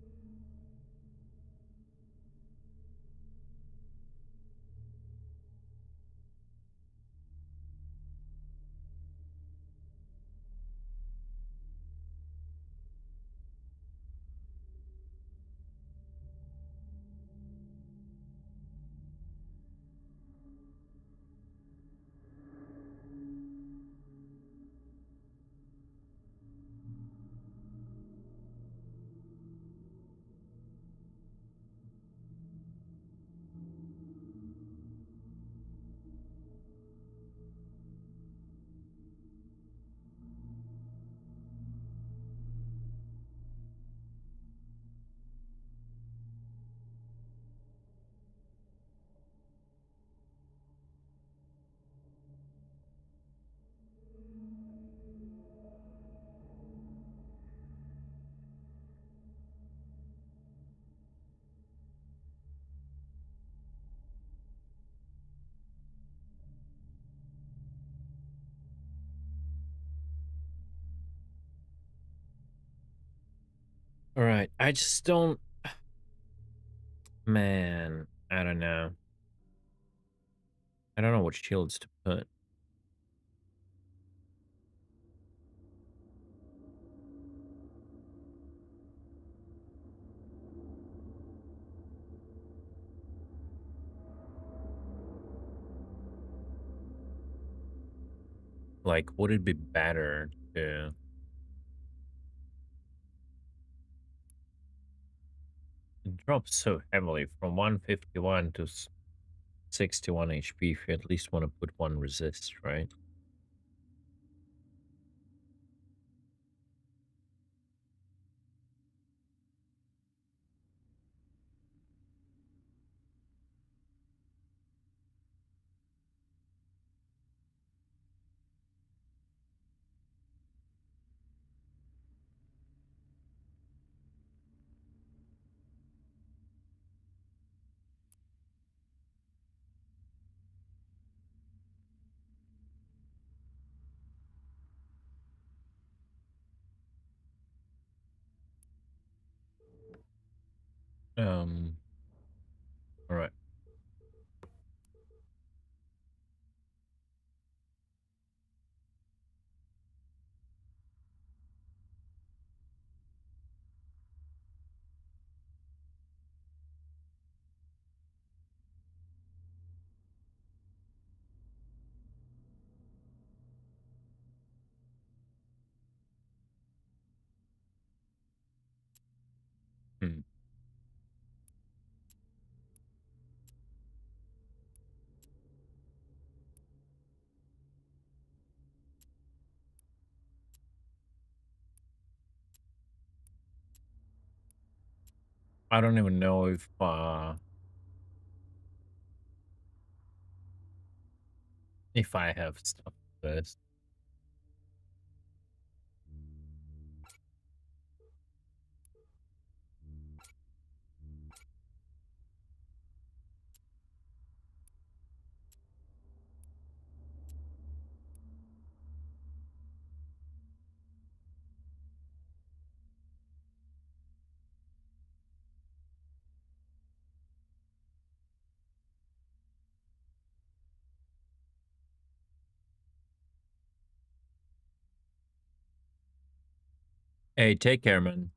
All right, I just don't. Man, I don't know. I don't know what shields to put. Like, would it be better to? It drops so heavily from 151 to 61 HP. If you at least want to put one resist, right? All right. Hmm. I don't even know if I have stuff for this. Hey, take care, man.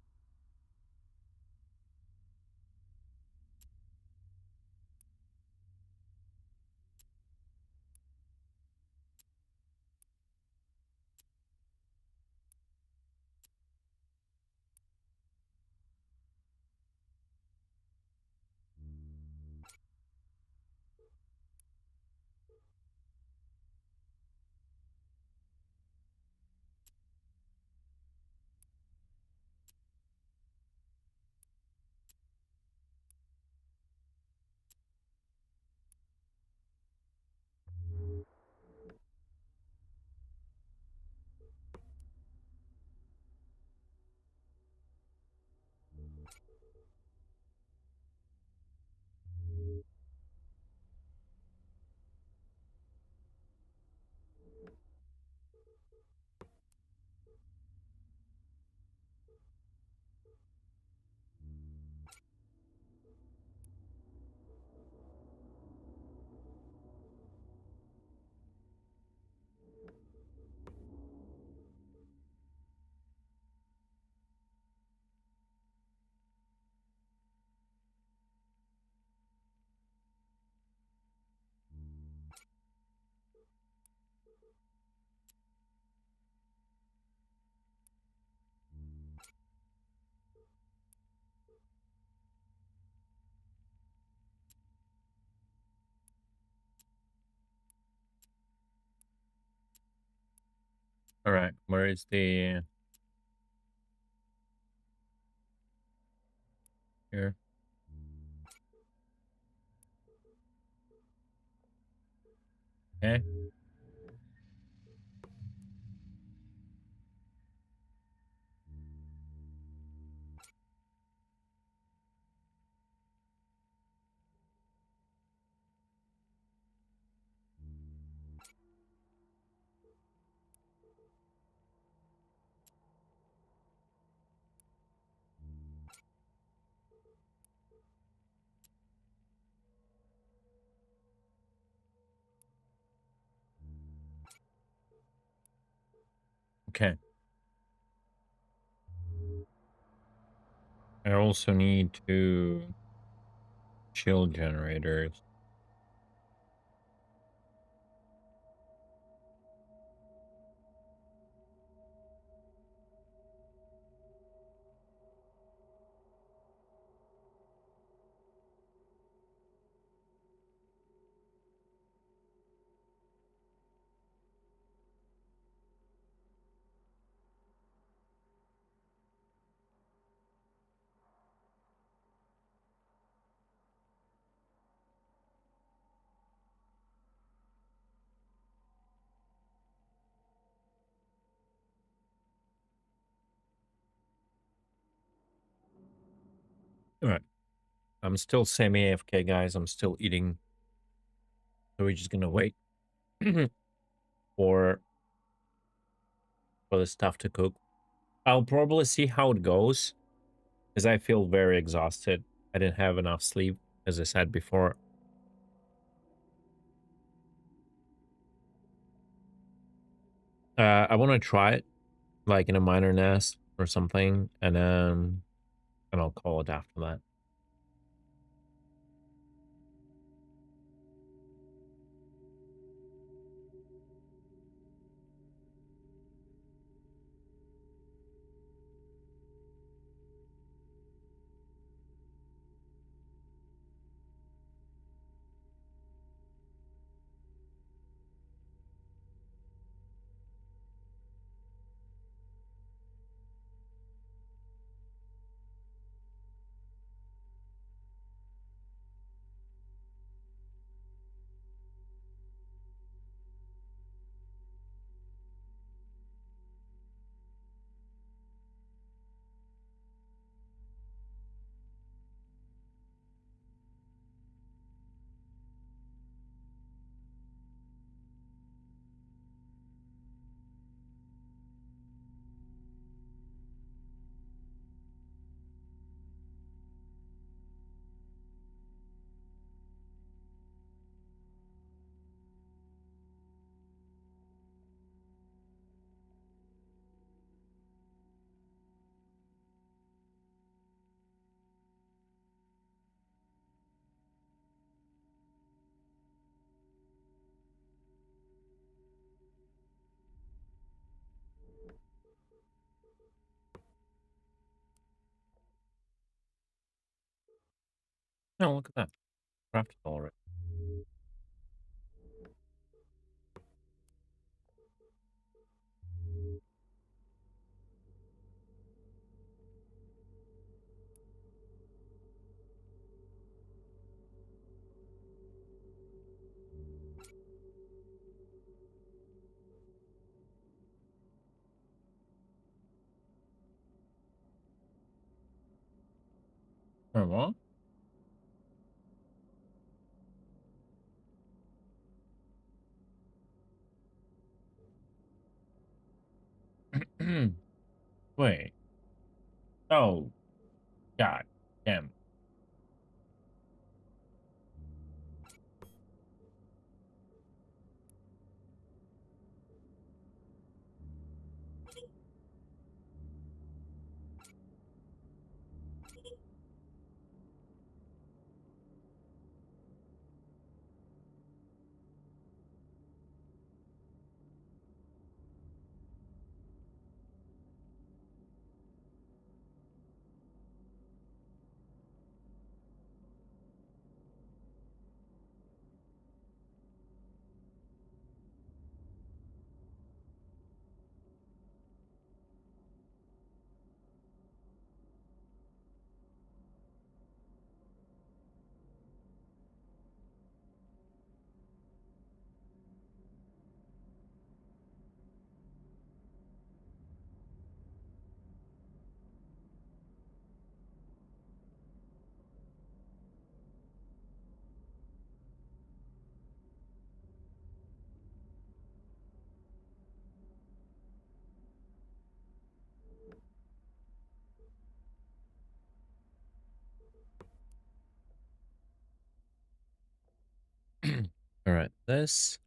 All right, where is the here? Okay. Okay. I also need to shield generators. All right. I'm still semi AFK, guys. I'm still eating. So we're just gonna wait for the stuff to cook. I'll probably see how it goes because I feel very exhausted. I didn't have enough sleep, as I said before. I want to try it like in a minor nest or something, and I'll call it after that. Oh, look at that. Crafted already. Oh, what? Wait. Oh, God damn. All right, this.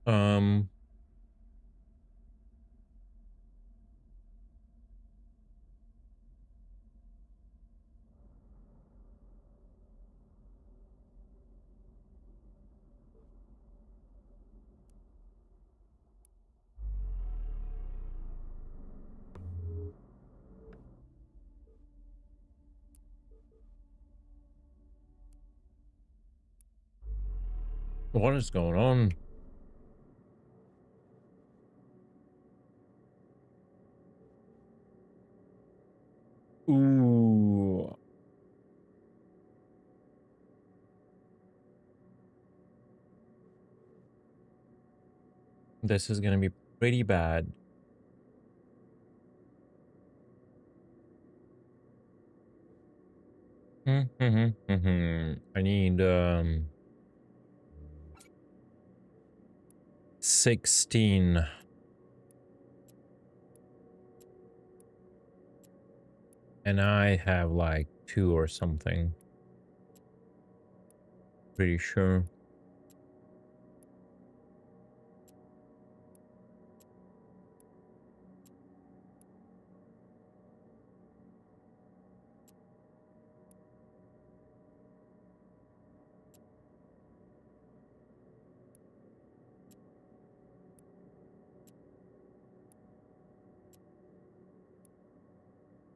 Um. What is going on? Ooh. This is gonna be pretty bad. I need 16. And I have like 2 or something. Pretty sure.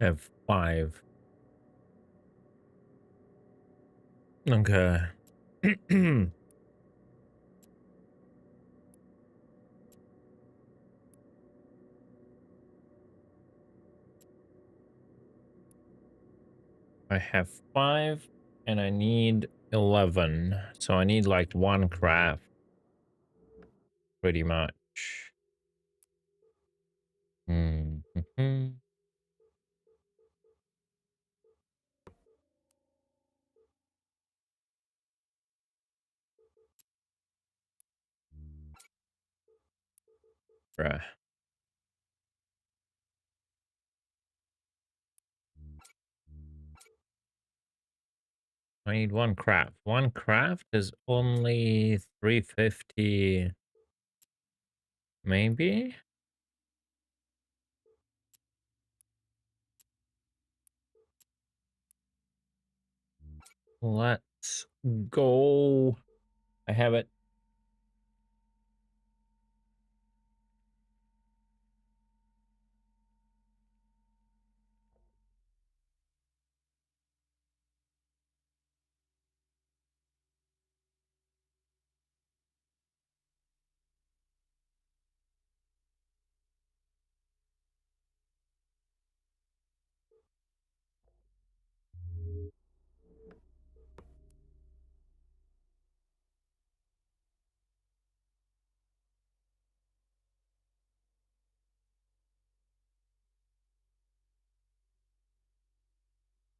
I have 5. Okay. I have 5 and I need 11. So I need like 1 craft. Pretty much. Bruh. I need 1 craft. 1 craft is only 350. Maybe? Let's go. I have it.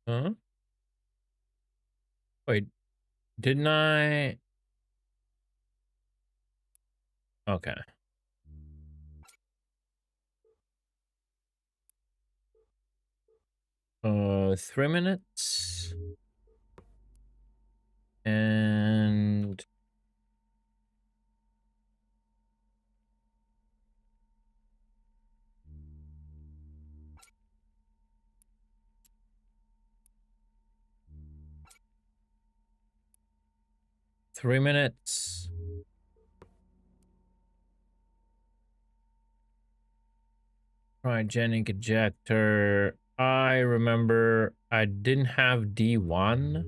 Huh? Wait, didn't I? Okay. 3 minutes. And 3 minutes. Cryogenic ejector. I remember I didn't have D1.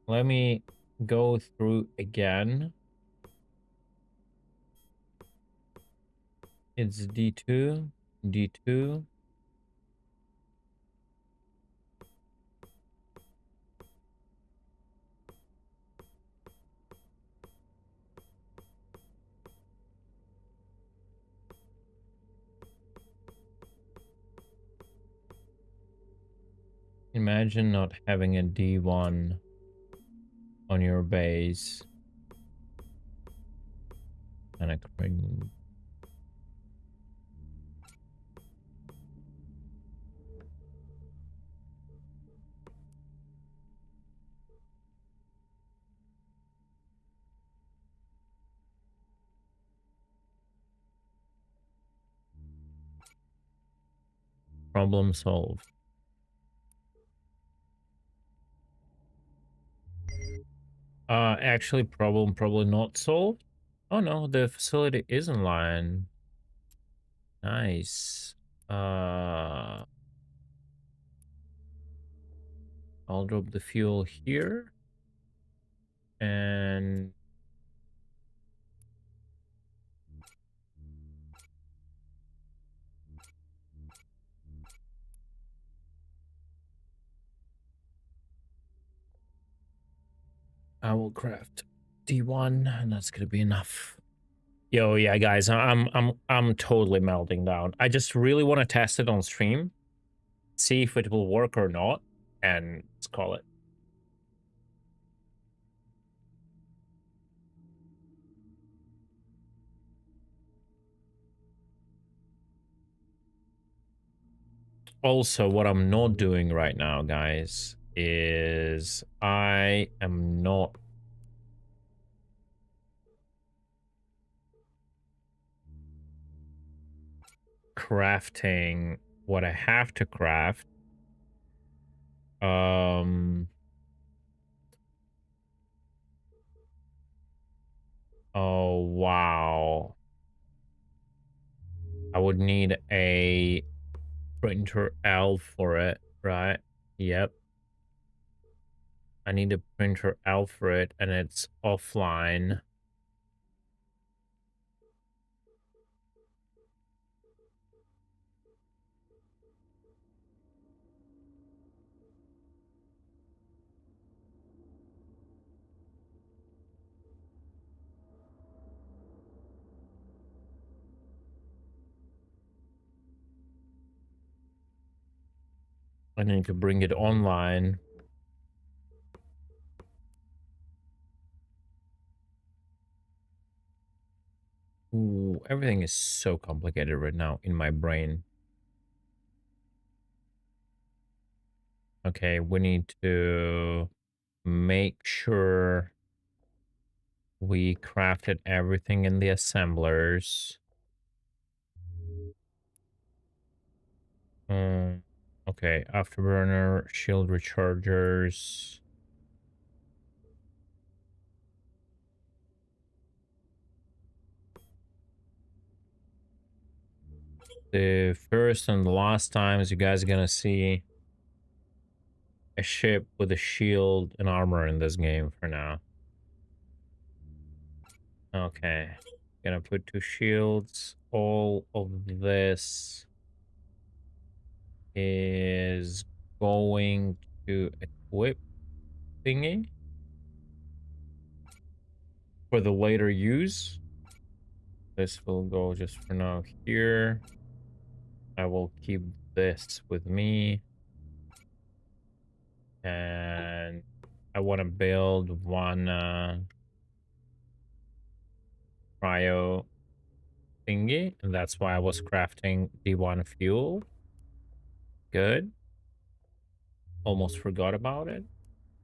Let me go through again. It's D2, D2. Imagine not having a D1. on your base. And a cringe. Problem solved. Actually, problem probably not solved. Oh no, the facility is in line. Nice. I'll drop the fuel here. And I will craft D1, and that's gonna be enough. Yo, yeah, guys, I'm totally melting down. I just really want to test it on stream, see if it will work or not, and let's call it. Also, what I'm not doing right now, guys, is I am not crafting what I have to craft. Oh, wow. I would need a printer L for it, right? Yep. I need a printer L for it, and it's offline. I need to bring it online. Ooh, everything is so complicated right now in my brain. Okay, we need to make sure we crafted everything in the assemblers. Okay, afterburner, shield rechargers. The first and the last times you guys are gonna see a ship with a shield and armor in this game for now. Okay, gonna put 2 shields. All of this is going to equip thingy for the later use. This will go just for now here. I will keep this with me. And I want to build one cryo thingy, and that's why I was crafting D1 fuel. Good. Almost forgot about it.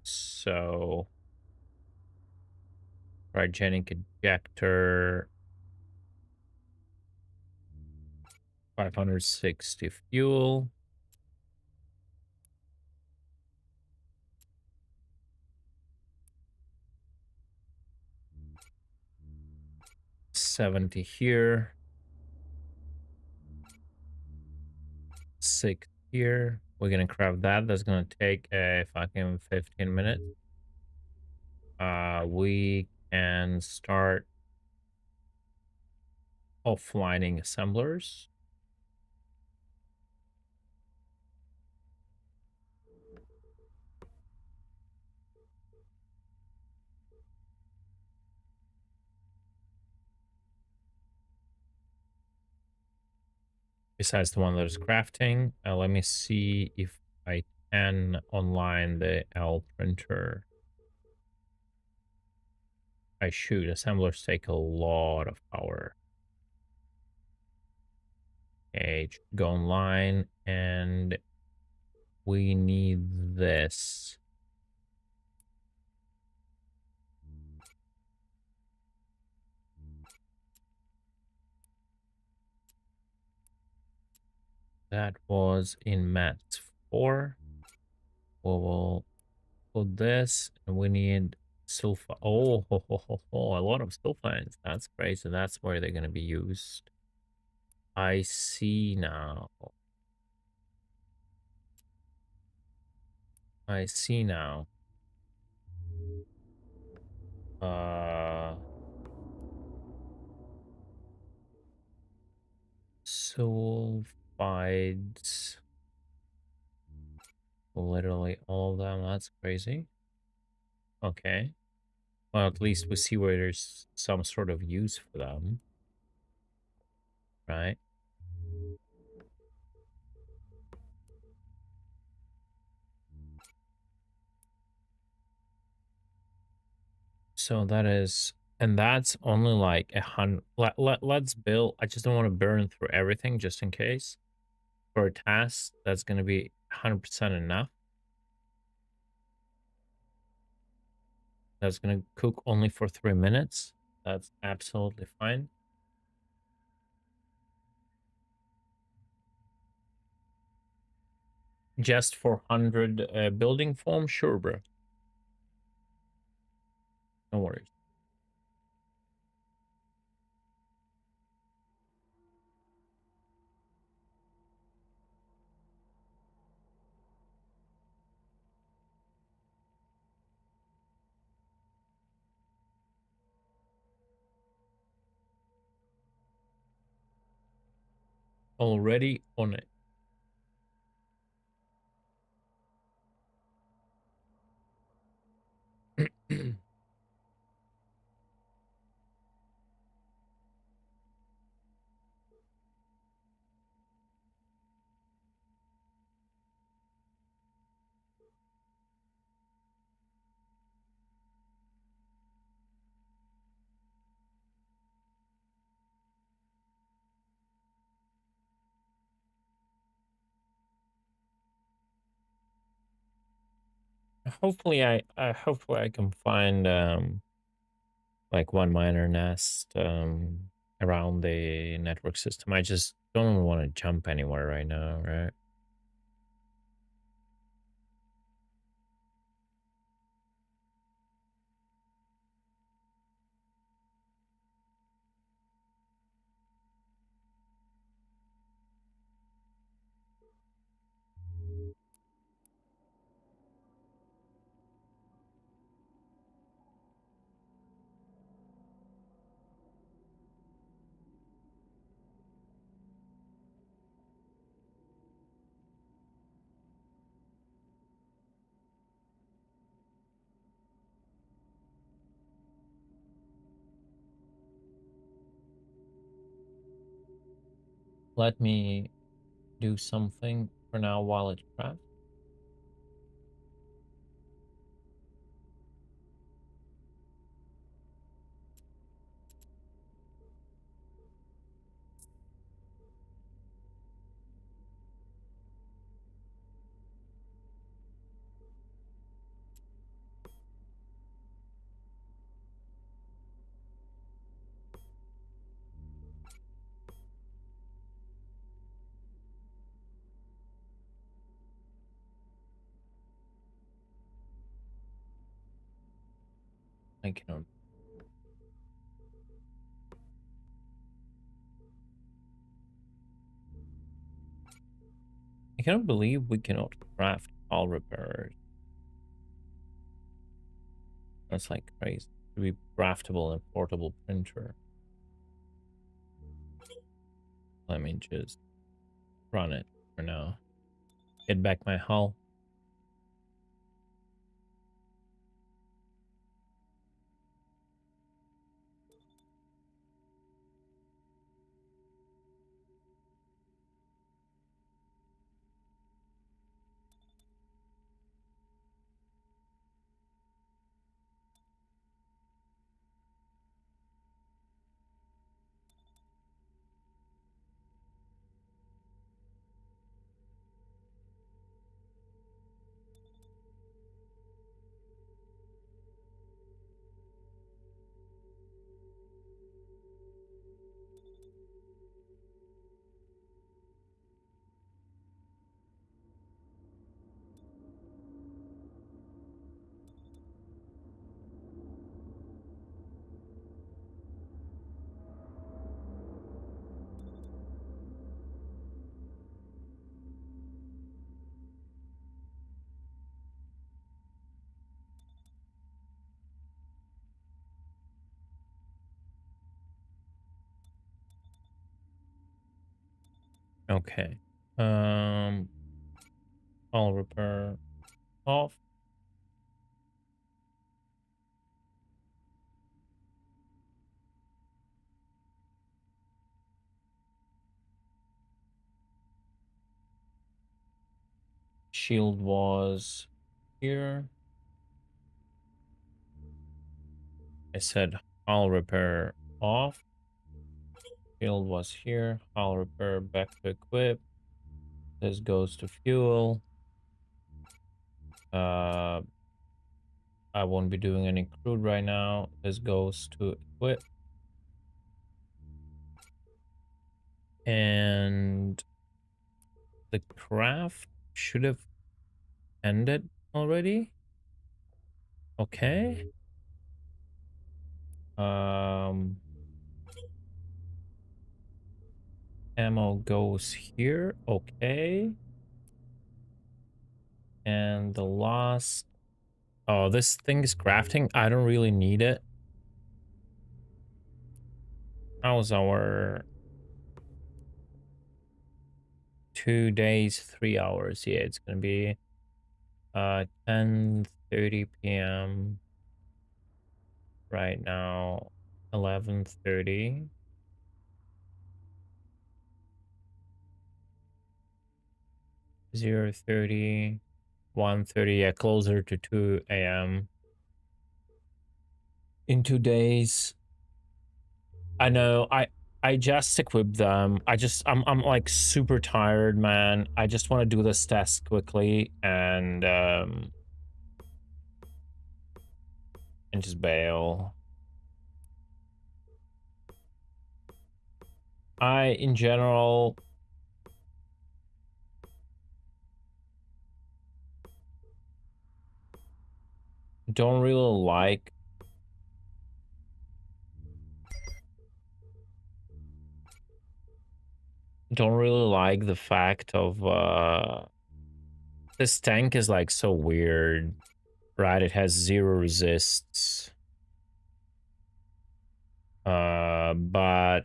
So, cryogenic ejector, 560 fuel. $70 here. 6 here. We're gonna craft that. That's gonna take a fucking 15 minutes. We can start offlining assemblers. Besides the one that is crafting, let me see if I can online the L printer. I shoot. Assemblers take a lot of power. Okay, go online, and we need this. That was in Mats 4. We will put this, and we need sulfa. Oh, a lot of sulfines. That's great. So that's where they're going to be used. I see now. I see now. Sulfides. Literally all of them. That's crazy. Okay. Well, at least we see where there's some sort of use for them. Right? So that is, and that's only like 100. Let's build. I just don't want to burn through everything just in case. For a task, that's going to be 100% enough. That's going to cook only for 3 minutes. That's absolutely fine. Just for 100 building foam? Sure, bro. No worries. Already on it. Hopefully I can find like one miner nest around the network system. I just don't want to jump anywhere right now, right? Let me do something for now while it crafts. I cannot. I cannot believe we cannot craft all repairers. That's like crazy. To be craftable and portable printer. Let me just run it for now. Get back my hull. Okay. I'll repair off. Shield was here. I said I'll repair off. Shield was here. I'll repair back to equip. This goes to fuel. I won't be doing any crude right now. This goes to equip. And the craft should have ended already. Okay. Ammo goes here. Okay. And the last... Oh, this thing is crafting. I don't really need it. How's our 2 days, 3 hours? Yeah, it's gonna be 10:30 p.m. right now, 11:30. 0:30, 1:30, yeah, closer to 2 a.m. in 2 days. I know, I just equipped them. I'm like super tired, man. I just want to do this test quickly and just bail. In general, don't really like the fact of this tank is like so weird, right? It has 0 resists. But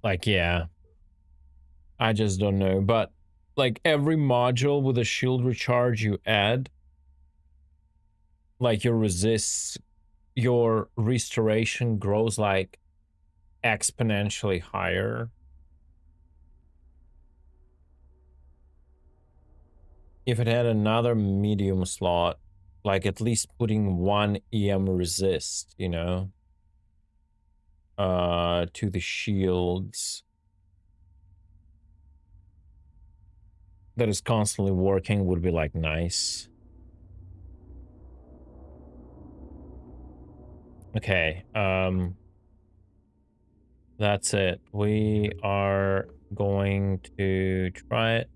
like, yeah, I just don't know. But like every module with a shield recharge you add, like your restoration grows like exponentially higher. If it had another medium slot, like at least putting 1 EM resist, you know, to the shields that is constantly working would be like nice. Okay, that's it. We are going to try it.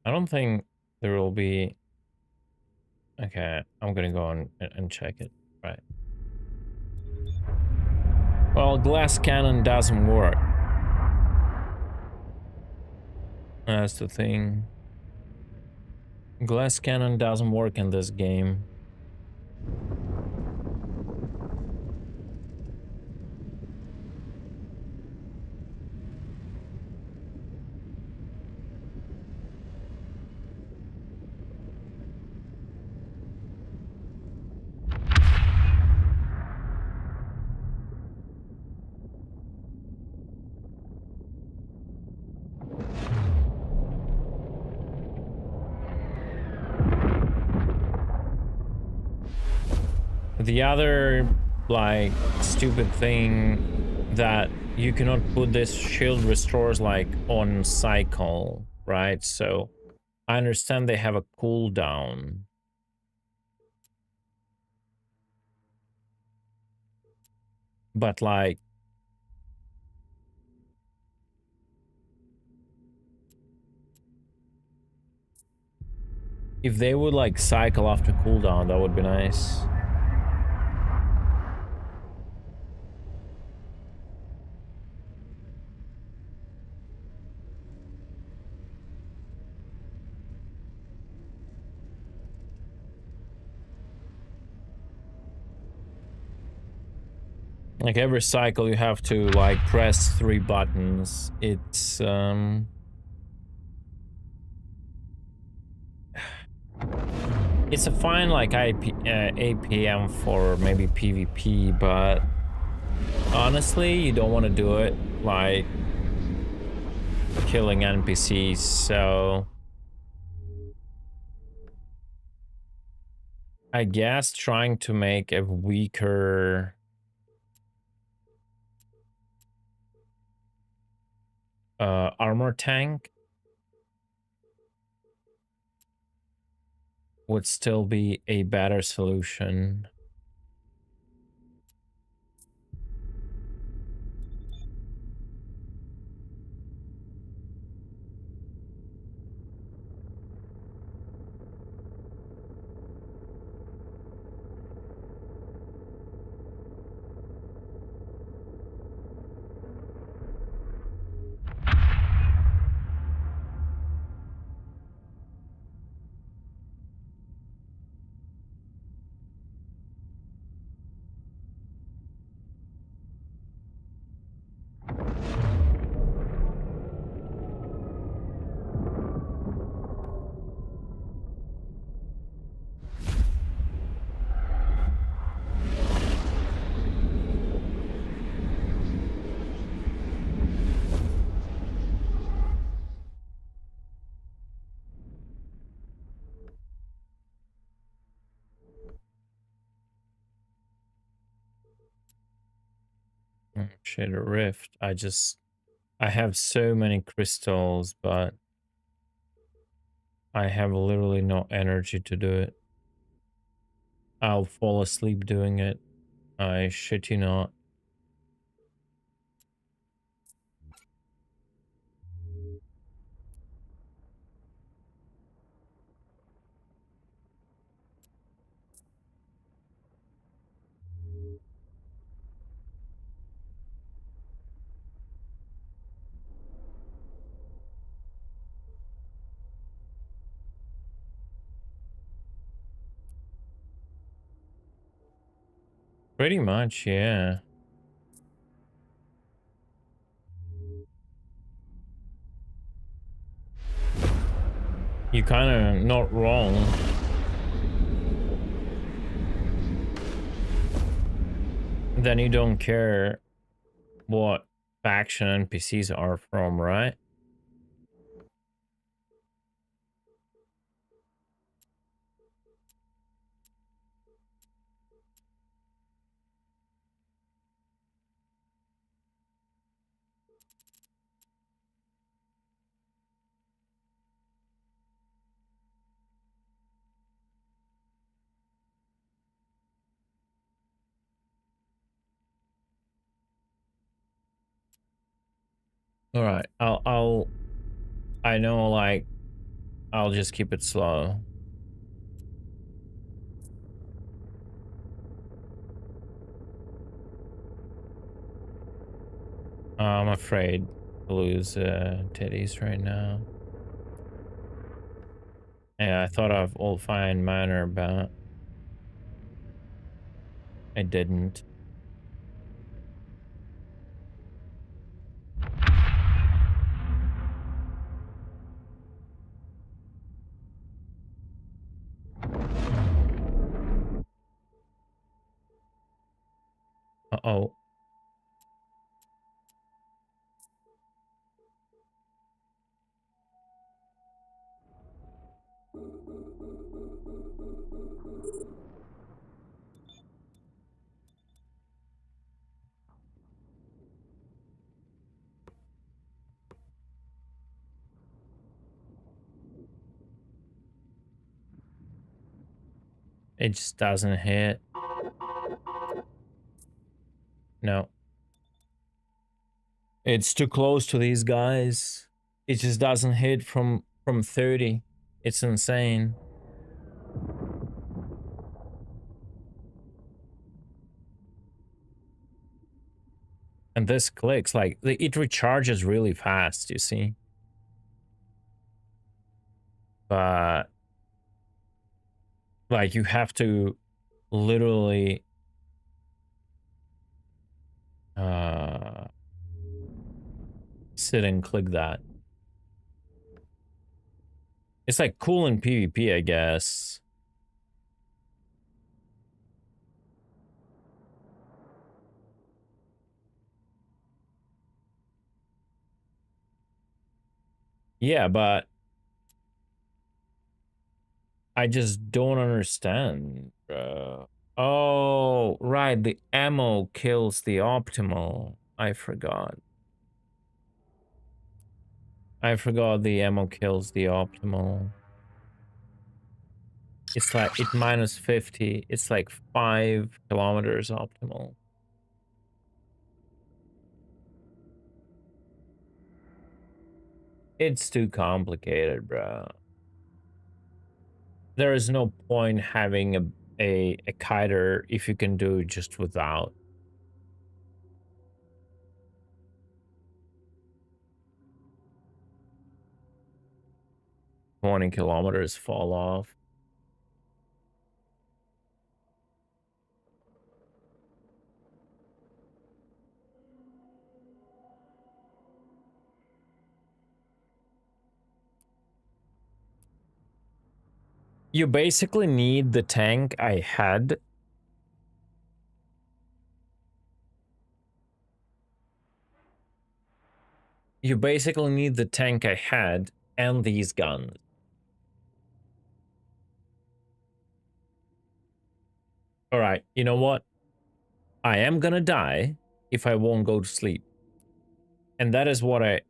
I don't think there will be... Okay, I'm gonna go on and check it. Right. Well, glass cannon doesn't work. That's the thing. Glass cannon doesn't work in this game. The other, like, stupid thing that you cannot put this shield restores, like, on cycle, right? So, I understand they have a cooldown. But, like... if they would, like, cycle after cooldown, that would be nice. Like every cycle you have to like press 3 buttons. It's it's a fine like APM for maybe PvP, but honestly, you don't want to do it like killing NPCs, so I guess trying to make a weaker armor tank would still be a better solution. Shit, a rift. I have so many crystals, but I have literally no energy to do it. I'll fall asleep doing it. I shit you not. Pretty much, yeah. You kind of not wrong. Then you don't care what faction NPCs are from, right? All right, I know, like, I'll just keep it slow. I'm afraid to lose titties right now. Yeah, I thought of all fine manner, but I didn't. Uh-oh. It just doesn't hit. No. It's too close to these guys. It just doesn't hit from 30. It's insane. And this clicks, like, it recharges really fast, you see? But, like, you have to literally Sit and click that. It's like cool in PvP, I guess. Yeah, but I just don't understand, bro. Oh, right, the ammo kills the optimal. I forgot. I forgot the ammo kills the optimal. It's like, it minus 50. It's like 5 kilometers optimal. It's too complicated, bro. There is no point having a kiter if you can do it just without. "20 kilometers fall off." You basically need the tank I had. You basically need the tank I had and these guns. Alright, you know what? I am gonna die if I won't go to sleep. And that is what I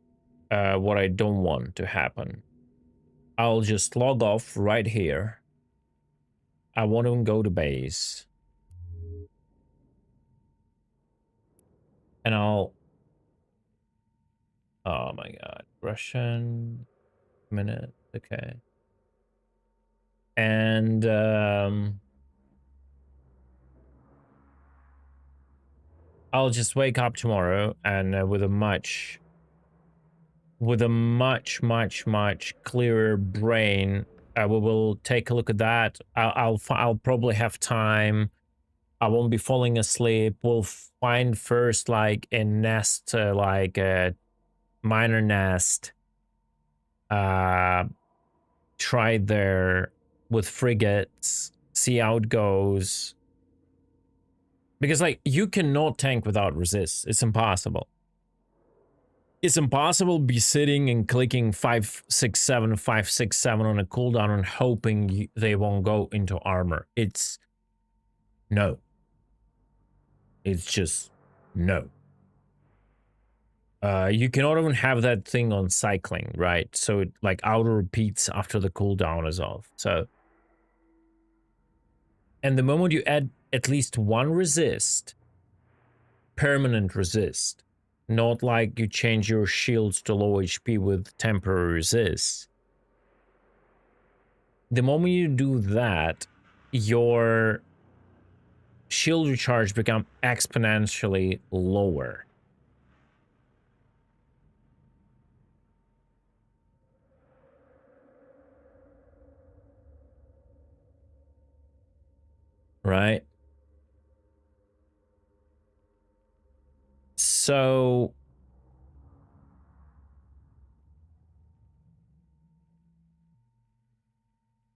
don't want to happen. I'll just log off right here. I won't even go to base. And I'll... Oh my god. Russian... minute. Okay. And, I'll just wake up tomorrow and with a much clearer brain, we will take a look at that. I'll probably have time. I won't be falling asleep. We'll find first like a nest, like a miner nest. Try there with frigates. See how it goes. Because like you cannot tank without resist. It's impossible. It's impossible to be sitting and clicking 567, 567 on a cooldown and hoping they won't go into armor. It's no. It's just no. You cannot even have that thing on cycling, right? So it like auto repeats after the cooldown is off. So, and the moment you add at least one resist, permanent resist, not like you change your shields to low HP with temporary resist. The moment you do that, your shield recharge becomes exponentially lower. Right? So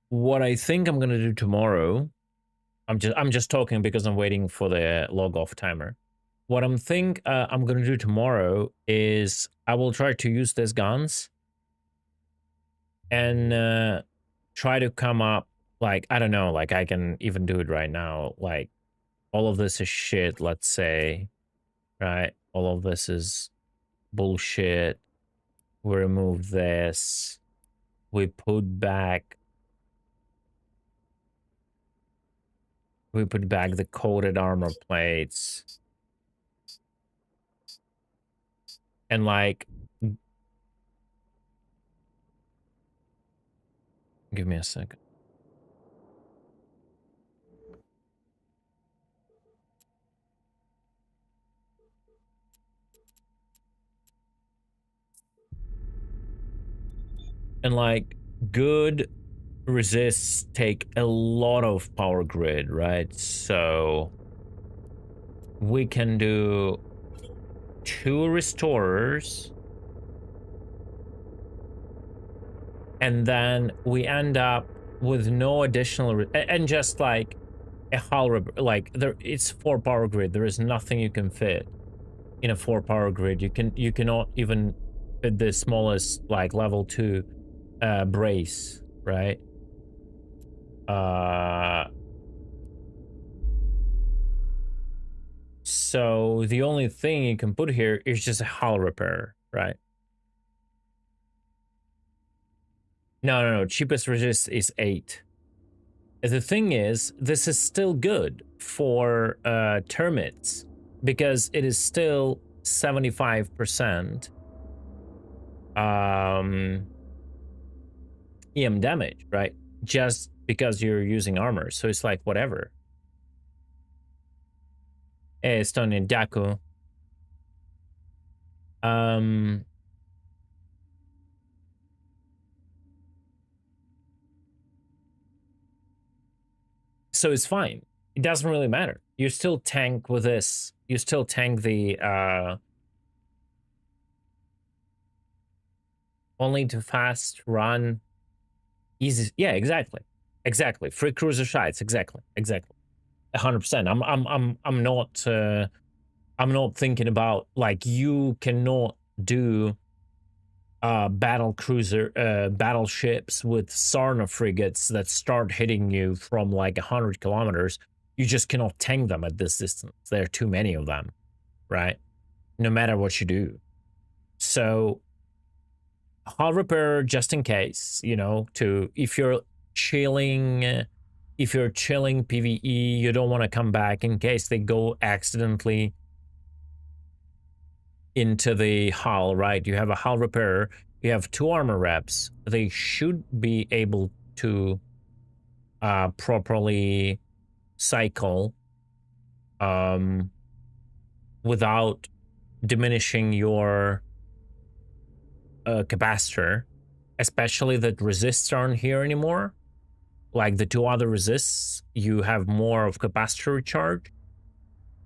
what I think I'm gonna do tomorrow, I'm just talking because I'm waiting for the log off timer. What I'm gonna do tomorrow is I will try to use these guns and try to come up, like, I don't know, like I can even do it right now. Like all of this is shit, let's say, right? All of this is bullshit. We remove this. We put back the coated armor plates. And like, give me a second. And like, good resists take a lot of power grid, right? So we can do 2 restorers, and then we end up with no additional and just like a hull like there, it's 4 power grid. There is nothing you can fit in a 4 power grid. You cannot even fit the smallest like level 2 brace, right? So the only thing you can put here is just a hull repair, right? No. Cheapest resist is 8. The thing is, this is still good for termites because it is still 75% EM damage, right? Just because you're using armor. So it's like whatever. Estonian Daku. So it's fine. It doesn't really matter. You still tank with this. You still tank the only to fast run easy. Yeah, exactly. Free cruiser sites. Exactly. 100%. I'm not thinking about like you cannot do battleships with Sarna frigates that start hitting you from like 100 kilometers. You just cannot tank them at this distance. There are too many of them, right? No matter what you do. So hull repair just in case, you know, if you're chilling PvE, you don't want to come back in case they go accidentally into the hull, right? You have a hull repair, you have 2 armor reps. They should be able to properly cycle without diminishing your capacitor, especially that resists aren't here anymore. Like the 2 other resists, you have more of capacitor recharge.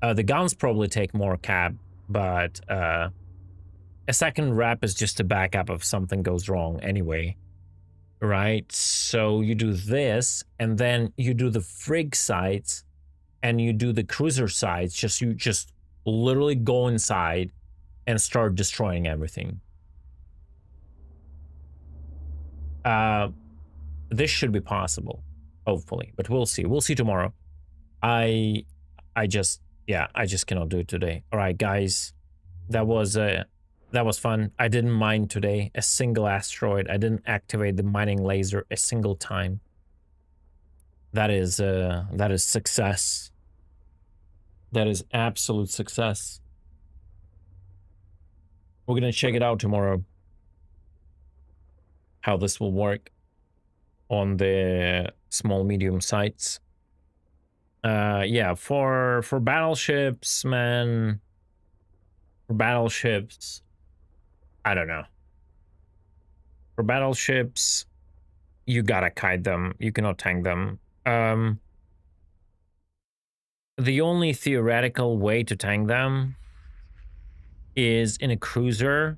The guns probably take more cap, but a second rep is just a backup if something goes wrong anyway, right? So you do this, and then you do the frig sides, and you do the cruiser sides. You just literally go inside and start destroying everything. This should be possible, hopefully, but we'll see. We'll see tomorrow. I just cannot do it today. All right, guys, that was fun. I didn't mine today a single asteroid. I didn't activate the mining laser a single time. That is success. That is absolute success. We're gonna check it out tomorrow, how this will work on the small medium sites. Yeah, for battleships, man. For battleships, I don't know. For battleships, you gotta kite them. You cannot tank them. The only theoretical way to tank them is in a cruiser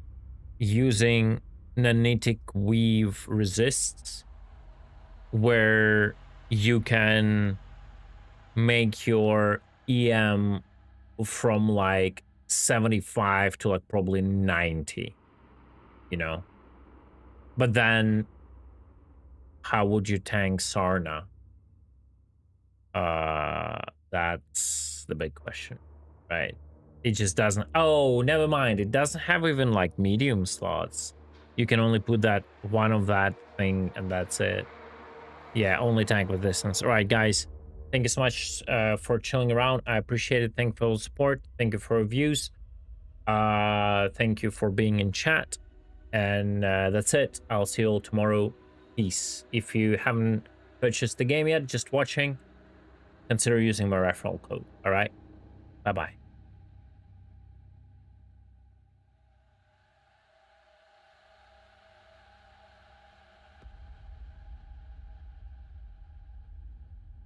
using nanitic weave resists, where you can make your EM from like 75 to like probably 90, you know? But then how would you tank Sarna? That's the big question, right? It just doesn't. Oh, never mind. It doesn't have even like medium slots. You can only put that one of that thing, and that's it. Yeah, only tank with distance. All right, guys. Thank you so much for chilling around. I appreciate it. Thank you for the support. Thank you for reviews. Thank you for being in chat. And that's it. I'll see you all tomorrow. Peace. If you haven't purchased the game yet, just watching, consider using my referral code. All right? Bye-bye.